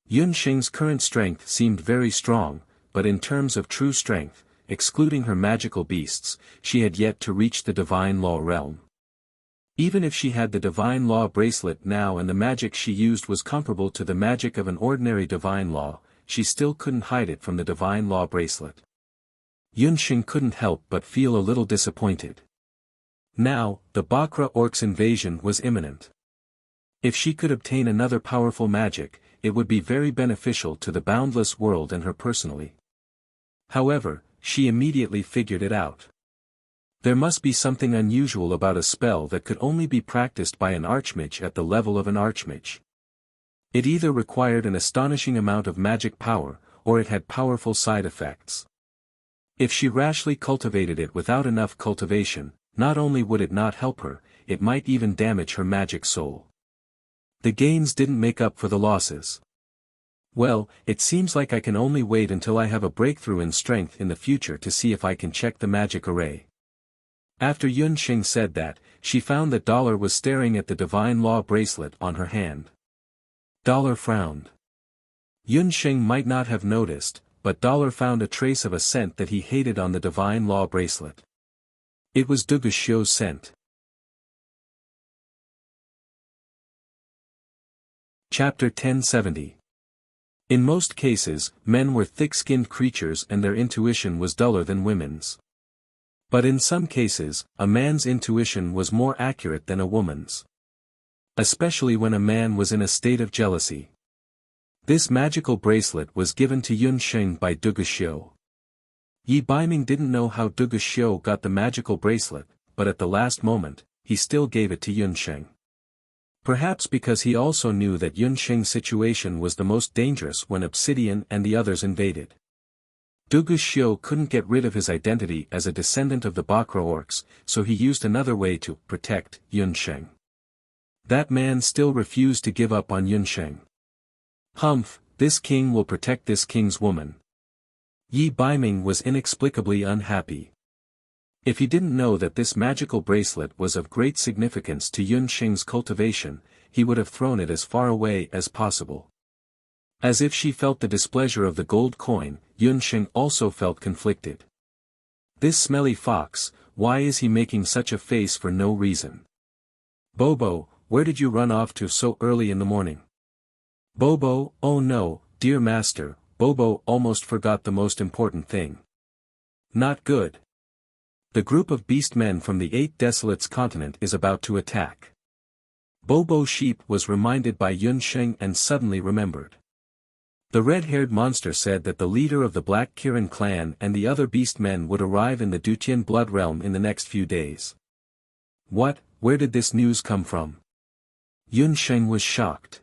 Yunxing's current strength seemed very strong, but in terms of true strength, excluding her magical beasts, she had yet to reach the divine law realm. Even if she had the divine law bracelet now and the magic she used was comparable to the magic of an ordinary divine law, she still couldn't hide it from the divine law bracelet. Yunxing couldn't help but feel a little disappointed. Now, the Bakra orcs' invasion was imminent. If she could obtain another powerful magic, it would be very beneficial to the boundless world and her personally. However, she immediately figured it out. There must be something unusual about a spell that could only be practiced by an archmage at the level of an archmage. It either required an astonishing amount of magic power, or it had powerful side effects. If she rashly cultivated it without enough cultivation, not only would it not help her, it might even damage her magic soul. The gains didn't make up for the losses. Well, it seems like I can only wait until I have a breakthrough in strength in the future to see if I can check the magic array. After Yunxing said that, she found that Dollar was staring at the Divine Law bracelet on her hand. Dollar frowned. Yunxing might not have noticed, but Dollar found a trace of a scent that he hated on the Divine Law bracelet. It was Duguxiu's scent. Chapter 1070. In most cases, men were thick-skinned creatures and their intuition was duller than women's. But in some cases, a man's intuition was more accurate than a woman's. Especially when a man was in a state of jealousy. This magical bracelet was given to Yunxing by Duguxiu. Yi Baiming didn't know how Duguxiu got the magical bracelet, but at the last moment, he still gave it to Yunxing. Perhaps because he also knew that Yunxing's situation was the most dangerous when Obsidian and the others invaded. Duguxiu couldn't get rid of his identity as a descendant of the Bakra orcs, so he used another way to protect Yunxing. That man still refused to give up on Yunxing. Humph, this king will protect this king's woman. Yi Baiming was inexplicably unhappy. If he didn't know that this magical bracelet was of great significance to Yunxing's cultivation, he would have thrown it as far away as possible. As if she felt the displeasure of the gold coin, Yunxing also felt conflicted. This smelly fox, why is he making such a face for no reason? Bobo, where did you run off to so early in the morning? Bobo, oh no, dear master, Bobo almost forgot the most important thing. Not good. The group of beast men from the 8 Desolates continent is about to attack. Bobo Sheep was reminded by Yunxing and suddenly remembered. The red-haired monster said that the leader of the Black Kirin clan and the other beast men would arrive in the Dutian blood realm in the next few days. What, where did this news come from? Yunxing was shocked.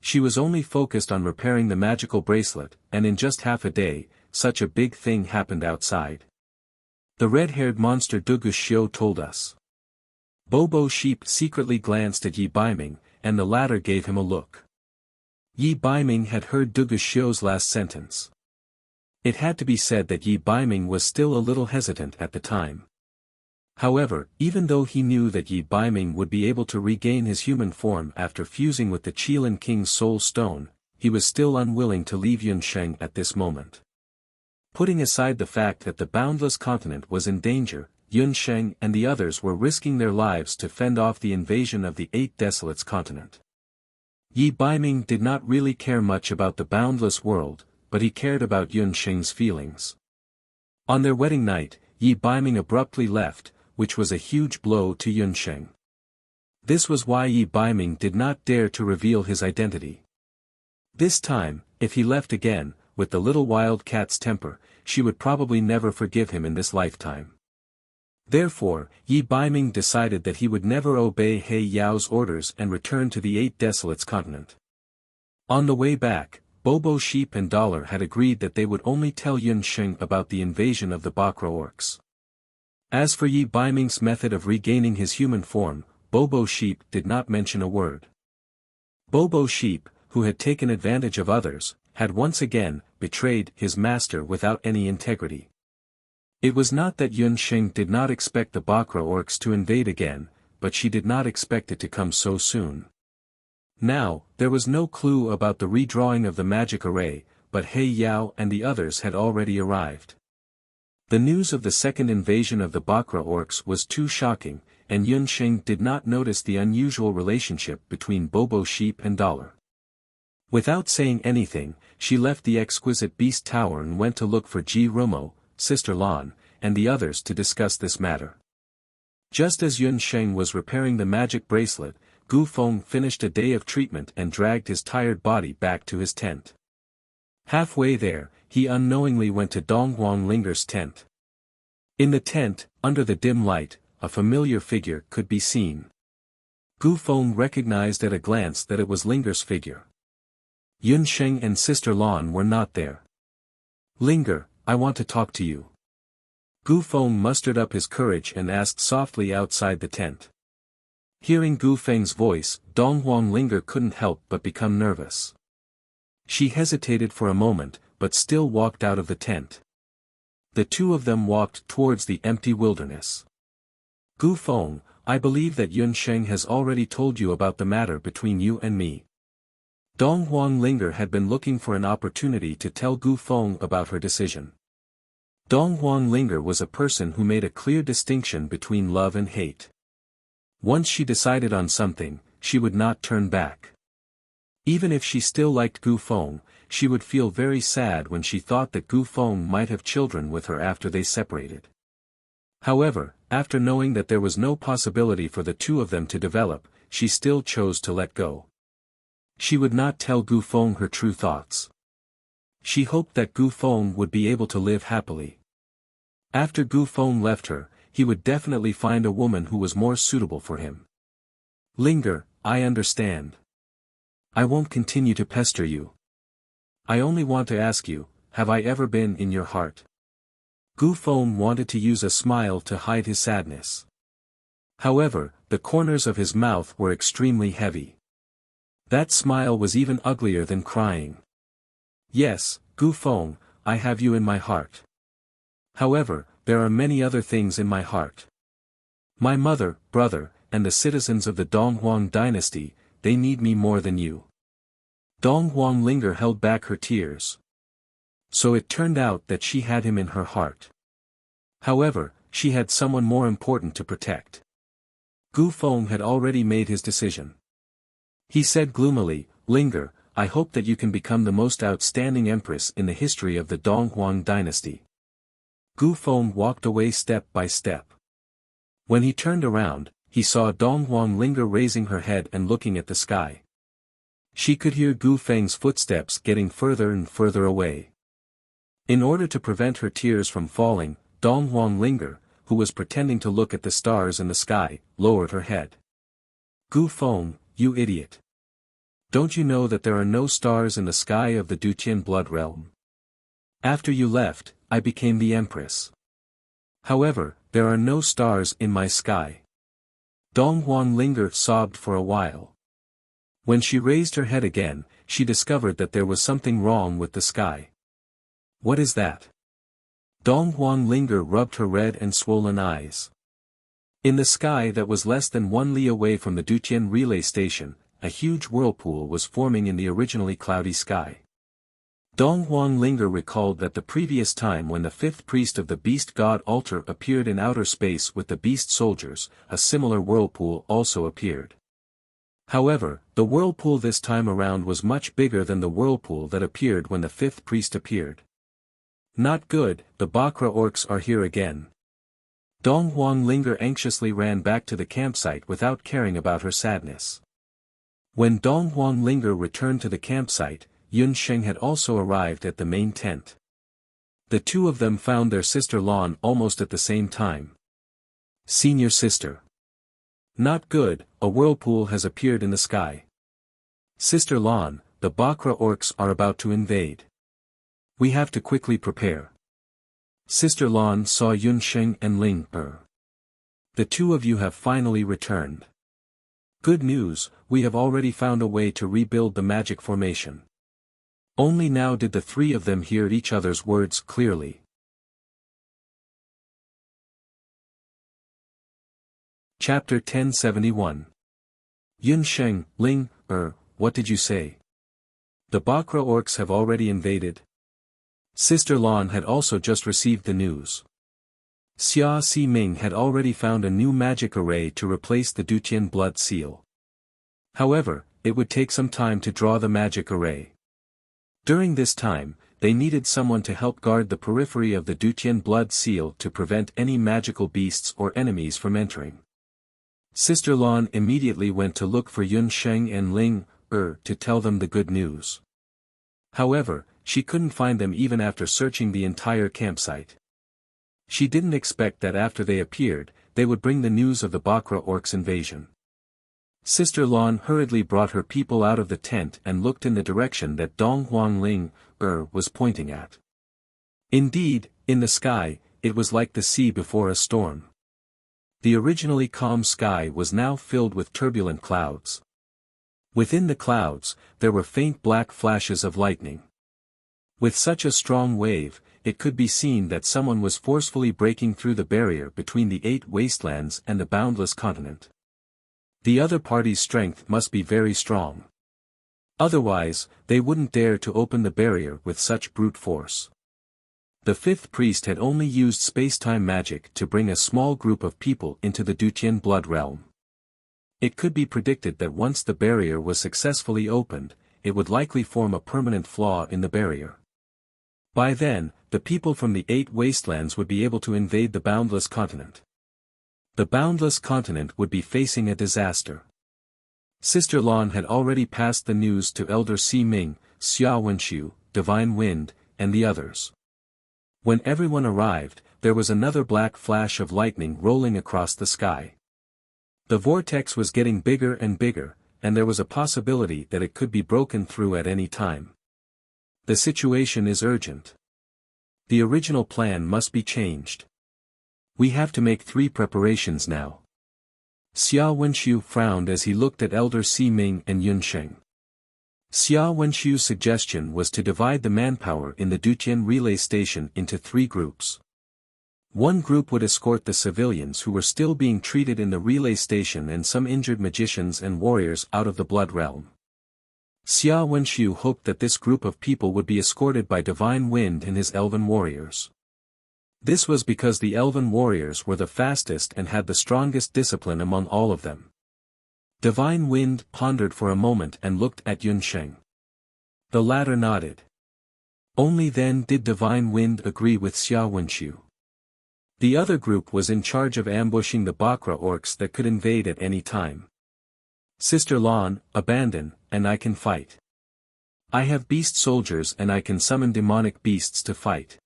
She was only focused on repairing the magical bracelet, and in just half a day, such a big thing happened outside. The red-haired monster Duguxiu told us. Bobo Sheep secretly glanced at Yi Baiming, and the latter gave him a look. Yi Baiming had heard Duguxiu's last sentence. It had to be said that Yi Baiming was still a little hesitant at the time. However, even though he knew that Yi Baiming would be able to regain his human form after fusing with the Qilin King's soul stone, he was still unwilling to leave Yunxing at this moment. Putting aside the fact that the boundless continent was in danger, Yunxing and the others were risking their lives to fend off the invasion of the 8 Desolates continent. Yi Baiming did not really care much about the boundless world, but he cared about Yunxing's feelings. On their wedding night, Yi Baiming abruptly left, which was a huge blow to Yunxing. This was why Yi Baiming did not dare to reveal his identity. This time, if he left again, with the little wild cat's temper, she would probably never forgive him in this lifetime. Therefore, Yi Baiming decided that he would never obey He Yao's orders and return to the 8 Desolates continent. On the way back, Bobo Sheep and Dollar had agreed that they would only tell Yunxing about the invasion of the Bakra orcs. As for Yi Baiming's method of regaining his human form, Bobo Sheep did not mention a word. Bobo Sheep, who had taken advantage of others, had once again betrayed his master without any integrity. It was not that Yunxing did not expect the Bakra orcs to invade again, but she did not expect it to come so soon. Now, there was no clue about the redrawing of the magic array, but He Yao and the others had already arrived. The news of the second invasion of the Bakra orcs was too shocking, and Yunxing did not notice the unusual relationship between Bobo Sheep and Dollar. Without saying anything, she left the exquisite beast tower and went to look for Ji Rumo, Sister Lan, and the others to discuss this matter. Just as Yun Sheng was repairing the magic bracelet, Gu Feng finished a day of treatment and dragged his tired body back to his tent. Halfway there, he unknowingly went to Donghuang Linger's tent. In the tent, under the dim light, a familiar figure could be seen. Gu Feng recognized at a glance that it was Linger's figure. Yun Sheng and Sister Lan were not there. "Linger, I want to talk to you." Gu Feng mustered up his courage and asked softly outside the tent. Hearing Gu Feng's voice, Donghuang Linger couldn't help but become nervous. She hesitated for a moment, but still walked out of the tent. The two of them walked towards the empty wilderness. "Gu Feng, I believe that Yun Sheng has already told you about the matter between you and me." Donghuang Linger had been looking for an opportunity to tell Gu Feng about her decision. Donghuang Linger was a person who made a clear distinction between love and hate. Once she decided on something, she would not turn back. Even if she still liked Gu Feng, she would feel very sad when she thought that Gu Feng might have children with her after they separated. However, after knowing that there was no possibility for the two of them to develop, she still chose to let go. She would not tell Gu Feng her true thoughts. She hoped that Gu Feng would be able to live happily. After Gu Feng left her, he would definitely find a woman who was more suitable for him. "Linger, I understand. I won't continue to pester you. I only want to ask you, have I ever been in your heart?" Gu Feng wanted to use a smile to hide his sadness. However, the corners of his mouth were extremely heavy. That smile was even uglier than crying. "Yes, Gu Feng, I have you in my heart. However, there are many other things in my heart. My mother, brother, and the citizens of the Donghuang dynasty, they need me more than you." Donghuang Linger held back her tears. So it turned out that she had him in her heart. However, she had someone more important to protect. Gu Feng had already made his decision. He said gloomily, "Linger, I hope that you can become the most outstanding empress in the history of the Donghuang dynasty." Gu Feng walked away step by step. When he turned around, he saw Donghuang Linger raising her head and looking at the sky. She could hear Gu Feng's footsteps getting further and further away. In order to prevent her tears from falling, Donghuang Linger, who was pretending to look at the stars in the sky, lowered her head. "Gu Feng, you idiot. Don't you know that there are no stars in the sky of the Duqian blood realm? After you left, I became the empress. However, there are no stars in my sky." Donghuang Linger sobbed for a while. When she raised her head again, she discovered that there was something wrong with the sky. "What is that?" Donghuang Linger rubbed her red and swollen eyes. In the sky that was less than 1 li away from the Duqian relay station, a huge whirlpool was forming in the originally cloudy sky. Donghuang Linger recalled that the previous time when the fifth priest of the beast god altar appeared in outer space with the beast soldiers, a similar whirlpool also appeared. However, the whirlpool this time around was much bigger than the whirlpool that appeared when the fifth priest appeared. "Not good, the Bakra orcs are here again." Donghuang Linger anxiously ran back to the campsite without caring about her sadness. When Donghuang Linger returned to the campsite, Yun Sheng had also arrived at the main tent. The two of them found their sister Lan almost at the same time. "Senior sister. Not good, a whirlpool has appeared in the sky. Sister Lan, the Bakra orcs are about to invade. We have to quickly prepare." Sister Lan saw Yun Sheng and Ling Er. "The two of you have finally returned. Good news, we have already found a way to rebuild the magic formation." Only now did the three of them hear each other's words clearly. Chapter 1071. Yun Sheng, Ling Er, what did you say? The Bakra orcs have already invaded? Sister Lan had also just received the news. Xia Si Ming had already found a new magic array to replace the Duqian blood seal. However, it would take some time to draw the magic array. During this time, they needed someone to help guard the periphery of the Dutian blood seal to prevent any magical beasts or enemies from entering. Sister Lan immediately went to look for Yun Sheng and Ling to tell them the good news. However, she couldn't find them even after searching the entire campsite. She didn't expect that after they appeared, they would bring the news of the Bakra orcs' invasion. Sister Lan hurriedly brought her people out of the tent and looked in the direction that Dong Huang Ling was pointing at. Indeed, in the sky, it was like the sea before a storm. The originally calm sky was now filled with turbulent clouds. Within the clouds, there were faint black flashes of lightning. With such a strong wave, it could be seen that someone was forcefully breaking through the barrier between the 8 wastelands and the boundless continent. The other party's strength must be very strong. Otherwise, they wouldn't dare to open the barrier with such brute force. The 5th priest had only used space-time magic to bring a small group of people into the Dutian blood realm. It could be predicted that once the barrier was successfully opened, it would likely form a permanent flaw in the barrier. By then, the people from the 8 wastelands would be able to invade the boundless continent. The boundless continent would be facing a disaster. Sister Lan had already passed the news to Elder Si Ming, Xia Wenshu, Divine Wind, and the others. When everyone arrived, there was another black flash of lightning rolling across the sky. The vortex was getting bigger and bigger, and there was a possibility that it could be broken through at any time. The situation is urgent. The original plan must be changed. We have to make 3 preparations now. Xia Wenshu frowned as he looked at Elder Si Ming and Yun Sheng. Xia Wenshu's suggestion was to divide the manpower in the Dutian relay station into 3 groups. One group would escort the civilians who were still being treated in the relay station and some injured magicians and warriors out of the blood realm. Xia Wenshu hoped that this group of people would be escorted by Divine Wind and his elven warriors. This was because the elven warriors were the fastest and had the strongest discipline among all of them. Divine Wind pondered for a moment and looked at Yun Sheng. The latter nodded. Only then did Divine Wind agree with Xia Wenshu. The other group was in charge of ambushing the Bakra orcs that could invade at any time. Sister Lan, abandon, and I can fight. I have beast soldiers and I can summon demonic beasts to fight.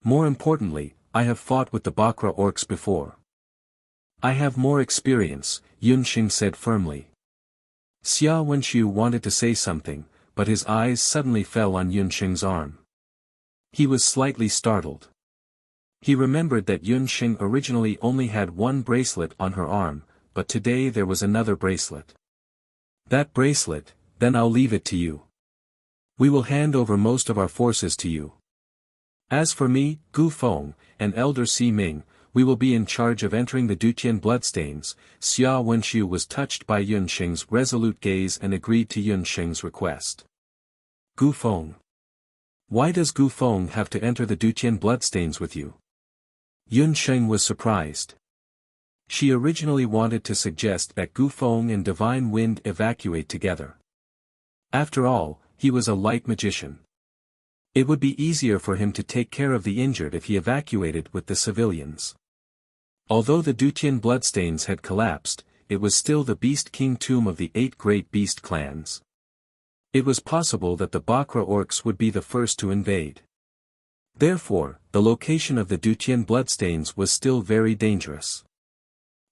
More importantly, I have fought with the Bakra orcs before. I have more experience, Yun Sheng said firmly. Xia Wenshu wanted to say something, but his eyes suddenly fell on Yun Sheng's arm. He was slightly startled. He remembered that Yun Sheng originally only had 1 bracelet on her arm, but today there was another bracelet. That bracelet, then I'll leave it to you. We will hand over most of our forces to you. As for me, Gu Feng, and Elder Si Ming, we will be in charge of entering the Dutian bloodstains. Xia Wenshu was touched by Yun Sheng's resolute gaze and agreed to Yun Sheng's request. Gu Feng. Why does Gu Feng have to enter the Dutian bloodstains with you? Yun Sheng was surprised. She originally wanted to suggest that Gu Feng and Divine Wind evacuate together. After all, he was a light magician. It would be easier for him to take care of the injured if he evacuated with the civilians. Although the Dutian bloodstains had collapsed, it was still the Beast King tomb of the 8 great beast clans. It was possible that the Bakra orcs would be the first to invade. Therefore, the location of the Dutian bloodstains was still very dangerous.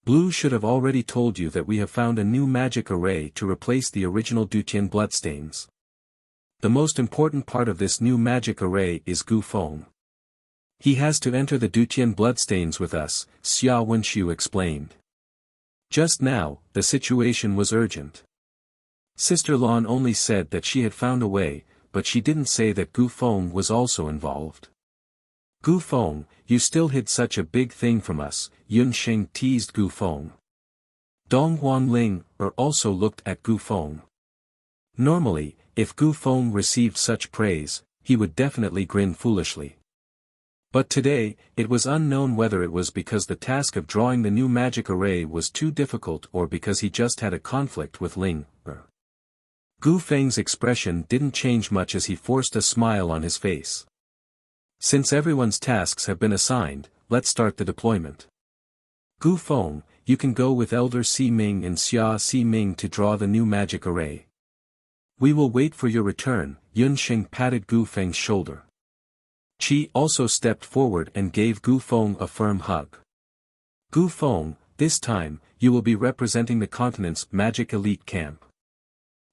Blue should have already told you that we have found a new magic array to replace the original Dutian bloodstains. The most important part of this new magic array is Gu Feng. He has to enter the Dutian bloodstains with us, Xia Wenshu explained. Just now, the situation was urgent. Sister Lan only said that she had found a way, but she didn't say that Gu Feng was also involved. Gu Feng, you still hid such a big thing from us, Yun Sheng teased Gu Feng. Dong Huangling also looked at Gu Feng. Normally, if Gu Feng received such praise, he would definitely grin foolishly. But today, it was unknown whether it was because the task of drawing the new magic array was too difficult or because he just had a conflict with Ling. Gu Feng's expression didn't change much as he forced a smile on his face. Since everyone's tasks have been assigned, let's start the deployment. Gu Feng, you can go with Elder Si Ming and Xia Si Ming to draw the new magic array. We will wait for your return. Yun Xing patted Gu Feng's shoulder. Qi also stepped forward and gave Gu Feng a firm hug. Gu Feng, this time, you will be representing the continent's Magic Elite Camp.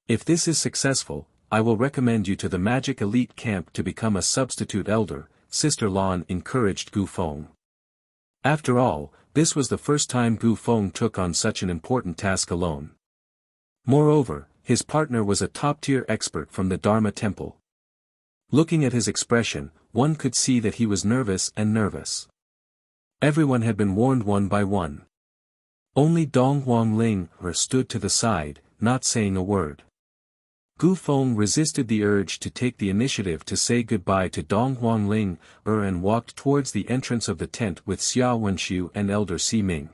If this is successful, I will recommend you to the Magic Elite Camp to become a substitute elder, Sister Lan encouraged Gu Feng. After all, this was the first time Gu Feng took on such an important task alone. Moreover, his partner was a top-tier expert from the Dharma Temple. Looking at his expression, one could see that he was nervous. Everyone had been warned one by one. Only Dong Huangling stood to the side, not saying a word. Gu Feng resisted the urge to take the initiative to say goodbye to Dong Huangling and walked towards the entrance of the tent with Xia Wenxiu and Elder Si Ming.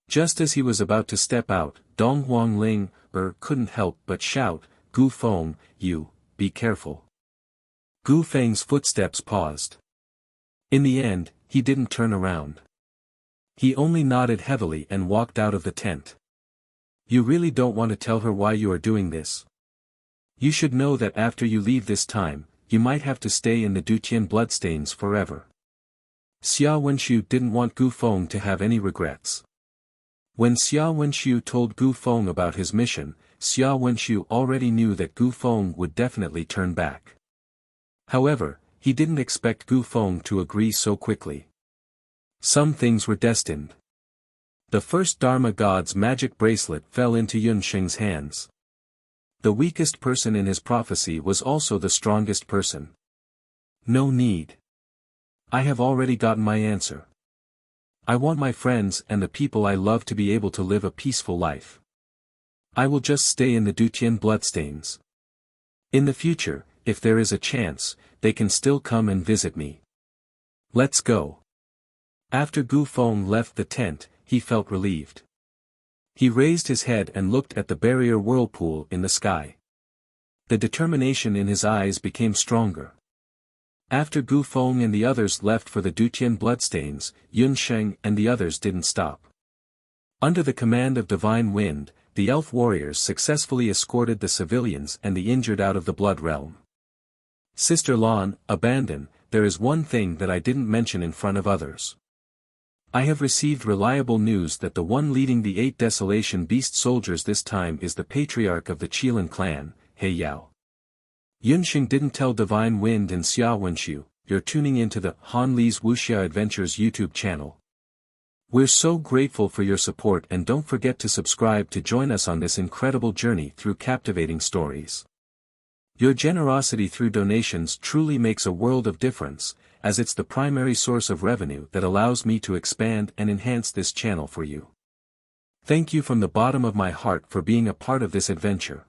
Just as he was about to step out, Dong Huangling couldn't help but shout, "Gu Feng, you, be careful." Gu Feng's footsteps paused. In the end, he didn't turn around. He only nodded heavily and walked out of the tent. You really don't want to tell her why you are doing this? You should know that after you leave this time, you might have to stay in the Dutian bloodstains forever. Xia Wenxiu didn't want Gu Feng to have any regrets. When Xia Wenxiu told Gu Feng about his mission, Xia Wenxiu already knew that Gu Feng would definitely turn back. However, he didn't expect Gu Feng to agree so quickly. Some things were destined. The first Dharma God's magic bracelet fell into Yun Xing's hands. The weakest person in his prophecy was also the strongest person. No need. I have already gotten my answer. I want my friends and the people I love to be able to live a peaceful life. I will just stay in the Dutian bloodstains. In the future, if there is a chance, they can still come and visit me. Let's go. After Gu Feng left the tent, he felt relieved. He raised his head and looked at the barrier whirlpool in the sky. The determination in his eyes became stronger. After Gu Feng and the others left for the Dutian bloodstains, Yun Sheng and the others didn't stop. Under the command of Divine Wind, the elf warriors successfully escorted the civilians and the injured out of the Blood Realm. Sister Lan, abandon, there is one thing that I didn't mention in front of others. I have received reliable news that the one leading the 8 Desolation Beast soldiers this time is the patriarch of the Qilin clan, He Yao. Yunxing didn't tell Divine Wind and Xia Wenxiu, you're tuning into the Han Li's Wuxia Adventures YouTube channel. We're so grateful for your support and don't forget to subscribe to join us on this incredible journey through captivating stories. Your generosity through donations truly makes a world of difference, as it's the primary source of revenue that allows me to expand and enhance this channel for you. Thank you from the bottom of my heart for being a part of this adventure.